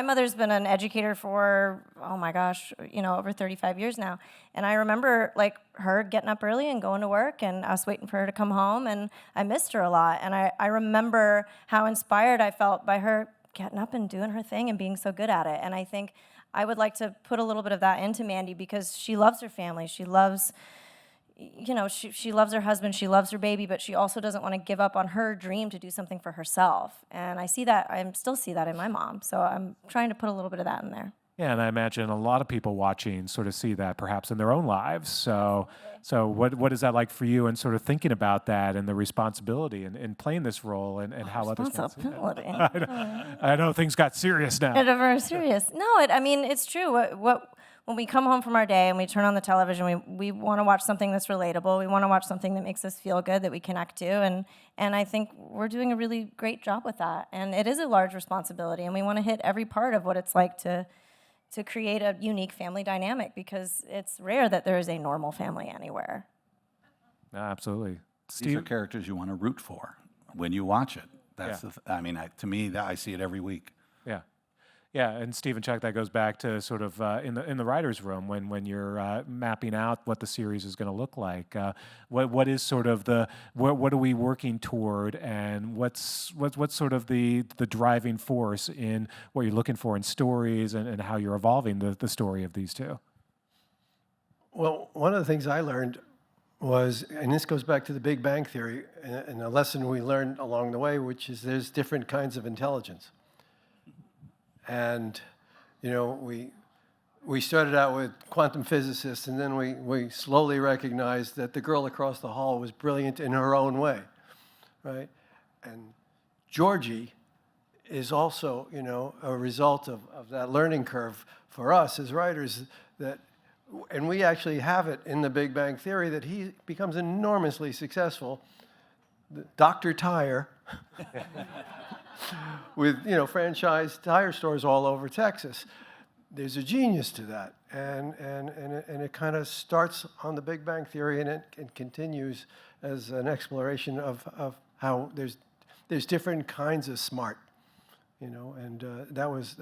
mother's been an educator for, oh my gosh, over 35 years now. And I remember her getting up early and going to work and us waiting for her to come home, and I missed her a lot. And I remember how inspired I felt by her getting up and doing her thing and being so good at it. And I think I would like to put a little bit of that into Mandy because she loves her family. She loves she loves her husband, she loves her baby, but she also doesn't want to give up on her dream to do something for herself. And I still see that in my mom. So I'm trying to put a little bit of that in there. Yeah, and I imagine a lot of people watching sort of see that perhaps in their own lives. So what is that like for you, and sort of thinking about that and the responsibility in playing this role and how others can see that? I know things got serious now. It's very serious. No, it's true. When we come home from our day and we turn on the television, we want to watch something that's relatable. We want to watch something that makes us feel good, that we connect to. And I think we're doing a really great job with that. And it is a large responsibility, and we want to hit every part of what it's like to create a unique family dynamic, because it's rare that there is a normal family anywhere. Absolutely. These are characters you want to root for when you watch it. That's to me, I see it every week. Yeah. Yeah, and Steve and Chuck, that goes back to sort of in the writer's room when you're mapping out what the series is going to look like. What is sort of what are we working toward, and what's sort of the driving force in what you're looking for in stories and how you're evolving the story of these two? Well, one of the things I learned was, and this goes back to the Big Bang Theory, and a lesson we learned along the way, which is there's different kinds of intelligence. And, you know, we started out with quantum physicists, and then we slowly recognized that the girl across the hall was brilliant in her own way, right? And Georgie is also, you know, a result of that learning curve for us as writers, and we actually have it in The Big Bang Theory that he becomes enormously successful. Dr. Tire, with, you know, franchise tire stores all over Texas. There's a genius to that, and it kind of starts on The Big Bang Theory, and it continues as an exploration of how there's different kinds of smart, you know, and that was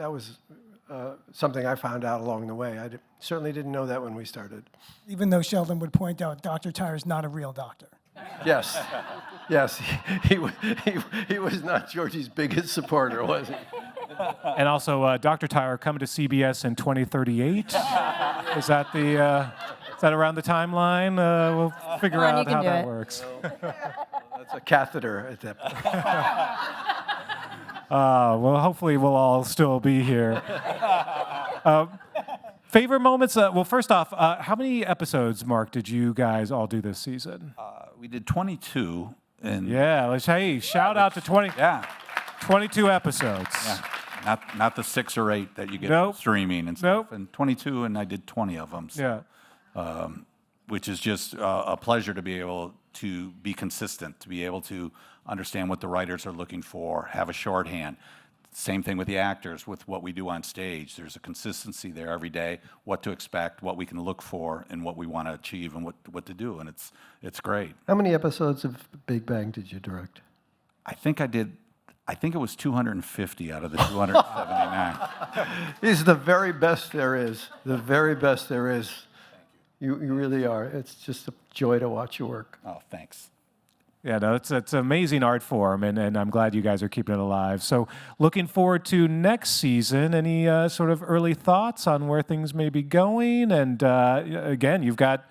something I found out along the way. I certainly didn't know that when we started. Even though Sheldon would point out Dr. Tire's not a real doctor. Yes, yes, he was not Georgie's biggest supporter, was he? And also, Dr. Tire coming to CBS in 2038. Is that around the timeline? We'll figure out how that works. That's a catheter at that point. Well, hopefully we'll all still be here. Favorite moments? Well, first off, how many episodes, Mark, did you guys all do this season? We did 22. And yeah, hey, shout out to 22 episodes. Yeah. Not the 6 or 8 that you get from streaming and stuff. And 22, and I did 20 of them. So, which is just a pleasure to be able to be consistent, to be able to understand what the writers are looking for, have a shorthand. Same thing with the actors, with what we do on stage. There's a consistency there every day, what to expect, what we can look for, and what we want to achieve, and what to do, and it's great. How many episodes of Big Bang did you direct? I think it was 250 out of the 279. He's the very best there is. The very best there is. You really are. It's just a joy to watch you work. Oh, thanks. Yeah, no, it's an amazing art form, and I'm glad you guys are keeping it alive. So looking forward to next season. Any sort of early thoughts on where things may be going? And again, you've got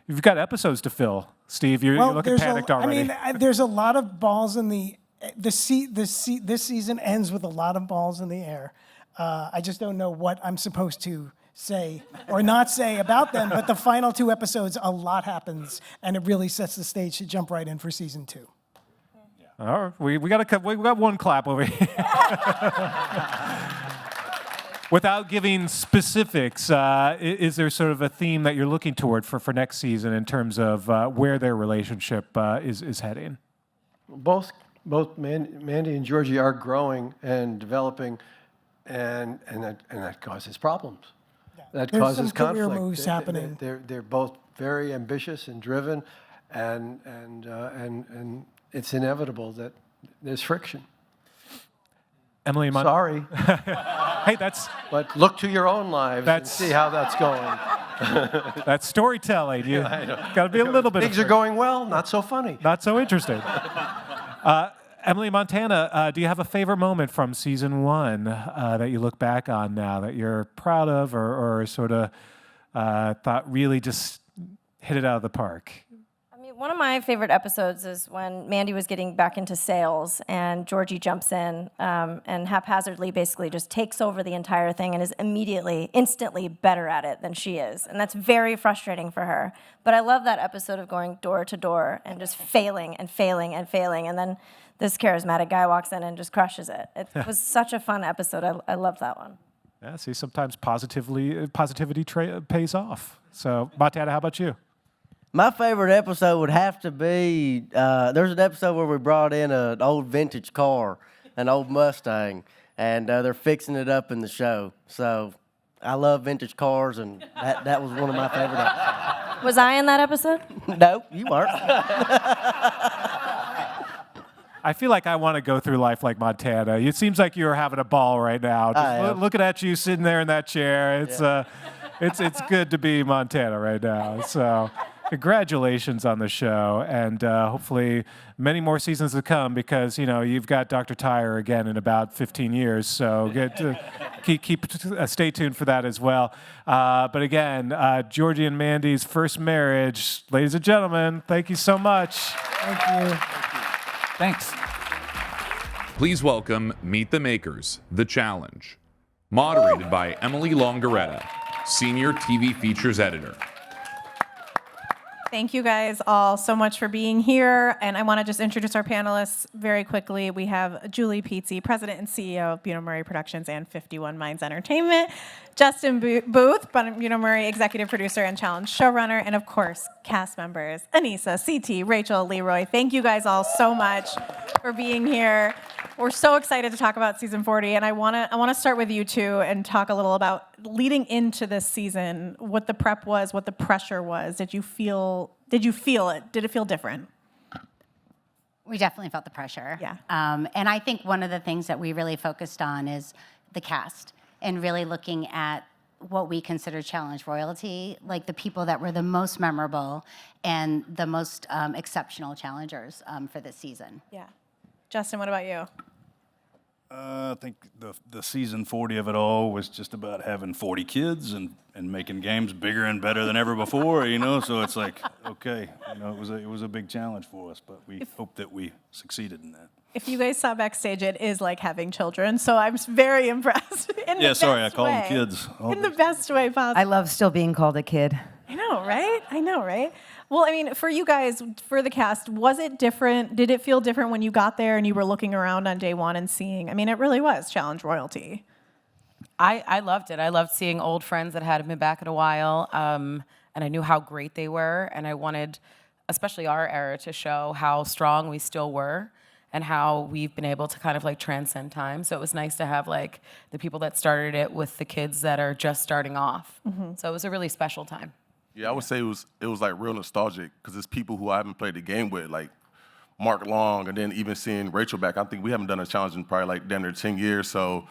episodes to fill. Steve, you're looking panicked already. I mean, there's a lot of balls in the this season ends with a lot of balls in the air. I just don't know what I'm supposed to say or not say about them, but the final 2 episodes, a lot happens, and it really sets the stage to jump right in for season 2. All right, we got one clap over here. Without giving specifics, is there sort of a theme that you're looking toward for next season in terms of where their relationship is heading? Both Mandy and Georgie are growing and developing, and that causes problems. That There's causes some career conflict. moves happening. They're both very ambitious and driven, and it's inevitable that there's friction. Emily, sorry. Hey, But look to your own lives and see how that's going. That's storytelling. You got to be a little bit. Things are going well, not so funny. Not so interesting. Emily, Montana, do you have a favorite moment from season 1 that you look back on now that you're proud of, or sort of thought really just hit it out of the park? I mean, one of my favorite episodes is when Mandy was getting back into sales and Georgie jumps in and haphazardly basically just takes over the entire thing and is instantly better at it than she is. And that's very frustrating for her. But I love that episode of going door to door and just failing and failing and failing. And then this charismatic guy walks in and just crushes it. It was such a fun episode. I love that one. Yeah, see, sometimes positivity pays off. So, Montana, how about you? My favorite episode would have to be, there's an episode where we brought in an old vintage car, an old Mustang, and they're fixing it up in the show. So I love vintage cars, and that was one of my favorite episodes. Was I in that episode? No, you weren't. I feel like I want to go through life like Montana. It seems like you're having a ball right now. Just looking at you sitting there in that chair. It's good to be Montana right now. So congratulations on the show, and hopefully many more seasons to come, because you've got Dr. Tire again in about 15 years. So stay tuned for that as well. But again, Georgie and Mandy's first marriage, ladies and gentlemen, thank you so much. Thank you. Thanks. Please welcome Meet the Makers, The Challenge. Moderated by Emily Longaretta, Senior TV Features Editor. Thank you guys all so much for being here. And I want to just introduce our panelists very quickly. We have Julie Pizzi, President and CEO of Buno Murray Productions and 51 Minds Entertainment. Justin Booth, Buno Murray Executive Producer and Challenge Showrunner. And of course, cast members, Anissa, CT, Rachel, Leroy. Thank you guys all so much for being here. We're so excited to talk about season 40, and I want to start with you two and talk a little about leading into this season, what the prep was, what the pressure was. Did you feel it? Did it feel different? We definitely felt the pressure. Yeah. And I think one of the things that we really focused on is the cast and really looking at what we consider challenge royalty, like the people that were the most memorable and the most exceptional challengers for this season. Yeah. Justin, what about you? I think the season 40 of it all was just about having 40 kids and making games bigger and better than ever before, you know? So it's like, okay, you know, it was a big challenge for us, but we hope that we succeeded in that. If you guys saw backstage, it is like having children, so I'm very impressed. Yeah, sorry, I call them kids. In the best way possible. I love still being called a kid. I know, right? Well, I mean, for you guys, for the cast, was it different? Did it feel different when you got there and you were looking around on day one and seeing? I mean, it really was challenge royalty. I loved it. I loved seeing old friends that hadn't been back in a while, and I knew how great they were, and I wanted, especially our era, to show how strong we still were and how we've been able to kind of like transcend time. So it was nice to have like the people that started it with the kids that are just starting off. Mm-hmm. So it was a really special time. Yeah, I would say it was like real nostalgic because it's people who I haven't played the game with, like Mark Long, and then even seeing Rachel back. I think we haven't done a challenge in probably like damn near 10 years, so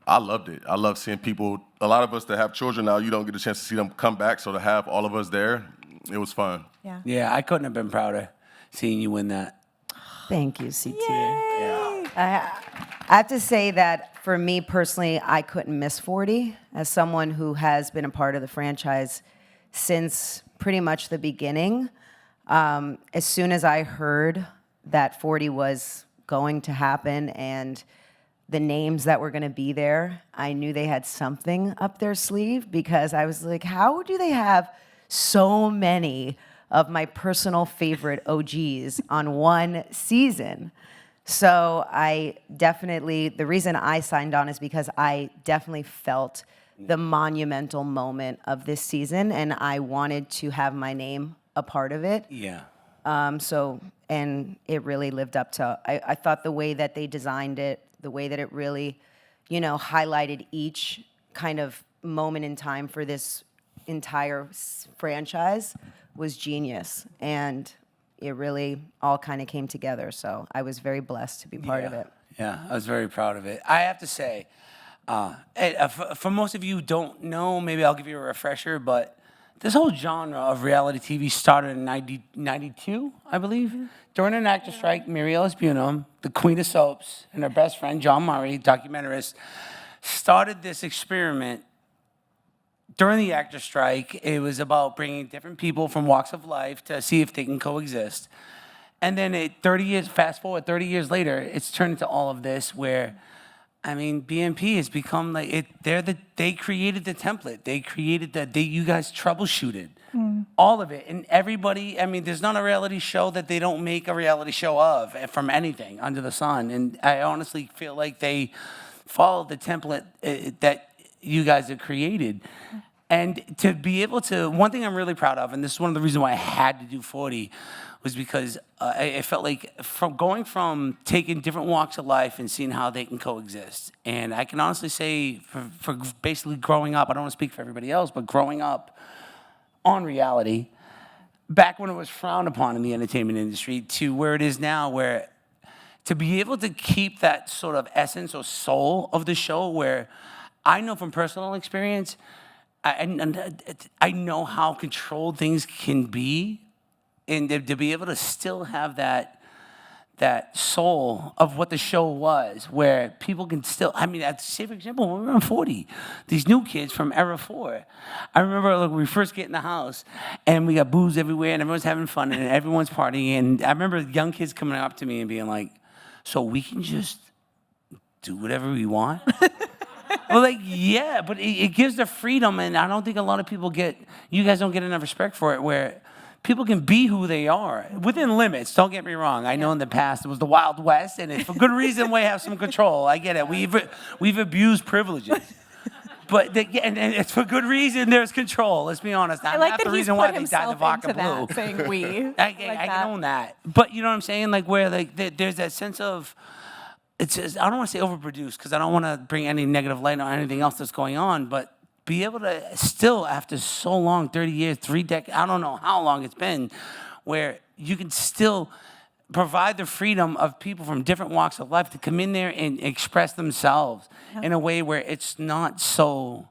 I loved it. I love seeing people, a lot of us that have children now, you don't get a chance to see them come back, so to have all of us there, it was fun. Yeah, I couldn't have been prouder seeing you win that. Thank you, CT. Yeah. I have to say that for me personally, I couldn't miss 40. As someone who has been a part of the franchise since pretty much the beginning, as soon as I heard that 40 was going to happen and the names that were going to be there, I knew they had something up their sleeve because I was like, how do they have so many of my personal favorite OGs on one season? So the reason I signed on is because I definitely felt the monumental moment of this season, and I wanted to have my name a part of it. Yeah. And it really lived up to, I thought the way that they designed it, the way that it really, highlighted each kind of moment in time for this entire franchise was genius. And it really all kind of came together. So I was very blessed to be part of it. Yeah, I was very proud of it. I have to say, for most of you who don't know, maybe I'll give you a refresher, but this whole genre of reality TV started in 92, I believe. During an actor strike, Mary Ellis Bunham, the queen of soaps, and her best friend, John Murray, documentarist, started this experiment during the actor strike. It was about bringing different people from walks of life to see if they can coexist. And then fast forward 30 years later, it's turned into all of this where, I mean, BMP has become like it. They created the template. They created you guys troubleshooted all of it, and everybody. I mean, there's not a reality show that they don't make a reality show of from anything under the sun. And I honestly feel like they followed the template that you guys have created. And to be able to, one thing I'm really proud of, and this is one of the reasons why I had to do 40, was because I felt like from taking different walks of life and seeing how they can coexist. And I can honestly say for basically growing up, I don't want to speak for everybody else, but growing up on reality, back when it was frowned upon in the entertainment industry to where it is now, where to be able to keep that sort of essence or soul of the show, where I know from personal experience, I know how controlled things can be, and to be able to still have that soul of what the show was, where people can still, I mean, say for example, when we were on 40, these new kids from Era 4, I remember when we first get in the house, and we got booze everywhere, and everyone's having fun, and everyone's partying, and I remember young kids coming up to me and being like, so we can just do whatever we want? Well, like, yeah, but it gives the freedom, and I don't think a lot of people you guys don't get enough respect for it, where people can be who they are within limits. Don't get me wrong. I know in the past it was the Wild West, and it's for good reason we have some control. I get it. We've abused privileges. But and it's for good reason. There's control. Let's be honest. I like Half that the he's reason put why they died himself the vodka into that, blue. saying we. I can own that. But you know what I'm saying? Like where like there's that sense of it's just, I don't want to say overproduced because I don't want to bring any negative light on anything else that's going on. But be able to still after so long, 30 years, 3 decades, I don't know how long it's been, where you can still provide the freedom of people from different walks of life to come in there and express themselves in a way where it's not so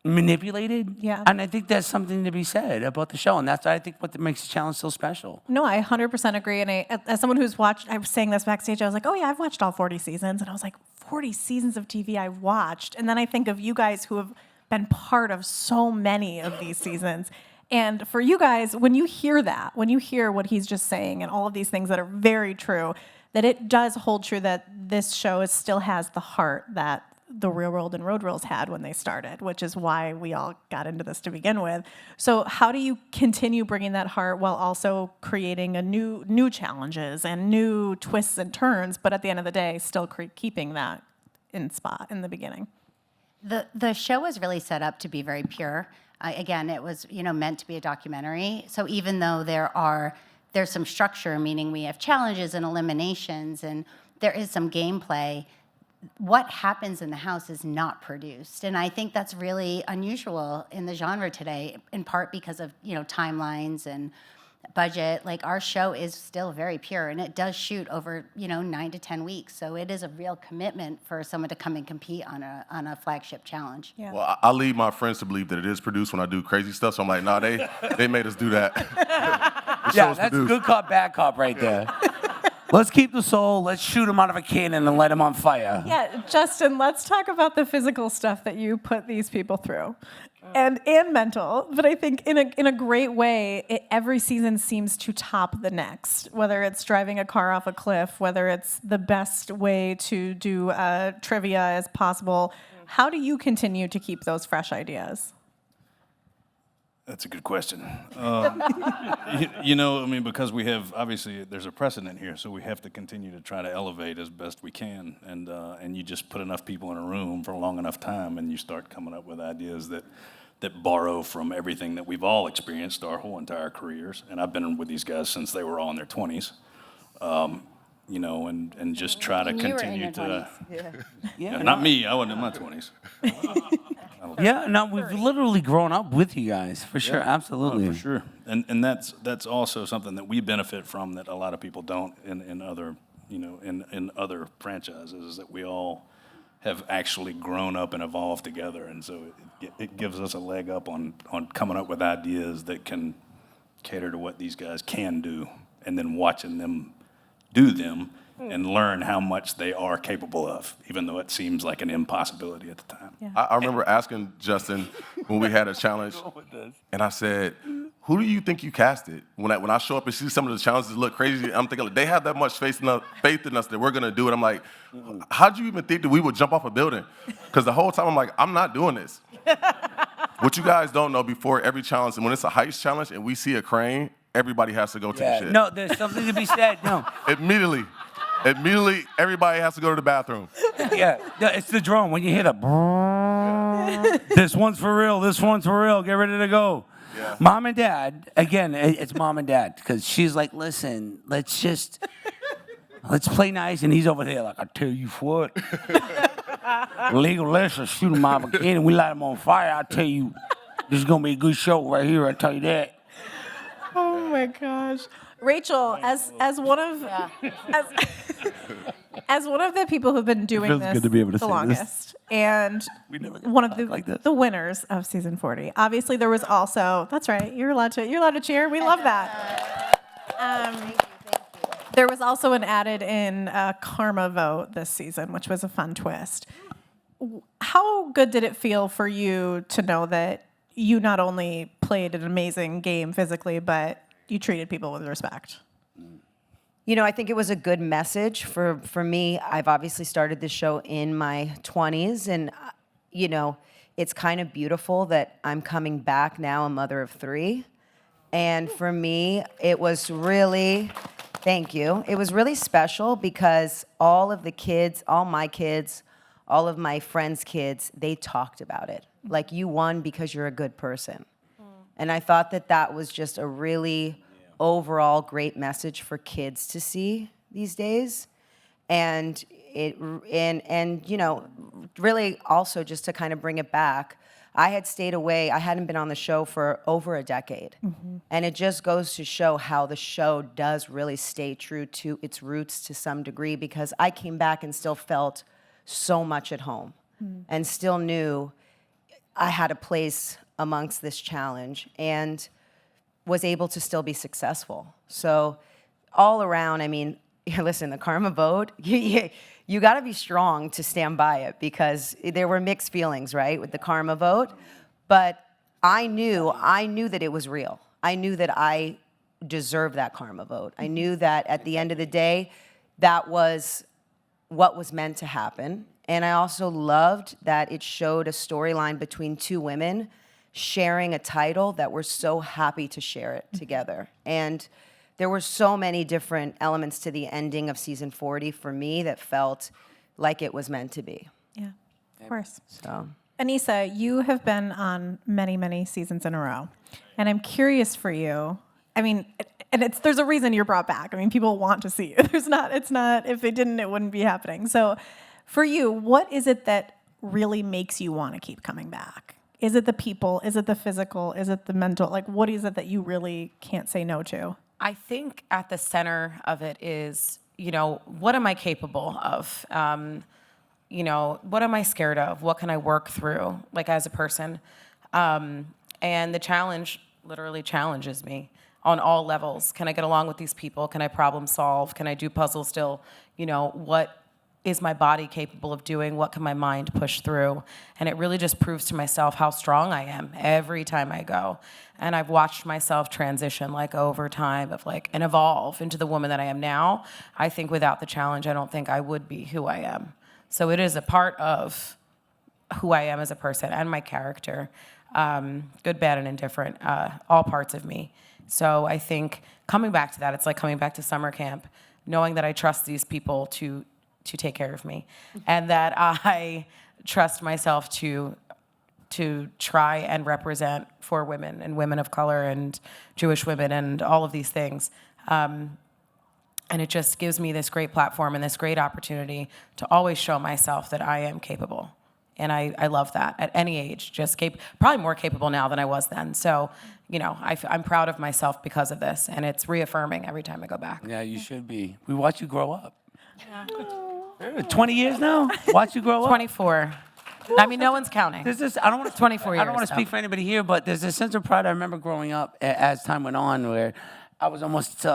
manipulated. Yeah. And I think there's something to be said about the show. And that's, I think, what makes the challenge so special. No, I 100% agree. And as someone who's watched, I was saying this backstage, I was like, oh yeah, I've watched all 40 seasons. And I was like, 40 seasons of TV I've watched. And then I think of you guys who have been part of so many of these seasons. And for you guys, when you hear that, when you hear what he's just saying and all of these things that are very true, that it does hold true that this show still has the heart that the Real World and Road Rules had when they started, which is why we all got into this to begin with. So how do you continue bringing that heart while also creating a new challenges and new twists and turns, but at the end of the day, still keeping that in the beginning? The show was really set up to be very pure. Again, it was meant to be a documentary. So even though there's some structure, meaning we have challenges and eliminations, and there is some gameplay, what happens in the house is not produced. And I think that's really unusual in the genre today, in part because of timelines and budget. Like, our show is still very pure, and it does shoot over 9 to 10 weeks. So it is a real commitment for someone to come and compete on a flagship challenge. Yeah. Well, I lead my friends to believe that it is produced when I do crazy stuff. So I'm like, nah, they made us do that. Yeah, that's a good cop, bad cop right there. Let's keep the soul. Let's shoot him out of a cannon and let him on fire. Yeah, Justin, let's talk about the physical stuff that you put these people through. And mental, but I think in a great way, every season seems to top the next, whether it's driving a car off a cliff, whether it's the best way to do trivia as possible. How do you continue to keep those fresh ideas? That's a good question. Because we have, obviously, there's a precedent here, so we have to continue to try to elevate as best we can. And you just put enough people in a room for a long enough time, and you start coming up with ideas that borrow from everything that we've all experienced our whole entire careers. And I've been with these guys since they were all in their 20s. And just try to continue to... Not me, I wasn't in my 20s. Yeah, no, we've literally grown up with you guys, for sure, absolutely. For sure. And that's also something that we benefit from that a lot of people don't in other, in other franchises, is that we all have actually grown up and evolved together. And so it gives us a leg up on coming up with ideas that can cater to what these guys can do, and then watching them do them and learn how much they are capable of, even though it seems like an impossibility at the time. Yeah. I remember asking Justin when we had a challenge, and I said, who do you think you casted? When I show up and see some of the challenges look crazy, I'm thinking, like, they have that much faith in us that we're going to do it. I'm like, how'd you even think that we would jump off a building? Because the whole time I'm like, I'm not doing this. What you guys don't know, before every challenge, and when it's a heist challenge and we see a crane, everybody has to go take shit. No, there's something to be said. No. Immediately, everybody has to go to the bathroom. Yeah, it's the drone. When you hear the this one's for real, this one's for real, get ready to go. Yeah. Mom and Dad, again, it's Mom and Dad, because she's like, listen, let's play nice, and he's over there like, I tell you what, legal lessons, shoot him out of a cannon, we light him on fire, I tell you, this is going to be a good show right here, I tell you that. Oh my gosh. Rachel, as one of as one of the people who've been doing this the longest, and one of the winners of season 40, obviously there was also, that's right, you're allowed to cheer. We love that. There was also an added in karma vote this season, which was a fun twist. How good did it feel for you to know that you not only played an amazing game physically, but you treated people with respect? I think it was a good message for me. I've obviously started this show in my 20s, and you know, it's kind of beautiful that I'm coming back now, a mother of 3. And for me, it was really, thank you. It was really special because all of the kids, all my kids, all of my friends' kids, they talked about it. Like, you won because you're a good person. And I thought that that was just a really overall great message for kids to see these days. And you know, really also just to kind of bring it back, I had stayed away. I hadn't been on the show for over a decade. And it just goes to show how the show does really stay true to its roots to some degree, because I came back and still felt so much at home and still knew I had a place amongst this challenge and was able to still be successful. So all around, I mean, listen, the karma vote, you got to be strong to stand by it, because there were mixed feelings, right, with the karma vote. But I knew that it was real. I knew that I deserved that karma vote. I knew that at the end of the day, that was what was meant to happen. And I also loved that it showed a storyline between 2 women sharing a title that were so happy to share it together. And there were so many different elements to the ending of season 40 for me that felt like it was meant to be. Yeah, of course. So, Anissa, you have been on many, many seasons in a row. And I'm curious for you. I mean, and there's a reason you're brought back. I mean, people want to see you. It's not, if they didn't, it wouldn't be happening. So for you, what is it that really makes you want to keep coming back? Is it the people? Is it the physical? Is it the mental? Like, what is it that you really can't say no to? I think at the center of it is, you know, what am I capable of? You know, what am I scared of? What can I work through, like, as a person? And the challenge literally challenges me on all levels. Can I get along with these people? Can I problem solve? Can I do puzzles still? You know, what is my body capable of doing? What can my mind push through? And it really just proves to myself how strong I am every time I go. And I've watched myself transition, like, over time, of like, and evolve into the woman that I am now. I think without the challenge, I don't think I would be who I am. So it is a part of who I am as a person and my character, good, bad, and indifferent, all parts of me. So I think coming back to that, it's like coming back to summer camp, knowing that I trust these people to take care of me, and that I trust myself to try and represent for women and women of color and Jewish women and all of these things. And it just gives me this great platform and this great opportunity to always show myself that I am capable. And I love that at any age, probably more capable now than I was then. So, you know, I'm proud of myself because of this, and it's reaffirming every time I go back. Yeah, you should be. We watch you grow up. 20 years now? Watch you grow up? 24. I mean, no one's counting. There's this, I don't want to 24 years. I don't want to speak for anybody here, but there's a sense of pride I remember growing up as time went on, where I was almost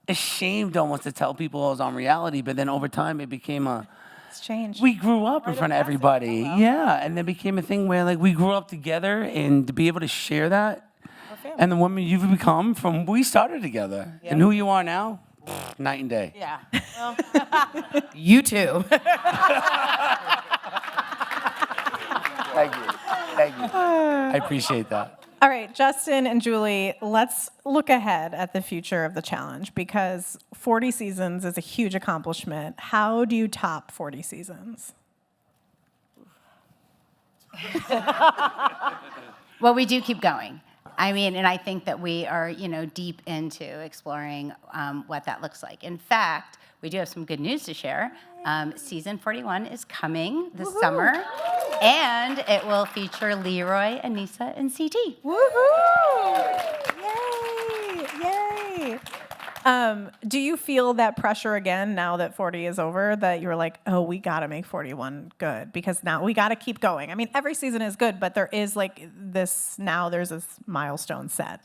ashamed almost to tell people I was on reality, but then over time it became it's changed. We grew up in front of everybody. Yeah, and then became a thing where, like, we grew up together, and to be able to share that, and the woman you've become from, we started together, and who you are now, night and day. Yeah. Well, you too. Thank you. Thank you. I appreciate that. All right, Justin and Julie, let's look ahead at the future of the challenge, because 40 seasons is a huge accomplishment. How do you top 40 seasons? Well, we do keep going. I mean, and I think that we are, you know, deep into exploring what that looks like. In fact, we do have some good news to share. Season 41 is coming this summer, and it will feature Leroy, Anissa, and CT. Woohoo! Yay! Yay! Do you feel that pressure again now that 40 is over, that you're like, oh, we got to make 41 good, because now we got to keep going? I mean, every season is good, but there is like this, now there's this milestone set.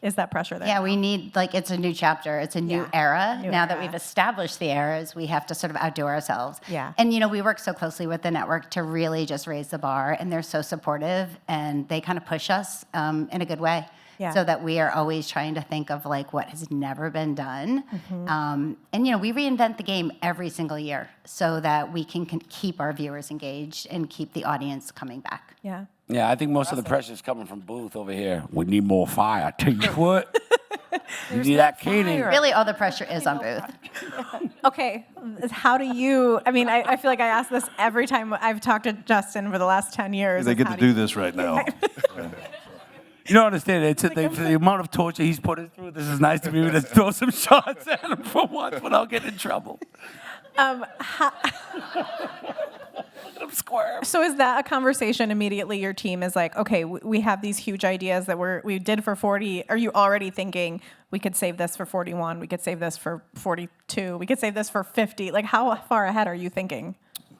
Is that pressure there? Yeah, we need, like, it's a new chapter. It's a new era. New now that era. we've established the eras, we have to sort of outdo ourselves. Yeah. And, you know, we work so closely with the network to really just raise the bar, and they're so supportive, and they kind of push us in a good way. Yeah. So that we are always trying to think of, like, what has never been done. Mhm. And, you know, we reinvent the game every single year so that we can keep our viewers engaged and keep the audience coming back. Yeah. Yeah, I think most of the pressure is coming from Booth over here. We need more fire. I tell you what. You need that Katie. Really, all the pressure is on Booth. Okay, how do you, I mean, I feel like I ask this every time I've talked to Justin for the last 10 years. They get to do this right now. You don't understand. It's the amount of torture he's put us through. This is nice to be able to throw some shots at him for once without getting in trouble. So is that a conversation immediately your team is like, okay, we have these huge ideas that we did for 40. Are you already thinking we could save this for 41, we could save this for 42, we could save this for 50? Like, how far ahead are you thinking?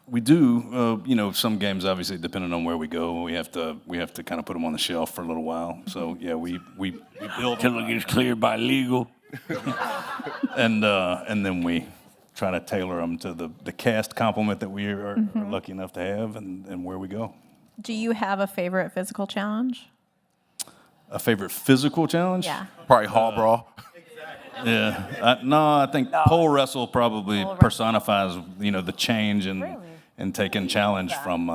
We do, you know, some games obviously depending on where we go, we have to kind of put them on the shelf for a little while. So yeah, we build till it gets cleared by legal, and then we try to tailor them to the cast complement that we are lucky enough to have, and where we go. Do you have a favorite physical challenge? A favorite physical challenge? Yeah. Probably hall brawl. Yeah. No, I think pole wrestle probably personifies, you know, the change and taking challenge from,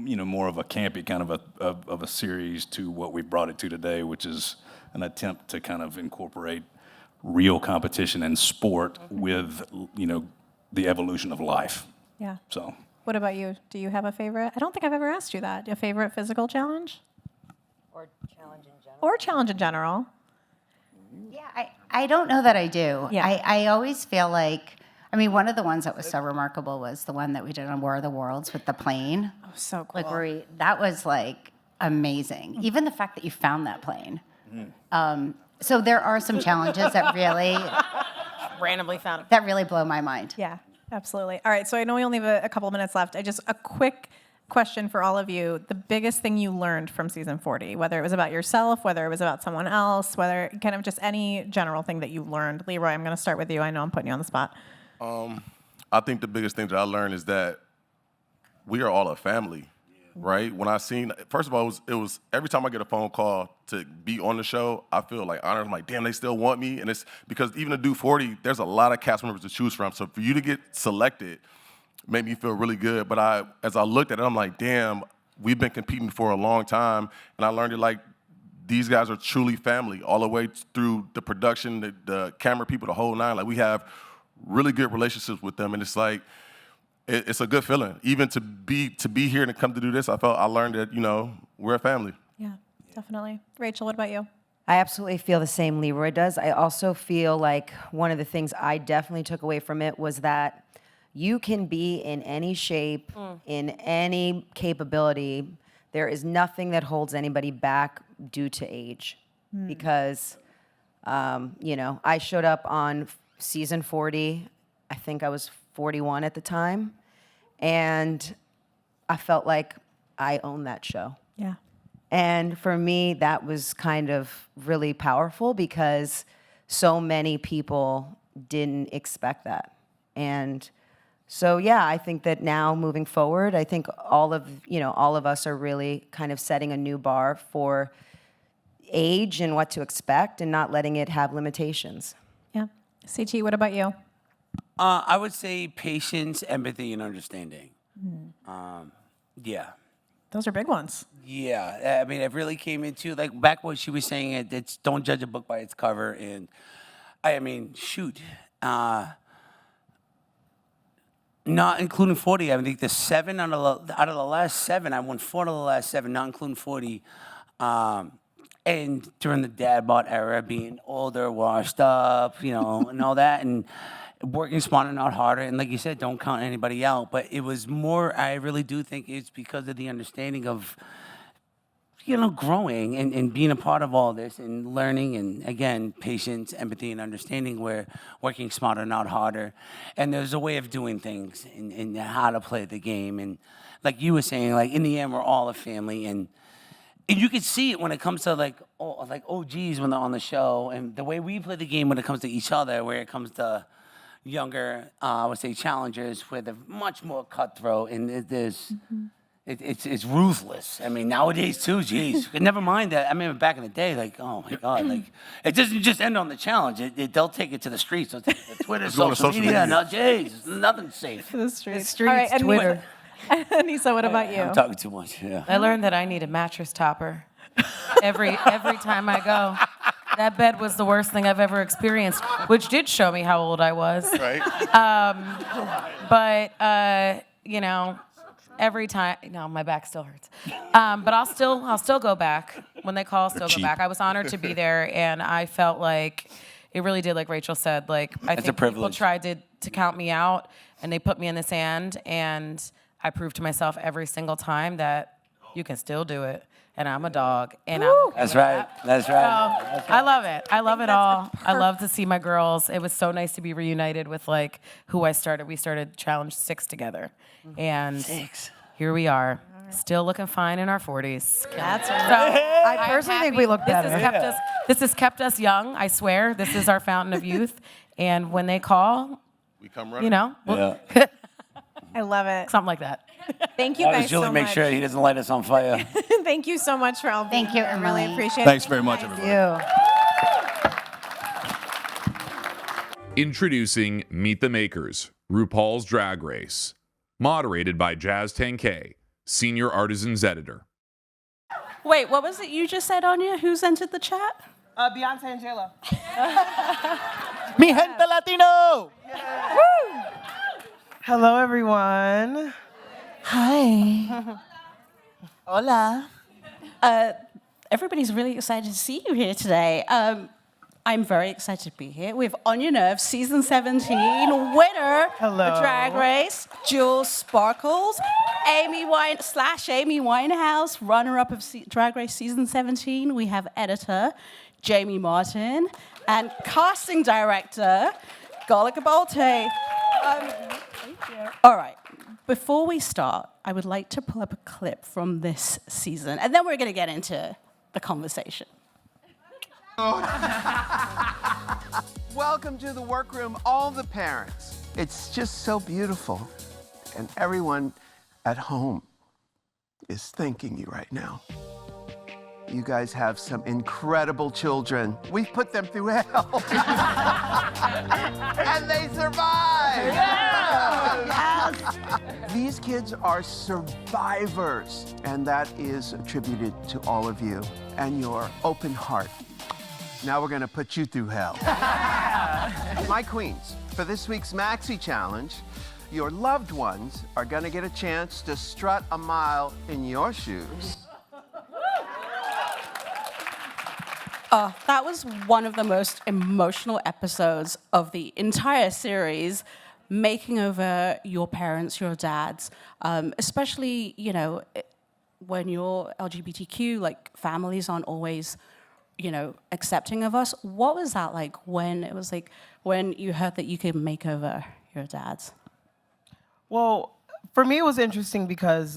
you know, more of a campy kind of a series to what we brought it to today, which is an attempt to kind of incorporate real competition and sport with, you know, the evolution of life. Yeah. So. What about you? Do you have a favorite? I don't think I've ever asked you that. A favorite physical challenge? Or challenge in general. Or challenge in general. Yeah, I don't know that I do. Yeah. I always feel like, I mean, one of the ones that was so remarkable was the one that we did on War of the Worlds with the plane. Oh, so cool. Like, that was, like, amazing. Even the fact that you found that plane. So there are some challenges that really randomly found it. that really blow my mind. Yeah, absolutely. All right, so I know we only have a couple minutes left. A quick question for all of you. The biggest thing you learned from season 40, whether it was about yourself, whether it was about someone else, whether kind of just any general thing that you learned. Leroy, I'm going to start with you. I know I'm putting you on the spot. I think the biggest thing that I learned is that we are all a family, right? When I seen, first of all, it was every time I get a phone call to be on the show, I feel like honored. I'm like, damn, they still want me. And it's because even to do 40, there's a lot of cast members to choose from. So for you to get selected made me feel really good. But as I looked at it, I'm like, damn, we've been competing for a long time. And I learned that, like, these guys are truly family all the way through the production, the camera people, the whole nine. Like, we have really good relationships with them. And it's like, it's a good feeling. Even to be here and to come to do this, I learned that, you know, we're a family. Yeah, definitely. Rachel, what about you? I absolutely feel the same Leroy does. I also feel like one of the things I definitely took away from it was that you can be in any shape, in any capability. There is nothing that holds anybody back due to age. Because, you know, I showed up on season 40. I think I was 41 at the time. And I felt like I owned that show. Yeah. And for me, that was kind of really powerful because so many people didn't expect that. And so, yeah, I think that now moving forward, I think all of us are really kind of setting a new bar for age and what to expect and not letting it have limitations. Yeah. CT, what about you? I would say patience, empathy, and understanding. Yeah. Those are big ones. Yeah, I mean, it really came into, like, back what she was saying, it's don't judge a book by its cover. And I mean, shoot. Not including 40, I think the 7 out of the last 7, I won 4 out of the last 7, not including 40. And during the dad bod era, being older, washed up, you know, and all that, and working smarter, not harder. And like you said, don't count anybody out. But it was more, I really do think it's because of the understanding of, you know, growing and being a part of all this and learning. And again, patience, empathy, and understanding where working smarter, not harder. And there's a way of doing things and how to play the game. And like you were saying, like in the end, we're all a family. And and you can see it when it comes to like OGs when they're on the show, and the way we play the game when it comes to each other, where it comes to younger, I would say challengers, where they're much more cutthroat and it's ruthless. I mean, nowadays too, geez, never mind that. I mean, back in the day, like, oh my God, like it doesn't just end on the challenge. They'll take it to the streets, they'll take it to Twitter, social media. No, geez, nothing's safe. To the streets. Streets, All right, Twitter. Anissa, what about you? I'm talking too much. Yeah. I learned that I need a mattress topper every time I go. That bed was the worst thing I've ever experienced, which did show me how old I was. Right. But you know, every time, no, my back still hurts. But I'll still go back when they call. I'll still go back. I was honored to be there, and I felt like it really did, like Rachel said. Like I think people tried to count me out, and they put me in the sand, and I proved to myself every single time that you can still do it. And I'm a dog, and I'm okay That's with right. that. That's right. So, I love it. I love it all. I love to see my girls. It was so nice to be reunited with like who I started. We started Challenge 6 together, and here we are, still looking fine in our 40s. That's right. So, I personally think we look better. This has kept us young. I swear. This is our fountain of youth, and when they call, we come running. you know, I love it. Something like that. Thank you guys Julie so make much. sure he doesn't light us on fire. Thank you so much for all being Thank you, here. I really Emily. appreciate it. Thanks very much, everybody. Introducing Meet the Makers, RuPaul's Drag Race. Moderated by Jazz 10K, Senior Artisans Editor. Wait, what was it you just said, Anya? Who's entered the chat? Beyonce and J-Lo. Mi gente Latino! Hello, everyone. Hi. Hola. Everybody's really excited to see you here today. I'm very excited to be here with On Your Nerves, Season 17, winner of Drag Race, Jules Sparkles, Amy Winehouse, runner-up of Drag Race Season 17. We have editor Jamie Martin and casting director Gala Gabolte. All right, before we start, I would like to pull up a clip from this season, and then we're going to get into the conversation. Welcome to the workroom, all the parents. It's just so beautiful. And everyone at home is thanking you right now. You guys have some incredible children. We've put them through hell. And they survived. Yeah. Yes. These kids are survivors. And that is attributed to all of you and your open heart. Now we're gonna put you through hell. My queens, for this week's Maxi Challenge, your loved ones are gonna get a chance to strut a mile in your shoes. That was one of the most emotional episodes of the entire series, making over your parents, your dads, especially, you know, when you're LGBTQ, like families aren't always, you know, accepting of us. What was that like when you heard that you could make over your dads? Well, for me, it was interesting because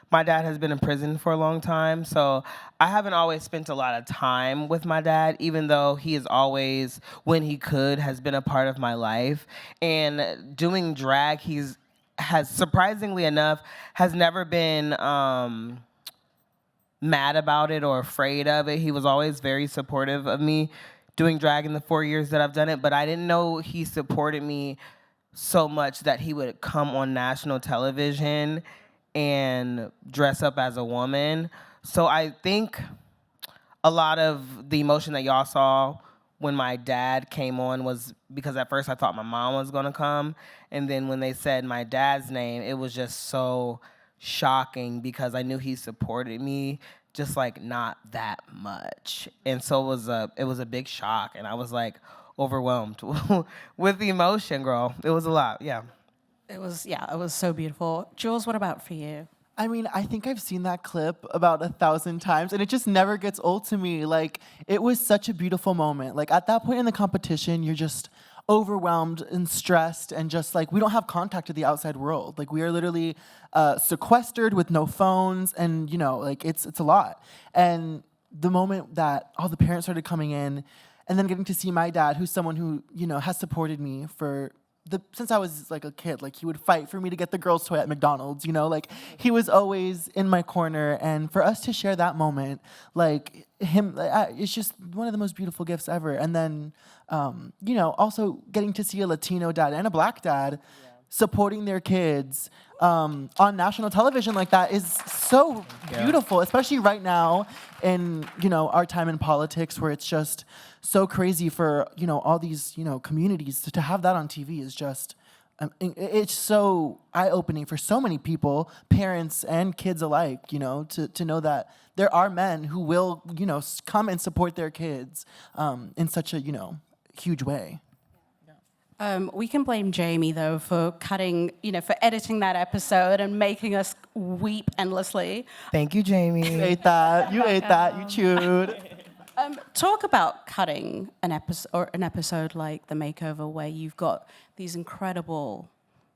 my dad has been in prison for a long time, so I haven't always spent a lot of time with my dad, even though he is always, when he could, has been a part of my life. And doing drag, has surprisingly enough, has never been mad about it or afraid of it. He was always very supportive of me doing drag in the 4 years that I've done it, but I didn't know he supported me so much that he would come on national television and dress up as a woman. So I think a lot of the emotion that y'all saw when my dad came on was because at first I thought my mom was gonna come, and then when they said my dad's name, it was just so shocking because I knew he supported me, just like not that much. And so it was a big shock, and I was like overwhelmed with the emotion, girl. It was a lot, yeah. It was so beautiful. Jules, what about for you? I mean, I think I've seen that clip about 1,000 times, and it just never gets old to me. Like, it was such a beautiful moment. Like, at that point in the competition, you're just overwhelmed and stressed and just like we don't have contact with the outside world. Like we are literally sequestered with no phones, and you know, like it's a lot. And the moment that all the parents started coming in, and then getting to see my dad, who's someone who, you know, has supported me since I was like a kid. Like he would fight for me to get the girls' toy at McDonald's, you know, like he was always in my corner. And for us to share that moment, like it's just one of the most beautiful gifts ever. And then, you know, also getting to see a Latino dad and a Black dad supporting their kids on national television like that is so beautiful, especially right now in, you know, our time in politics where it's just so crazy for, you know, all these, you know, communities to have that on TV is just, it's so eye-opening for so many people, parents and kids alike, you know, to know that there are men who will, you know, come and support their kids in such a, you know, huge way. We can blame Jamie, though, for cutting, you know, for editing that episode and making us weep endlessly. Thank you, Jamie. You ate that. You ate that. You chewed. Talk about cutting an episode like The Makeover, where you've got these incredible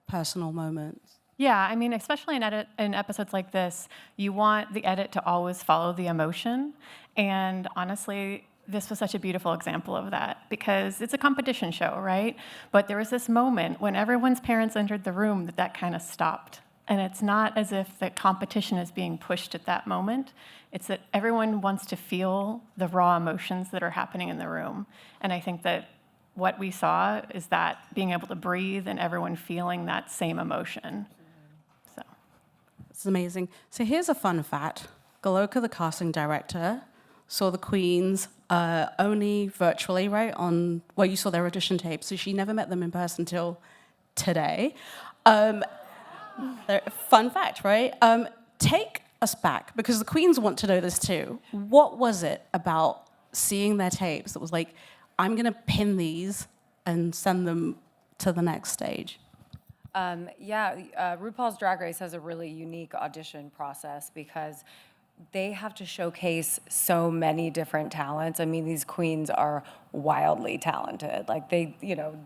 personal moments. Yeah, I mean, especially in episodes like this, you want the edit to always follow the emotion. And honestly, this was such a beautiful example of that because it's a competition show, right? But there was this moment when everyone's parents entered the room that kind of stopped. And it's not as if the competition is being pushed at that moment. It's that everyone wants to feel the raw emotions that are happening in the room. And I think that what we saw is that being able to breathe and everyone feeling that same emotion. So it's amazing. So here's a fun fact. Galoka, the casting director, saw the Queens only virtually, right? You saw their audition tape, so she never met them in person until today. Fun fact, right? Take us back, because the Queens want to know this too. What was it about seeing their tapes that was like, I'm gonna pin these and send them to the next stage? RuPaul's Drag Race has a really unique audition process because they have to showcase so many different talents. I mean, these queens are wildly talented. Like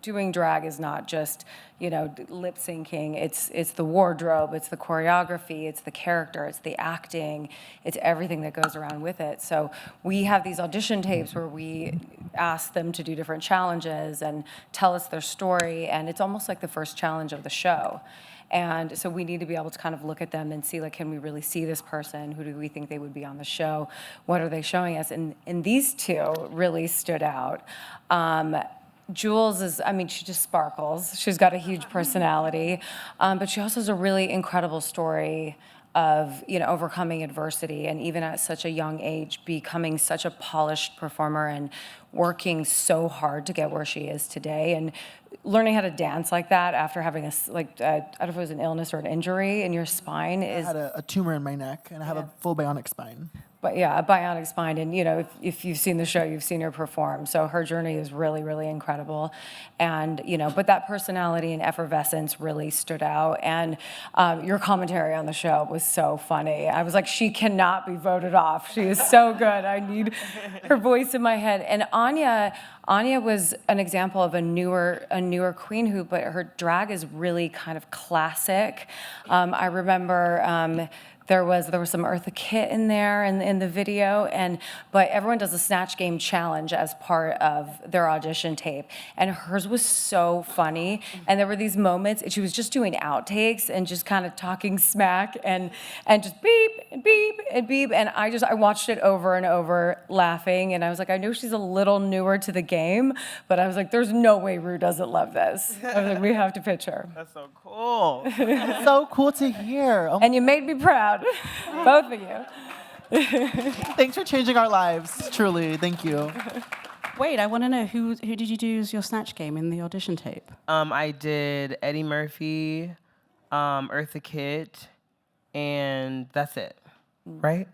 doing drag is not just, lip syncing. It's the wardrobe, it's the choreography, it's the character, it's the acting, it's everything that goes around with it. So we have these audition tapes where we ask them to do different challenges and tell us their story, and it's almost like the first challenge of the show. And so we need to be able to kind of look at them and see, like, can we really see this person? Who do we think they would be on the show? What are they showing us? And these two really stood out. Jules she just sparkles. She's got a huge personality, but she also has a really incredible story of, overcoming adversity, and even at such a young age, becoming such a polished performer and working so hard to get where she is today, and learning how to dance like that after having I don't know if it was an illness or an injury in your spine. I had a tumor in my neck, and I have a full bionic spine. But yeah, a bionic spine, and if you've seen the show, you've seen her perform. So her journey is really, really incredible, and but that personality and effervescence really stood out. And your commentary on the show was so funny. I was like, she cannot be voted off. She is so good. I need her voice in my head. And Anya was an example of a newer queen but her drag is really kind of classic. I remember. There was some Eartha Kitt in there in the video, but everyone does a Snatch Game challenge as part of their audition tape, and hers was so funny. And there were these moments, and she was just doing outtakes and just kind of talking smack and just beep and beep and beep, and I watched it over and over laughing, and I was like, I know she's a little newer to the game, but I was like, there's no way Rue doesn't love this. I was like, we have to pitch her. That's so cool. That's so cool to hear. Oh. And you made me proud. Both of you. Thanks for changing our lives, truly. Thank you. Wait, I want to know who did you do as your Snatch Game in the audition tape? I did Eddie Murphy, Eartha Kitt, and that's it, right?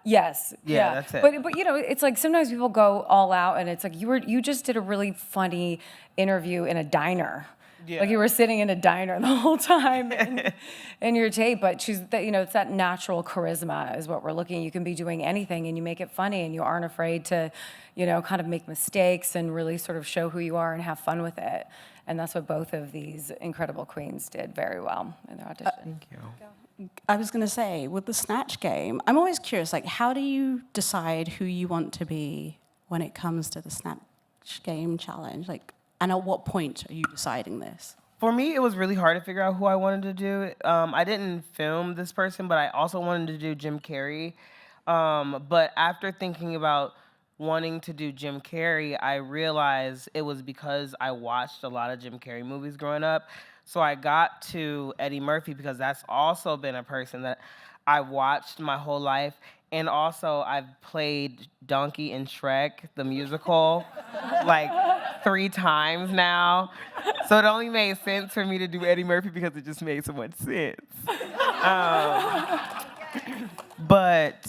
Yes. Yeah, that's it. But it's like sometimes people go all out, and it's like you just did a really funny interview in a diner. Yeah. Like you were sitting in a diner the whole time in your tape, but she's, it's that natural charisma is what we're looking. You can be doing anything and you make it funny and you aren't afraid to, kind of make mistakes and really sort of show who you are and have fun with it. And that's what both of these incredible queens did very well in their audition. Thank you. I was going to say, with the Snatch game, I'm always curious, like, how do you decide who you want to be when it comes to the Snatch game challenge? Like, and at what point are you deciding this? For me, it was really hard to figure out who I wanted to do. I didn't film this person, but I also wanted to do Jim Carrey. But after thinking about wanting to do Jim Carrey, I realized it was because I watched a lot of Jim Carrey movies growing up. So I got to Eddie Murphy because that's also been a person that I watched my whole life. And also I've played Donkey in Shrek, the musical, like 3 times now. So it only made sense for me to do Eddie Murphy because it just made so much sense. But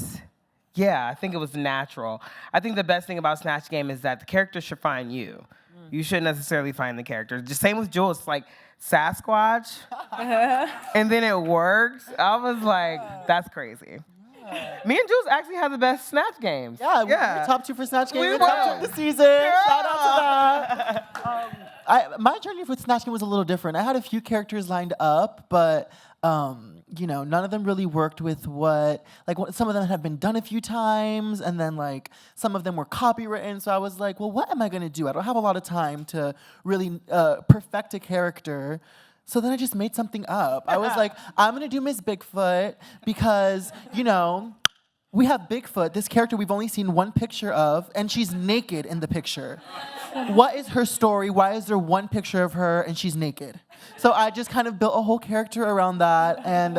yeah, I think it was natural. I think the best thing about Snatch Game is that the character should find you. You shouldn't necessarily find the character. Just same with Jules, like Sasquatch, and then it works. I was like, that's crazy. Me and Jules actually have the best Snatch games. Yeah, we were top 2 for Snatch Game. We We're were. top 2 of the season. Shout out to that. My journey with Snatch Game was a little different. I had a few characters lined up, but none of them really worked with some of them had been done a few times, and then like some of them were copywritten. So I was like, well, what am I gonna do? I don't have a lot of time to really perfect a character. So then I just made something up. I was like, I'm gonna do Miss Bigfoot because, we have Bigfoot, this character we've only seen one picture of, and she's naked in the picture. What is her story? Why is there one picture of her and she's naked? So I just kind of built a whole character around that. And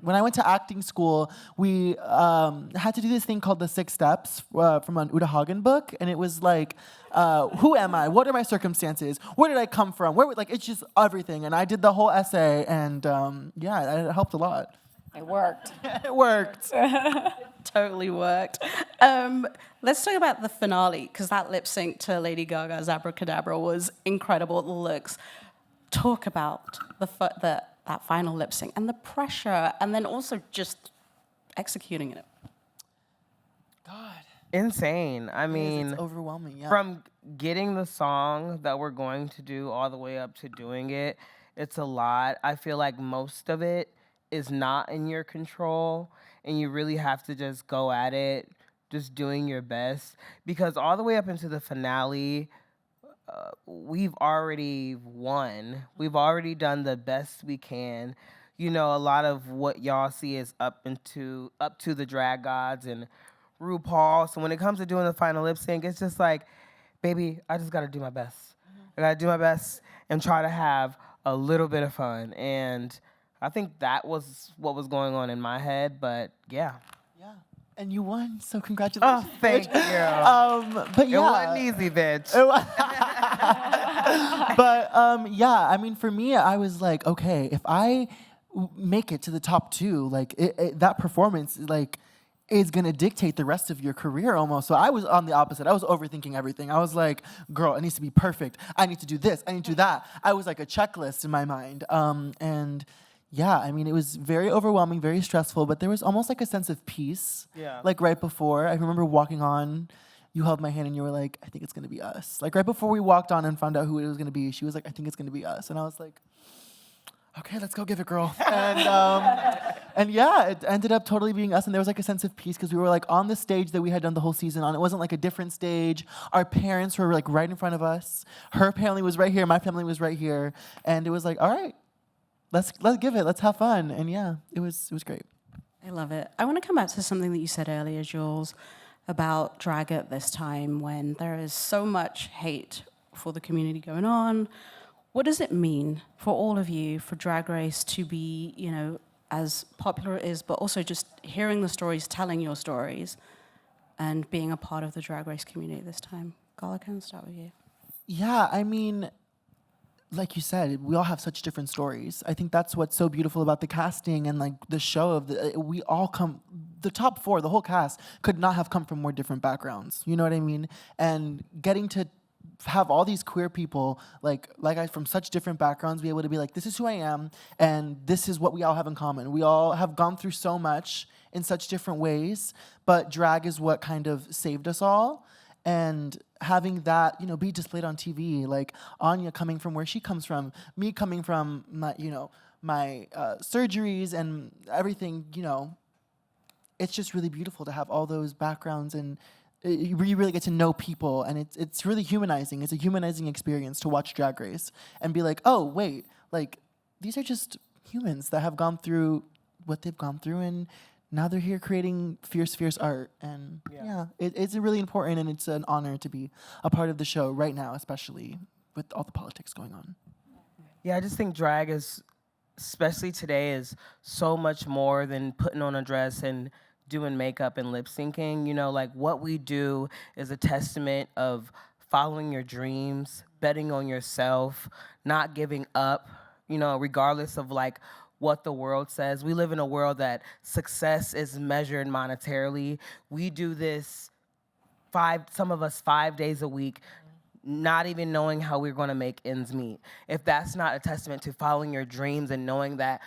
when I went to acting school, we had to do this thing called the 6 Steps from an Uta Hagen book. And it was like, who am I? What are my circumstances? Where did I come from? It's just everything. And I did the whole essay, and it helped a lot. It worked. It worked. Totally worked. Let's talk about the finale, because that lip sync to Lady Gaga's Abracadabra was incredible. The looks. Talk about that final lip sync and the pressure, and then also just executing it. Insane. I mean, it's overwhelming. Yeah. From getting the song that we're going to do all the way up to doing it, it's a lot. I feel like most of it is not in your control, and you really have to just go at it, just doing your best. Because all the way up into the finale, we've already won. We've already done the best we can. A lot of what y'all see is up to the drag gods and RuPaul. So when it comes to doing the final lip sync, it's just like, baby, I just gotta do my best. I gotta do my best and try to have a little bit of fun. And I think that was what was going on in my head, but yeah. Yeah. And you won, so congratulations. Oh, thank you. But yeah. It wasn't easy, bitch. But I mean, for me, I was like, okay, if I make it to the top 2, that performance, is gonna dictate the rest of your career almost. So I was on the opposite. I was overthinking everything. I was like, girl, it needs to be perfect. I need to do this. I need to do that. I was like a checklist in my mind. And yeah, I mean, it was very overwhelming, very stressful, but there was almost like a sense of peace. Yeah. Right before, I remember walking on, you held my hand and you were like, I think it's gonna be us. Right before we walked on and found out who it was gonna be, she was like, I think it's gonna be us. And I was like, okay, let's go give it, girl. And yeah, it ended up totally being us. And there was a sense of peace because we were on the stage that we had done the whole season on. It wasn't a different stage. Our parents were right in front of us. Her family was right here. My family was right here. And it was all right, let's give it. Let's have fun. And yeah, it was great. I love it. I want to come back to something that you said earlier, Jules, about drag at this time when there is so much hate for the community going on. What does it mean for all of you for Drag Race to be, as popular it is, but also just hearing the stories, telling your stories, and being a part of the Drag Race community this time? Gala, can I start with you? Yeah, I mean, like you said, we all have such different stories. I think that's what's so beautiful about the casting and the show we all come, the top 4, the whole cast could not have come from more different backgrounds. You know what I mean? And getting to have all these queer people, like I from such different backgrounds, be able to be like, this is who I am, and this is what we all have in common. We all have gone through so much in such different ways, but drag is what kind of saved us all. And having that, be displayed on TV, like Anya coming from where she comes from, me coming from my surgeries and everything, it's just really beautiful to have all those backgrounds, and you really get to know people, and it's really humanizing. It's a humanizing experience to watch Drag Race and be like, oh, wait, like, these are just humans that have gone through what they've gone through, and now they're here creating fierce, fierce art. And it's really important, and it's an honor to be a part of the show right now, especially with all the politics going on. Yeah, I just think drag is, especially today, is so much more than putting on a dress and doing makeup and lip syncing. Like what we do is a testament of following your dreams, betting on yourself, not giving up, regardless of like what the world says. We live in a world that success is measured monetarily. We do this some of us 5 days a week, not even knowing how we're going to make ends meet. If that's not a testament to following your dreams and knowing that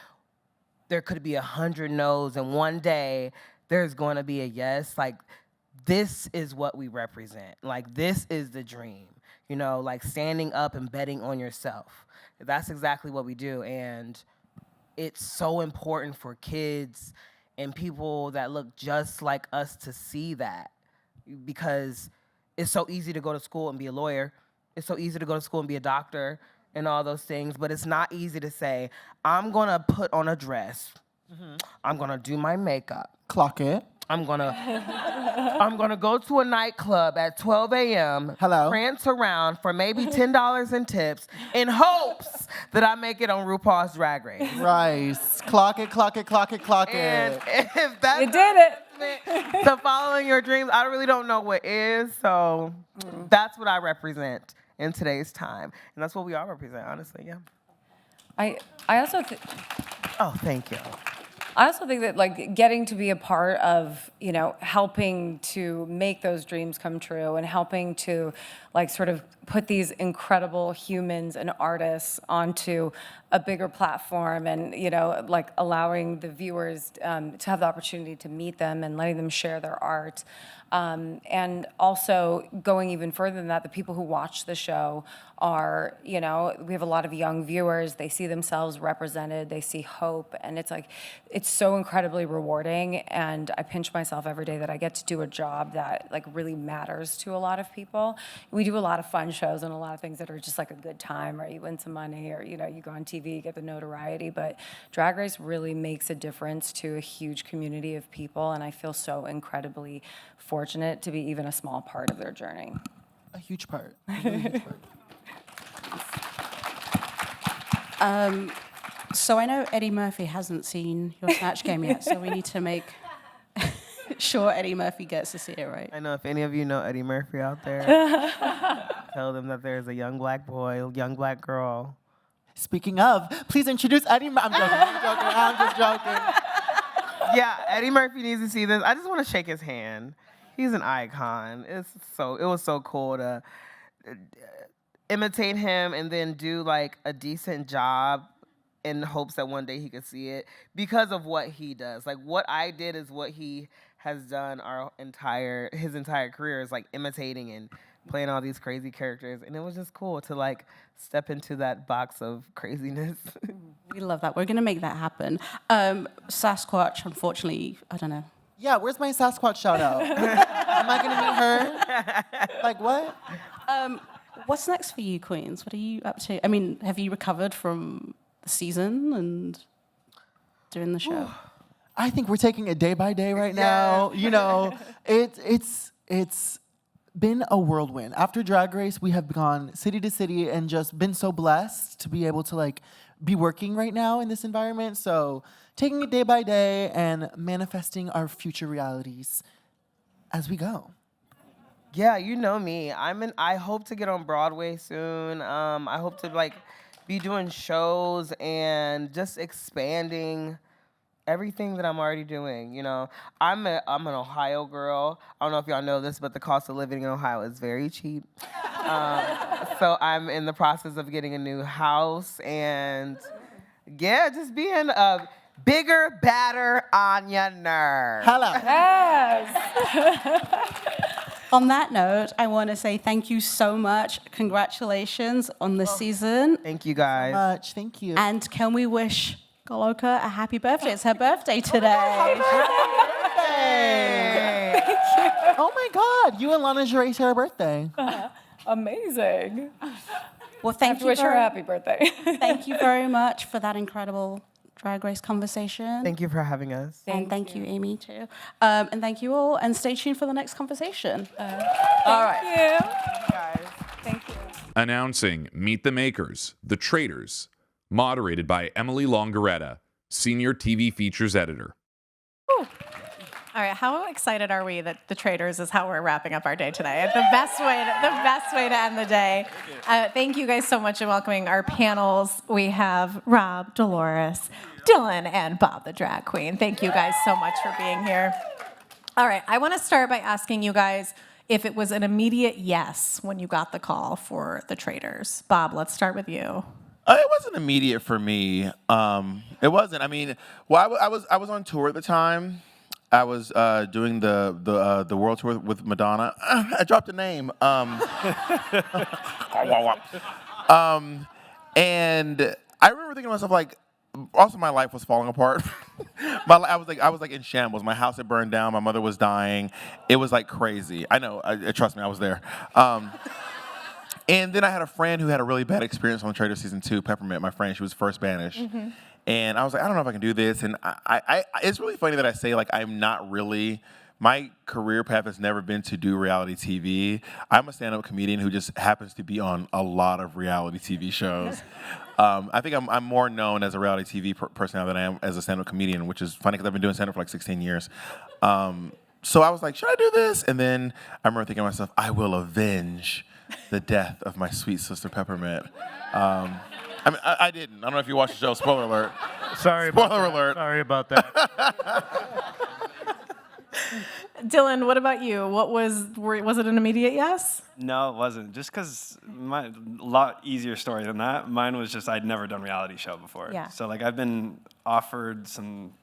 there could be 100 no's and one day there's going to be a yes, like this is what we represent. Like this is the dream, like standing up and betting on yourself. That's exactly what we do. And it's so important for kids and people that look just like us to see that, because it's so easy to go to school and be a lawyer. It's so easy to go to school and be a doctor and all those things, but it's not easy to say, I'm gonna put on a dress. I'm gonna do my makeup. Clock it. I'm gonna go to a nightclub at 12 a.m. Hello. Prance around for maybe $10 in tips in hopes that I make it on RuPaul's Drag Race. Right. Clock it, clock it, clock it, clock And it. if that's You did it. So following your dreams, I really don't know what is. So that's what I represent in today's time, and that's what we all represent. Honestly, yeah. I also Oh, thank you. I also think that like getting to be a part of, helping to make those dreams come true and helping to like sort of put these incredible humans and artists onto a bigger platform and, like allowing the viewers to have the opportunity to meet them and letting them share their art. And also going even further than that, the people who watch the show are, we have a lot of young viewers. They see themselves represented. They see hope. And it's like, it's so incredibly rewarding. And I pinch myself every day that I get to do a job that like really matters to a lot of people. We do a lot of fun shows and a lot of things that are just like a good time, or you win some money, or, you go on TV, you get the notoriety. But Drag Race really makes a difference to a huge community of people. And I feel so incredibly fortunate to be even a small part of their journey. A huge part. A really huge part. So I know Eddie Murphy hasn't seen your Snatch Game yet, so we need to make sure Eddie Murphy gets to see it, right? I know if any of you know Eddie Murphy out there, tell them that there's a young black boy, young black girl. Speaking of, please introduce Eddie Murphy. I'm just joking. Yeah, Eddie Murphy needs to see this. I just want to shake his hand. He's an icon. It was so cool to imitate him and then do like a decent job in hopes that one day he could see it because of what he does. Like what I did is what he has done his entire career, is like imitating and playing all these crazy characters, and it was just cool to like step into that box of craziness. We love that. We're gonna make that happen. Sasquatch, unfortunately, I don't know. Yeah, where's my Sasquatch shout out? Am I gonna meet her? Like what? What's next for you, Queens? What are you up to? I mean, have you recovered from the season and doing the show? I think we're taking it day by day right now. It's been a whirlwind. After Drag Race, we have gone city to city and just been so blessed to be able to like be working right now in this environment. So taking it day by day and manifesting our future realities as we go. Yeah, you know me. I hope to get on Broadway soon. I hope to like be doing shows and just expanding everything that I'm already doing. You know, I'm an Ohio girl. I don't know if y'all know this, but the cost of living in Ohio is very cheap. So I'm in the process of getting a new house and yeah, just being a bigger, badder on your nerve. Hello. On that note, I want to say thank you so much. Congratulations on the season. Thank you, guys. So much. Thank you. And can we wish Goloka a happy birthday? It's her birthday today. Oh my God, you and Lingerie share a birthday. Amazing. Well, thank to you. wish her a happy birthday. Thank you very much for that incredible Drag Race conversation. Thank you for having us. And thank you, Amy, too. And thank you all. And stay tuned for the next conversation. All right. Thank you. Guys, thank you. Announcing Meet the Makers, The Traitors, moderated by Emily Longaretta, Senior TV Features Editor. All right, how excited are we that The Traitors is how we're wrapping up our day today? The best way to end the day. Thank you guys so much in welcoming our panels. We have Rob, Dolores, Dylan, and Bob the Drag Queen. Thank you guys so much for being here. All right, I want to start by asking you guys if it was an immediate yes when you got the call for The Traitors. Bob, let's start with you. It wasn't immediate for me. It wasn't. I mean, well, I was on tour at the time. I was doing the world tour with Madonna. I dropped a name. And I remember thinking to myself, like, also my life was falling apart. I was like in shambles. My house had burned down. My mother was dying. It was like crazy. I know. Trust me, I was there. And then I had a friend who had a really bad experience on Trader Season 2, Peppermint, my friend. She was first banished. Mm-hmm. And I was like, I don't know if I can do this. And I it's really funny that I say, like, I'm not really, my career path has never been to do reality TV. I'm a stand-up comedian who just happens to be on a lot of reality TV shows. I think I'm more known as a reality TV person now than I am as a stand-up comedian, which is funny because I've been doing stand-up for like 16 years. So I was like, should I do this? And then I remember thinking to myself, I will avenge the death of my sweet sister Peppermint. I mean, I didn't. I don't know if you watched the show. Spoiler alert. Spoiler alert. Sorry about that. Dylan, what about you? Was it an immediate yes? No, it wasn't. Just because a lot easier story than that. Mine was just I'd never done reality show before. Yeah. So like I've been offered some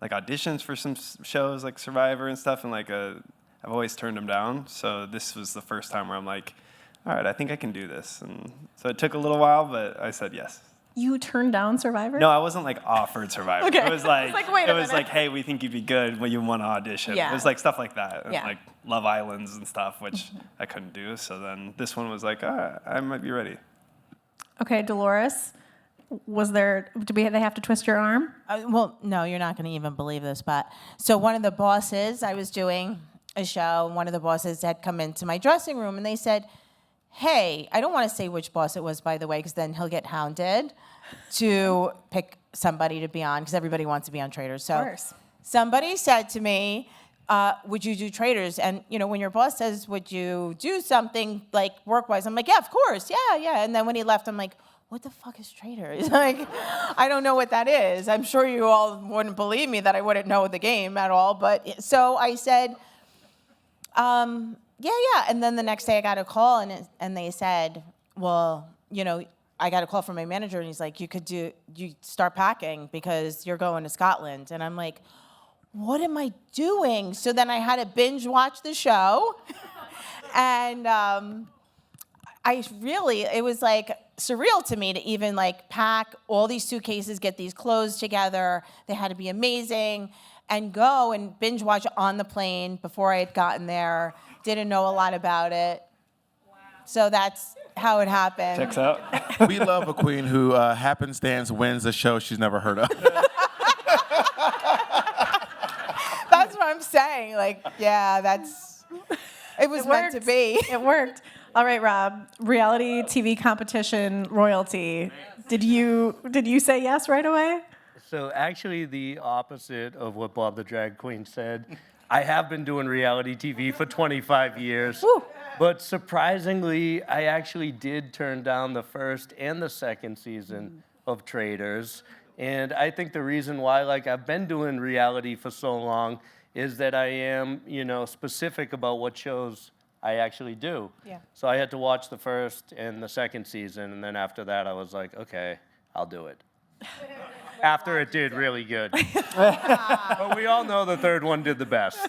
like auditions for some shows like Survivor and stuff, and like I've always turned them down. So this was the first time where I'm like, all right, I think I can do this. And so it took a little while, but I said yes. You turned down Survivor? No, I wasn't like offered Survivor. Okay. It was like, wait a it was minute. like, hey, we think you'd be good when you want to audition. Yeah. It was like stuff like that, and Yeah. like Love Islands and stuff, which I couldn't do. So then this one was like, all right, I might be ready. Okay, Dolores, did they have to twist your arm? Well, no, you're not going to even believe this, but so one of the bosses, I was doing a show, and one of the bosses had come into my dressing room, and they said, hey, I don't want to say which boss it was, by the way, because then he'll get hounded to pick somebody to be on, because everybody wants to be on Traitors. So Of course. somebody said to me, would you do Traitors? And, you know, when your boss says, would you do something like work-wise? I'm like, yeah, of course, yeah. And then when he left, I'm like, what the fuck is Traitors? Like, I don't know what that is. I'm sure you all wouldn't believe me that I wouldn't know the game at all. But so I said, yeah. And then the next day I got a call and they said, well, you know, I got a call from my manager and he's like, you start packing because you're going to Scotland. And I'm like, what am I doing? So then I had to binge watch the show. And it was like surreal to me to even like pack all these suitcases, get these clothes together. They had to be amazing. And go and binge watch on the plane before I had gotten there. Didn't know a lot about it. So that's how it happened. Checks out. We love a queen who happenstance wins a show she's never heard of. That's what I'm saying. Like, yeah, it was meant to be. It worked. All right, Rob, reality TV competition royalty. Did you say yes right away? So actually the opposite of what Bob the Drag Queen said. I have been doing reality TV for 25 years. Woo. But surprisingly, I actually did turn down the first and the second season of Traitors. And I think the reason why, like, I've been doing reality for so long is that I am, specific about what shows I actually do. Yeah. So I had to watch the first and the second season, and then after that I was like, okay, I'll do it. After it did really good. But we all know the third one did the best.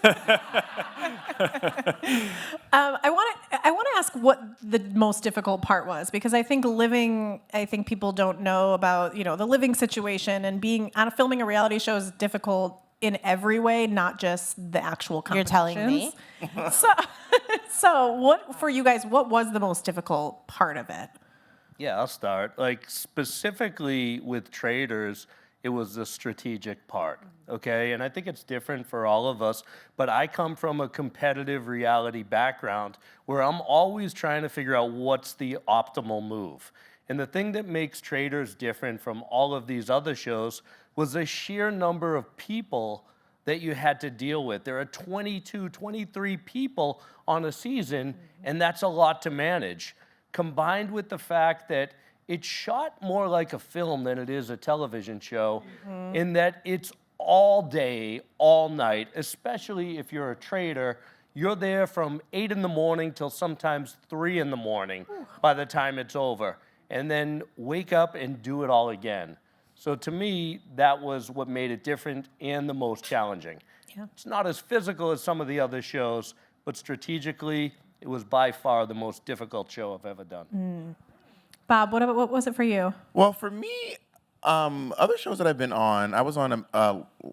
I want to ask what the most difficult part was, because I think people don't know about, the living situation, and being filming a reality show is difficult in every way, not just the actual competitions. You're telling me? So what, for you guys, what was the most difficult part of it? Yeah, I'll start. Like, specifically with traders, it was the strategic part, okay? And I think it's different for all of us, but I come from a competitive reality background where I'm always trying to figure out what's the optimal move. And the thing that makes traders different from all of these other shows was the sheer number of people that you had to deal with. There are 22, 23 people on a season, and that's a lot to manage. Combined with the fact that it's shot more like a film than it is a television show, in that it's all day, all night, especially if you're a trader. You're there from 8 in the morning till sometimes 3 in the morning by the time it's over, and then wake up and do it all again. So to me, that was what made it different and the most challenging. Yeah. It's not as physical as some of the other shows, but strategically, it was by far the most difficult show I've ever done. Bob, what was it for you? Well, for me, other shows that I've been on, I was on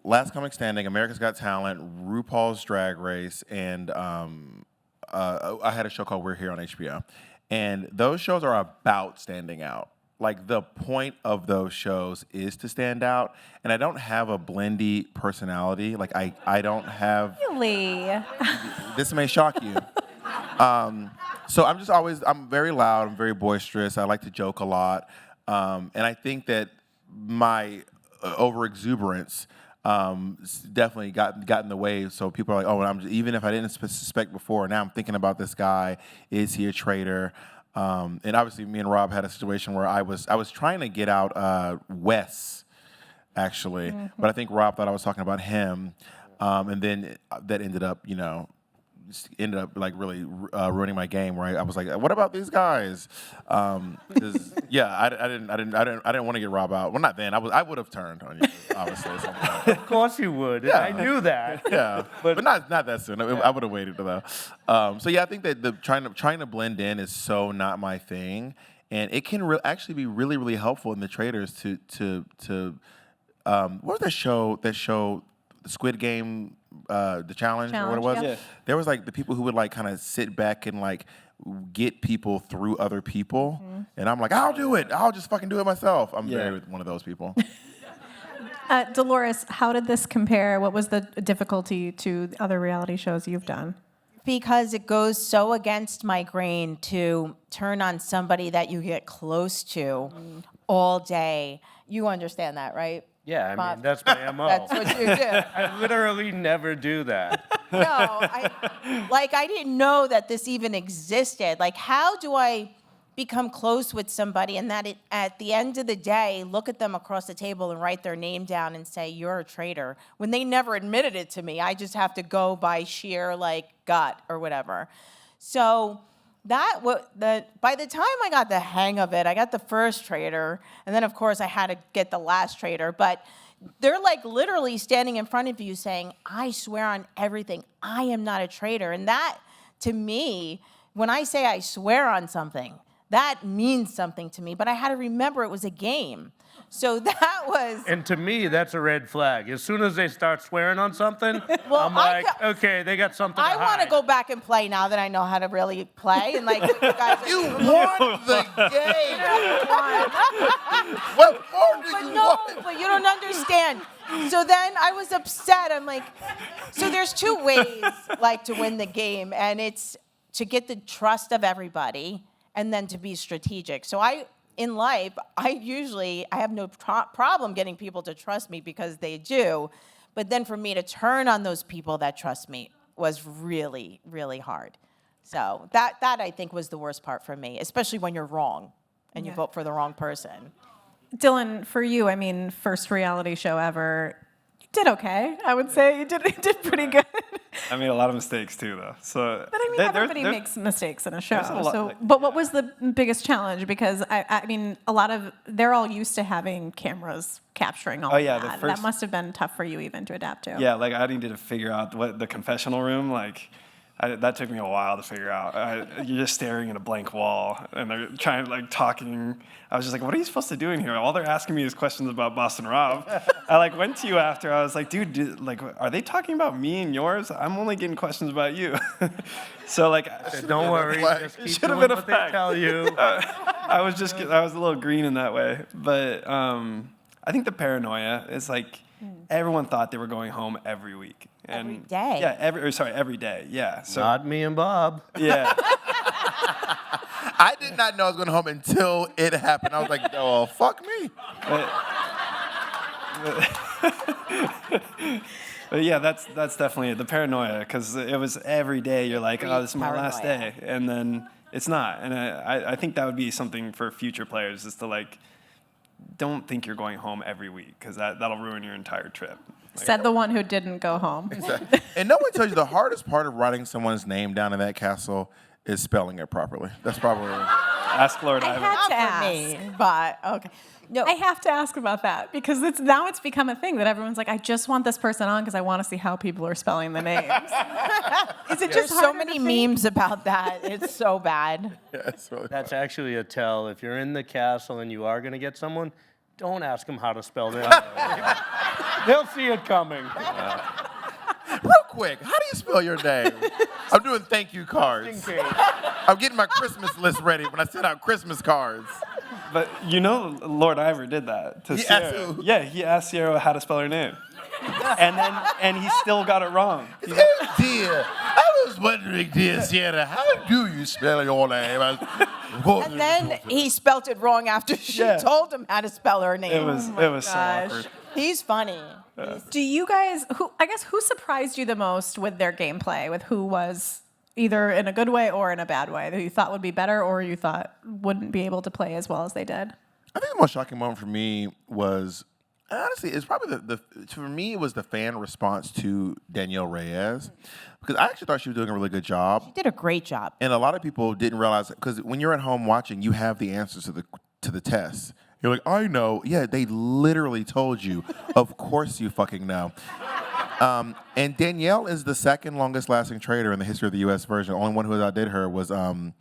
Last Comic Standing, America's Got Talent, RuPaul's Drag Race, and I had a show called We're Here on HBO. And those shows are about standing out. Like, the point of those shows is to stand out. And I don't have a blendy personality. Like, I don't have... Really? This may shock you. So I'm very loud, I'm very boisterous, I like to joke a lot. And I think that my over-exuberance definitely got in the way. So people are like, even if I didn't suspect before, now I'm thinking about this guy, is he a traitor? And obviously me and Rob had a situation where I was trying to get out Wes, actually. But I think Rob thought I was talking about him. And then that ended up like really ruining my game. Right, I was like, "What about these guys?" Yeah, I didn't want to get Rob out. Well, not then. I would have turned on you, obviously. Of course you would. Yeah. I knew that. Yeah, but not that soon. I would have waited though. So yeah, I think that trying to blend in is so not my thing, and it can actually be really, really helpful in the traders to what was that show? The Squid Game, the challenge or what it was. Yeah. There was like the people who would like kind of sit back and like get people through other people, and I'm like, I'll do it. I'll just fucking do it myself. I'm very one of those people. Dolores, how did this compare? What was the difficulty to the other reality shows you've done? Because it goes so against my grain to turn on somebody that you get close to all day. You understand that, right? Yeah, I Bob? mean, that's my MO. That's what you do. I literally never do that. No, I didn't know that this even existed. Like, how do I become close with somebody and that at the end of the day, look at them across the table and write their name down and say, you're a traitor, when they never admitted it to me? I just have to go by sheer, gut or whatever. So by the time I got the hang of it, I got the first traitor, and then, of course, I had to get the last traitor. But they're, literally standing in front of you saying, I swear on everything, I am not a traitor. And that, to me, when I say I swear on something, that means something to me. But I had to remember it was a game. So that was... And to me, that's a red flag. As soon as they start swearing on something, I'm like, okay, they got something to I want to hide. go back and play now that I know how to really play. And you guys... You won the game! What more do you want? But you don't understand. So then I was upset. I'm like, so there's two ways, to win the game. And it's to get the trust of everybody and then to be strategic. So in life, I have no problem getting people to trust me because they do. But then for me to turn on those people that trust me was really, really hard. So that I think was the worst part for me, especially when you're wrong and you vote for the wrong person. Dylan, for you, I mean, first reality show ever. You did okay. I would say you did pretty good. I made a lot of mistakes too, though. So, But I mean, everybody makes mistakes in a show. there's a lot, So, like- but what was the biggest challenge? Because I mean, they're all used to having cameras capturing all Oh, yeah, of the that. first- That must have been tough for you even to adapt to. Yeah, like I needed to figure out what the confessional room, like, that took me a while to figure out. You're just staring at a blank wall, and they're trying, like, talking. I was just like, what are you supposed to do in here? All they're asking me is questions about Boston Rob. I, like, went to you after. I was like, dude, like, are they talking about me and yours? I'm only getting questions about you. So, like, Don't worry, just keep should have doing been a what they fact. tell you. I was a little green in that way. But I think the paranoia is, like, everyone thought they were going home every week. And Every day. Yeah, every day. Yeah. So Not me and Bob. yeah. I did not know I was going home until it happened. I was like, oh, fuck me. But yeah, that's definitely it. The paranoia, because it was every day. You're like, oh, this is my last Paranoia. day, and then it's not. And I think that would be something for future players is to like, don't think you're going home every week, because that'll ruin your entire trip. Said the one who didn't go home. And no one tells you the hardest part of writing someone's name down in that castle is spelling it properly. That's probably ask Lord I Ivan. had to Not ask. for me, but okay. No, I have to ask about that because now it's become a thing that everyone's like, I just want this person on because I want to see how people are spelling the names. Is it there's just so harder many to think? memes about that. It's so bad. That's actually a tell. If you're in the castle and you are going to get someone, don't ask them how to spell their name. They'll see it coming. Real quick, how do you spell your name? I'm doing thank you cards. I'm getting my Christmas list ready when I send out Christmas cards. But you know, Lord Ivor did that to He Sierra. asked who? Yeah, he asked Sierra how to spell her name, and he still got it wrong. Oh dear, I was wondering, dear Sierra, how do you spell your name? And then he spelt it wrong after she Yeah. told him how to spell her name. It was so gosh. awkward. He's funny. Do you guys, who surprised you the most with their gameplay, with who was either in a good way or in a bad way, that you thought would be better or you thought wouldn't be able to play as well as they did? I think the most shocking moment for me was, honestly, it's probably for me, it was the fan response to Danielle Reyes. Because I actually thought she was doing a really good job. She did a great job. And a lot of people didn't realize, because when you're at home watching, you have the answers to the test. You're like, I know. Yeah, they literally told you. Of course you fucking know. And Danielle is the second longest lasting trader in the history of the U.S. version. The only one who outdid her was the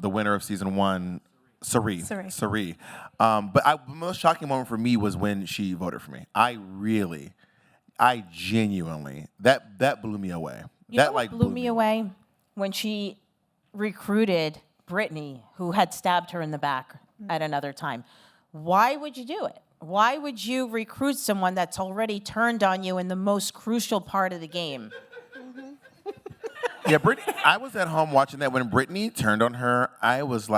winner of season 1, Sari. But the most shocking moment for me was when she voted for me. I genuinely, that blew me away. You know what blew me away? When she recruited Brittany, who had stabbed her in the back at another time. Why would you do it? Why would you recruit someone that's already turned on you in the most crucial part of the game? Yeah, Brittany, I was at home watching that. When Brittany turned on her, I was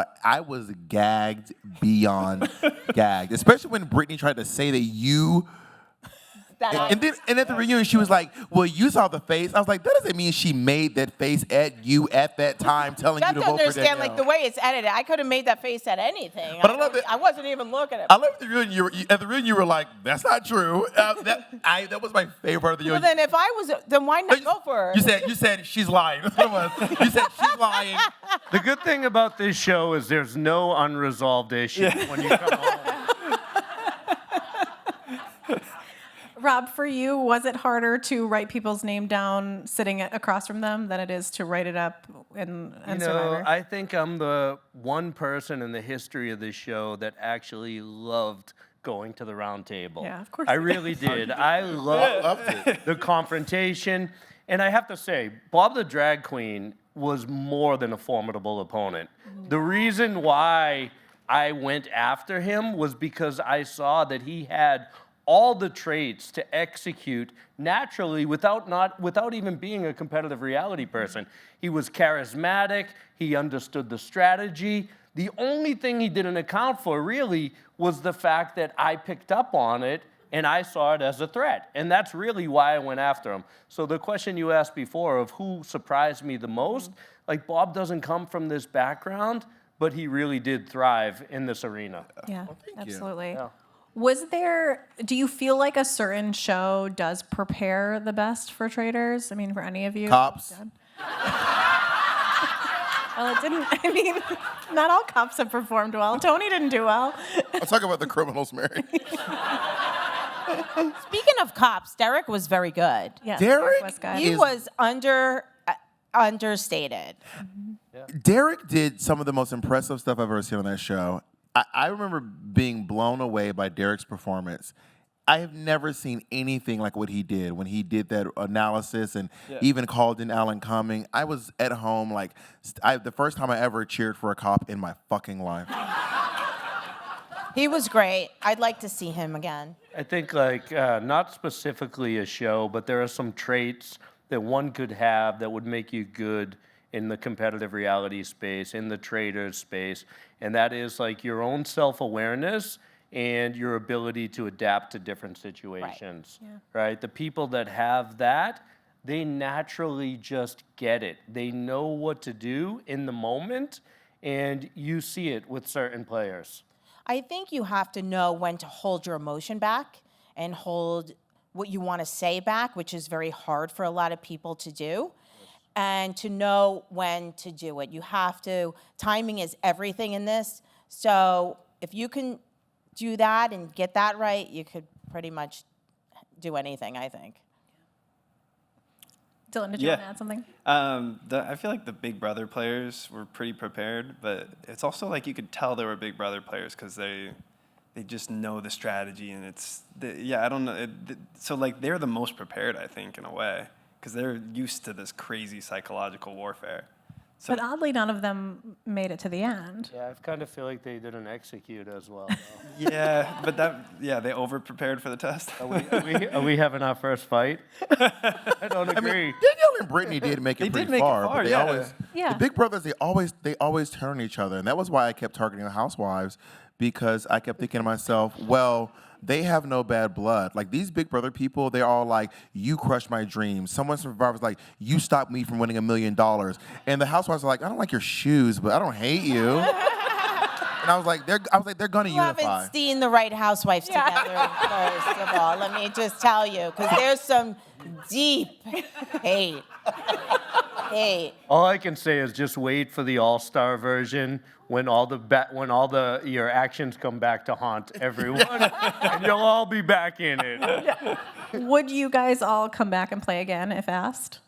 gagged beyond gagged. Especially when Brittany tried to say that you... And at the reunion, she was like, well, you saw the face. I was like, that doesn't mean she made that face at you at that time telling you to vote for understand, Danielle. like, the way it's edited. I could have made that face at anything. But I love that- I wasn't even looking at I love the reunion. At the reunion, you were like, that's not true. That was my favorite part of the Well, reunion. then if I was, then why not go for her? You said she's lying. That's what it was. You said she's lying. The good thing about this show is there's no unresolved issue when you come home. Rob, for you, was it harder to write people's name down sitting across from them than it is to write it up in Survivor? I think I'm the one person in the history of this show that actually loved going to the round table. Yeah, of course I you really did. did. I loved the confrontation. And I have to say, Bob the Drag Queen was more than a formidable opponent. The reason why I went after him was because I saw that he had all the traits to execute naturally without even being a competitive reality person. He was charismatic, he understood the strategy. The only thing he didn't account for really was the fact that I picked up on it and I saw it as a threat. And that's really why I went after him. So the question you asked before of who surprised me the most, like Bob doesn't come from this background, but he really did thrive in this arena. Yeah, absolutely. Yeah. Do you feel like a certain show does prepare the best for traders? I mean, for any of you? Cops. Well, it didn't, I mean, not all cops have performed well. Tony didn't do well. I'll talk about the criminals, Mary. Speaking of cops, Derek was very good. Yeah, Derek was good. He was understated. Derek did some of the most impressive stuff I've ever seen on that show. I remember being blown away by Derek's performance. I have never seen anything like what he did when he did that analysis and even called in Alan Cumming. I was at home like the first time I ever cheered for a cop in my fucking life. He was great. I'd like to see him again. I think like not specifically a show, but there are some traits that one could have that would make you good in the competitive reality space, in the trader space, and that is like your own self-awareness and your ability to adapt to different situations, right? The people that have that, they naturally just get it. They know what to do in the moment, and you see it with certain players. I think you have to know when to hold your emotion back and hold what you want to say back, which is very hard for a lot of people to do, and to know when to do it. You have to, timing is everything in this, so if you can do that and get that right, you could pretty much do anything, I think. Dylan, did you want to add something? I feel like the Big Brother players were pretty prepared, but it's also like you could tell they were Big Brother players because they just know the strategy, and I don't know. So like they're the most prepared, I think, in a way, because they're used to this crazy psychological warfare. So, But oddly, none of them made it to the end. Yeah, I kind of feel like they didn't execute as well. yeah, but they over-prepared for the test. Are we having our first fight? I don't agree. I mean, Danielle and Brittany did make it pretty far, but they always, the Big Brothers, they always turn on each other, and that was why I kept targeting the housewives, because I kept thinking to myself, well, they have no bad blood. Like, these Big Brother people, they're all like, you crushed my dreams. Someone from Survivor's like, you stopped me from winning $1 million. And the housewives are like, I don't like your shoes, but I don't hate you. And I was like, they're gonna You unify. haven't seen the right housewives together, first of all. Let me just tell you, because there's some deep hate. All I can say is just wait for the all-star version when your actions come back to haunt everyone, and you'll all be back in it. Would you guys all come back and play again if asked?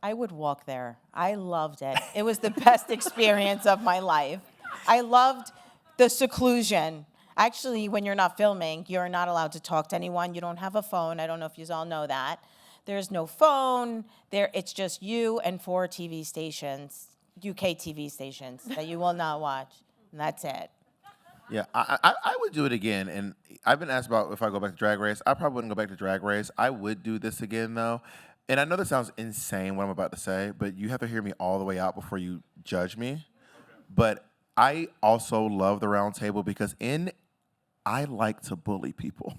I would walk there. I loved it. It was the best experience of my life. I loved the seclusion. Actually, when you're not filming, you're not allowed to talk to anyone. You don't have a phone. I don't know if you all know that. There's no phone. It's just you and 4 TV stations, UK TV stations, that you will not watch. And that's it. Yeah, I would do it again. And I've been asked about if I go back to Drag Race. I probably wouldn't go back to Drag Race. I would do this again, though. And I know this sounds insane, what I'm about to say, but you have to hear me all the way out before you judge me. But I also love the round table because I like to bully people.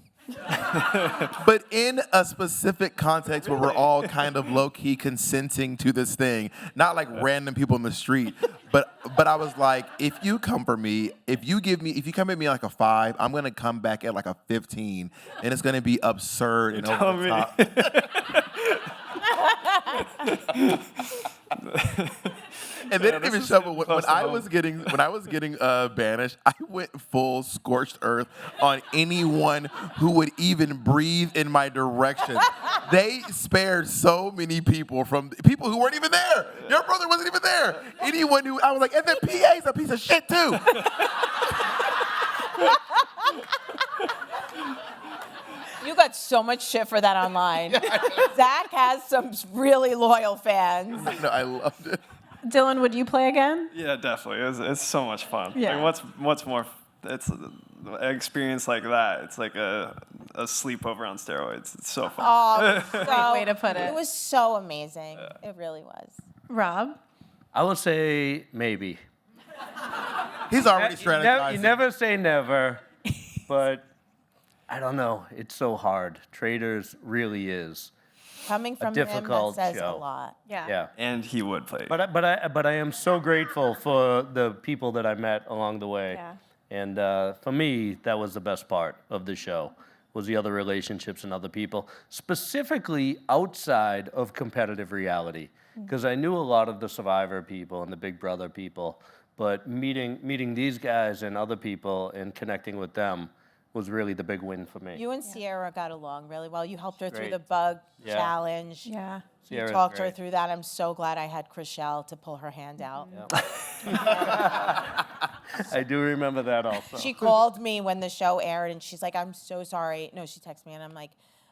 But in a specific context where we're all kind of low-key consenting to this thing, not like random people in the street. But I was like, if you come for me, if you come at me like a 5, I'm gonna come back at like a 15, and it's gonna be absurd and over the top. And they didn't even show me when I was getting banished. I went full scorched earth on anyone who would even breathe in my direction. They spared so many people from people who weren't even there. Your brother wasn't even there. Anyone who I was like, and the PA's a piece of shit too. You got so much shit for that online. Zach has some really loyal fans. No, I loved it. Dylan, would you play again? Yeah, definitely. It's so much fun. Yeah. Like, what's more? It's an experience like that. It's like a sleepover on steroids. It's so fun. Oh, Great way to put it. It was so amazing. Yeah. It really was. Rob? I would say maybe. He's already strategizing. You never say never, but I don't know. It's so hard. Traders really is Coming from him, that difficult says a show. lot. Yeah. And he would play. But I am so grateful for the people that I met along the way. Yeah. And for me, that was the best part of the show, was the other relationships and other people, specifically outside of competitive reality. Because I knew a lot of the Survivor people and the Big Brother people, but meeting these guys and other people and connecting with them was really the big win for me. You and Sierra got along really well. You helped her through Great. the bug Yeah. challenge. Yeah. You Sierra's talked her great. through that. I'm so glad I had Chriselle to pull her hand out. I do remember that also. She called me when the show aired, and she's like, "I'm so sorry." No, she texted me, and I'm like,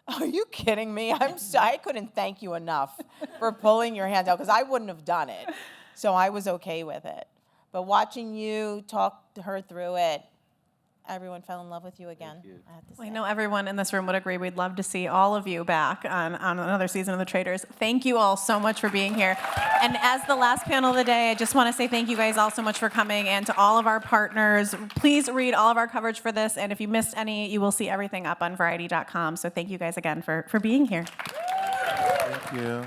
"Are you kidding me? I couldn't thank you enough for pulling your hand out because I wouldn't have done it." So I was okay with it. But watching you talk her through it, everyone fell in love with you again. I have to say. I know everyone in this room would agree. We'd love to see all of you back on another season of The Traitors. Thank you all so much for being here. And as the last panel of the day, I just want to say thank you guys all so much for coming, and to all of our partners. Please read all of our coverage for this, and if you missed any, you will see everything up on Variety.com. So thank you guys again for being here. Thank you.